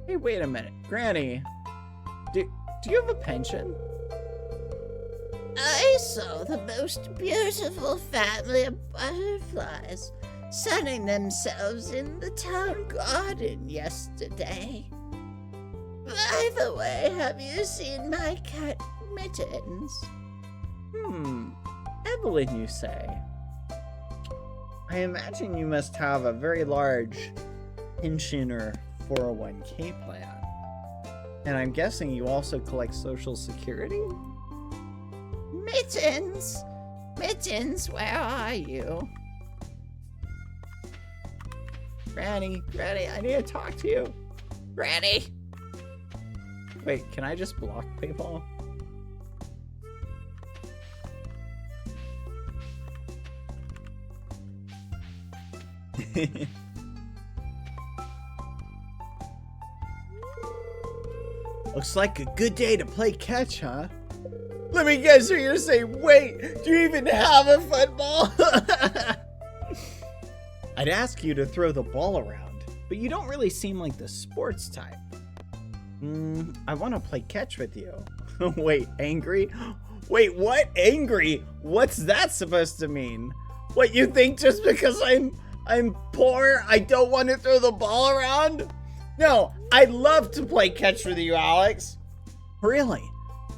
Hey, wait a minute. Granny, do you have a pension? I saw the most beautiful family of butterflies sunning themselves in the town garden yesterday. By the way, have you seen my cat Mittens? Evelyn, you say? I imagine you must have a very large pension or 401k plan. And I'm guessing you also collect Social Security? Mittens? Mittens, where are you? Granny, I need to talk to you. Granny? Wait, can I just block people? Looks like a good day to play catch, huh? Let me guess, you're gonna say, wait, do you even have a football? I'd ask you to throw the ball around, but you don't really seem like the sports type. I want to play catch with you. Wait, angry? Wait, what? Angry? What's that supposed to mean? What, you think just because I'm poor, I don't want to throw the ball around? No, I'd love to play catch with you, Alex. Really?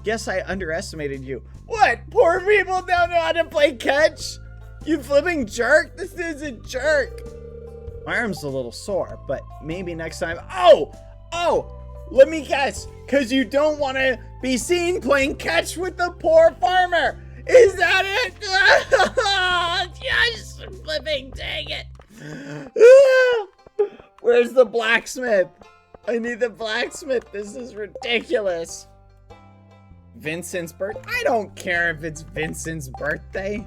Guess I underestimated you. What? Poor people don't know how to play catch? You flipping jerk? This dude's a jerk. My arm's a little sore, but maybe next time. Oh! Let me guess. Because you don't want to be seen playing catch with the poor farmer. Is that it? Just flipping, dang it. Where's the blacksmith? I need the blacksmith. This is ridiculous. Vincent's birthday? I don't care if it's Vincent's birthday.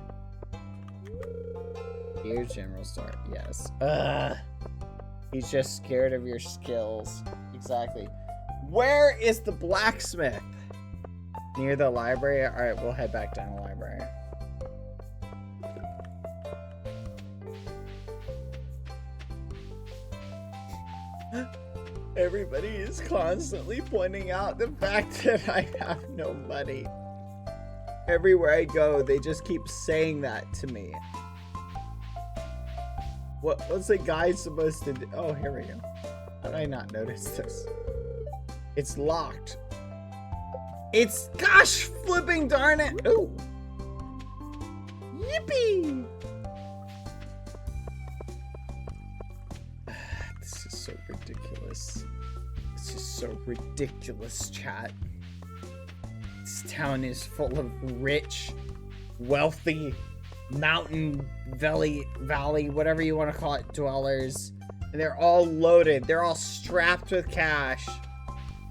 Here, General Store. Yes. He's just scared of your skills. Exactly. Where is the blacksmith? Near the library? Alright, we'll head back down the library. Everybody is constantly pointing out the fact that I have no money. Everywhere I go, they just keep saying that to me. What's the guy supposed to do? Oh, here we go. How did I not notice this? It's locked. It's, gosh, flipping darn it. Ooh. Yippee. This is so ridiculous. This is so ridiculous, chat. This town is full of rich, wealthy, mountain valley, whatever you want to call it, dwellers. And they're all loaded. They're all strapped with cash.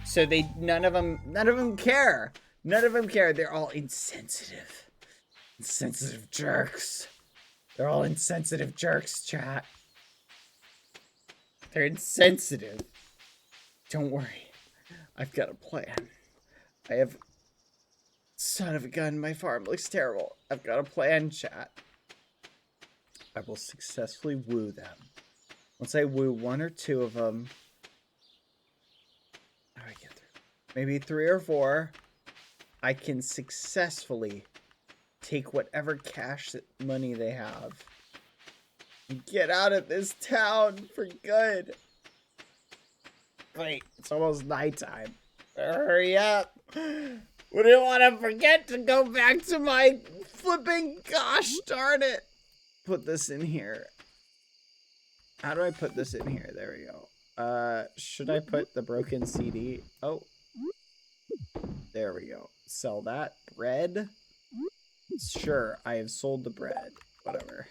So none of them care. None of them care. They're all insensitive. Insensitive jerks. They're all insensitive jerks, chat. They're insensitive. Don't worry. I've got a plan. I have... Son of a gun, my farm looks terrible. I've got a plan, chat. I will successfully woo them. Once I woo one or two of them, maybe 3 or 4, I can successfully take whatever cash money they have and get out of this town for good. Wait, it's almost nighttime. Hurry up. We don't want to forget to go back to my flipping gosh darn it. Put this in here. How do I put this in here? There we go. Should I put the broken CD? Oh. There we go. Sell that. Bread. Sure, I have sold the bread. Whatever.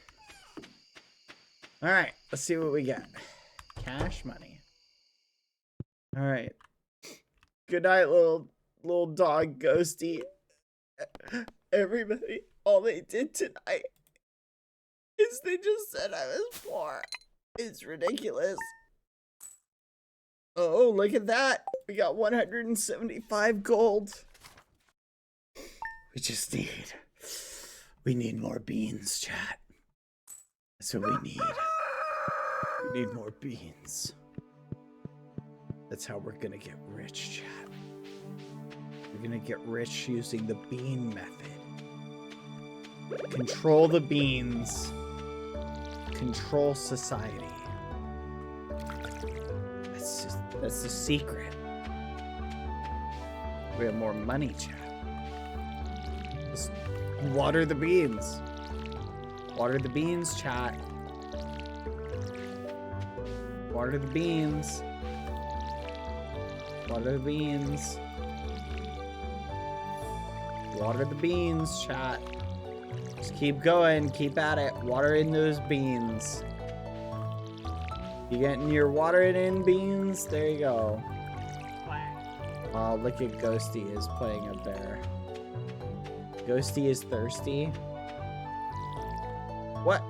Alright, let's see what we get. Cash money. Alright. Good night, little dog Ghosty. Everybody, all they did tonight is they just said I was poor. It's ridiculous. Oh, look at that. We got 175 gold. We need more beans, chat. That's what we need. We need more beans. That's how we're gonna get rich, chat. We're gonna get rich using the bean method. Control the beans. Control society. That's the secret. We have more money, chat. Just water the beans. Water the beans, chat. Water the beans. Water the beans. Water the beans, chat. Just keep going. Keep at it. Water in those beans. You getting your watering in beans? There you go. Oh, look at Ghosty is playing up there. Ghosty is thirsty. What?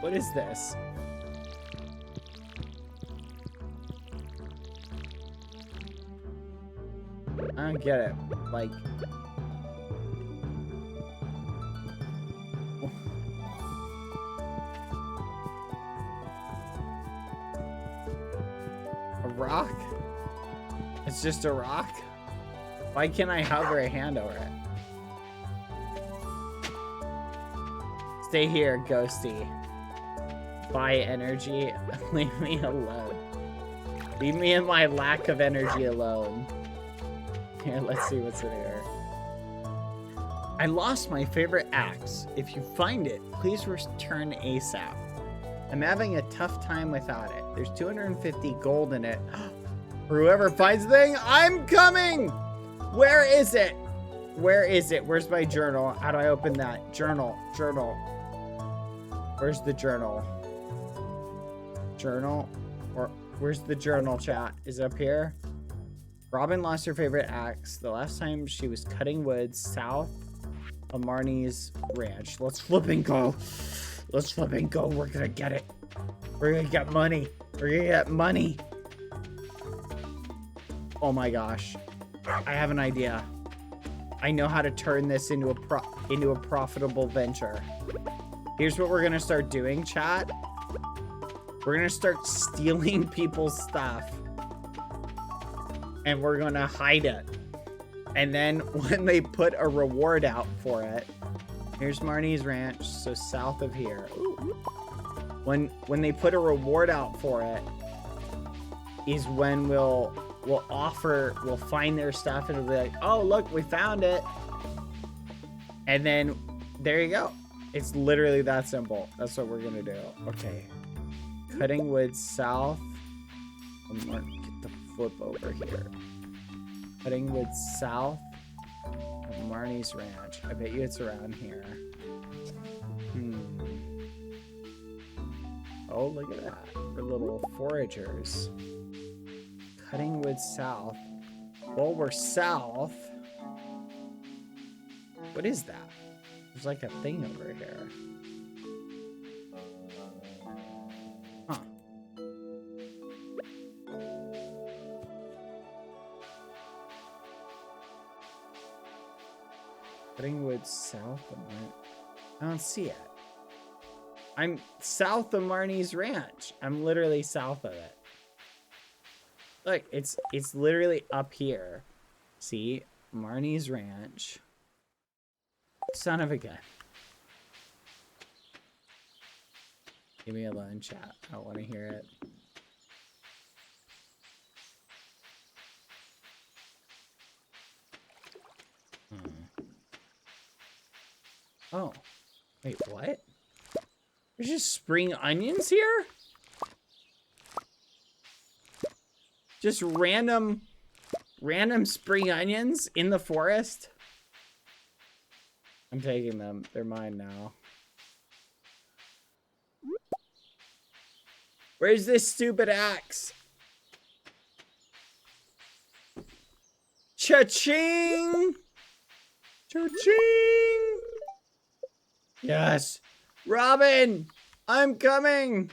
What is this? I don't get it. Like... a rock? It's just a rock? Why can't I hover a hand over it? Stay here, Ghosty. Buy energy. Leave me alone. Leave me and my lack of energy alone. Here, let's see what's in here. I lost my favorite axe. If you find it, please return ASAP. I'm having a tough time without it. There's 250 gold in it. For whoever finds the thing, I'm coming! Where is it? Where is it? Where's my journal? How do I open that? Journal. Where's the journal? Journal? Or where's the journal, chat? Is it up here? Robin lost her favorite axe the last time she was cutting wood south of Marnie's ranch. Let's flip and go. Let's flip and go. We're gonna get it. We're gonna get money. We're gonna get money. Oh my gosh. I have an idea. I know how to turn this into a profitable venture. Here's what we're gonna start doing, chat. We're gonna start stealing people's stuff. And we're gonna hide it. And then when they put a reward out for it, here's Marnie's ranch, so south of here. Ooh. When they put a reward out for it, is when we'll find their stuff and it'll be like, oh look, we found it. And then there you go. It's literally that simple. That's what we're gonna do. Okay. Cutting wood south. Get the flip over here. Cutting wood south of Marnie's ranch. I bet you it's around here. Oh, look at that. We're little foragers. Cutting wood south. Well, we're south. What is that? There's like a thing over here. Huh. Cutting wood south of Marnie. I don't see it. I'm south of Marnie's ranch. I'm literally south of it. Look, it's literally up here. See? Marnie's Ranch. Son of a gun. Leave me alone, chat. I don't want to hear it. Oh. Wait, what? There's just spring onions here? Just random spring onions in the forest? I'm taking them. They're mine now. Where's this stupid axe? Cha-ching! Cha-ching! Yes. Robin! I'm coming!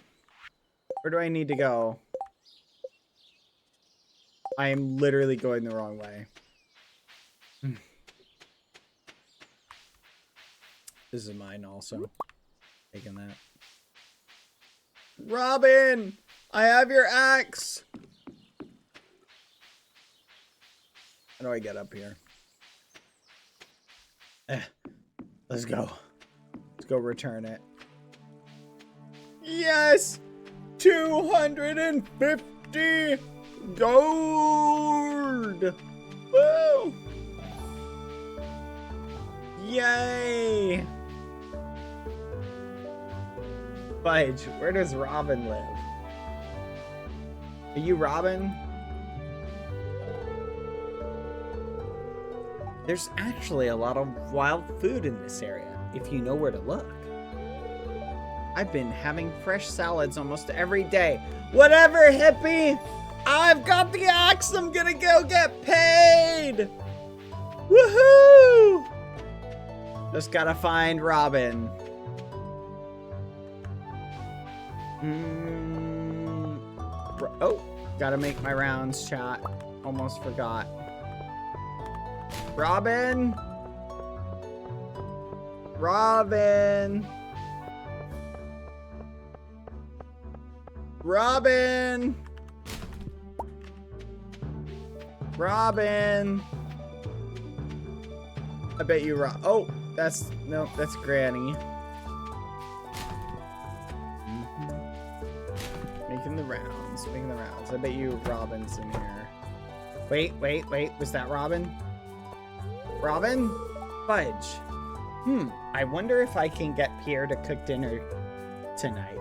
Where do I need to go? I am literally going the wrong way. This is mine also. Taking that. Robin! I have your axe! How do I get up here? Let's go. Let's go return it. Yes! 250 gold! Woo! Yay! Fudge, where does Robin live? Are you Robin? There's actually a lot of wild food in this area, if you know where to look. I've been having fresh salads almost every day. Whatever, hippie! I've got the axe! I'm gonna go get paid! Woohoo! Just gotta find Robin. Oh, gotta make my rounds, chat. Almost forgot. Robin! Robin! Robin! Robin! I bet you oh, that's Granny. Making the rounds. I bet you Robin's in here. Wait. Was that Robin? Robin? Fudge. I wonder if I can get Pierre to cook dinner tonight.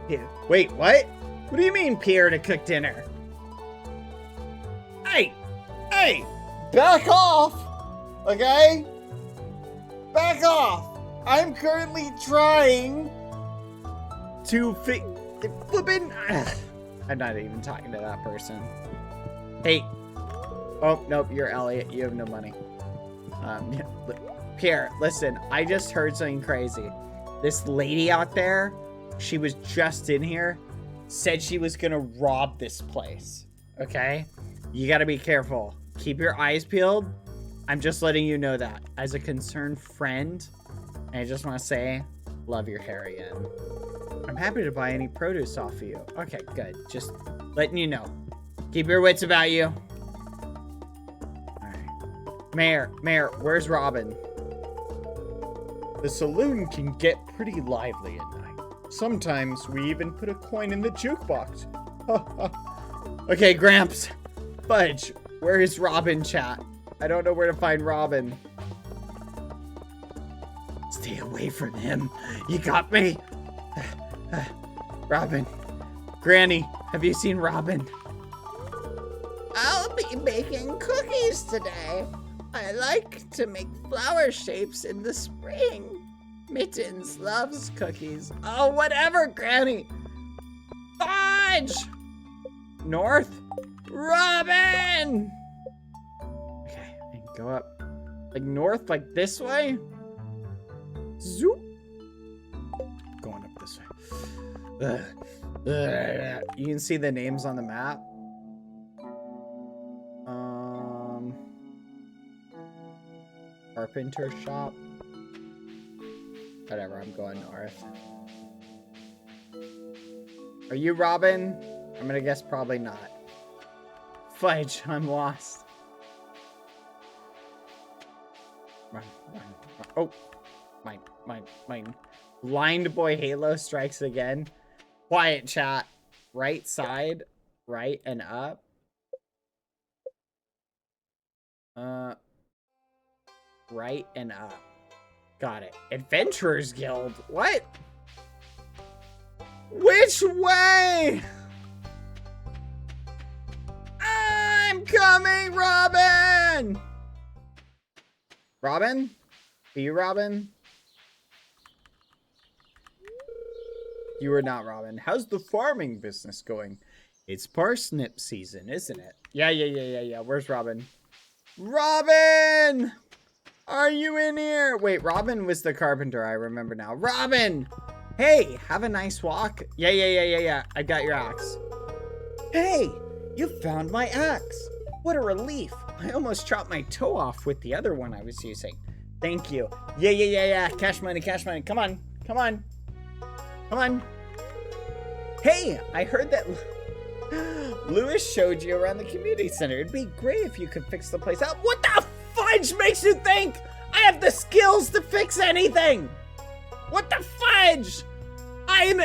Yeah. Wait, what? What do you mean Pierre to cook dinner? Hey! Back off! Okay? Back off! I'm currently trying to flippin'. I'm not even talking to that person. Hey. Oh, nope, you're Elliot. You have no money. Pierre, listen, I just heard something crazy. This lady out there, she was just in here, said she was gonna rob this place. Okay? You gotta be careful. Keep your eyes peeled. I'm just letting you know that. As a concerned friend, and I just want to say, love your hair again. I'm happy to buy any produce off of you. Okay, good. Just letting you know. Keep your wits about you. Alright. Mayor, where's Robin? The saloon can get pretty lively at night. Sometimes we even put a coin in the jukebox. Okay, Gramps. Fudge, where is Robin, chat? I don't know where to find Robin. Stay away from him. You got me? Robin. Granny, have you seen Robin? I'll be making cookies today. I like to make flower shapes in the spring. Mittens loves cookies. Oh, whatever, Granny. Fudge! North? Robin! Okay, I can go up. Like north, like this way? Zoop. Going up this way. You can see the names on the map. Carpenter shop. Whatever, I'm going north. Are you Robin? I'm gonna guess probably not. fudge? I'm lost. Run, run, run. Oh, mine. Blind boy Halo strikes again. Quiet chat. Right side, right and up. Right and up. Got it. Adventurers Guild. What? Which way? I'm coming, Robin! Robin? Are you Robin? You are not Robin. How's the farming business going? It's parsnip season, isn't it? Yeah. Where's Robin? Robin! Are you in here? Wait, Robin was the carpenter. I remember now. Robin! Hey, have a nice walk. Yeah. I got your axe. Hey, you found my axe. What a relief. I almost chopped my toe off with the other one I was using. Thank you. Yeah. Cash money. Come on. Hey, I heard that Lewis showed you around the community center. It'd be great if you could fix the place up. What the fudge makes you think I have the skills to fix anything? What the fudge? I'm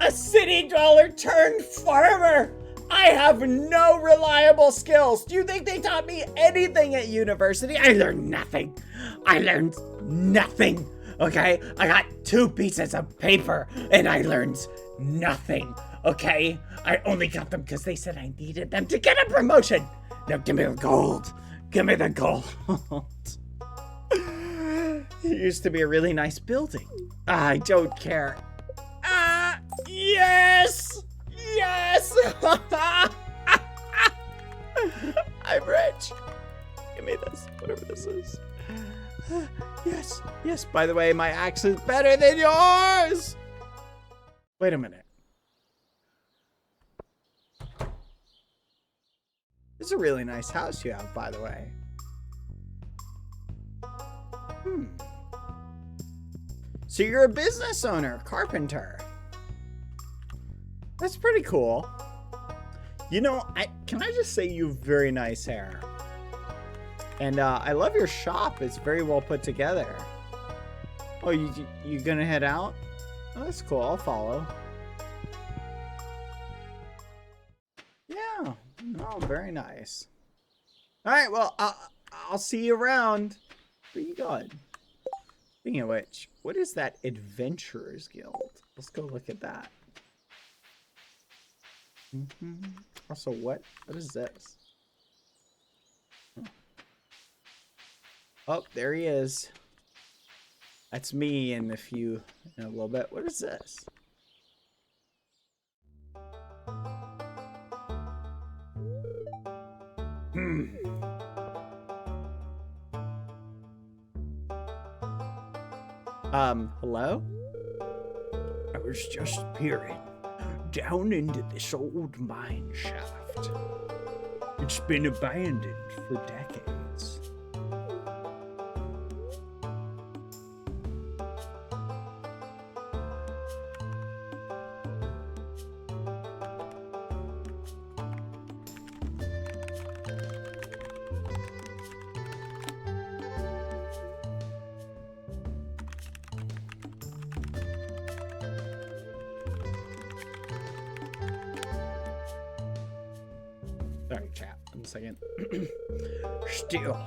a city dweller turned farmer. I have no reliable skills. Do you think they taught me anything at university? I learned nothing. Okay? I got 2 pieces of paper and I learned nothing. Okay? I only got them because they said I needed them to get a promotion. Now give me the gold. It used to be a really nice building. I don't care. Yes! I'm rich. Give me this, whatever this is. Yes. By the way, my axe is better than yours. Wait a minute. This is a really nice house you have, by the way. So you're a business owner, carpenter. That's pretty cool. You know, can I just say you have very nice hair? And I love your shop. It's very well put together. Oh, you gonna head out? Oh, that's cool. I'll follow. Yeah. Oh, very nice. All right. Well, I'll see you around. Where you going? Speaking of which, what is that Adventurers Guild? Let's go look at that. Also, what is this? Oh, there he is. That's me in a little bit. What is this? Hello? I was just peering down into this old mine shaft. It's been abandoned for decades. Sorry, chat. 1 second. Still,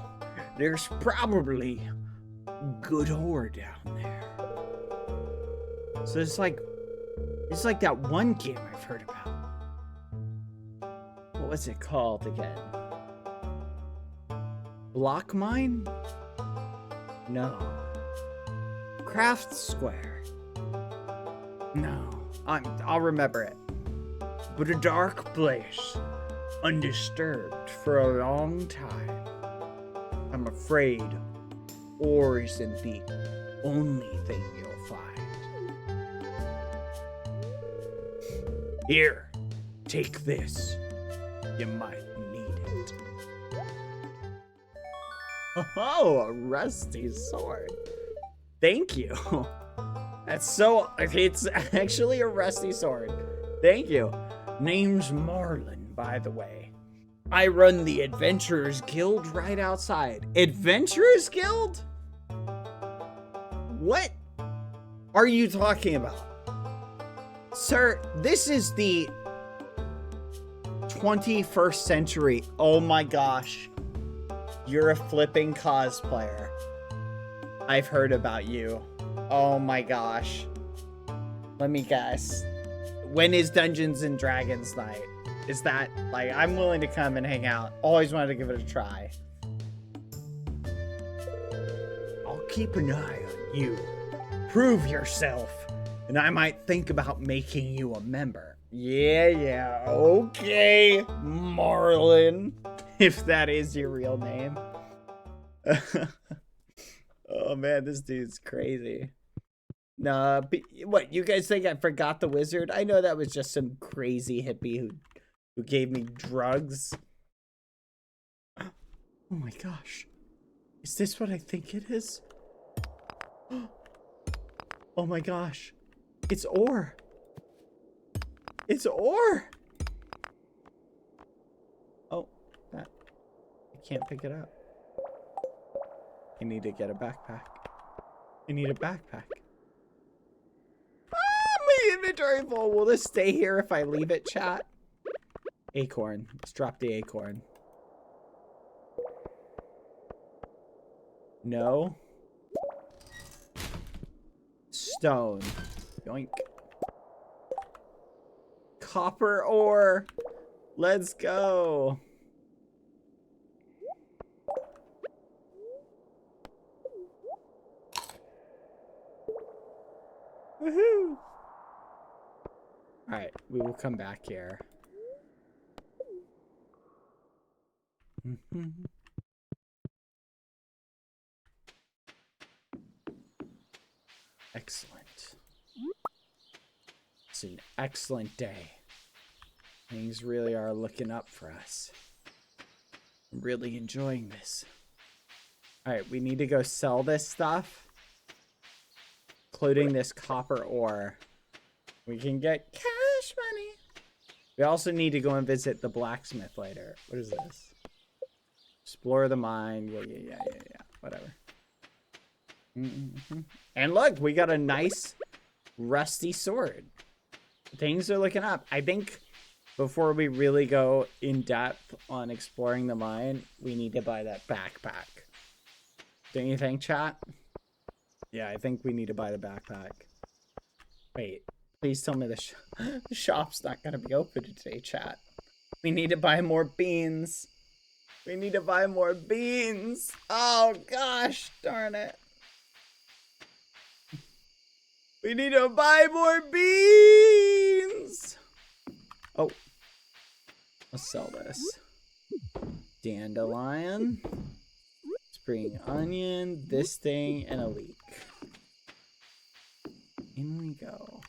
there's probably good ore down there. So it's like that one game I've heard about. What was it called again? Block Mine? No. Craft Square? No. I'll remember it. But a dark place, undisturbed for a long time. I'm afraid ore isn't the only thing you'll find. Here, take this. You might need it. Oh, a rusty sword. Thank you. It's actually a rusty sword. Thank you. Name's Marlin, by the way. I run the Adventurers Guild right outside. Adventurers Guild? What are you talking about? Sir, this is the 21st century. Oh my gosh. You're a flipping cosplayer. I've heard about you. Oh my gosh. Let me guess. When is Dungeons and Dragons night? Is that, like, I'm willing to come and hang out. Always wanted to give it a try. I'll keep an eye on you. Prove yourself, and I might think about making you a member. Yeah, okay, Marlin. If that is your real name. Oh man, this dude's crazy. Nah, what, you guys think I forgot the wizard? I know that was just some crazy hippie who gave me drugs. Oh my gosh. Is this what I think it is? Oh my gosh. It's ore. It's ore. Oh, that. I can't pick it up. I need to get a backpack. I need a backpack. Ah, my inventory full. Will this stay here if I leave it, chat? Acorn. Let's drop the acorn. No. Stone. Yoink. Copper ore. Let's go. Woohoo! Alright, we will come back here. Excellent. It's an excellent day. Things really are looking up for us. I'm really enjoying this. Alright, we need to go sell this stuff. Including this copper ore. We can get cash money. We also need to go and visit the blacksmith later. What is this? Explore the mine. Yeah. Whatever. And look, we got a nice rusty sword. Things are looking up. I think before we really go in depth on exploring the mine, we need to buy that backpack. Don't you think, chat? Yeah, I think we need to buy the backpack. Wait, please tell me the shop's not going to be open today, chat. We need to buy more beans. We need to buy more beans. Oh, gosh, darn it. We need to buy more beans. Oh, let's sell this. Dandelion. Spring onion, this thing, and a leek. In we go.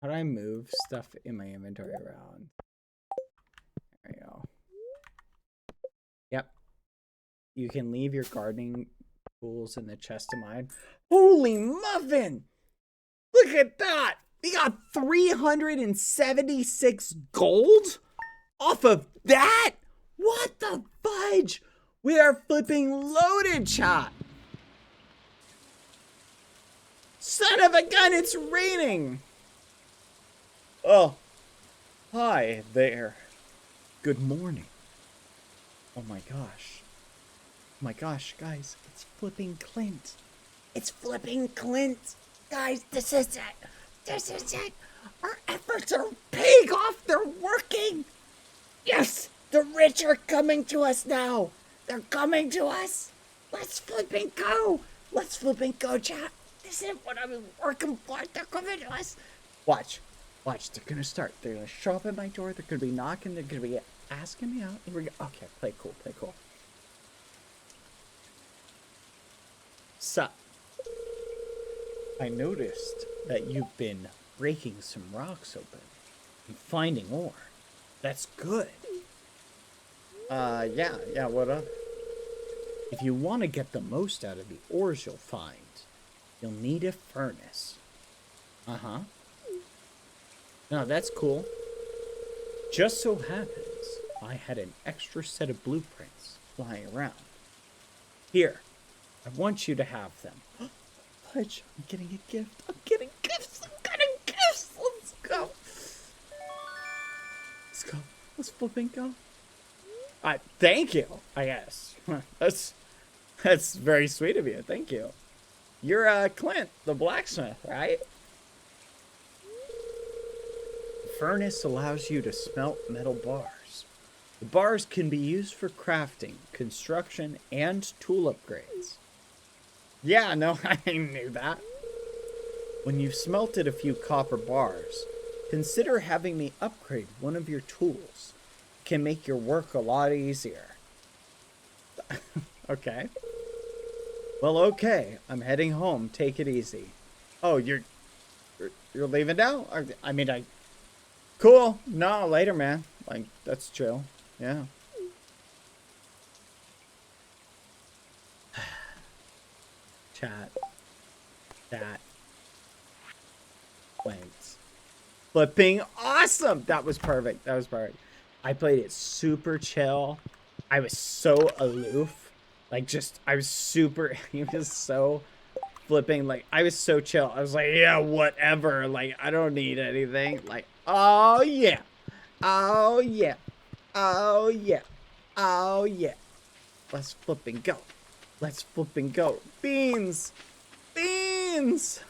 How do I move stuff in my inventory around? There we go. Yep. You can leave your gardening tools in the chest of mine. Holy muffin! Look at that! We got 376 gold off of that? What the fudge? We are flipping loaded, chat. Son of a gun, it's raining. Oh. Hi there. Good morning. Oh my gosh. Oh my gosh, guys. It's flipping Clint. It's flipping Clint. Guys, this is it. This is it. Our efforts are paying off. They're working. Yes, the rich are coming to us now. They're coming to us. Let's flipping go. Let's flipping go, chat. This is what I've been working for. They're coming to us. Watch. Watch. They're going to start. They're going to show up at my door. They're going to be knocking. They're going to be asking me out. Here we go. Okay, play cool. Play cool. Sup? I noticed that you've been breaking some rocks open and finding ore. That's good. Yeah, what up? If you want to get the most out of the ores you'll find, you'll need a furnace. Uh-huh. No, that's cool. Just so happens I had an extra set of blueprints lying around. Here, I want you to have them. Fudge, I'm getting a gift. I'm getting gifts. I'm getting gifts. Let's go. Let's go. Let's flipping go. Thank you, I guess. That's very sweet of you. Thank you. You're Clint, the blacksmith, right? The furnace allows you to smelt metal bars. The bars can be used for crafting, construction, and tool upgrades. Yeah, no, I knew that. When you've smelted a few copper bars, consider having me upgrade one of your tools. It can make your work a lot easier. Okay. Well, okay. I'm heading home. Take it easy. Oh, you're leaving now? I mean, cool. No, later, man. Like, that's chill. Yeah. Chat. Wait. Flipping awesome! That was perfect. That was perfect. I played it super chill. I was so aloof. Like, just, I was super, he was so flipping, like, I was so chill. I was like, yeah, whatever. Like, I don't need anything. Like, oh, yeah. Oh, yeah. Oh, yeah. Oh, yeah. Let's flipping go. Let's flipping go. Beans! Beans!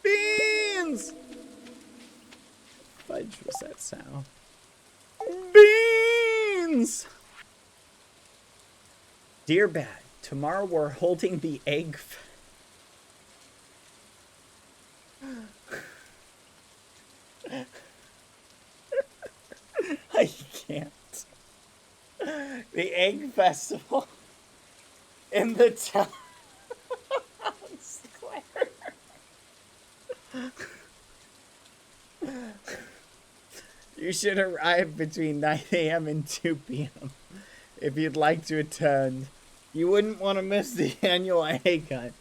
Beans! Fudge was that sound? Beans! Dear Bad, tomorrow we're holding the egg. I can't. The egg festival in the town square. You should arrive between 9 a.m. and 2 p.m. if you'd like to attend. You wouldn't want to miss the annual egg hunt.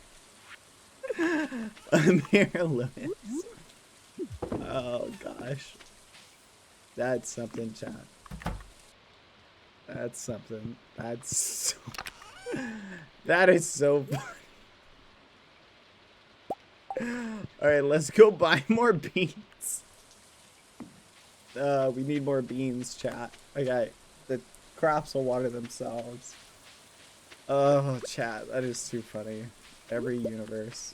Amir Lewis. Oh gosh. That's something, chat. That's something. That's so... That is so funny. Alright, let's go buy more beans. We need more beans, chat. Okay, the crops will water themselves. Oh, chat, that is too funny. Every universe.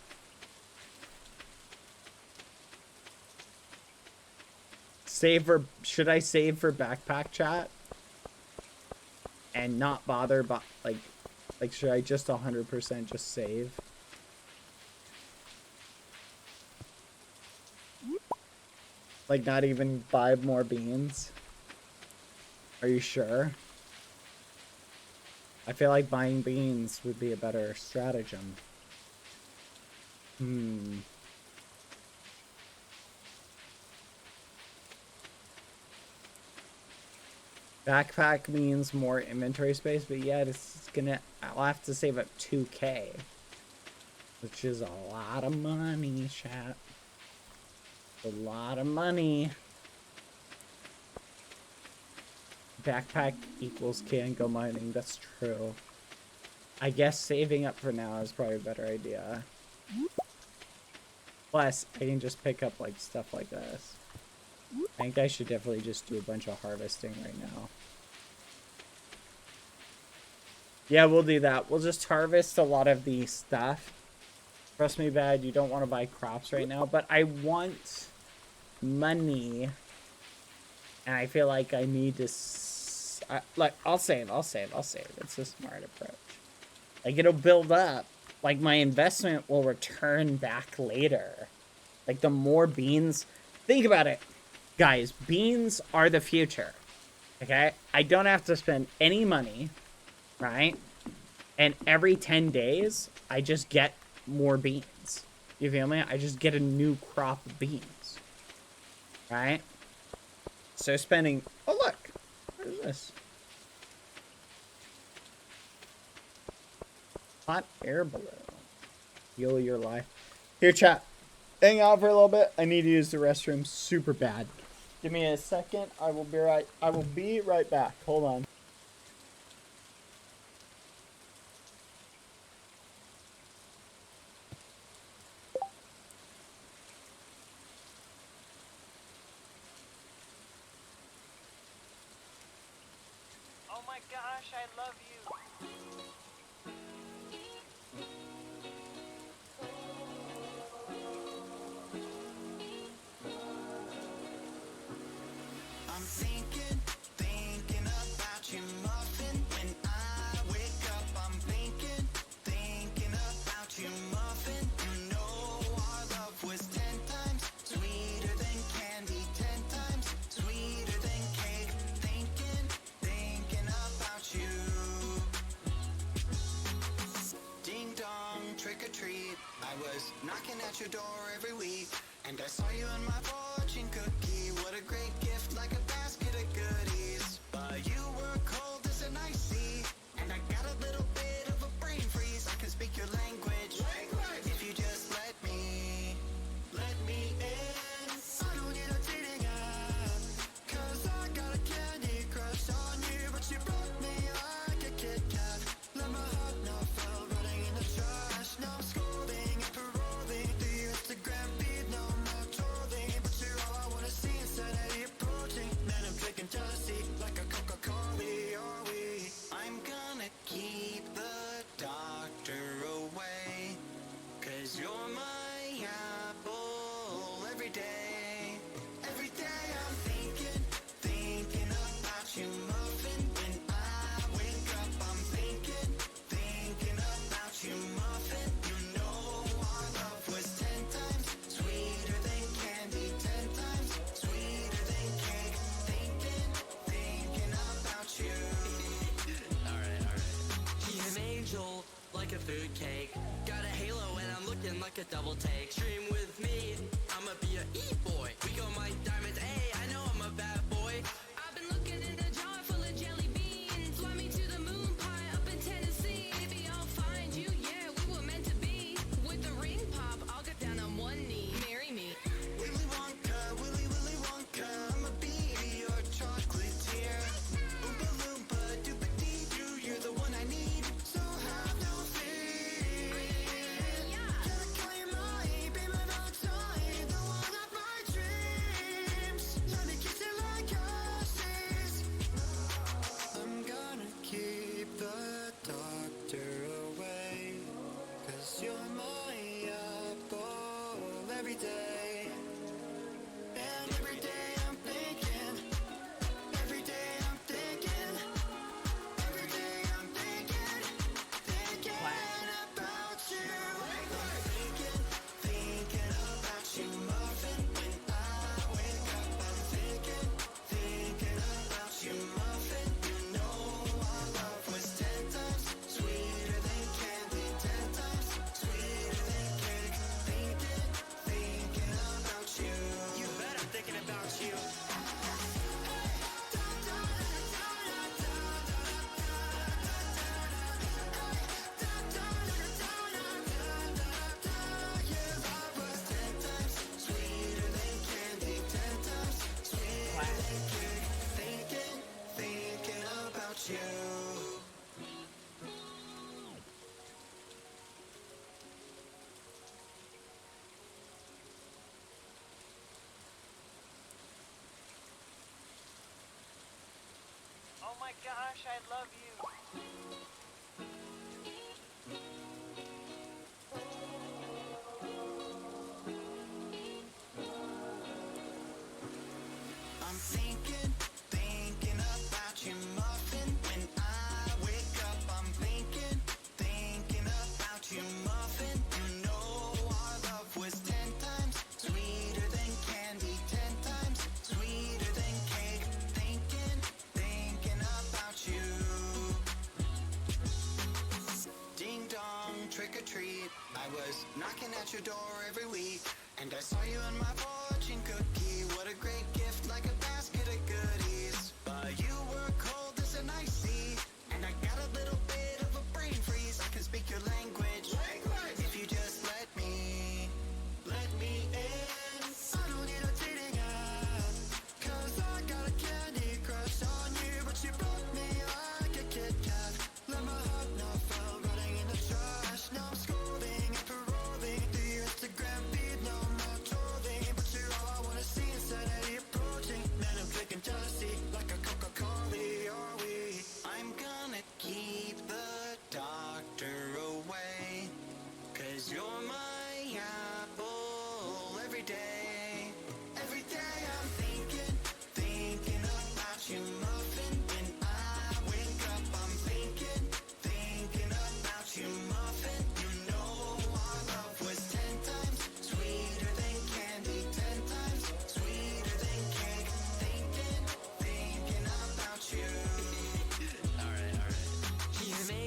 Save for, should I save for backpack, chat? And not bother, but like should I just 100% just save? Like not even buy more beans? Are you sure? I feel like buying beans would be a better stratagem. Backpack means more inventory space, but yeah, it's gonna, I'll have to save up 2K. Which is a lot of money, chat. A lot of money. Backpack equals can't go mining, that's true. I guess saving up for now is probably a better idea. Plus, I can just pick up like stuff like this. I think I should definitely just do a bunch of harvesting right now. Yeah, we'll do that. We'll just harvest a lot of the stuff. Trust me, Bad, you don't want to buy crops right now, but I want money. And I feel like I need to... like, I'll save. It's a smart approach. Like, it'll build up. Like, my investment will return back later. Like, the more beans... Think about it. Guys, beans are the future. Okay? I don't have to spend any money, right? And every 10 days, I just get more beans. You feel me? I just get a new crop of beans. Right? So spending... Oh, look. What is this? Hot air balloon. Heal your life. Here, chat. hang out for a little bit. I need to use the restroom super bad. Give me a second. I will be right back. Hold on. Oh my gosh, I love you. I'm thinking about you, muffin. When I wake up, I'm thinking about you, muffin. You know our love was 10 times sweeter than candy, 10 times sweeter than cake. Thinking about you. Ding dong, trick or treat. I was knocking at your door every week, and I saw you in my fortune cookie. What a great gift, like a basket of goodies. But you were cold as an ice sea, and I got a little bit of a brain freeze. I can speak your language. If you just let me in. I don't need a dating app, 'cause I got a candy crush on you. But you broke me like a Kit Kat. Let my heart know fell running in the trash. Now I'm scolding and paroling. The Instagram feed, no more trolling. But you're all I wanna see, insanity approaching. Man, I'm drinking jealousy like a Coca-Cola, are we? I'm gonna keep the doctor away, 'cause you're my apple every day. Every day I'm thinking about you, muffin. When I wake up, I'm thinking about you, muffin. You know our love was 10 times sweeter than candy, 10 times sweeter than cake. Thinking about you. Alright. He's an angel, like a food cake. Got a halo and I'm looking like a double take. Stream with me, I'ma be a e-boy. We go mine diamonds, hey, I know I'm a bad boy. I've been looking in a jar full of jelly beans. Fly me to the moon pie up in Tennessee. Maybe I'll find you, yeah, we were meant to be. With the ring pop, I'll get down on one knee. Marry me. Willy Wonka, Willy Wonka, I'ma be your chocolatier. Oompa Loompa, Doopa Dee Doo, you're the one I need, so have no fear. Gotta call you mine, be my Valentine, the one of my dreams. Let me kiss you like horses. I'm gonna keep the doctor away, 'cause you're my apple every day. And every day I'm thinking, every day I'm thinking, every day I'm thinking about you. Thinking about you, muffin. When I wake up, I'm thinking about you, muffin. You know our love was 10 times sweeter than candy, 10 times sweeter than cake. Thinking about you. You bet I'm thinking about you. Your love was 10 times sweeter than candy, 10 times sweeter than cake. Thinking about you. Oh my gosh, I love you. I'm thinking about you, muffin. When I wake up, I'm thinking about you, muffin. You know our love was 10 times sweeter than candy, 10 times sweeter than cake. Thinking about you. Ding dong, trick or treat. I was knocking at your door every week, and I saw you in my fortune cookie. What a great gift, like a basket of goodies. But you were cold as an ice sea, and I got a little bit of a brain freeze. I can speak your language. If you just let me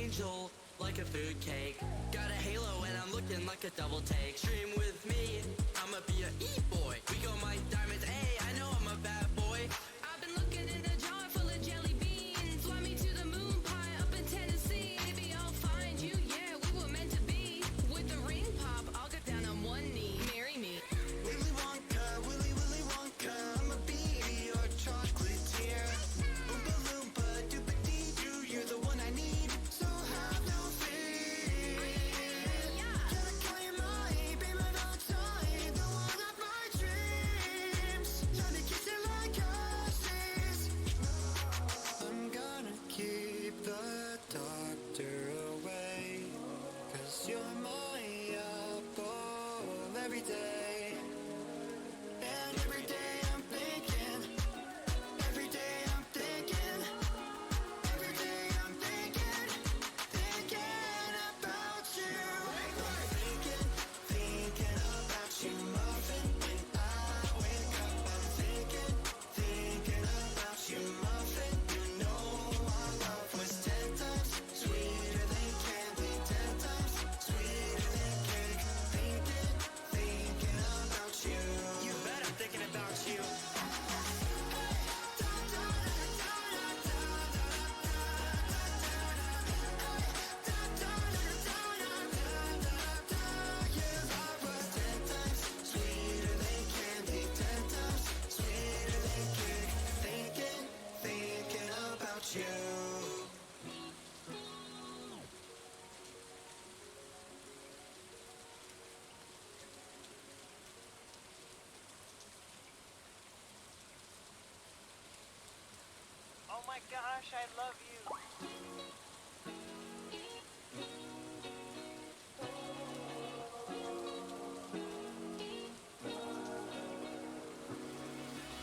angel, like a food cake. Got a halo and I'm looking like a double take. Stream with me, I'ma be a e-boy. We go mine diamonds, hey, I know I'm a bad boy. I've been looking in a jar full of jelly beans. Fly me to the moon pie up in Tennessee. Maybe I'll find you, yeah, we were meant to be. With the ring pop, I'll get down on one knee. Marry me. Willy Wonka, Willy Willy Wonka, I'ma be your chocolatier. Oompa Loompa, Doopa-Dee-Doo, you're the one I need, so have no fear. Gotta claim my, be my Valentine, the one of my dreams. Let me kiss it like horses. I'm gonna keep the doctor away, 'cause you're my apple every day. And every day I'm thinking, every day I'm thinking, every day I'm thinking, thinking about you. Thinking about you, muffin. When I wake up, I'm thinking about you, muffin. You know our love was 10 times sweeter than candy, 10 times sweeter than cake. Thinking about you. You bet I'm thinking about you. Your love was 10 times sweeter than candy, 10 times sweeter than cake. Thinking about you. Oh my gosh, I love you.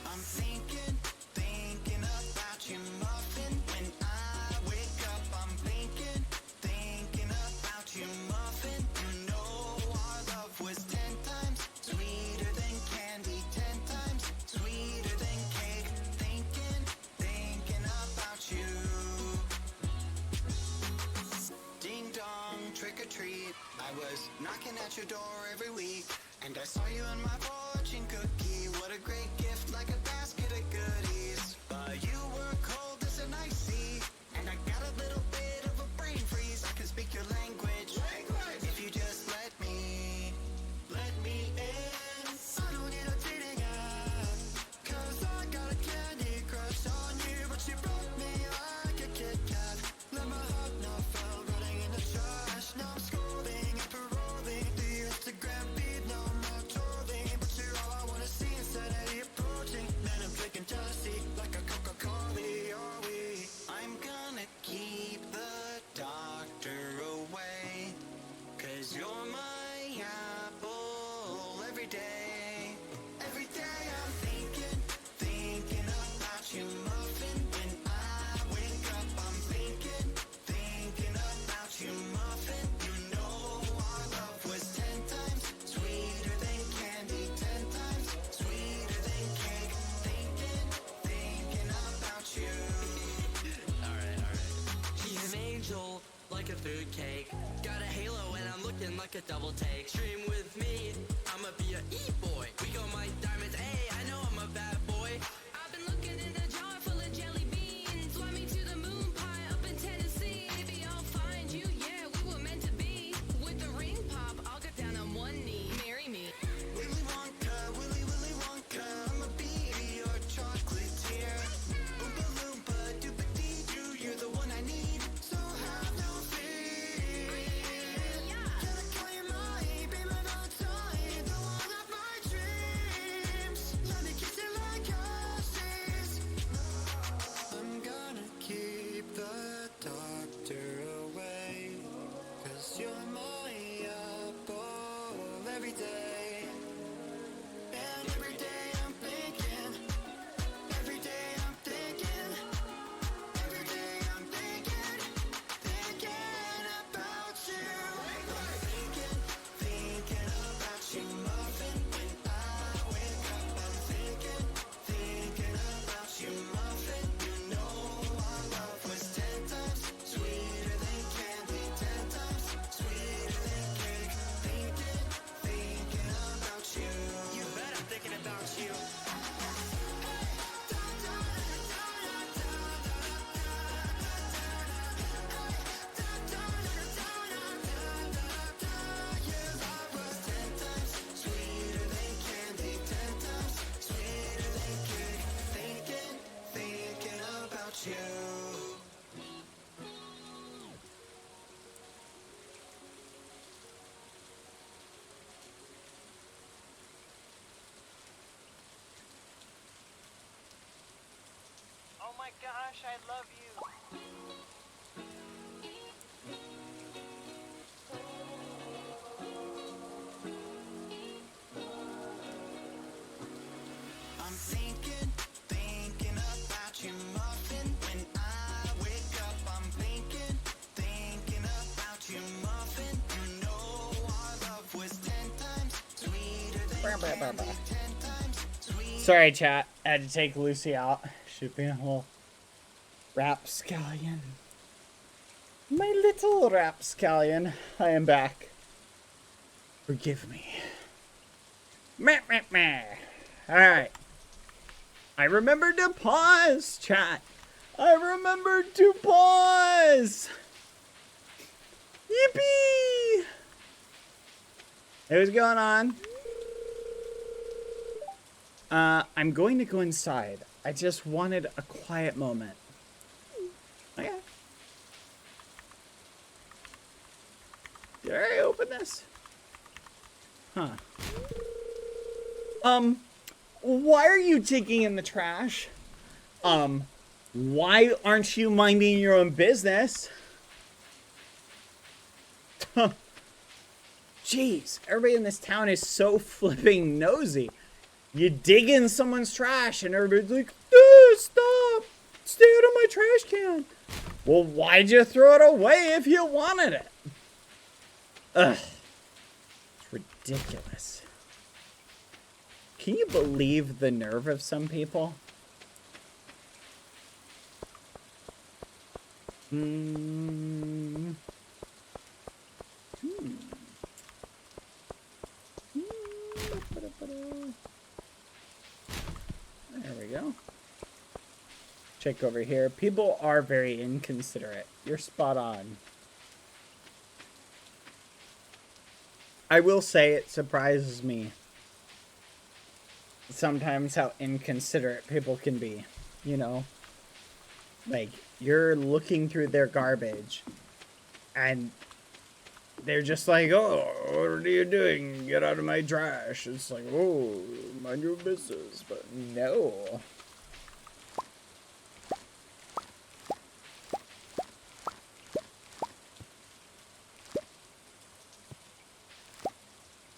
I'm thinking about you, muffin. When I wake up, I'm thinking about you, muffin. You know our love was 10 times sweeter than candy, 10 times sweeter than cake. Thinking about you. Ding dong, trick or treat. I was knocking at your door every week, and I saw you in my fortune cookie. What a great gift, like a basket of goodies. But you were cold as an ice sea, and I got a little bit of a brain freeze. I can speak your language. If you just let me in. I don't need a dating app, 'cause I got a candy crush on you. But you broke me like a Kit Kat. Let my heart not fall, running in the trash. Now I'm scrolling and paroling the Instagram feed. No more trolling, but you're all I wanna see instead of the approaching. Man, I'm drinking jealousy like a Coca-Cola, are we? I'm gonna keep the doctor away, 'cause you're my apple every day. Every day I'm thinking about you, muffin. When I wake up, I'm thinking about you, muffin. You know our love was 10 times sweeter than candy, 10 times sweeter than cake. Thinking about you. Alright. He's an angel, like a food cake. Got a halo and I'm looking like a double take. Stream with me, I'ma be a e-boy. We go mine diamonds, hey, I know I'm a bad boy. I've been looking in a jar full of jelly beans. Fly me to the moon pie up in Tennessee. Maybe I'll find you, yeah, we were meant to be. With the ring pop, I'll get down on one knee. Marry me. Willy Wonka, Willy Willy Wonka, I'ma be your chocolatier. Oompa Loompa, Doopa-Dee-Doo, you're the one I need, so have no fear. Gotta claim my, be my Valentine, the one of my dreams. Let me kiss it like gosh, I love you. I'm thinking about you, muffin. When I wake up, I'm thinking about you, muffin. You know our love was 10 times sweeter than candy, 10 times sweeter. Sorry, chat. I had to take Lucy out. Should be a whole rapscallion. My little rapscallion. I am back. Forgive me. Meh, meh, meh. Alright. I remembered to pause, chat. I remembered to pause. Yippee! Hey, what's going on? I'm going to go inside. I just wanted a quiet moment. Okay. Did I already open this? Huh. Why are you digging in the trash? Why aren't you minding your own business? Jeez, everybody in this town is so flipping nosy. You dig in someone's trash and everybody's like, stop! Stay out of my trash can! Well, why'd you throw it away if you wanted it? Ugh. It's ridiculous. Can you believe the nerve of some people? There we go. Check over here. People are very inconsiderate. You're spot on. I will say it surprises me sometimes how inconsiderate people can be. You know? Like, you're looking through their garbage and they're just like, oh, what are you doing? Get out of my trash. It's like, oh, mind your business. But no.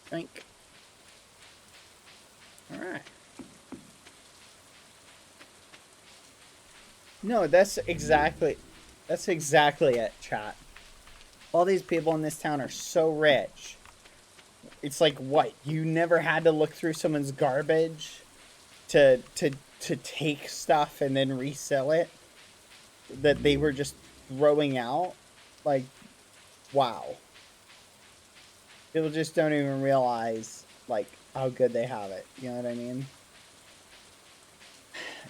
Drink. Alright. No, that's exactly it, chat. All these people in this town are so rich. It's like, what? You never had to look through someone's garbage to take stuff and then resell it that they were just throwing out? Like, wow. People just don't even realize, like, how good they have it. You know what I mean?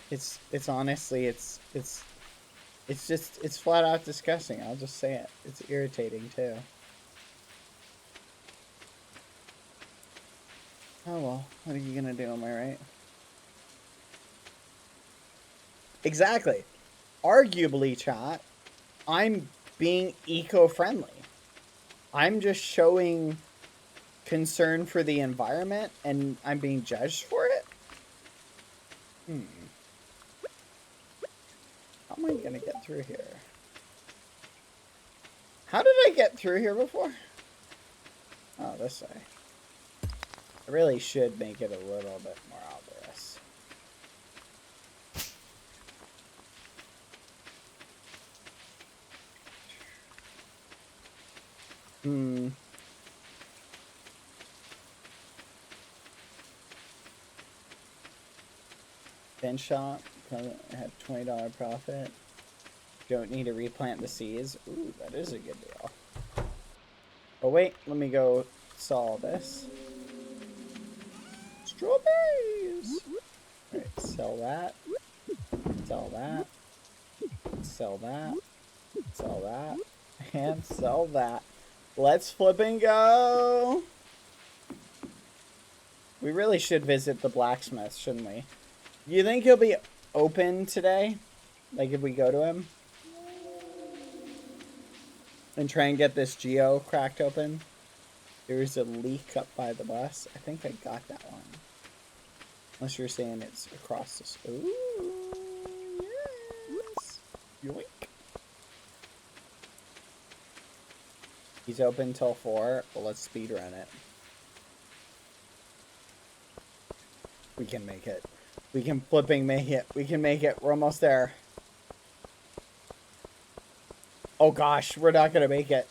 It's honestly, it's flat out disgusting. I'll just say it. It's irritating too. Oh well, what are you gonna do, am I right? Exactly. Arguably, chat, I'm being eco-friendly. I'm just showing concern for the environment and I'm being judged for it? How am I gonna get through here? How did I get through here before? Oh, this way. I really should make it a little bit more obvious. Bench shop, had $20 profit. Don't need to replant the seeds. Ooh, that is a good deal. Oh wait, let me go sell this. Strawberries! Alright, sell that. Sell that. Sell that. Sell that. And sell that. Let's flip and go! We really should visit the blacksmith, shouldn't we? You think he'll be open today? Like if we go to him? And try and get this geo cracked open? There's a leak up by the bus. I think I got that one. Unless you're saying it's across this. Ooh, yeah. Yoink. He's open till 4. Well, let's speed run it. We can make it. We can flipping make it. We can make it. We're almost there. Oh gosh, we're not gonna make it.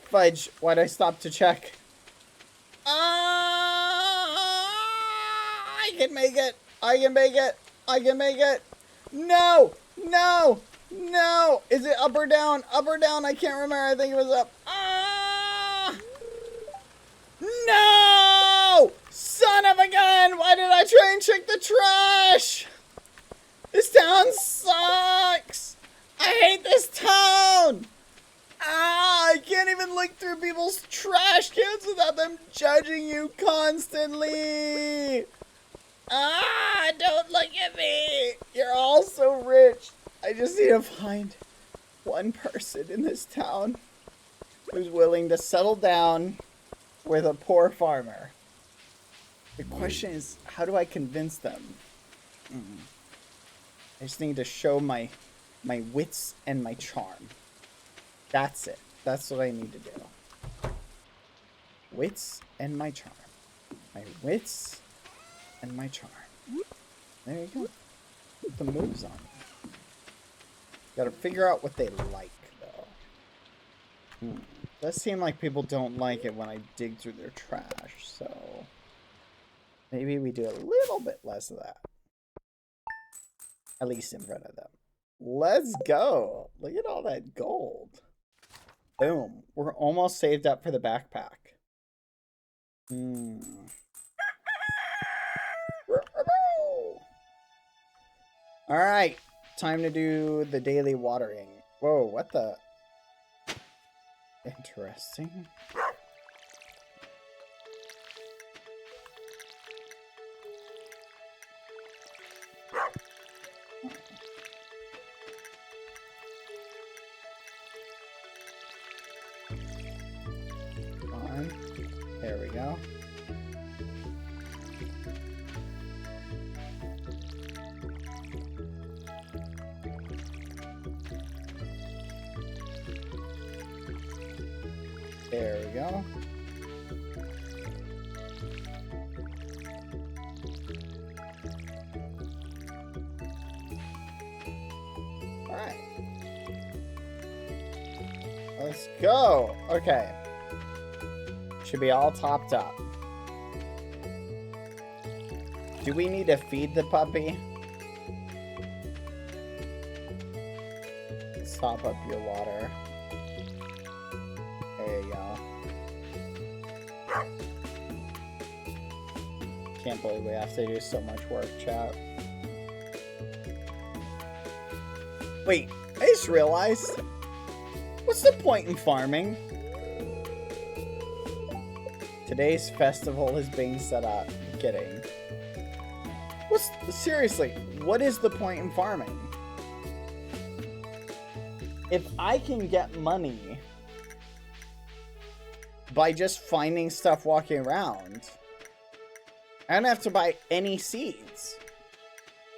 Fudge, why'd I stop to check? I can make it. I can make it. I can make it. No! No! No! Is it up or down? Up or down? I can't remember. I think it was up. No! Son of a gun! Why did I try and check the trash? This town sucks! I hate this town! I can't even look through people's trash cans without them judging you constantly! Don't look at me! You're all so rich. I just need to find one person in this town who's willing to settle down with a poor farmer. The question is, how do I convince them? I just need to show my wits and my charm. That's it. That's what I need to do. Wits and my charm. My wits and my charm. There you go. Put the moves on. Gotta figure out what they like, though. Does seem like people don't like it when I dig through their trash, so maybe we do a little bit less of that. At least in front of them. Let's go. Look at all that gold. Boom. We're almost saved up for the backpack. Alright. Time to do the daily watering. Whoa, what the? Interesting. There we go. There we go. All right. Let's go. Okay. Should be all topped up. Do we need to feed the puppy? Let's top up your water. There you go. Can't believe we have to do so much work, chat. Wait, I just realized. What's the point in farming? Today's festival is being set up. I'm kidding. Seriously, what is the point in farming? If I can get money by just finding stuff walking around, I don't have to buy any seeds.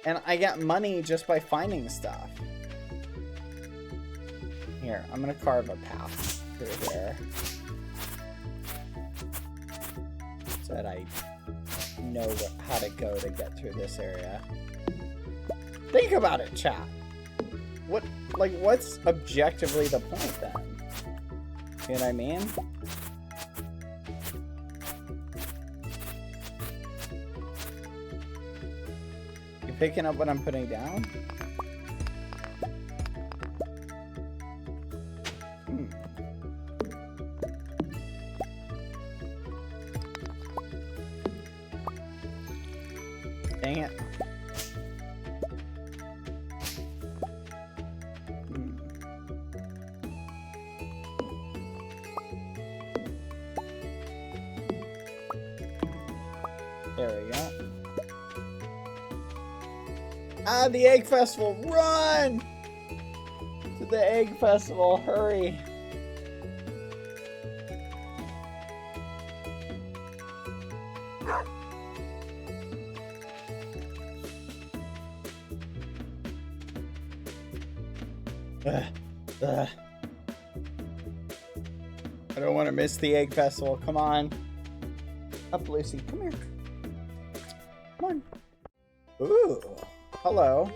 And I get money just by finding stuff. Here, I'm gonna carve a path through here. So that I know how to go to get through this area. Think about it, chat. What's objectively the point then? You know what I mean? You picking up what I'm putting down? Dang it. There we go. Ah, the egg festival. Run! To the egg festival. Hurry. Ugh. Ugh. I don't want to miss the egg festival. Come on. Up, Lucy. Come here. Come on. Ooh. Hello.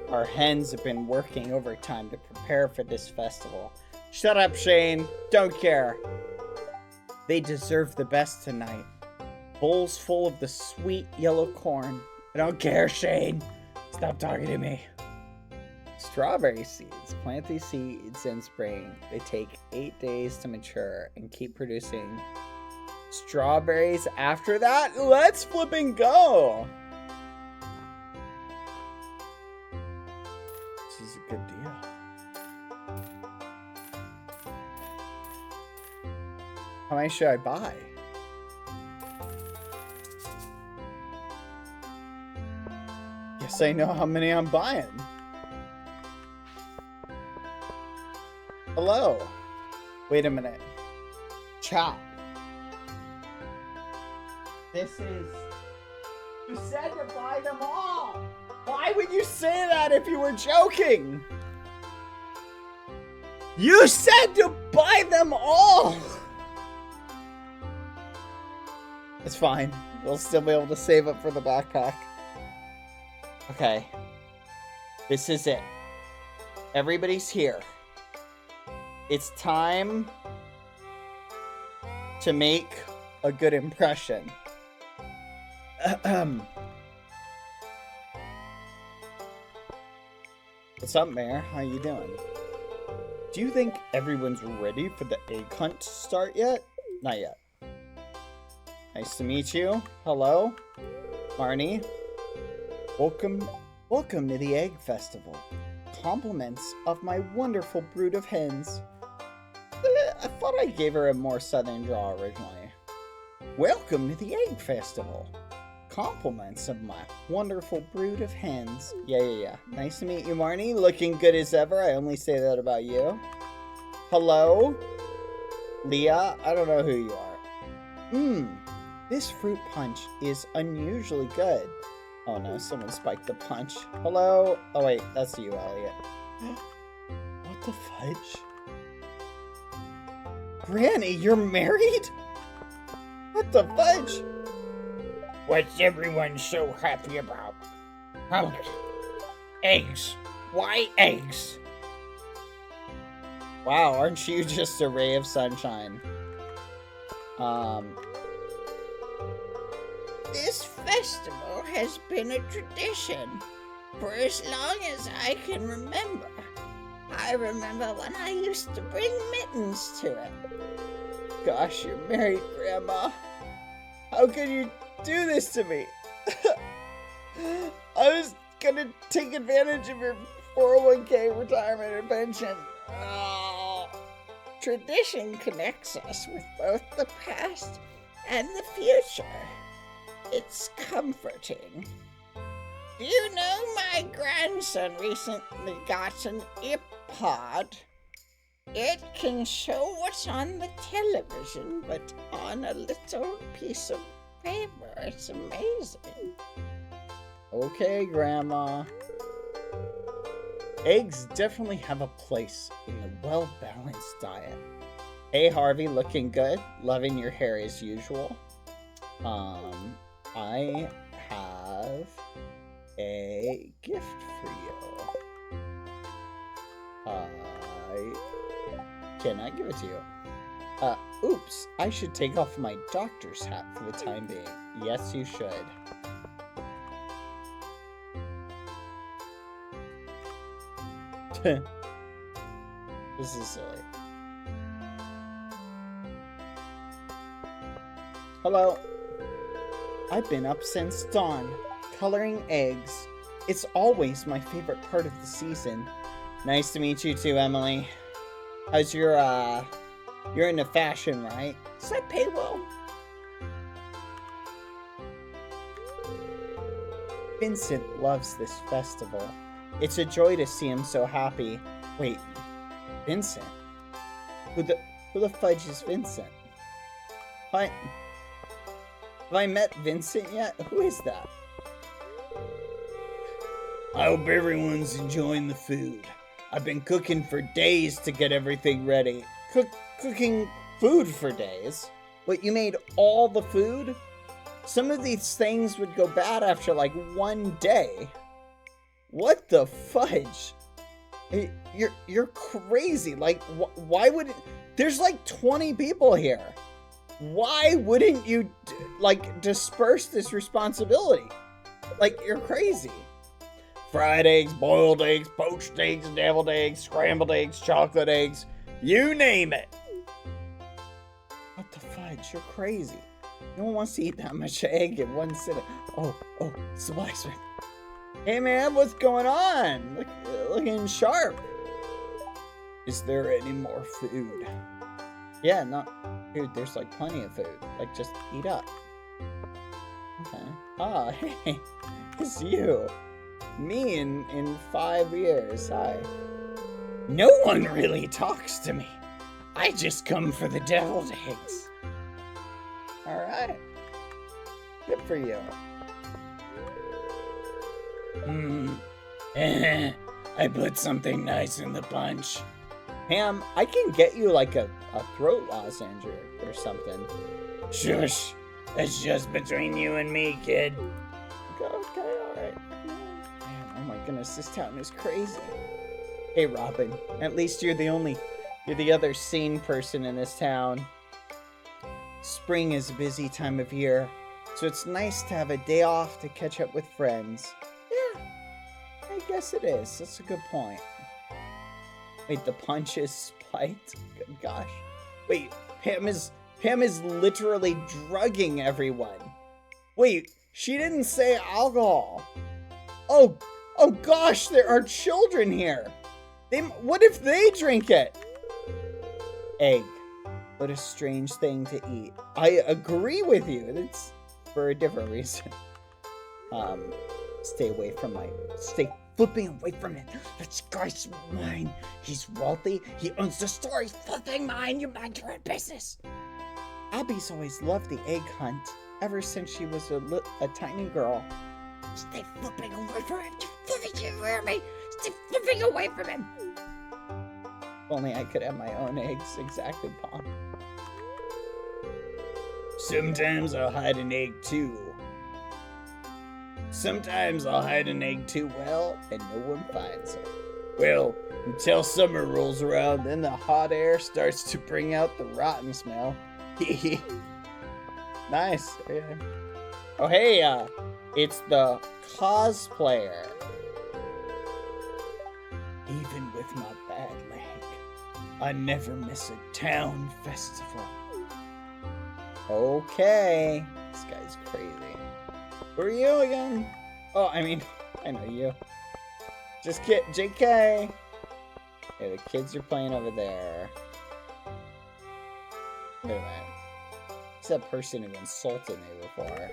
Our hens have been working overtime to prepare for this festival. Shut up, Shane. Don't care. They deserve the best tonight. Bowls full of the sweet yellow corn. I don't care, Shane. Stop talking to me. Strawberry seeds. Plant these seeds in spring. They take 8 days to mature and keep producing strawberries after that. Let's flip and go. This is a good deal. How many should I buy? Yes, I know how many I'm buying. Hello. Wait a minute. Chop. This is... You said to buy them all! Why would you say that if you were joking? You said to buy them all! It's fine. We'll still be able to save up for the backpack. Okay. This is it. Everybody's here. It's time to make a good impression. What's up, Mayor? How you doing? Do you think everyone's ready for the egg hunt to start yet? Not yet. Nice to meet you. Hello, Marnie. Welcome to the Egg Festival. Compliments of my wonderful brood of hens. I thought I gave her a more southern draw originally. Welcome to the Egg Festival. Compliments of my wonderful brood of hens. Yeah. Nice to meet you, Marnie. Looking good as ever. I only say that about you. Hello? Leah? I don't know who you are. This fruit punch is unusually good. Oh no, someone spiked the punch. Hello? Oh wait, that's you, Elliot. What the fudge? Granny, you're married? What the fudge? What's everyone so happy about? Oh, eggs. Why eggs? Wow, aren't you just a ray of sunshine? This festival has been a tradition for as long as I can remember. I remember when I used to bring mittens to it. Gosh, you're married, Grandma. How could you do this to me? I was gonna take advantage of your 401k retirement or pension. Oh, tradition connects us with both the past and the future. It's comforting. Do you know my grandson recently got an iPod? It can show what's on the television, but on a little piece of paper. It's amazing. Okay, Grandma. Eggs definitely have a place in the well-balanced diet. Hey, Harvey, looking good. Loving your hair as usual. I have a gift for you. Can I give it to you? Oops, I should take off my doctor's hat for the time being. Yes, you should. This is silly. Hello. I've been up since dawn, coloring eggs. It's always my favorite part of the season. Nice to meet you too, Emily. How's your, you're into fashion, right? Is that payroll? Vincent loves this festival. It's a joy to see him so happy. Wait, Vincent? Who the fudge is Vincent? What? Have I met Vincent yet? Who is that? I hope everyone's enjoying the food. I've been cooking for days to get everything ready. Cooking food for days? What, you made all the food? Some of these things would go bad after like one day. What the fudge? You're crazy. Like, why would it... There's like 20 people here. Why wouldn't you, like, disperse this responsibility? Like, you're crazy. Fried eggs, boiled eggs, poached eggs, deviled eggs, scrambled eggs, chocolate eggs. You name it. What the fudge? You're crazy. No one wants to eat that much egg in one sitting. Oh, it's the blacksmith. Hey man, what's going on? Looking sharp. Is there any more food? Yeah, dude, there's like plenty of food. Like, just eat up. Okay. Ah, hey, it's you. Me in 5 years. Hi. No one really talks to me. I just come for the deviled eggs. Alright. Good for you. I put something nice in the punch. Pam, I can get you like a throat lozenge or something. Shush. That's just between you and me, kid. Okay, alright. Man, oh my goodness, this town is crazy. Hey, Robin. At least you're the other sane person in this town. Spring is a busy time of year, so it's nice to have a day off to catch up with friends. Yeah, I guess it is. That's a good point. Wait, the punch is spiked? Good gosh. Wait, Pam is literally drugging everyone. Wait, she didn't say alcohol. Oh gosh, there are children here. What if they drink it? Egg. What a strange thing to eat. I agree with you. It's for a different reason. Stay flipping away from it. This guy's mine. He's wealthy. He owns the store. He's flipping mine. You mind your own business. Abby's always loved the egg hunt ever since she was a tiny girl. Stay flipping away from him. Did you hear me? Stay flipping away from him. If only I could have my own eggs. Exactly, Pa. Sometimes I'll hide an egg too. Sometimes I'll hide an egg too well, and no one finds it. Well, until summer rolls around, then the hot air starts to bring out the rotten smell. Nice. Yeah. Oh, hey, it's the cosplayer. Even with my bad leg, I never miss a town festival. Okay. This guy's crazy. Who are you again? Oh, I mean, I know you. Just JK. Yeah, the kids are playing over there. Wait a minute. It's that person who insulted me before.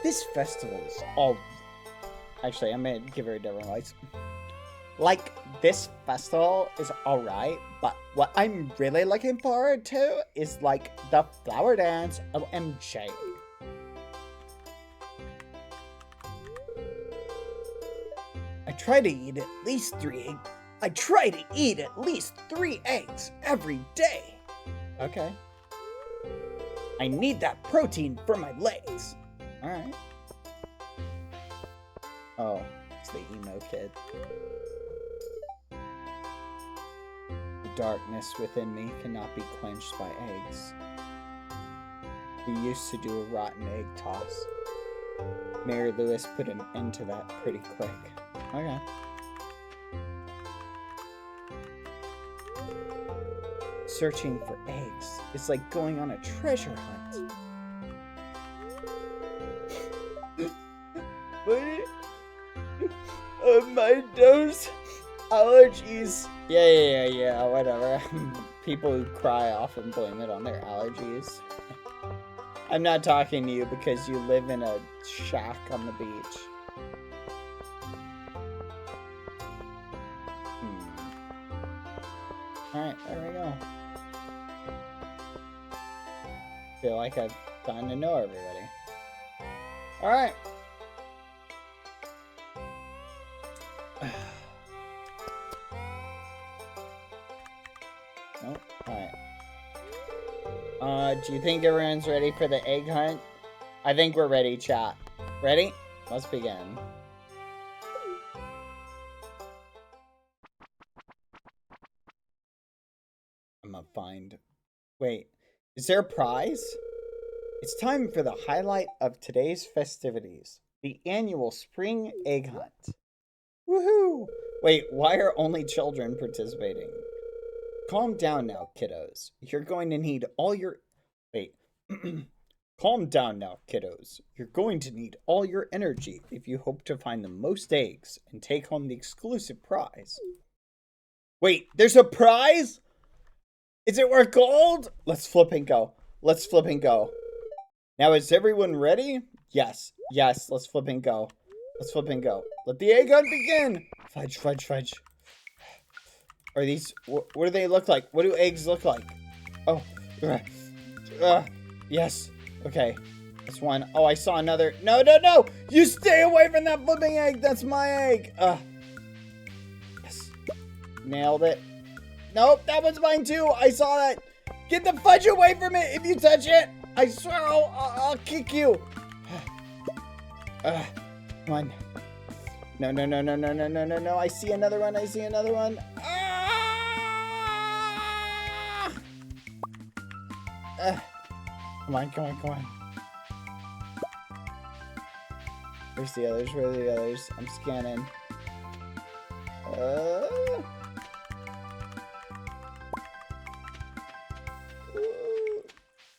This festival is all... Actually, I'm gonna give her a different voice. Like, this festival is alright, but what I'm really looking forward to is, like, the flower dance of MJ. I try to eat at least 3 eggs every day. Okay. I need that protein for my legs. Alright. Oh, it's the emo kid. The darkness within me cannot be quenched by eggs. We used to do a rotten egg toss. Mary Lewis put an end to that pretty quick. Okay. Searching for eggs is like going on a treasure hunt. My nose allergies. Yeah, whatever. People who cry often blame it on their allergies. I'm not talking to you because you live in a shack on the beach. Alright, there we go. Feel like I've gotten to know everybody. Alright. Do you think everyone's ready for the egg hunt? I think we're ready, chat. Ready? Let's begin. I'm gonna find... Wait, is there a prize? It's time for the highlight of today's festivities. The annual spring egg hunt. Woohoo! Wait, why are only children participating? Calm down now, kiddos. You're going to need all your... Wait. Calm down now, kiddos. You're going to need all your energy if you hope to find the most eggs and take home the exclusive prize. Wait, there's a prize? Is it worth gold? Let's flip and go. Let's flip and go. Now, is everyone ready? Yes. Yes, let's flip and go. Let's flip and go. Let the egg hunt begin. Fudge, fudge, fudge. Are these... What do they look like? What do eggs look like? Oh. Yes. Okay. That's one. Oh, I saw another. No, no, no! You stay away from that flipping egg! That's my egg! Yes. Nailed it. Nope, that one's mine too! I saw that! Get the fudge away from it if you touch it! I swear I'll kick you! Come on. No, no, no, no, no, no, no, no, no. I see another one. I see another one. Come on, come on, come on. Where's the others? Where are the others? I'm scanning.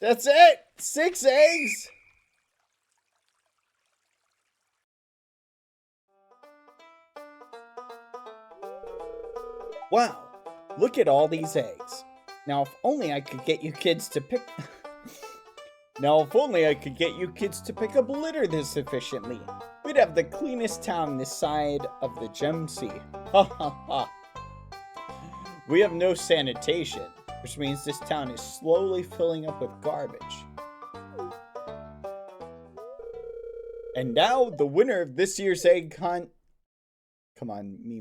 That's it! 6 eggs! Wow, look at all these eggs. Now, if only I could get you kids to pick... Now, if only I could get you kids to pick up litter this efficiently. We'd have the cleanest town this side of the Gem Sea. Ha ha ha. We have no sanitation, which means this town is slowly filling up with garbage. And now, the winner of this year's egg hunt... Come on, me.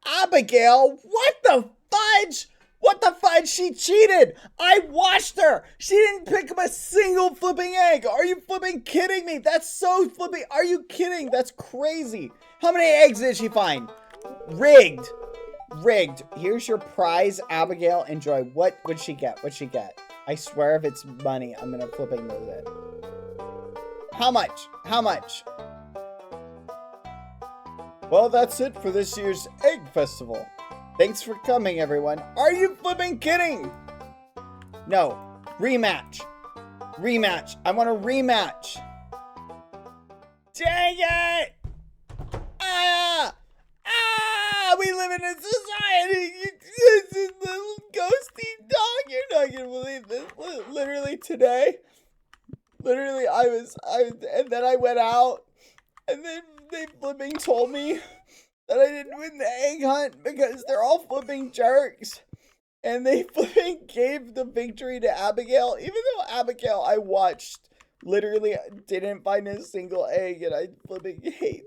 Abigail, what the fudge? What the fudge? She cheated. I watched her. She didn't pick up a single flipping egg. Are you flipping kidding me? That's so flipping. Are you kidding? That's crazy. How many eggs did she find? Rigged. Rigged. Here's your prize, Abigail. Enjoy. What would she get? What'd she get? I swear if it's money, I'm gonna flipping lose it. How much? How much? Well, that's it for this year's Egg Festival. Thanks for coming, everyone. Are you flipping kidding? No. Rematch. Rematch. I want a rematch. Dang it! We live in a society. This is little ghosty dog. You're not gonna believe this. Literally today. Literally, and then I went out, and then they flipping told me that I didn't win the egg hunt because they're all flipping jerks. And they flipping gave the victory to Abigail, even though Abigail, I watched, literally didn't find a single egg, and I flipping hate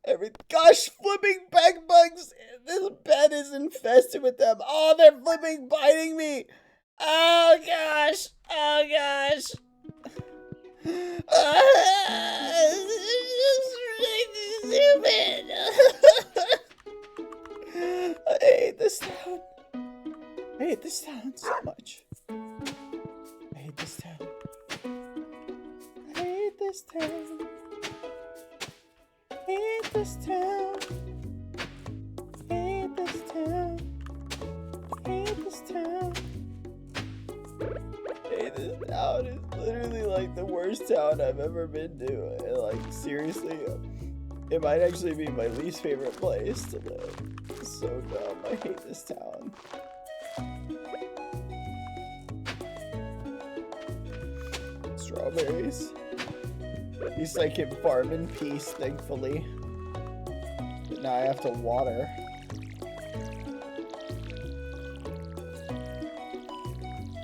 everything. Gosh, flipping bed bugs. This bed is infested with them. Oh, they're flipping biting me. Oh, gosh. Oh, gosh. Stupid. I hate this town. I hate this town so much. I hate this town. I hate this town. I hate this town. I hate this town. I hate this town. Hey, this town is literally like the worst town I've ever been to. And, like, seriously, it might actually be my least favorite place to live. It's so dumb. I hate this town. Strawberries. At least I can farm in peace, thankfully. But now I have to water.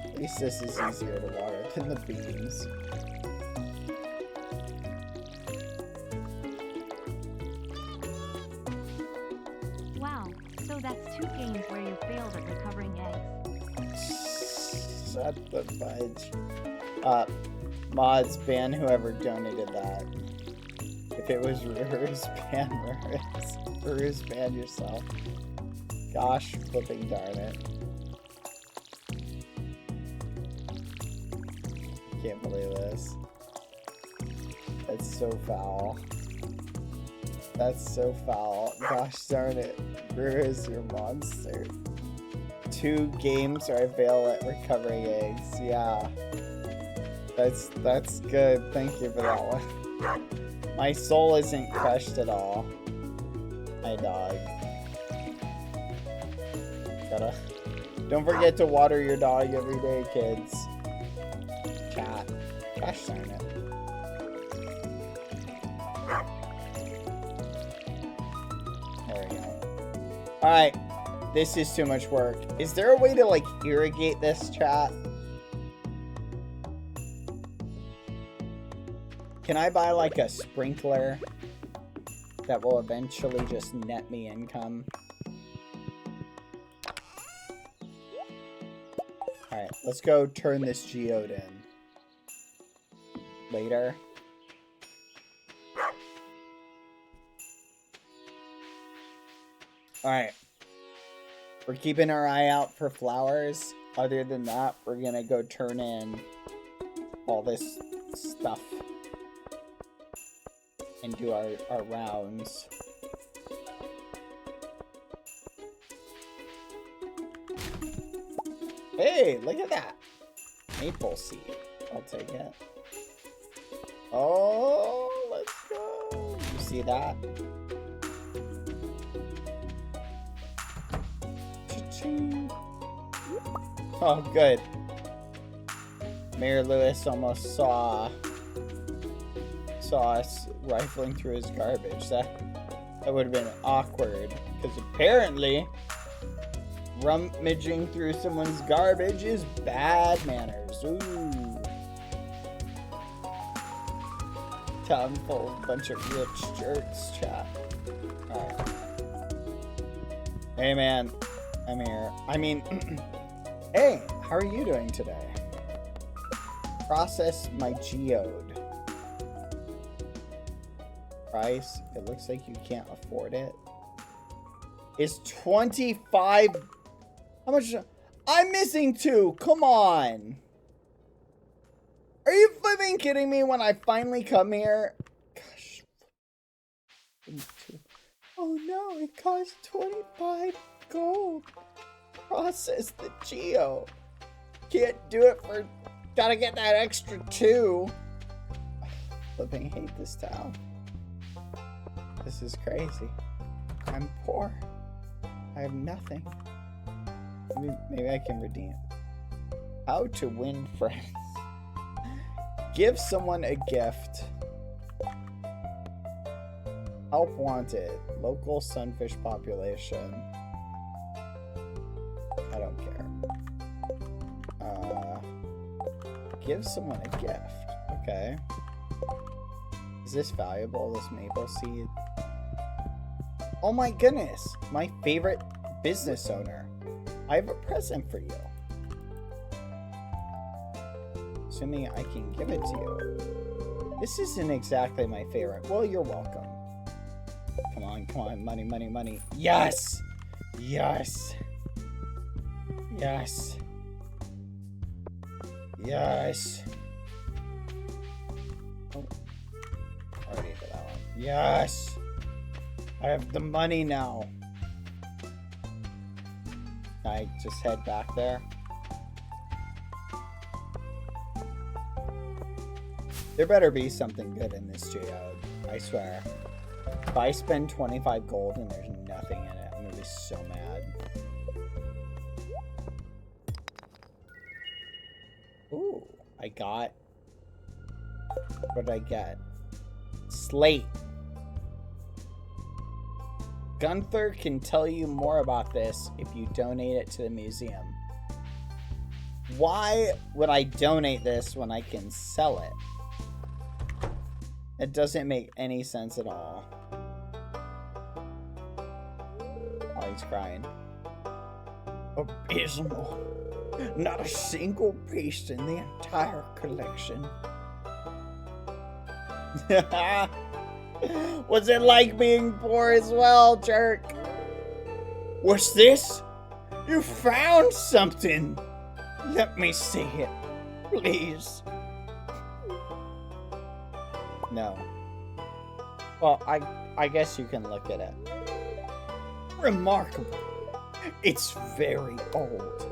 At least this is easier to water than the beans. Wow, so that's 2 games where you failed at recovering eggs. Shut the fudge. Mods, ban whoever donated that. If it was Rurus, ban Rurus. Rurus, ban yourself. Gosh, flipping darn it. Can't believe this. That's so foul. That's so foul. Gosh darn it. Rurus, you're a monster. 2 games or I fail at recovering eggs. Yeah. That's good. Thank you for that one. My soul isn't crushed at all. My dog. Don't forget to water your dog every day, kids. Chat. Gosh darn it. There we go. Alright. This is too much work. Is there a way to, like, irrigate this, chat? Can I buy, like, a sprinkler that will eventually just net me income? Alright, let's go turn this geode in. Later. Alright. We're keeping our eye out for flowers. Other than that, we're gonna go turn in all this stuff. And do our rounds. Hey, look at that. Maple seed. I'll take it. Oh, let's go. You see that? Cha-ching. Oh, good. Mayor Lewis almost saw us rifling through his garbage. That would have been awkward. Because apparently, rummaging through someone's garbage is bad manners. Ooh. Town full of a bunch of rich jerks, chat. Alright. Hey, man. I'm here. I mean, hey, how are you doing today? Process my geode. Price. It looks like you can't afford it. Is 25... How much? I'm missing 2. Come on. Are you flipping kidding me when I finally come here? Gosh. Oh no, it costs 25 gold. Process the geo. Can't do it for... Gotta get that extra 2. Flipping hate this town. This is crazy. I'm poor. I have nothing. Maybe I can redeem. How to win friends. Give someone a gift. Help wanted. Local sunfish population. I don't care. Give someone a gift. Okay. Is this valuable, this maple seed? Oh my goodness! My favorite business owner. I have a present for you. Assuming I can give it to you. This isn't exactly my favorite. Well, you're welcome. Come on, come on. Money, money, money. Yes! Yes! Yes! Yes! Oh. Already for that one. Yes! I have the money now. Can I just head back there? There better be something good in this geode. I swear. If I spend 25 gold and there's nothing in it, I'm gonna be so mad. Ooh, I got... What did I get? Slate. Gunther can tell you more about this if you donate it to the museum. Why would I donate this when I can sell it? It doesn't make any sense at all. Oh, he's crying. Abysmal. Not a single piece in the entire collection. What's it like being poor as well, jerk? What's this? You found something. Let me see it, please. No. Well, I guess you can look at it. Remarkable. It's very old.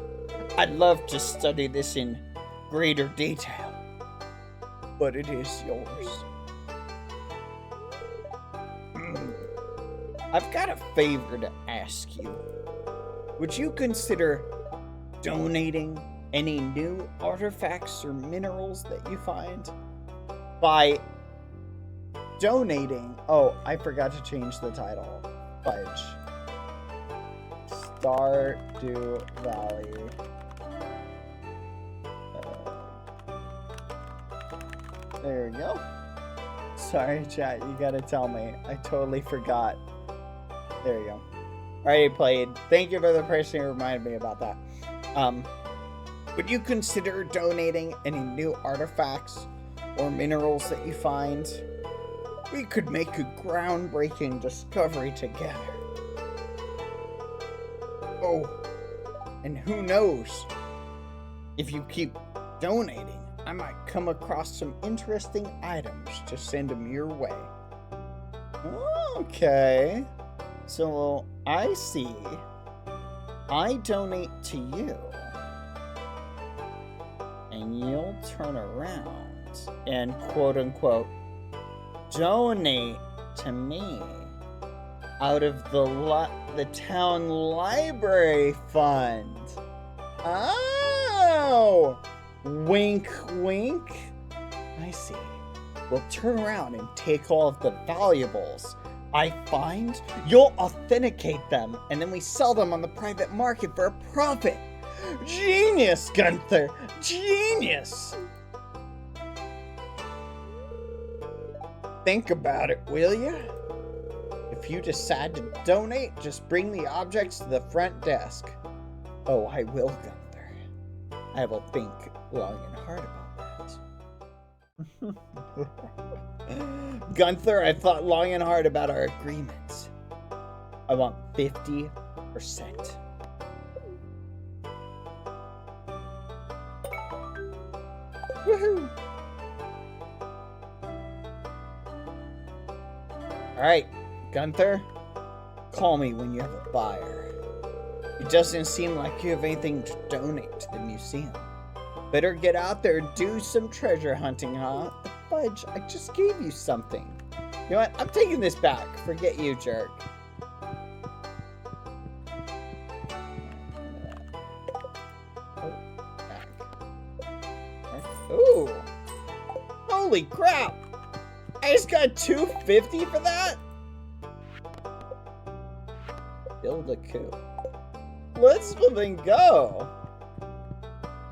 I'd love to study this in greater detail, but it is yours. I've got a favor to ask you. Would you consider donating any new artifacts or minerals that you find? By donating... Oh, I forgot to change the title. Fudge. Stardew Valley. There we go. Sorry, chat. You gotta tell me. I totally forgot. There you go. Already played. Thank you for the person who reminded me about that. Would you consider donating any new artifacts or minerals that you find? We could make a groundbreaking discovery together. Oh, and who knows? If you keep donating, I might come across some interesting items to send them your way. Okay. So, I see. I donate to you. And you'll turn around and quote-unquote donate to me out of the town library fund. Oh! Wink, wink. I see. We'll turn around and take all of the valuables I find. You'll authenticate them, and then we sell them on the private market for a profit. Genius, Gunther! Genius! Think about it, will you? If you decide to donate, just bring the objects to the front desk. Oh, I will, Gunther. I will think long and hard about that. Gunther, I thought long and hard about our agreements. I want 50%. Woohoo! Alright, Gunther, call me when you have a buyer. It doesn't seem like you have anything to donate to the museum. Better get out there and do some treasure hunting, huh? Fudge, I just gave you something. You know what? I'm taking this back. Forget you, jerk. Oh, back. Ooh. Holy crap! I just got $250 for that? Build a coop. Let's fucking go.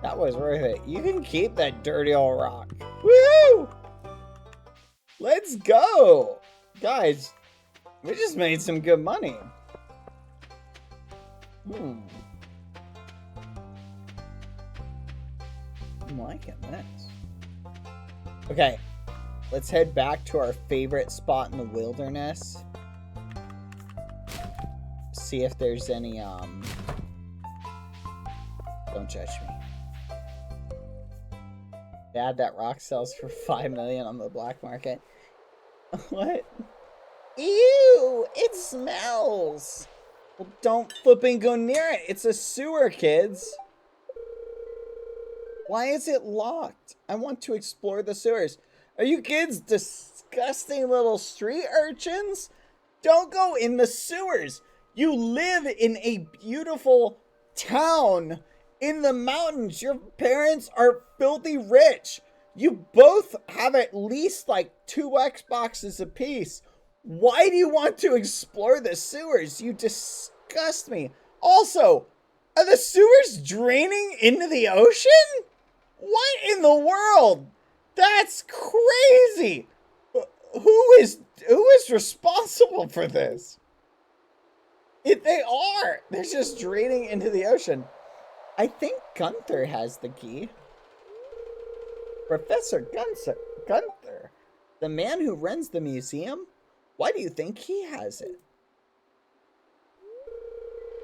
That was worth it. You can keep that dirty old rock. Woo! Let's go. Guys, we just made some good money. I'm liking this. Okay, let's head back to our favorite spot in the wilderness. See if there's any, don't judge me. Dad, that rock sells for $5 million on the black market. What? Ew! It smells! Well, don't flipping go near it! It's a sewer, kids! Why is it locked? I want to explore the sewers. Are you kids disgusting little street urchins? Don't go in the sewers! You live in a beautiful town in the mountains. Your parents are filthy rich. You both have at least like 2 Xboxes apiece. Why do you want to explore the sewers? You disgust me. Also, are the sewers draining into the ocean? What in the world? That's crazy. Who is responsible for this? If they are, they're just draining into the ocean. I think Gunther has the key. Professor Gunther, the man who runs the museum? Why do you think he has it?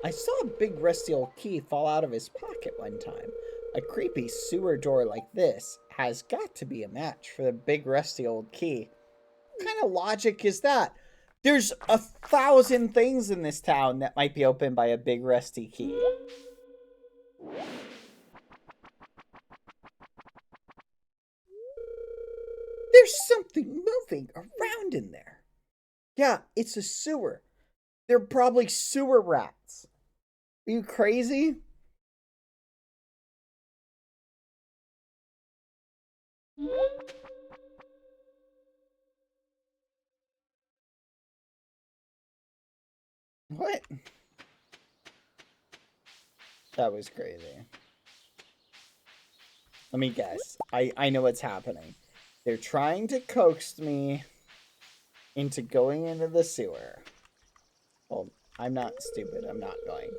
I saw a big rusty old key fall out of his pocket one time. A creepy sewer door like this has got to be a match for the big rusty old key. What kind of logic is that? There's 1,000 things in this town that might be opened by a big rusty key. There's something moving around in there. Yeah, it's a sewer. They're probably sewer rats. Are you crazy? What? That was crazy. Let me guess. I know what's happening. They're trying to coax me into going into the sewer. Well, I'm not stupid. I'm not going.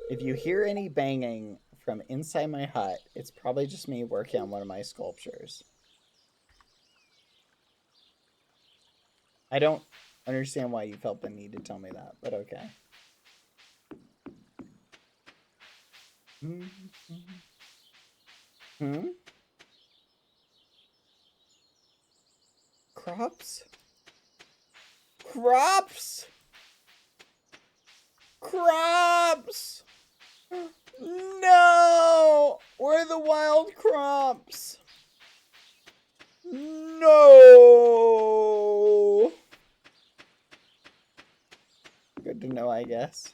If you hear any banging from inside my hut, it's probably just me working on one of my sculptures. I don't understand why you felt the need to tell me that, but okay. Hmm? Crops? Crops? Crops! No! Where are the wild crops? No! Good to know, I guess.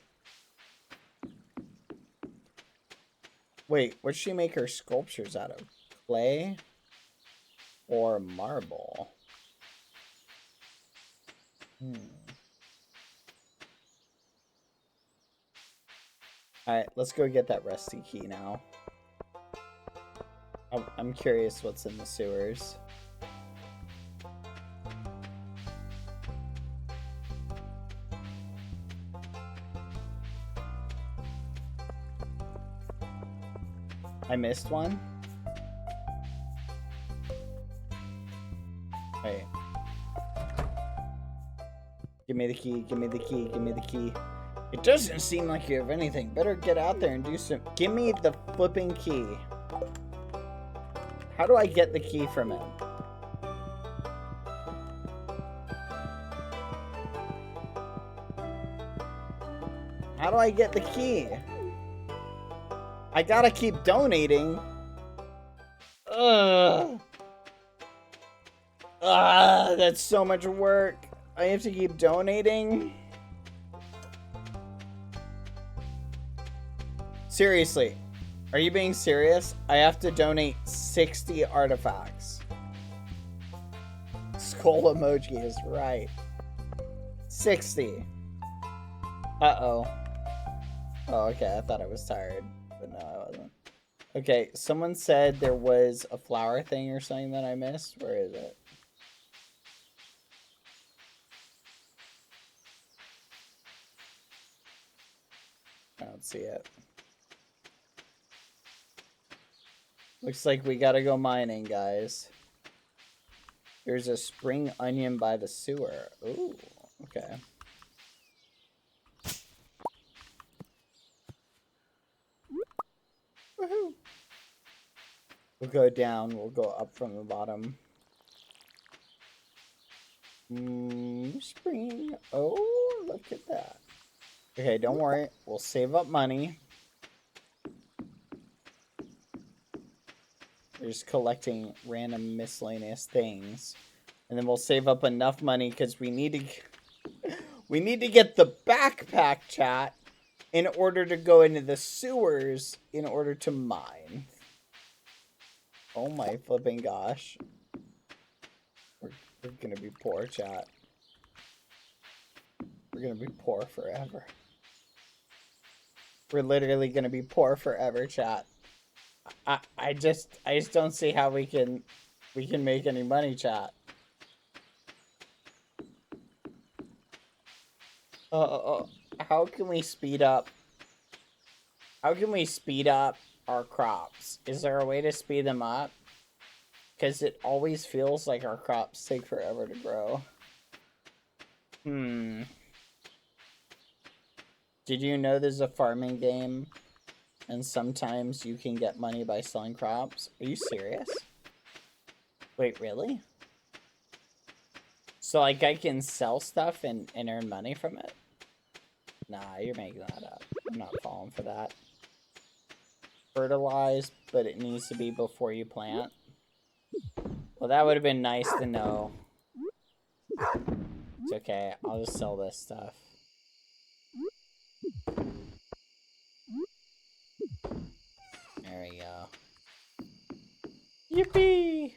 Wait, what'd she make her sculptures out of? Clay? Or marble? Alright, let's go get that rusty key now. I'm curious what's in the sewers. I missed one? Wait. Give me the key, give me the key, give me the key. It doesn't seem like you have anything. Better get out there and do some... Give me the flipping key. How do I get the key from him? How do I get the key? I gotta keep donating. Ugh. That's so much work. I have to keep donating. Seriously, are you being serious? I have to donate 60 artifacts. Skull emoji is right. 60. Uh-oh. Oh, okay, I thought I was tired, but no, I wasn't. Okay, someone said there was a flower thing or something that I missed. Where is it? I don't see it. Looks like we gotta go mining, guys. There's a spring onion by the sewer. Ooh, okay. Woohoo! We'll go down, we'll go up from the bottom. Spring. Oh, look at that. Okay, don't worry. We'll save up money. We're just collecting random miscellaneous things. And then we'll save up enough money because we need to get the backpack, chat, in order to go into the sewers in order to mine. Oh my flipping gosh. We're gonna be poor, chat. We're gonna be poor forever. We're literally gonna be poor forever, chat. I just don't see how we can make any money, chat. How can we speed up How can we speed up our crops? Is there a way to speed them up? Because it always feels like our crops take forever to grow. Did you know there's a farming game? And sometimes you can get money by selling crops? Are you serious? Wait, really? So, like, I can sell stuff and earn money from it? Nah, you're making that up. I'm not falling for that. Fertilize, but it needs to be before you plant. Well, that would have been nice to know. It's okay. I'll just sell this stuff. There we go. Yippee!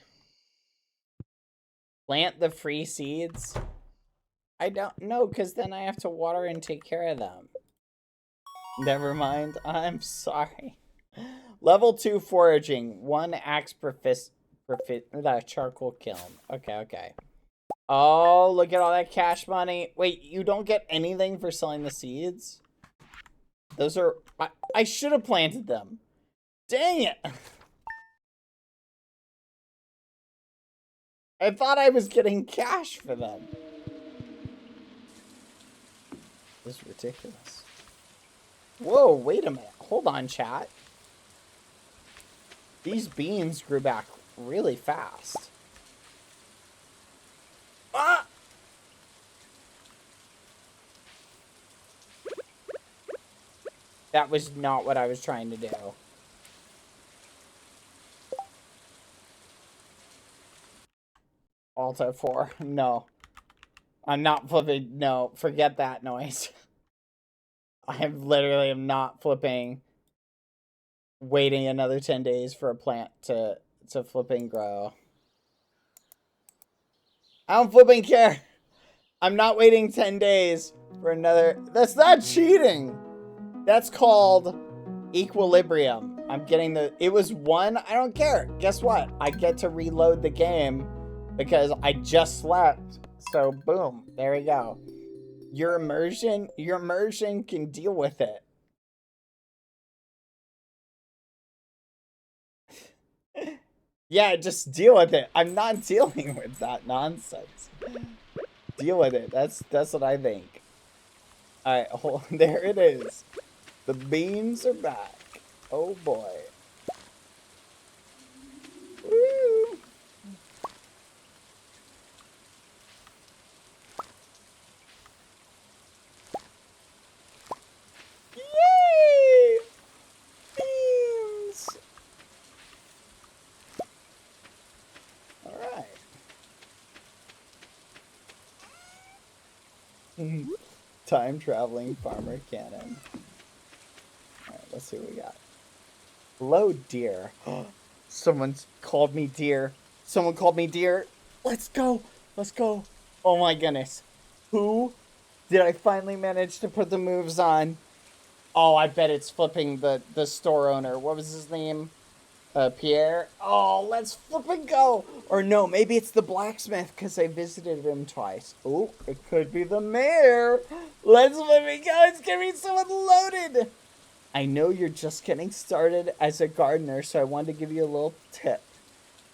Plant the free seeds? I don't know, because then I have to water and take care of them. Never mind. I'm sorry. Level 2 foraging. 1 axe per charcoal kiln. Okay. Oh, look at all that cash money. Wait, you don't get anything for selling the seeds? Those are... I should have planted them. Dang it. I thought I was getting cash for them. This is ridiculous. Whoa, wait a minute. Hold on, chat. These beans grew back really fast. Ah! That was not what I was trying to do. Alt F4. No. I'm not flipping. No, forget that noise. I literally am not flipping. Waiting another 10 days for a plant to flipping grow. I don't flipping care. I'm not waiting 10 days for another. That's not cheating. That's called equilibrium. I'm getting the. It was 1. I don't care. Guess what? I get to reload the game because I just slept. So boom, there we go. Your immersion can deal with it. Yeah, just deal with it. I'm not dealing with that nonsense. Deal with it. That's what I think. Alright, there it is. The beans are back. Oh boy. Woo! Yay! Beans! Alright. Time traveling farmer cannon. Alright, let's see what we got. Hello, dear. Someone's called me dear. Someone called me dear. Let's go. Let's go. Oh my goodness. Who did I finally manage to put the moves on? Oh, I bet it's flipping the store owner. What was his name? Pierre. Oh, let's flipping go. Or no, maybe it's the blacksmith because I visited him twice. Oh, it could be the mayor. Let's flipping go. It's gonna be so unloaded. I know you're just getting started as a gardener, so I wanted to give you a little tip.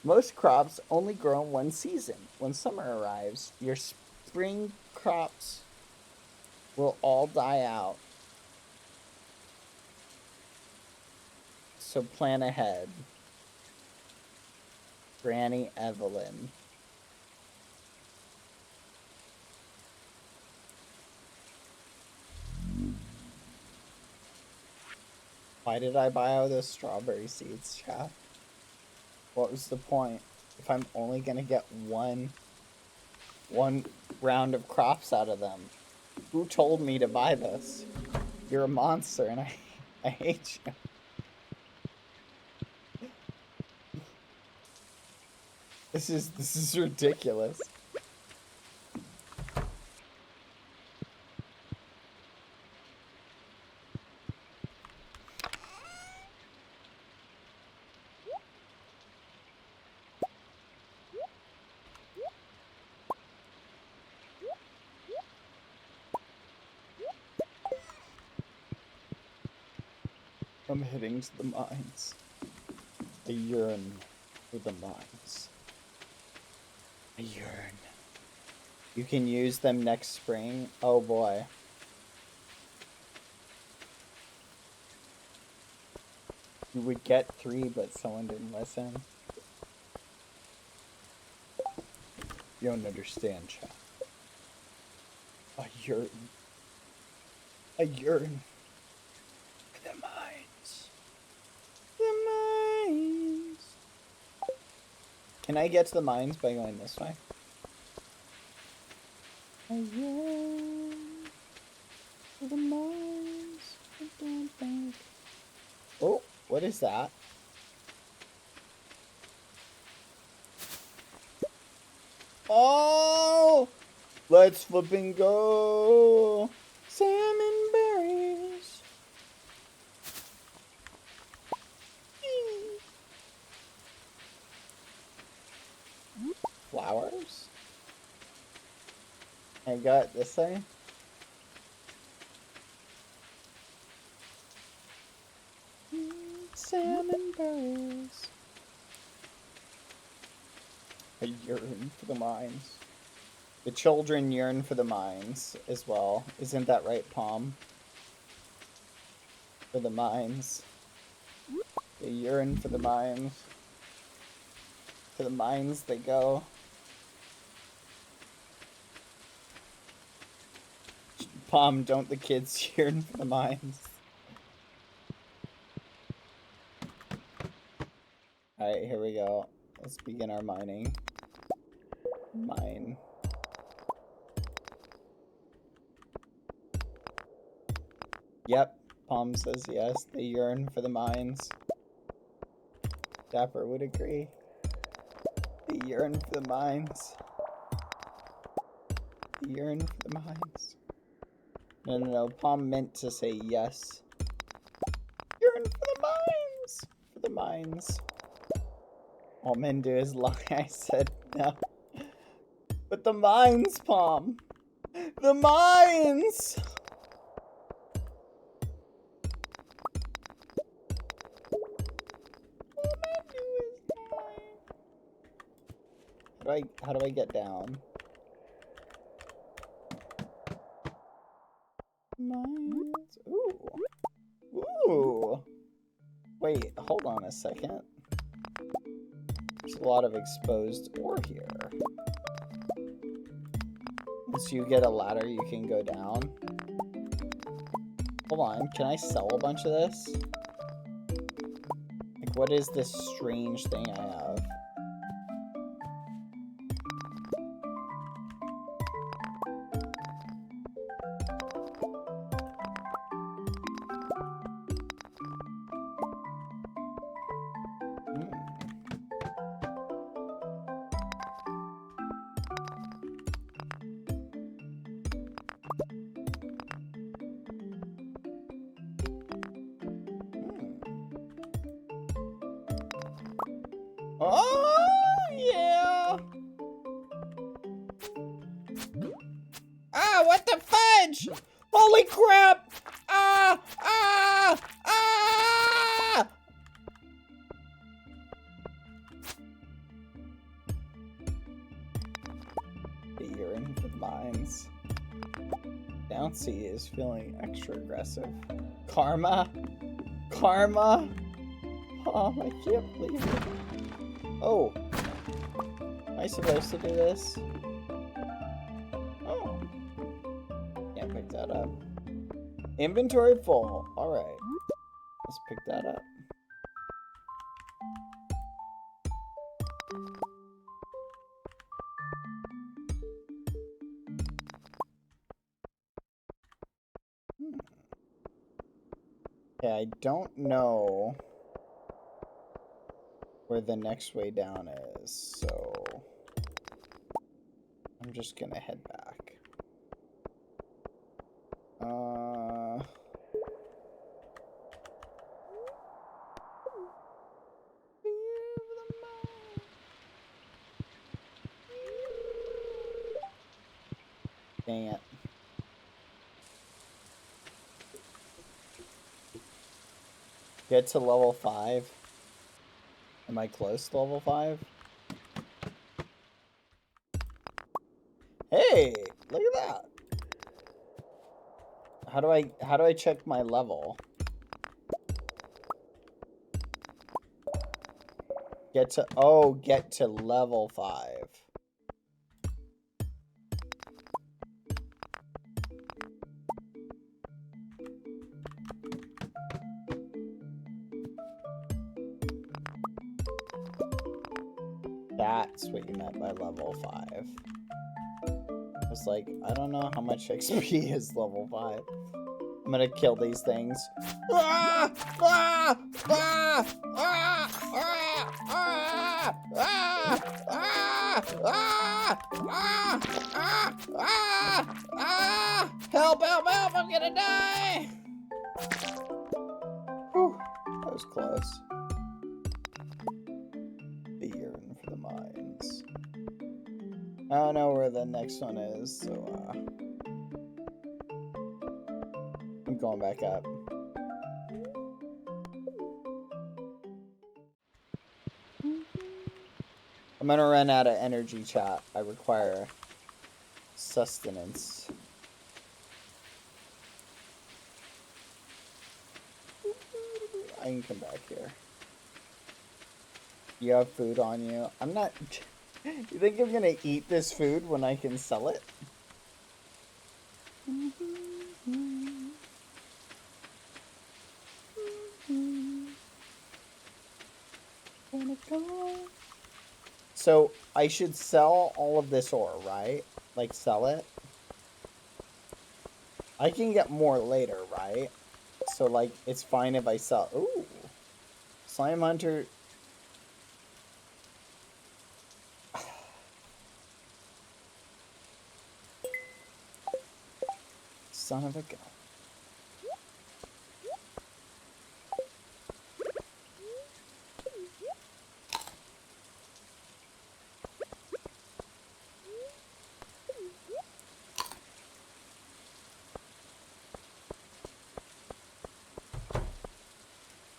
Most crops only grow in one season. When summer arrives, your spring crops will all die out. So plan ahead. Granny Evelyn. Why did I buy all those strawberry seeds, chat? What was the point if I'm only gonna get one round of crops out of them? Who told me to buy this? You're a monster and I hate you. This is ridiculous. I'm heading to the mines. I yearn for the mines. I yearn. You can use them next spring. Oh boy. You would get 3, but someone didn't listen. You don't understand, chat. I yearn. I yearn for the mines. The mines. Can I get to the mines by going this way? I yearn for the mines. I don't think. Oh, what is that? Oh! Let's flip and go! Salmon berries! Flowers? I got this thing. Salmon berries. I yearn for the mines. The children yearn for the mines as well. Isn't that right, Palm? For the mines. They yearn for the mines. To the mines they go. Palm, don't the kids yearn for the mines? Alright, here we go. Let's begin our mining. Mine. Yep, Palm says yes. They yearn for the mines. Dapper would agree. They yearn for the mines. They yearn for the mines. No. Palm meant to say yes. Yearn for the mines! For the mines. All men do is lie. I said no. But the mines, Palm. The mines! All men do is lie. How do I get down? Mines. Ooh. Wait, hold on a second. There's a lot of exposed ore here. Once you get a ladder, you can go down. Hold on, can I sell a bunch of this? Like, what is this strange thing I have? Oh, yeah! Ah, what the fudge? Holy crap! Ah! The urine for the mines. Bouncy is feeling extra aggressive. Karma? Oh, I can't believe it. Oh. Am I supposed to do this? Oh. Can't pick that up. Inventory full. Alright. Let's pick that up. Yeah, I don't know where the next way down is, so I'm just gonna head back. Dang it. Get to level 5. Am I close to level 5? Hey, look at that. How do I check my level? Get to level 5. That's what you meant by level 5. I was like, I don't know how much XP is level 5. I'm gonna kill these things. Ah! Ah! Ah! Ah! Ah! Ah! Ah! Ah! Ah! Ah! Ah! Ah! Help, help, help! I'm gonna die! Whew. That was close. The yearn for the mines. I don't know where the next one is, so I'm going back up. I'm gonna run out of energy, chat. I require sustenance. I can come back here. You have food on you. I'm not... You think I'm gonna eat this food when I can sell it? So, I should sell all of this ore, right? Like, sell it? I can get more later, right? So, like, it's fine if I sell... Ooh! Slime Hunter... Son of a gun.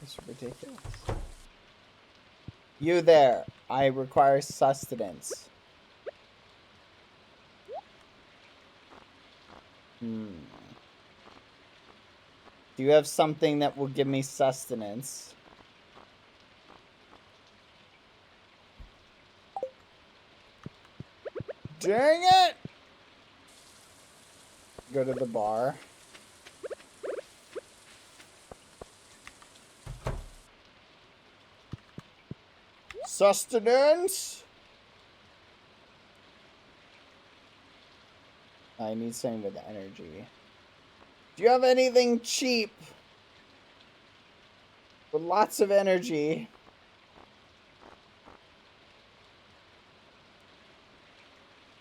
It's ridiculous. You there. I require sustenance. Do you have something that will give me sustenance? Dang it! Go to the bar. Sustenance? I need something with energy. Do you have anything cheap? With lots of energy.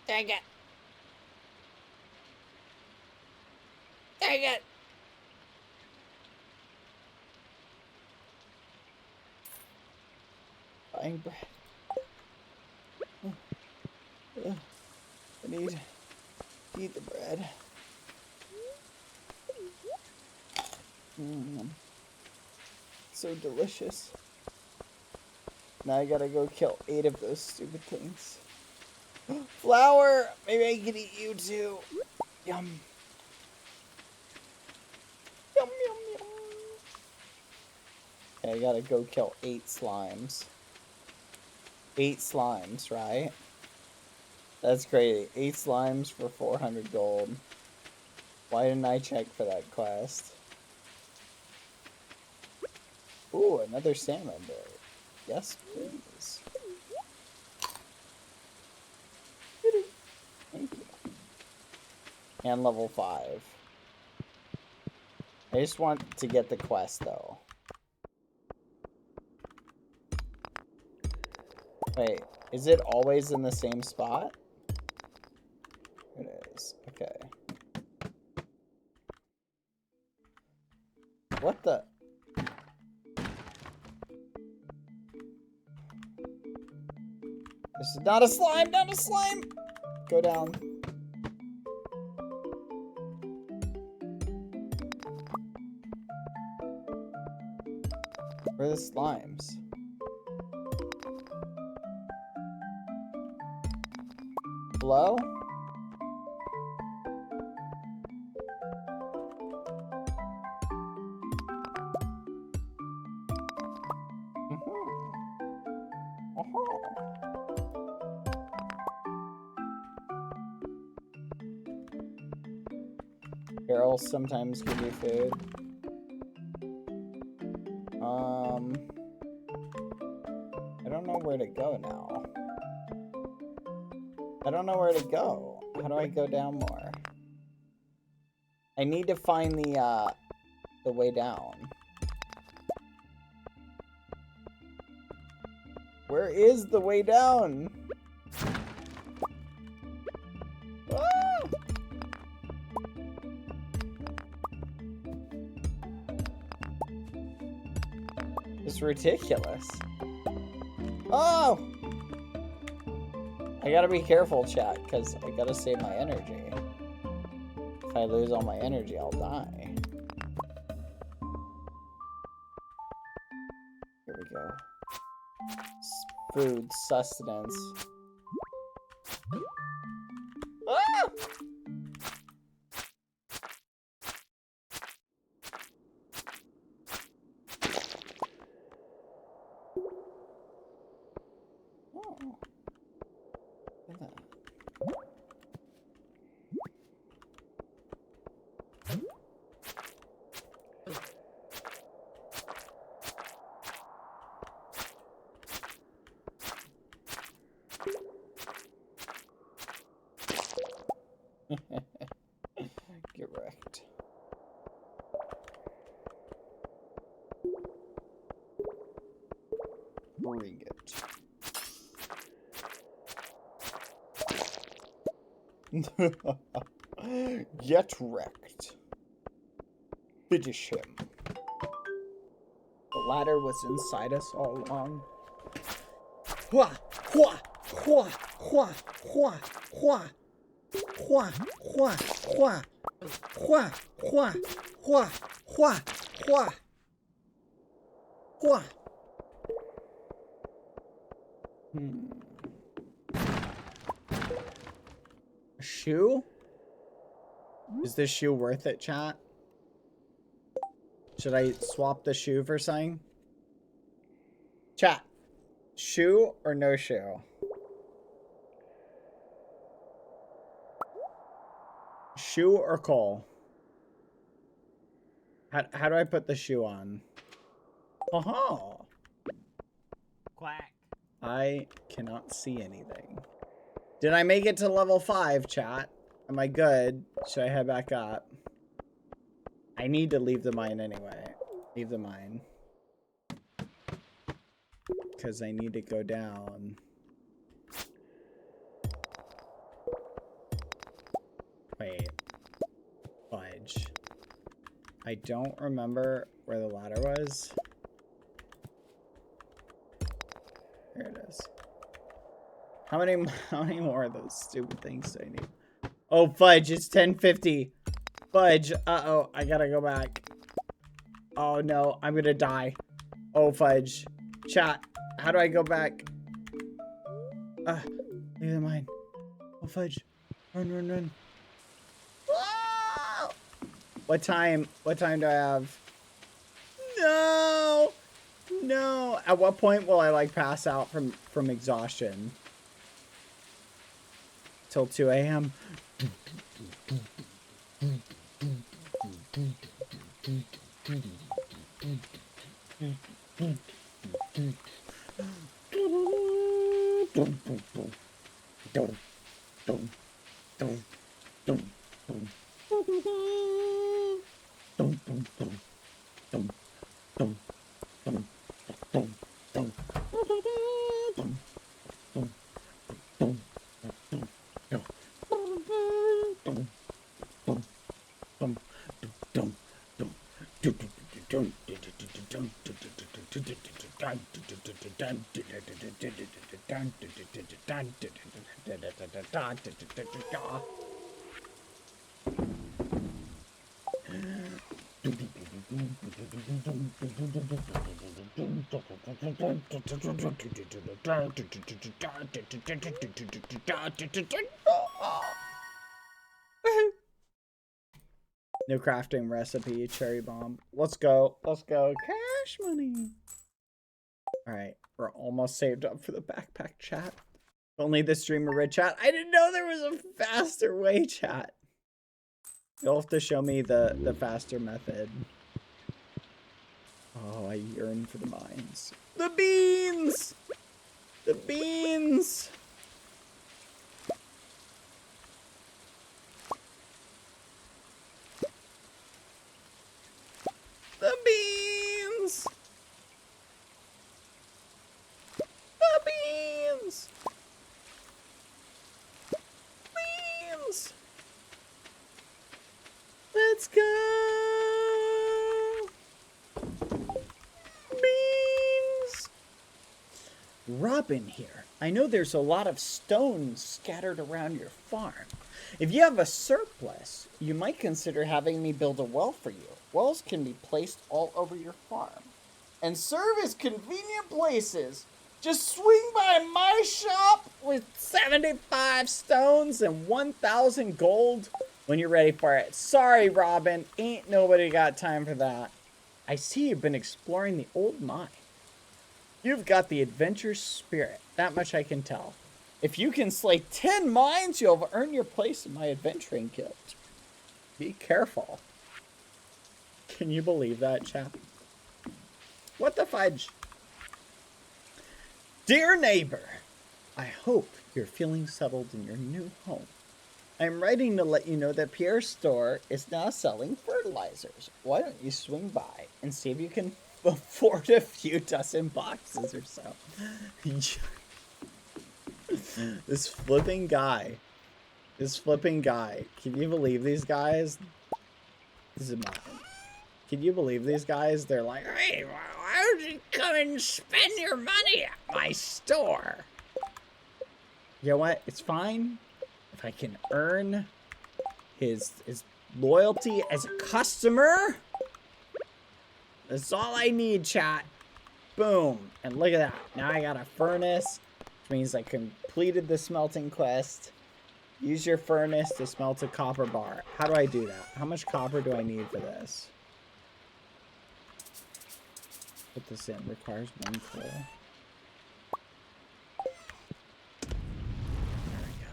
Dang it. Dang it. Buying bread. I need to eat the bread. So delicious. Now I gotta go kill 8 of those stupid things. Flour! Maybe I can eat you too. Yum. Yum, yum, yum. Okay, I gotta go kill 8 slimes. 8 slimes, right? That's crazy. 8 slimes for 400 gold. Why didn't I check for that quest? Ooh, another salmon berry. Yes, please. Thank you. And level 5. I just want to get the quest, though. Wait, is it always in the same spot? It is. Okay. What the... This is not a slime! Not a slime! Go down. Where are the slimes? Hello? Carol sometimes give you food. I don't know where to go now. I don't know where to go. How do I go down more? I need to find the way down. Where is the way down? Ah! It's ridiculous. Oh! I gotta be careful, chat, because I gotta save my energy. If I lose all my energy, I'll die. Here we go. Food, sustenance. Ah! Oh. Look at that. Get wrecked. Bring it. Get wrecked. Finish him. The ladder was inside us all along. Hua, hua, hua, hua, hua, hua, hua, hua, hua, hua, hua, hua, hua, hua, hua. A shoe? Is this shoe worth it, chat? Should I swap the shoe for something? Chat. Shoe or no shoe? Shoe or coal? How do I put the shoe on? Oh, Quack. I cannot see anything. Did I make it to level 5, chat? Am I good? Should I head back up? I need to leave the mine anyway. Leave the mine. Because I need to go down. Wait. Fudge. I don't remember where the ladder was. There it is. How many more of those stupid things do I need? Oh, fudge, it's 10:50. Fudge, uh-oh, I gotta go back. Oh, no, I'm gonna die. Oh, fudge. Chat, how do I go back? Leave the mine. Oh, fudge. Run, run, run. Whoa! What time do I have? No! No! At what point will I, like, pass out from exhaustion? Till 2 a.m. New crafting recipe, cherry bomb. Let's go. Let's go. Cash money. All right, we're almost saved up for the backpack chat. Only the streamer red chat. I didn't know there was a faster way, chat. You'll have to show me the faster method. Oh, I yearn for the mines. The beans! The beans! The beans! The beans! Beans! Let's go! Beans! Robin here. I know there's a lot of stones scattered around your farm. If you have a surplus, you might consider having me build a well for you. Wells can be placed all over your farm and serve as convenient places. Just swing by my shop with 75 stones and 1,000 gold when you're ready for it. Sorry, Robin. Ain't nobody got time for that. I see you've been exploring the old mine. You've got the adventure spirit. That much I can tell. If you can slay 10 mines, you'll have earned your place in my adventuring guild. Be careful. Can you believe that, chap? What the fudge? Dear neighbor, I hope you're feeling settled in your new home. I'm writing to let you know that Pierre's store is now selling fertilizers. Why don't you swing by and see if you can afford a few dozen boxes or so? This flipping guy. Can you believe these guys? This is mine. Can you believe these guys? They're like, hey, why don't you come and spend your money at my store? You know what? It's fine if I can earn his loyalty as a customer. That's all I need, chat. Boom. And look at that. Now I got a furnace, which means I completed the smelting quest. Use your furnace to smelt a copper bar. How do I do that? How much copper do I need for this? Put this in. Requires 1 coal. There we go.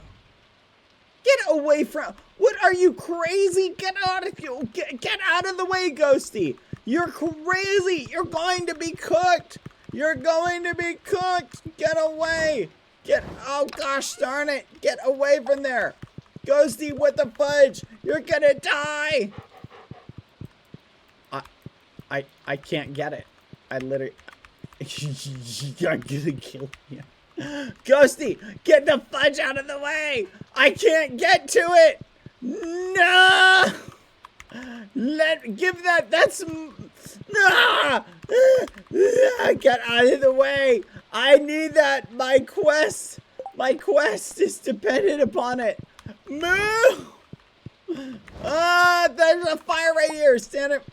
Get away from... What are you, crazy? Get out of the way, Ghosty. You're crazy. You're going to be cooked. You're going to be cooked. Get away. Oh gosh darn it. Get away from there. Ghosty, what the fudge? You're gonna die. I can't get it. I literally... I'm gonna kill you. Ghosty, get the fudge out of the way! I can't get to it! No! Give that... That's... No! Get out of the way! I need that! My quest is dependent upon it! Move! There's a fire right here! Stand it!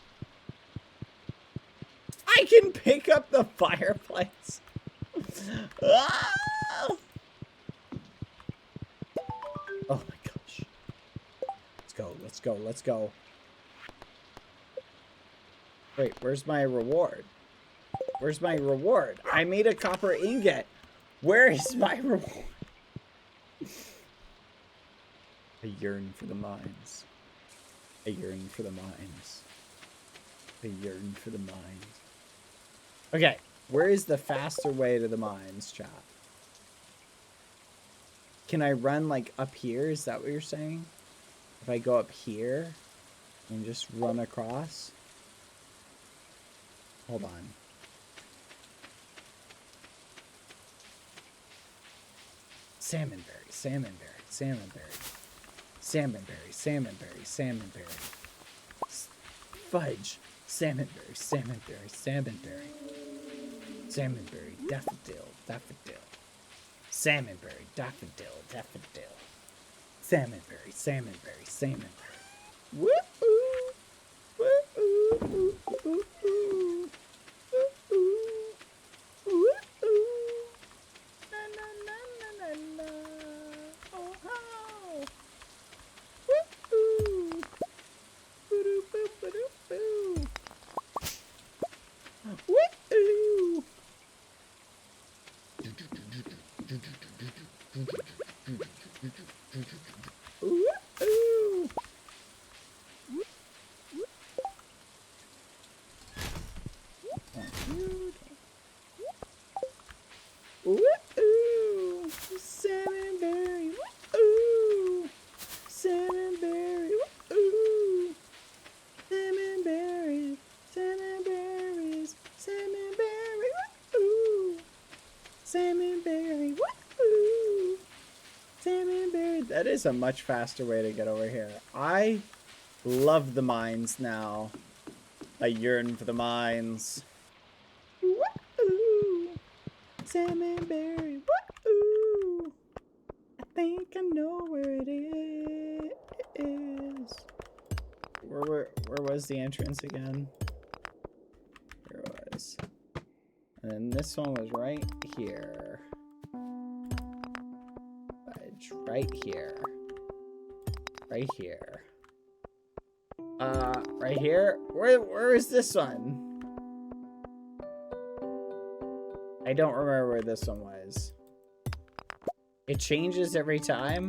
I can pick up the fireplace. Ah! Oh my gosh. Let's go. Wait, where's my reward? I made a copper ingot. Where is my reward? I yearn for the mines. Okay, where is the faster way to the mines, chat? Can I run, like, up here? Is that what you're saying? If I go up here and just run across? Hold on. Salmonberry. Fudge. Salmonberry. Daffodil. Salmonberry, daffodil. Salmonberry. Woo-oo. Salmonberry. Woo! Salmonberry. That is a much faster way to get over here. I love the mines now. I yearn for the mines. Woo! Salmonberry. Woo! I think I know where it is. Where was the entrance again? There it was. And then this one was right here. Fudge, right here. Right here. Right here? Where is this one? I don't remember where this one was. It changes every time.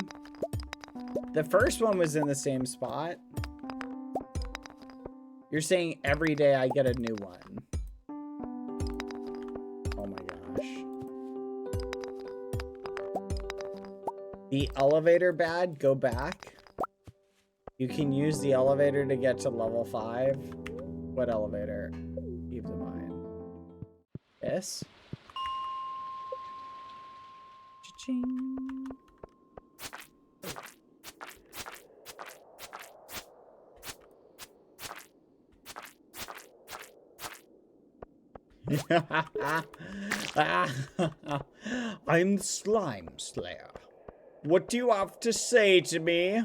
The first one was in the same spot. You're saying every day I get a new one. Oh my gosh. The elevator bad, go back. You can use the elevator to get to level 5. What elevator? Keep in mind. This? Cha-ching. I'm the Slime Slayer. What do you have to say to me?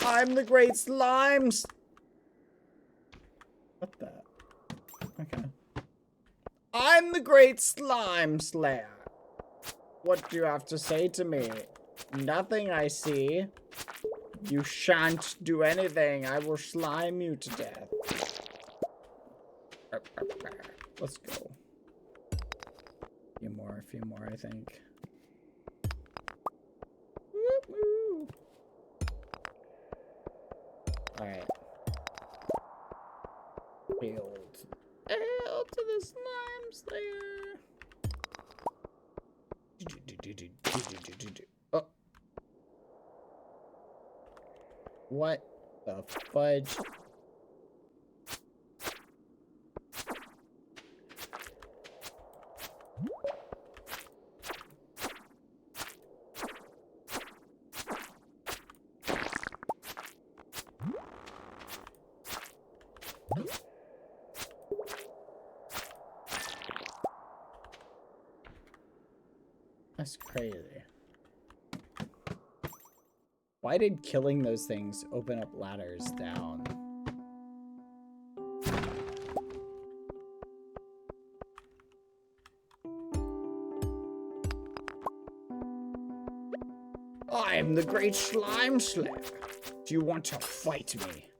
I'm the great Slime What the? Okay. I'm the great Slime Slayer. What do you have to say to me? Nothing, I see. You shan't do anything. I will slime you to death. Let's go. A few more, I think. Alright. Hail to the Slime Slayer. Oh. What the fudge? That's crazy. Why did killing those things open up ladders down? I am the great Slime Slayer. Do you want to fight me?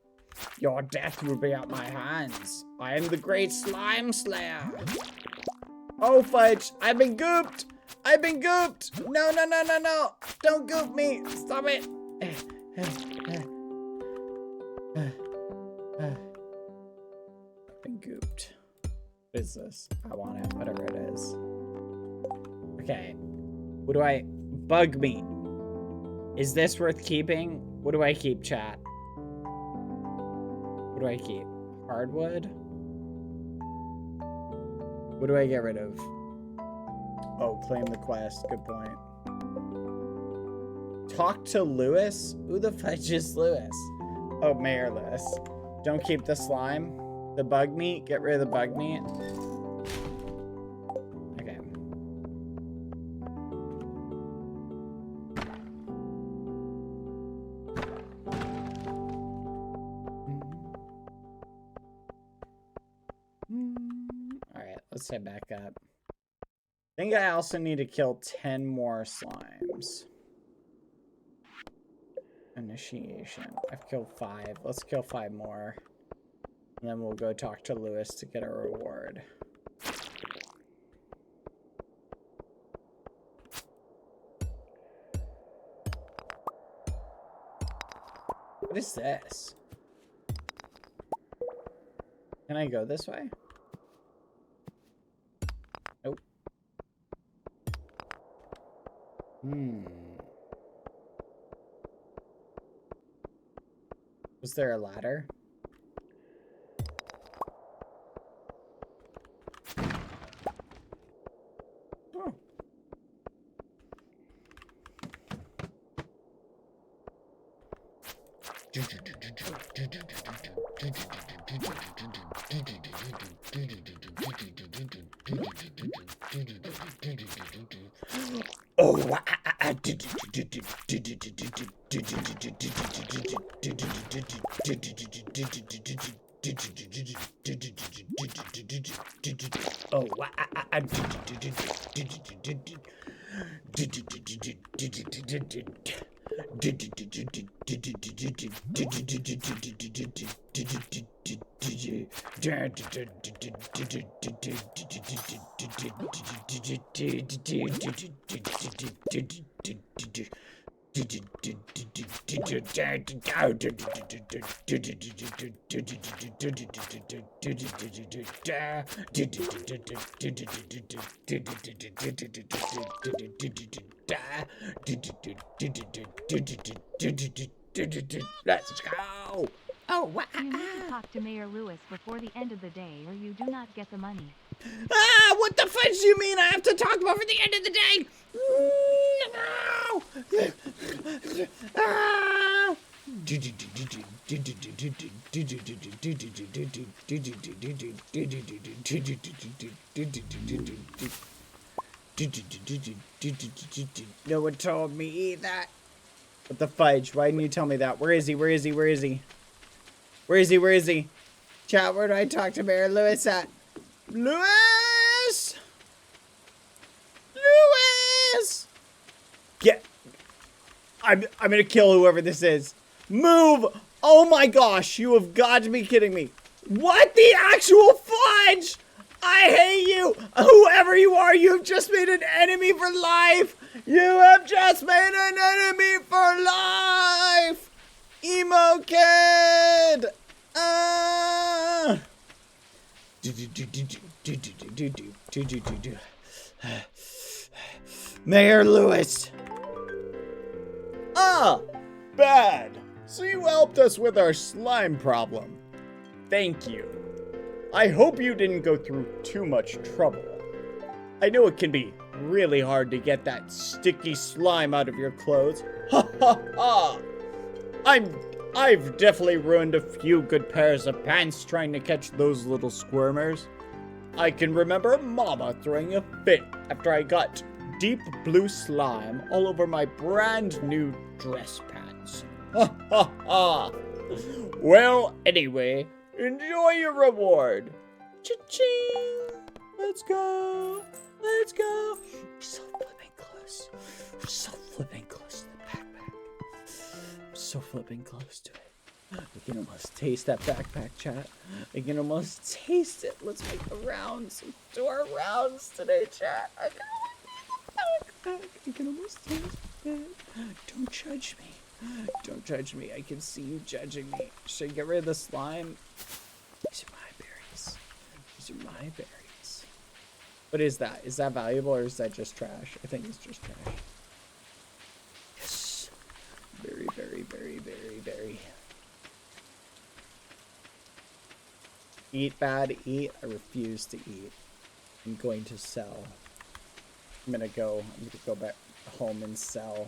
Your death will be at my hands. I am the great Slime Slayer. Oh, fudge. I've been gooped. I've been gooped. No, no, no, no, no. Don't goop me. Stop it. I've been gooped. What is this? I want it, whatever it is. Okay. What do I... Bug meat. Is this worth keeping? What do I keep, chat? What do I keep? Hardwood? What do I get rid of? Oh, claim the quest. Good point. Talk to Lewis? Who the fudge is Lewis? Oh, Mayorless. Don't keep the slime. The bug meat? Get rid of the bug meat. Okay. Alright, let's head back up. I think I also need to kill 10 more slimes. Initiation. I've killed 5. Let's kill 5 more. And then we'll go talk to Lewis to get a reward. What is this? Can I go this way? Nope. Was there a ladder? Oh, let's go. Oh, You need to talk to Mayor Lewis before the end of the day or you do not get the money. Ah, what the fudge do you mean I have to talk before the end of the day? No! Ah! No one told me that. What the fudge? Why didn't you tell me that? Where is he? Where is he? Where is he? Where is he? Where is he? Chat, where do I talk to Mayor Lewis at? Lewis! Lewis! Get. I'm gonna kill whoever this is. Move! Oh my gosh, you have got to be kidding me. What the actual fudge? I hate you! Whoever you are, you have just made an enemy for life! You have just made an enemy for life! Emo kid! Mayor Lewis! Ah! Bad! So you helped us with our slime problem. Thank you. I hope you didn't go through too much trouble. I know it can be really hard to get that sticky slime out of your clothes. Ha ha ha! I've definitely ruined a few good pairs of pants trying to catch those little squirmers. I can remember Mama throwing a fit after I got deep blue slime all over my brand new dress pants. Ha ha ha! Well, anyway, enjoy your reward. Cha-ching! Let's go! Let's go! We're so flipping close. We're so flipping close to the backpack. So flipping close to it. I can almost taste that backpack, chat. I can almost taste it. Let's make the rounds. Do our rounds today, chat. I can almost taste it. Don't judge me. Don't judge me. I can see you judging me. Should I get rid of the slime? These are my berries. These are my berries. What is that? Is that valuable or is that just trash? I think it's just trash. Yes. Very, very, very, very, very. Eat bad, eat. I refuse to eat. I'm going to sell. I'm gonna go back home and sell.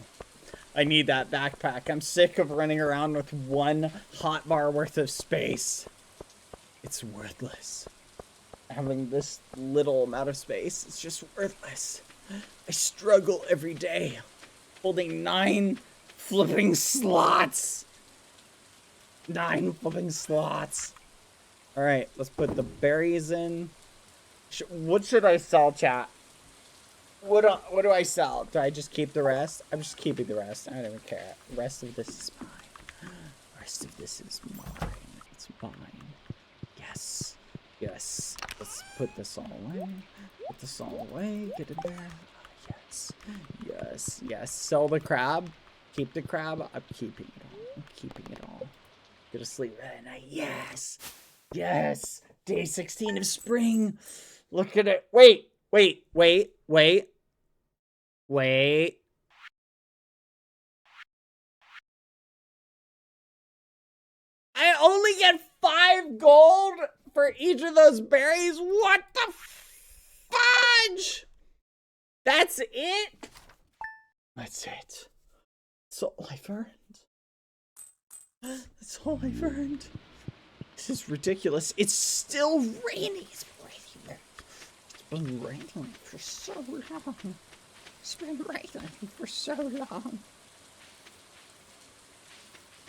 I need that backpack. I'm sick of running around with one hotbar worth of space. It's worthless. Having this little amount of space, it's just worthless. I struggle every day, holding 9 flipping slots. 9 flipping slots. All right, let's put the berries in. What should I sell, chat? What do I sell? Do I just keep the rest? I'm just keeping the rest. I don't even care. The rest of this is mine. The rest of this is mine. It's mine. Yes. Yes. Let's put this all away. Put this all away. Get in there. Oh, yes. Yes. Yes. Sell the crab. Keep the crab. I'm keeping it all. I'm keeping it all. Go to sleep at night. Yes. Yes. Day 16 of spring. Look at it. Wait. Wait. Wait. Wait. Wait. I only get 5 gold for each of those berries? What the fudge? That's it? That's it. That's all I've earned. That's all I've earned. This is ridiculous. It's still raining. It's been raining for so long. It's been raining for so long.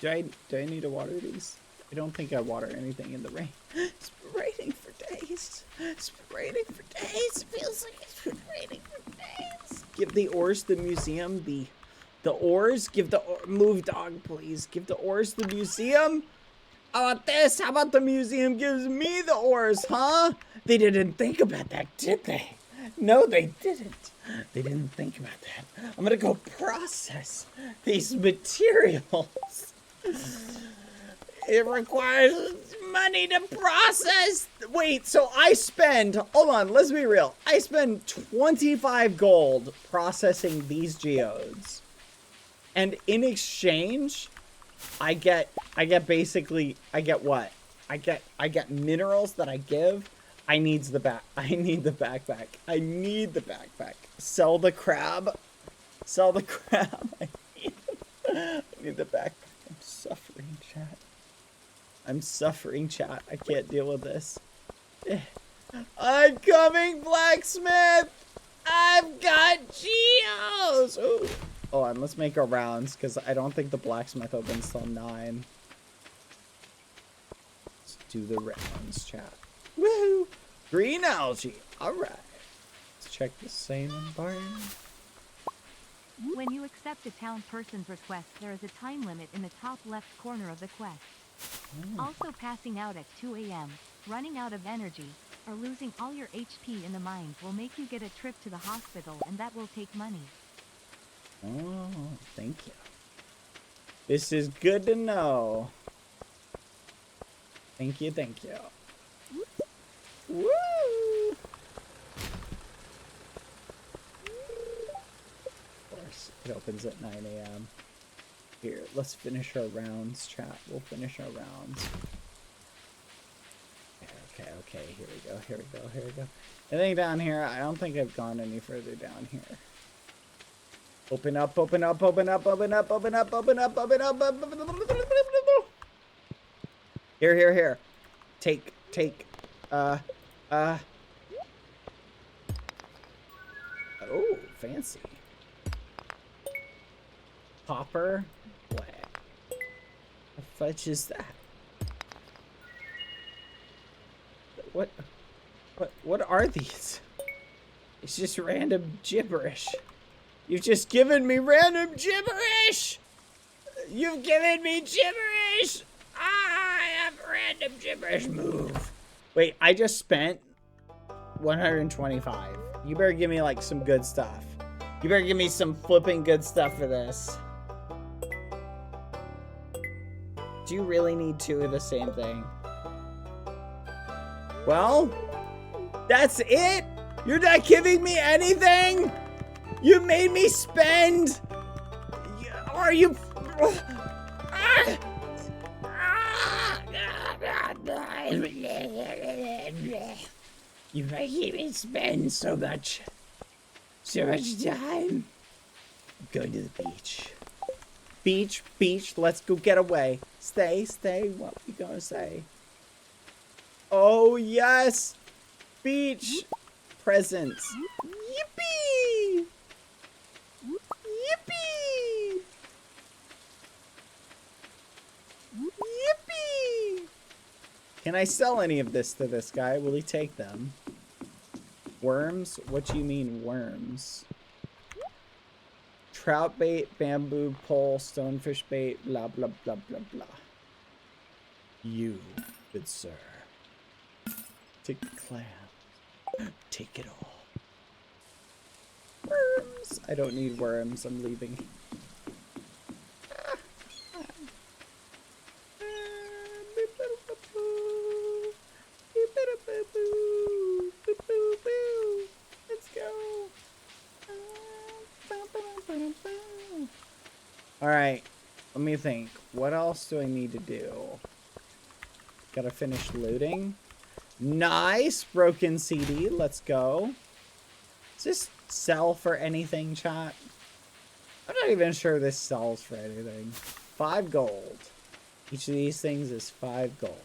Do I need to water these? I don't think I water anything in the rain. It's been raining for days. It's been raining for days. It feels like it's been raining for days. Give the oars to the museum. The oars. Give the move dog, please. Give the oars to the museum. How about this? How about the museum gives me the oars, huh? They didn't think about that, did they? No, they didn't. They didn't think about that. I'm gonna go process these materials. It requires money to process. Wait, so I spend, hold on, let's be real. I spend 25 gold processing these geodes. And in exchange, I get what? I get minerals that I give. I need the backpack. I need the backpack. Sell the crab. Sell the crab. I need the backpack. I'm suffering, chat. I'm suffering, chat. I can't deal with this. I'm coming, blacksmith! I've got geos! Ooh. Hold on, let's make our rounds, because I don't think the blacksmith opens till 9. Let's do the rounds, chat. Woo! Green algae. Alright. Let's check the same environment. When you accept a town person's request, there is a time limit in the top left corner of the quest. Also passing out at 2 a.m., running out of energy, or losing all your HP in the mines will make you get a trip to the hospital, and that will take money. Oh, thank you. This is good to know. Thank you, thank you. Woo! Of course, it opens at 9 a.m. Here, let's finish our rounds, chat. We'll finish our rounds. Okay, here we go. Anything down here? I don't think I've gone any further down here. Open up. Here. Take. Oh, fancy. Popper. What the fudge is that? What are these? It's just random gibberish. You've just given me random gibberish! You've given me gibberish! I have random gibberish. Move. Wait, I just spent 125. You better give me like some good stuff. You better give me some flipping good stuff for this. Do you really need 2 of the same thing? Well, that's it? You're not giving me anything? You made me spend. Are you? You making me spend so much time. I'm going to the beach. Beach. Let's go get away. Stay. What we gonna say? Oh yes, beach presents. Yippee! Yippee! Yippee! Can I sell any of this to this guy? Will he take them? Worms? What do you mean worms? Trout bait, bamboo pole, stonefish bait, blah, blah, blah, blah, blah. You, good sir. Take the clam. Take it all. Worms. I don't need worms. I'm leaving. Let's go. Alright. Let me think. What else do I need to do? Gotta finish looting. Nice! Broken CD. Let's go. Does this sell for anything, chat? I'm not even sure this sells for anything. 5 gold. Each of these things is 5 gold.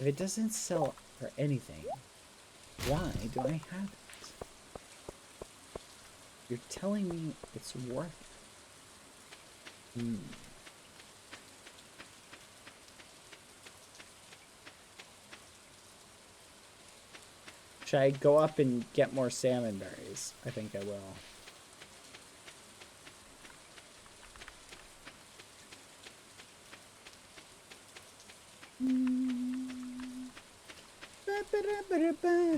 If it doesn't sell for anything, why do I have it? You're telling me it's worth it. Should I go up and get more salmon berries? I think I will.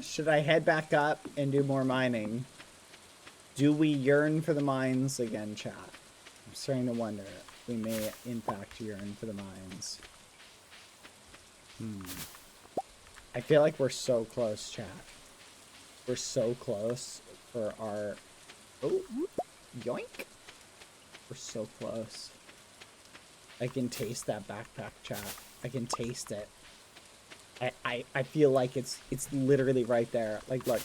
Should I head back up and do more mining? Do we yearn for the mines again, chat? I'm starting to wonder if we may, in fact, yearn for the mines. I feel like we're so close, chat. We're so close for our... Oh, yoink. We're so close. I can taste that backpack, chat. I can taste it. I feel like it's literally right there. Like, look.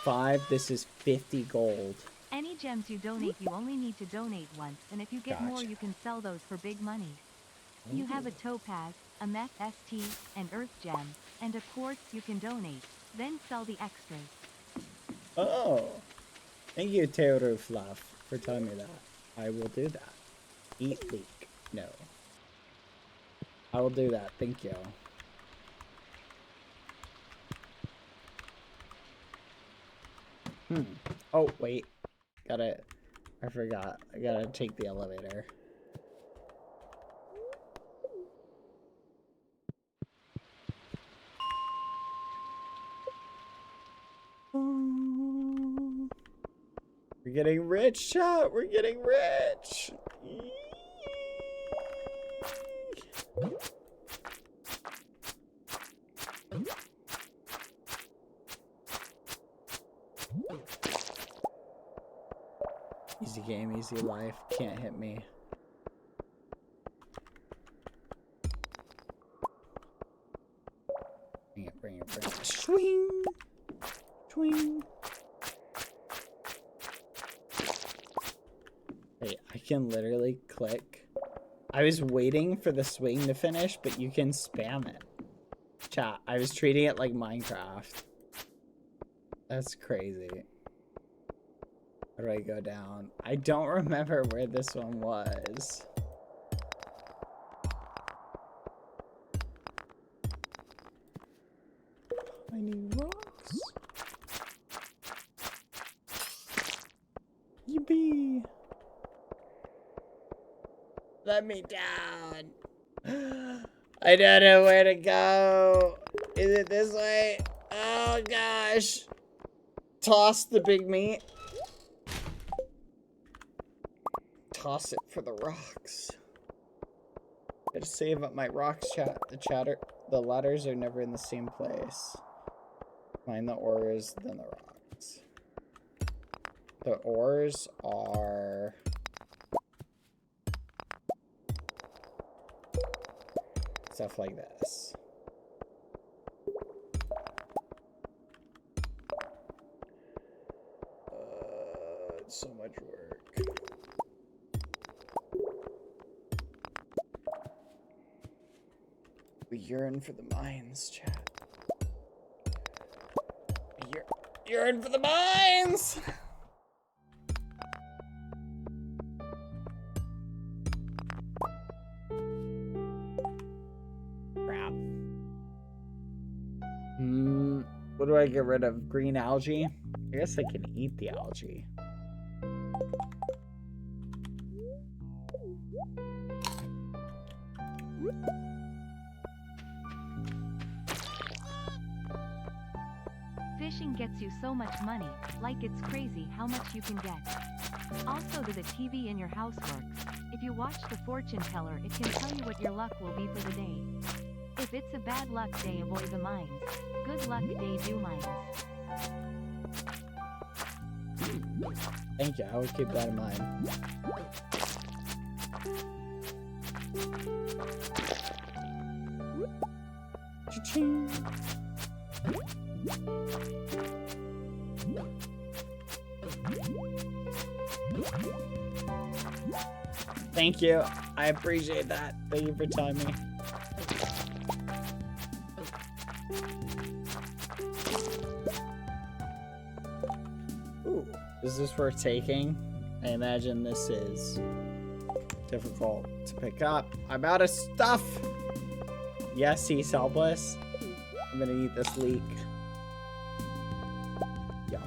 5, this is 50 gold. Any gems you donate, you only need to donate once, and if you get more, you can sell those for big money. You have a topaz, a meth ST, an earth gem, and a quartz you can donate, then sell the extras. Oh. Thank you, Teoru Fluff, for telling me that. I will do that. Eat leek. No. I will do that. Thank you. Oh, wait. I forgot. I gotta take the elevator. We're getting rich, chat. We're getting rich. Easy game, easy life. Can't hit me. Bring it. Swing! Swing! Wait, I can literally click. I was waiting for the swing to finish, but you can spam it. Chat, I was treating it like Minecraft. That's crazy. How do I go down? I don't remember where this one was. I need rocks. Yippee! Let me down. I don't know where to go. Is it this way? Oh gosh. Toss the big meat. Toss it for the rocks. Gotta save up my rocks, chat. The ladders are never in the same place. Find the ores, then the rocks. The ores are... stuff like this. It's so much work. We yearn for the mines, chat. We yearn for the mines! Crap. What do I get rid of? Green algae? I guess I can eat the algae. Fishing gets you so much money, like it's crazy how much you can get. Also, the TV in your house works. If you watch the fortune teller, it can tell you what your luck will be for the day. If it's a bad luck day, avoid the mines. Good luck day, do mines. Thank you, I will keep that in mind. Cha-ching. Thank you. I appreciate that. Thank you for telling me. Ooh, is this worth taking? I imagine this is difficult to pick up. I'm out of stuff. Yes, he's helpless. I'm gonna eat this leek. Yum.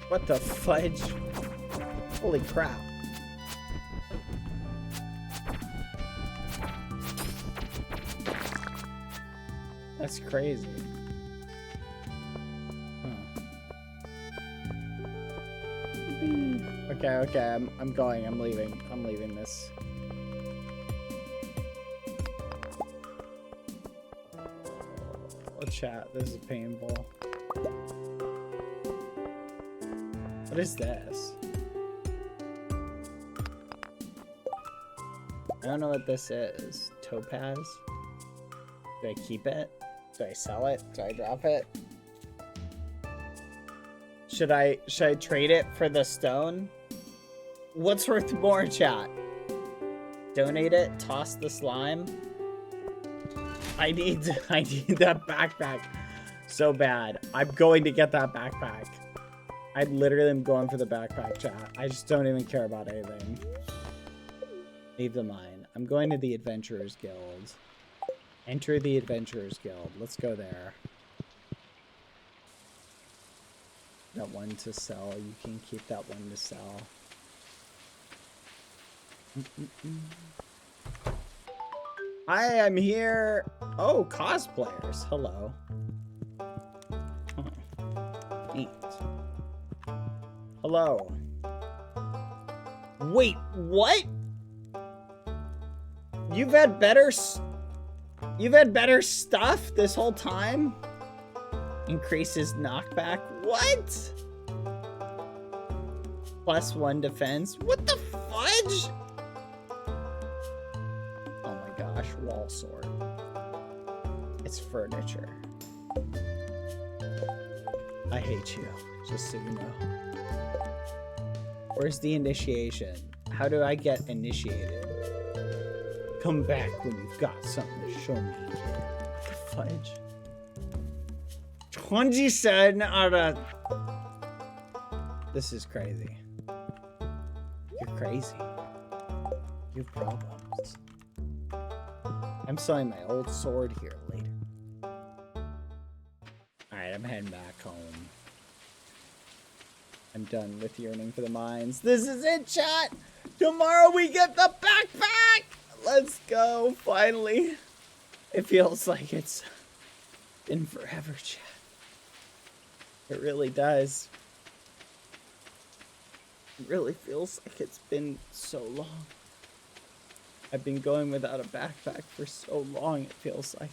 What the fudge? Holy crap. That's crazy. Huh. Okay, I'm going. I'm leaving. I'm leaving this. Oh, chat. This is painful. What is this? I don't know what this is. Topaz? Do I keep it? Do I sell it? Do I drop it? Should I trade it for the stone? What's worth more, chat? Donate it? Toss the slime? I need that backpack so bad. I'm going to get that backpack. I literally am going for the backpack, chat. I just don't even care about anything. Leave the mine. I'm going to the Adventurers Guild. Enter the Adventurers Guild. Let's go there. That one to sell. You can keep that one to sell. Hi, I'm here. Oh, cosplayers. Hello. Huh. Neat. Hello. Wait, what? You've had better stuff this whole time? Increases knockback. What? +1 defense. What the fudge? Oh my gosh, wall sword. It's furniture. I hate you, just so you know. Where's the initiation? How do I get initiated? Come back when you've got something to show me. What the fudge? 27 out of... This is crazy. You're crazy. You have problems. I'm selling my old sword here later. Alright, I'm heading back home. I'm done with yearning for the mines. This is it, chat! Tomorrow we get the backpack! Let's go, finally. It feels like it's been forever, chat. It really does. It really feels like it's been so long. I've been going without a backpack for so long, it feels like.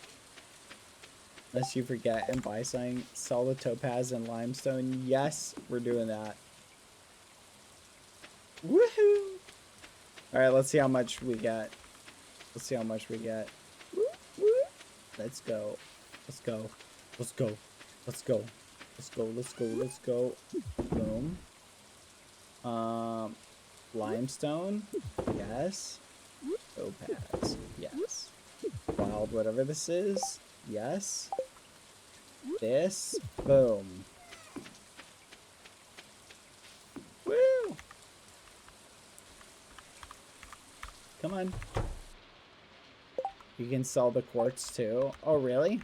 Unless you forget and buy something, sell the topaz and limestone. Yes, we're doing that. Woohoo! Alright, let's see how much we get. Let's see how much we get. Let's go. Let's go. Let's go. Let's go. Let's go. Let's go. Let's go. Boom. Limestone. Yes. Topaz. Yes. Wild, whatever this is. Yes. This. Boom. Woo! Come on. You can sell the quartz too. Oh, really?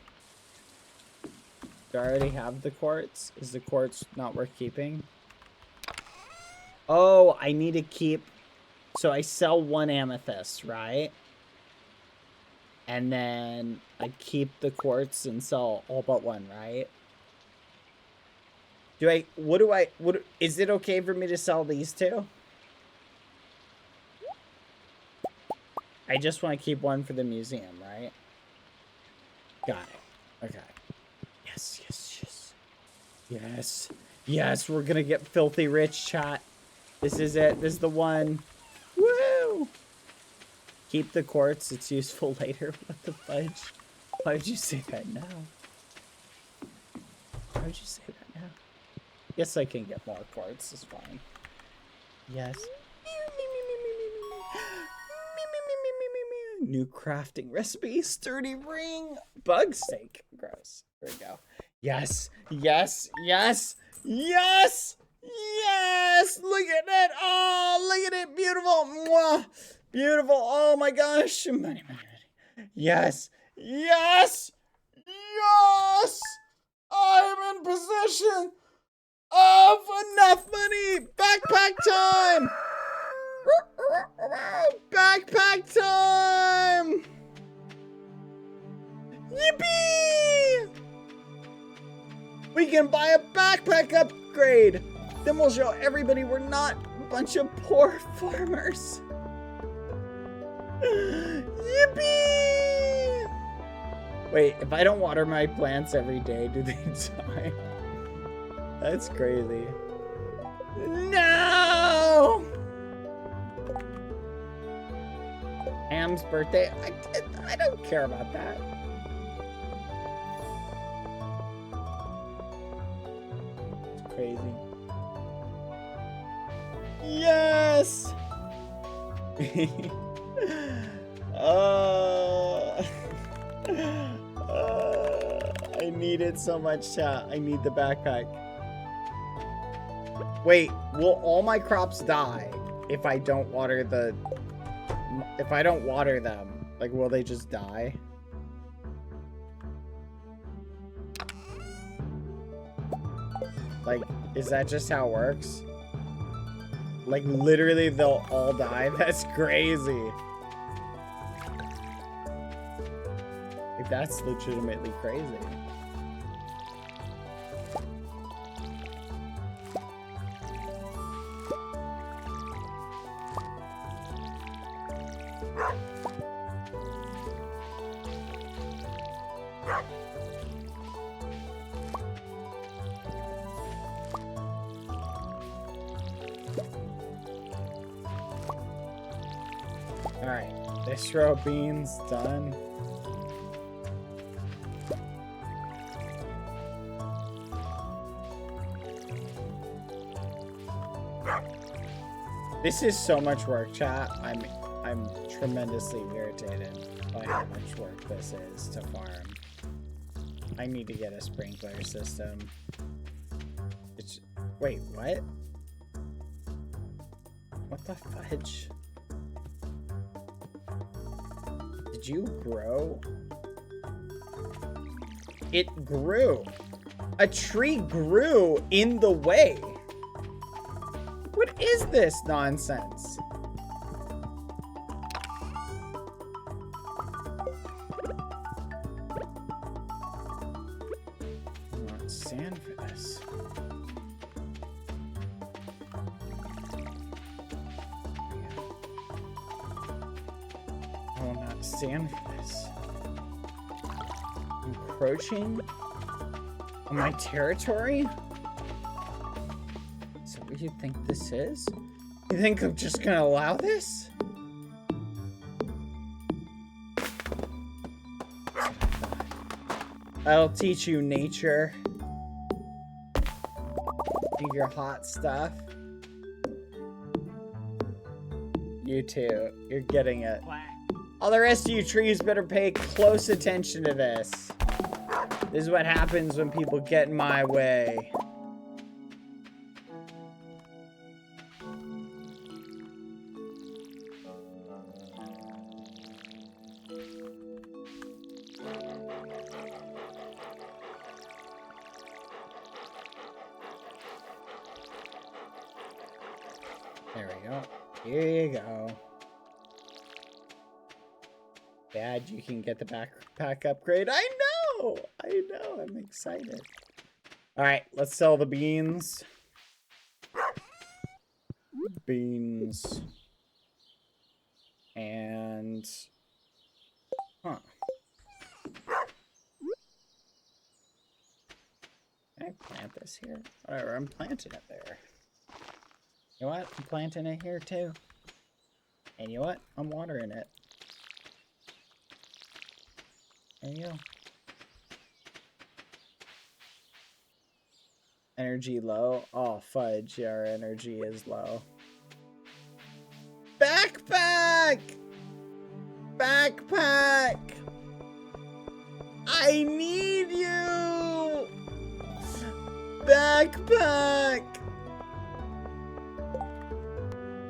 Do I already have the quartz? Is the quartz not worth keeping? Oh, I need to keep... So I sell 1 amethyst, right? And then I keep the quartz and sell all but 1, right? Is it okay for me to sell these 2? I just want to keep 1 for the museum, right? Got it. Okay. Yes, yes, yes. Yes. Yes, we're gonna get filthy rich, chat. This is it. This is the one. Woo! Keep the quartz. It's useful later. What the fudge? Why would you say that now? Why would you say that now? Yes, I can get more quartz. It's fine. Yes. New crafting recipe. Sturdy ring. Bug steak. Gross. There we go. Yes. Yes. Yes. Yes. Yes. Look at it. Oh, look at it. Beautiful. Mwah. Beautiful. Oh my gosh. Money, money, money. Yes. Yes. Yes. I'm in possession of enough money. Backpack time. Backpack time. Yippee! We can buy a backpack upgrade. Then we'll show everybody we're not a bunch of poor farmers. Yippee! Wait, if I don't water my plants every day, do they die? That's crazy. No! Ham's birthday? I don't care about that. It's crazy. Yes! I need it so much, chat. I need the backpack. Wait, will all my crops die if I don't water the... If I don't water them? Like, will they just die? Like, is that just how it works? Like, literally, they'll all die? That's crazy. Like, that's legitimately crazy. Alright, this row of beans done. This is so much work, chat. I'm tremendously irritated by how much work this is to farm. I need to get a sprinkler system. Wait, what? What the fudge? Did you grow? It grew. A tree grew in the way. What is this nonsense? I want sand for this. I want not sand for this. Encroaching on my territory? Is that what you think this is? You think I'm just gonna allow this? I'll teach you nature. Do your hot stuff. You too. You're getting it. All the rest of you trees better pay close attention to this. This is what happens when people get in my way. There we go. Here you go. Dad, you can get the backpack upgrade. I know! I know. I'm excited. Alright, let's sell the beans. Beans. And... Huh. Can I plant this here? Whatever, I'm planting it there. You know what? I'm planting it here too. And you know what? I'm watering it. There you go. Energy low. Oh, fudge. Yeah, our energy is low. Backpack! Backpack! I need you! Backpack!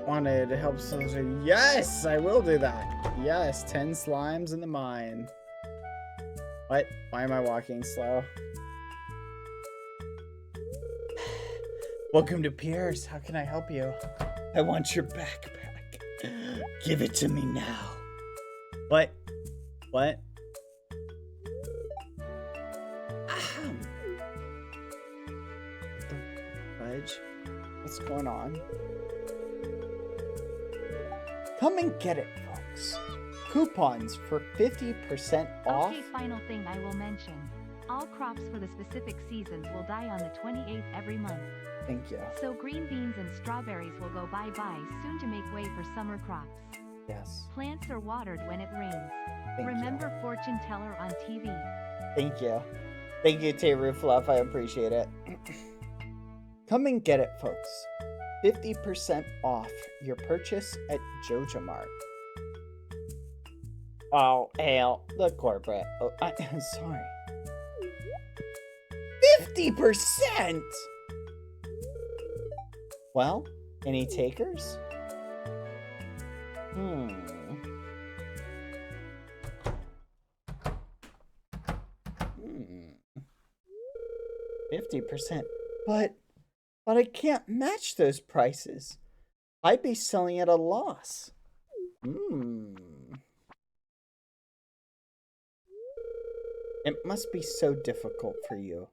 Wanted to help someone. Yes, I will do that. Yes, 10 slimes in the mine. What? Why am I walking slow? Welcome to Pierre's. How can I help you? I want your backpack. Give it to me now. What? What? Fudge? What's going on? Come and get it, folks. Coupons for 50% off. Okay, final thing I will mention. All crops for the specific seasons will die on the 28th every month. Thank you. So green beans and strawberries will go bye-bye soon to make way for summer crops. Yes. Plants are watered when it rains. Thank Remember you. fortune teller on TV. Thank you. Thank you, Teru Fluff. I appreciate it. Come and get it, folks. 50% off your purchase at Joja Mart. Oh, hell. The corporate. Oh, I'm sorry. 50%! Well, any takers? 50%. But I can't match those prices. I'd be selling at a loss. It must be so difficult for you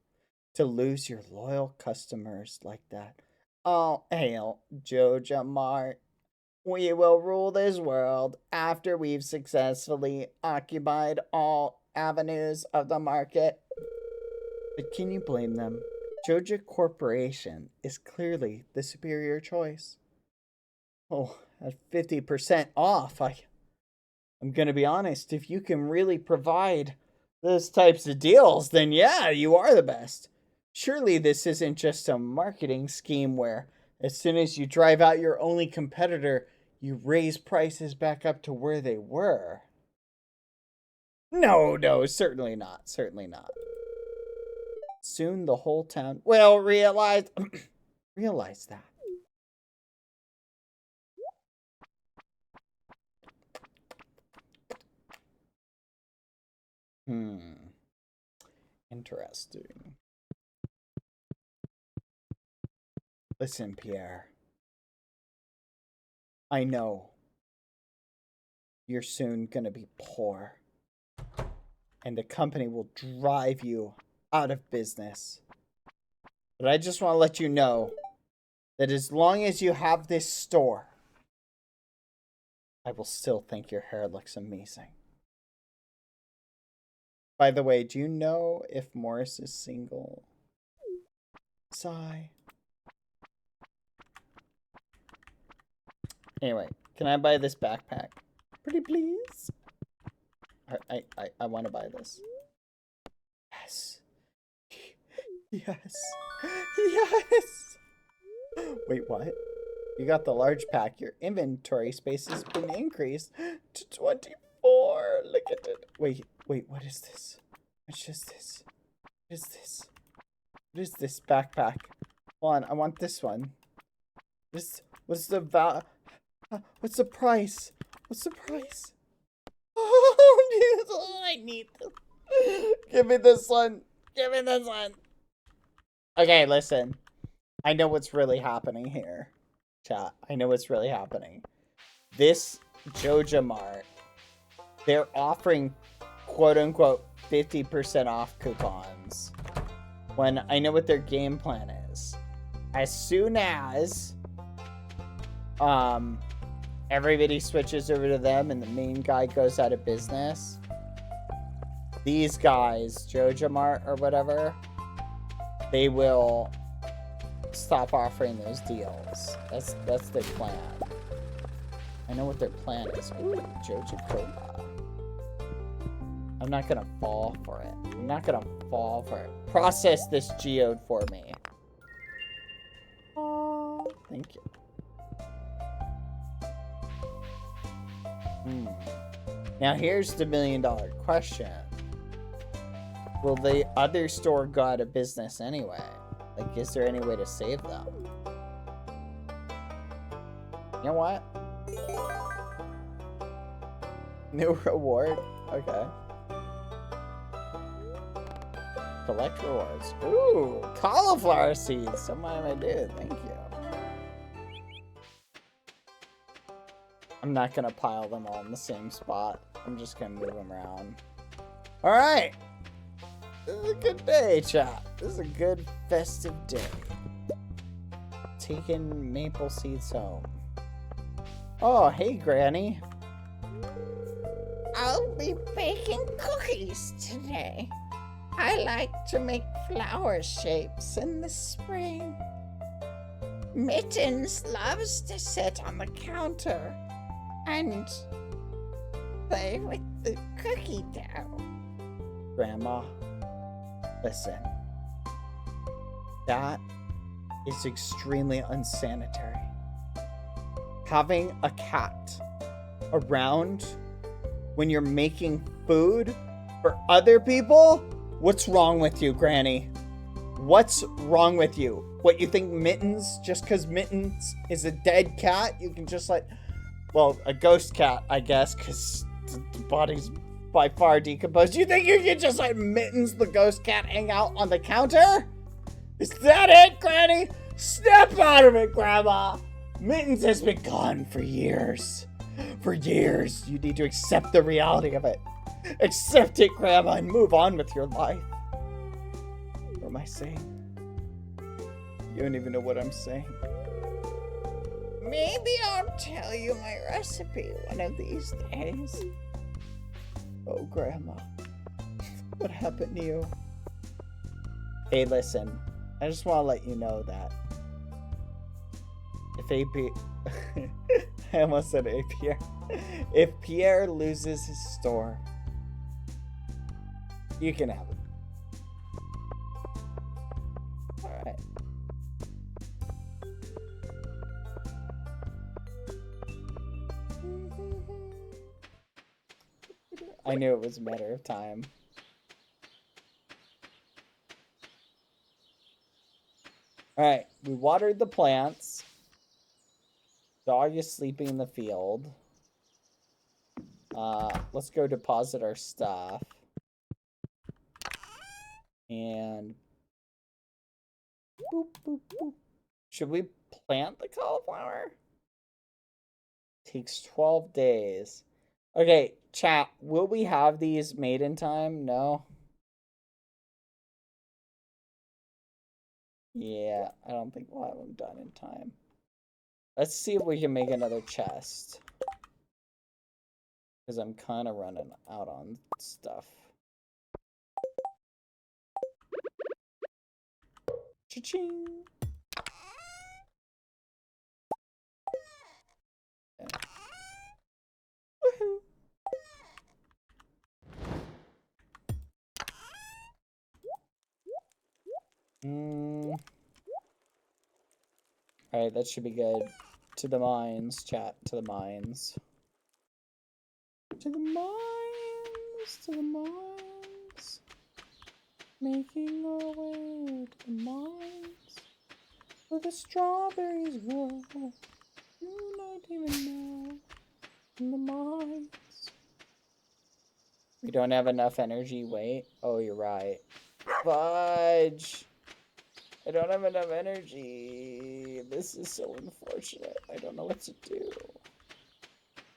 to lose your loyal customers like that. All hail, Joja Mart. We will rule this world after we've successfully occupied all avenues of the market. But can you blame them? Joja Corporation is clearly the superior choice. Oh, at 50% off, I'm gonna be honest, if you can really provide those types of deals, then yeah, you are the best. Surely this isn't just a marketing scheme where as soon as you drive out your only competitor, you raise prices back up to where they were. No, certainly not. Certainly not. Soon the whole town will realize that. Interesting. Listen, Pierre. I know you're soon gonna be poor, and the company will drive you out of business. But I just want to let you know that as long as you have this store, I will still think your hair looks amazing. By the way, do you know if Morris is single? Sigh. Anyway, can I buy this backpack? Pretty please? I want to buy this. Yes. Yes. Yes. Wait, what? You got the large pack. Your inventory space has been increased to 24. Look at it. Wait, what is this? What's just this? What is this? What is this backpack? Hold on, I want this one. What's the what's the price? What's the price? Oh, I need this. Give me this one. Give me this one. Okay, listen. I know what's really happening here. Chat. I know what's really happening. This Joja Mart, they're offering quote-unquote 50% off coupons. When I know what their game plan is. As soon as everybody switches over to them and the main guy goes out of business, these guys, Joja Mart or whatever, they will stop offering those deals. That's their plan. I know what their plan is. Ooh, Joja Cola. I'm not gonna fall for it. I'm not gonna fall for it. Process this geode for me. Oh, thank you. Now here's the $1 million question. Will the other store go out of business anyway? Like, is there any way to save them? You know what? New reward? Okay. Collect rewards. Ooh, cauliflower seeds. Somebody might do. Thank you. I'm not gonna pile them all in the same spot. I'm just gonna move them around. All right. This is a good day, chat. This is a good festive day. Taking maple seeds home. Oh, hey, Granny. I'll be baking cookies today. I like to make flower shapes in the spring. Mittens loves to sit on the counter and play with the cookie dough. Grandma, listen. That is extremely unsanitary. Having a cat around when you're making food for other people? What's wrong with you, Granny? What's wrong with you? What, you think Mittens, just because Mittens is a dead cat, you can just let... Well, a ghost cat, I guess, because the body's by far decomposed. You think you can just let Mittens, the ghost cat, hang out on the counter? Is that it, Granny? Snap out of it, Grandma! Mittens has been gone for years. For years. You need to accept the reality of it. Accept it, Grandma, and move on with your life. What am I saying? You don't even know what I'm saying. Maybe I'll tell you my recipe one of these days. Oh, Grandma. What happened to you? Hey, listen. I just want to let you know that if AP... I almost said Pierre. If Pierre loses his store, you can have it. Alright. I knew it was a matter of time. Alright, we watered the plants. Dog is sleeping in the field. Let's go deposit our stuff. And boop, boop, boop. Should we plant the cauliflower? Takes 12 days. Okay, chat, will we have these made in time? No. Yeah, I don't think we'll have them done in time. Let's see if we can make another chest. Because I'm kind of running out on stuff. Cha-ching! Okay. Woohoo! Alright, that should be good. To the mines, chat. To the mines. To the mines. To the mines. Making our way to the mines. Where the strawberries grow. You don't even know. In the mines. We don't have enough energy. Wait. Oh, you're right. Fudge. I don't have enough energy. This is so unfortunate. I don't know what to do.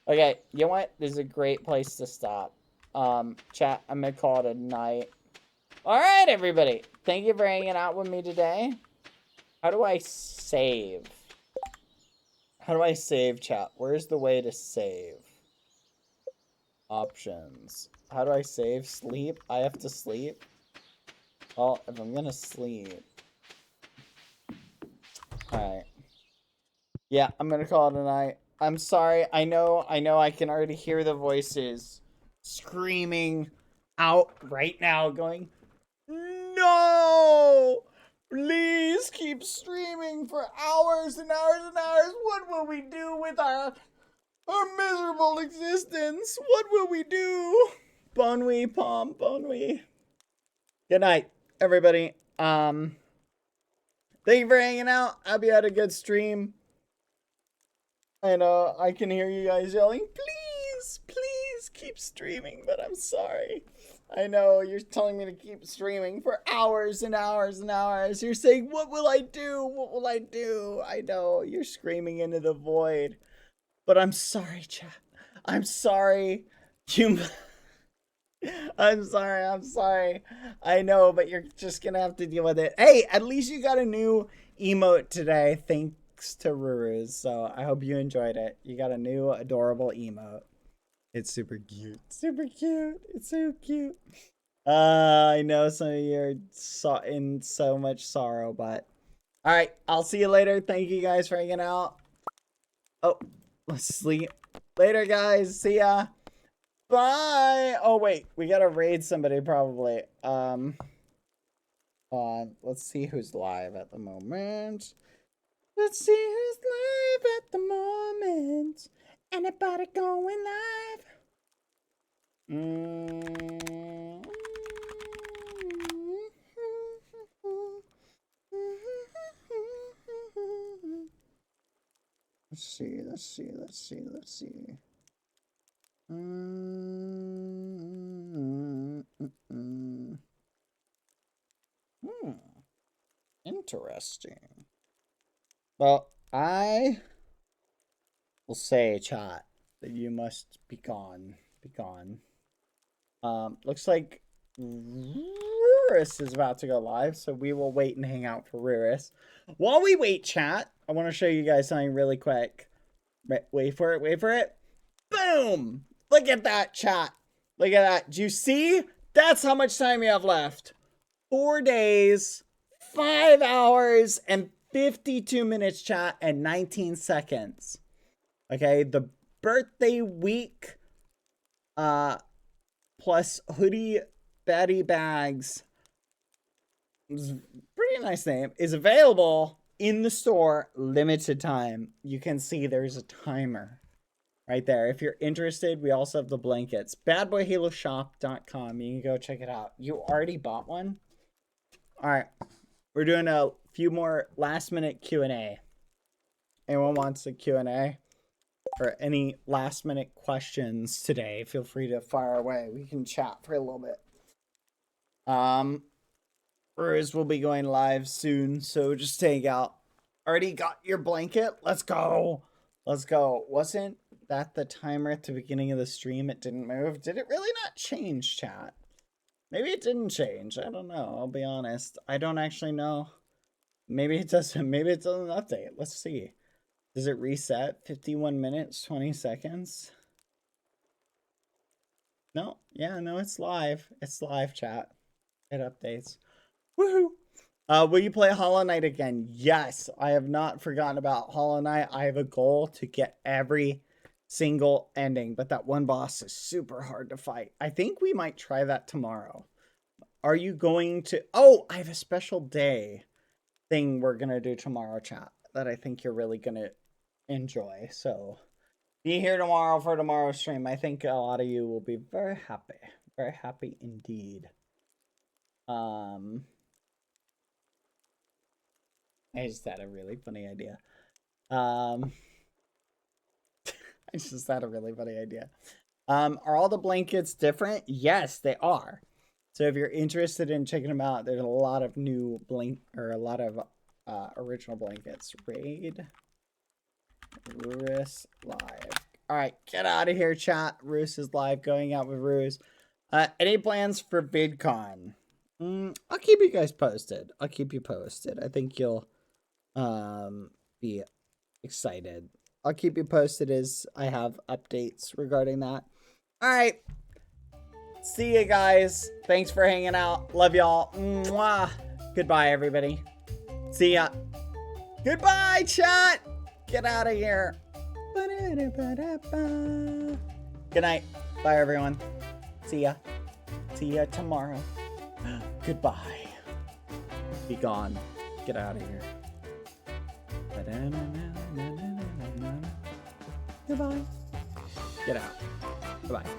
Okay, you know what? This is a great place to stop. Chat, I'm gonna call it a night. Alright, everybody. Thank you for hanging out with me today. How do I save? How do I save, chat? Where's the way to save? Options. How do I save? Sleep? I have to sleep? Well, if I'm gonna sleep... Alright. Yeah, I'm gonna call it a night. I'm sorry. I know I can already hear the voices screaming out right now going, no! Please keep streaming for hours and hours and hours. What will we do with our miserable existence? What will we do? Bon nuit, Palm. Bon nuit. Good night, everybody. Thank you for hanging out. I hope you had a good stream. And I can hear you guys yelling, please, please keep streaming, but I'm sorry. I know you're telling me to keep streaming for hours and hours and hours. You're saying, what will I do? What will I do? I know you're screaming into the void. But I'm sorry, chat. I'm sorry. I'm sorry. I know, but you're just gonna have to deal with it. Hey, at least you got a new emote today. Thanks to Ruruz. So I hope you enjoyed it. You got a new adorable emote. It's super cute. Super cute. It's so cute. I know some of you are in so much sorrow, but all right. I'll see you later. Thank you guys for hanging out. Oh, let's sleep. Later, guys. See ya. Bye. Oh wait, we gotta raid somebody probably. Let's see who's live at the moment. Let's see who's live at the moment. Anybody going live? Let's see. Interesting. Well, I will say, chat, that you must be gone. Looks like Ruris is about to go live, so we will wait and hang out for Ruris. While we wait, chat, I want to show you guys something really quick. Wait for it. Boom! Look at that, chat. Look at that. Do you see? That's how much time you have left. 4 days, 5 hours, and 52 minutes, chat, and 19 seconds. Okay, the birthday week, plus hoodie baddie bags, pretty nice name, is available in the store, limited time. You can see there's a timer right there. If you're interested, we also have the blankets. badboyhaloshop.com. You can go check it out. You already bought one? All right. We're doing a few more last minute Q&A. Anyone wants a Q&A or any last minute questions today, feel free to fire away. We can chat for a little bit. Rose will be going live soon, so just take out. Already got your blanket? Let's go. Wasn't that the timer at the beginning of the stream? It didn't move. Did it really not change, chat? Maybe it didn't change. I don't know. I'll be honest. I don't actually know. Maybe it doesn't. Maybe it doesn't update. Let's see. Does it reset? 51 minutes, 20 seconds? No. Yeah, no, it's live. It's live, chat. It updates. Woohoo! Will you play Hollow Knight again? Yes. I have not forgotten about Hollow Knight. I have a goal to get every single ending, but that one boss is super hard to fight. I think we might try that tomorrow. Are you going to... Oh, I have a special day thing we're going to do tomorrow, chat, that I think you're really going to enjoy. So be here tomorrow for tomorrow's stream. I think a lot of you will be very happy. Very happy indeed. I just had a really funny idea. I just had a really funny idea. Are all the blankets different? Yes, they are. So if you're interested in checking them out, there's a lot of new original blankets. Raid Rus live. All right, get out of here, chat. Rus is live, going out with Rus. Any plans for VidCon? I'll keep you guys posted. I'll keep you posted. I think you'll be excited. I'll keep you posted as I have updates regarding that. All right. See you guys. Thanks for hanging out. Love y'all. Mwah. Goodbye, everybody. See ya. Goodbye, chat. Get out of here. Good night. Bye, everyone. See ya. See ya tomorrow. Goodbye. Be gone. Get out of here. Goodbye. Get out. Bye-bye.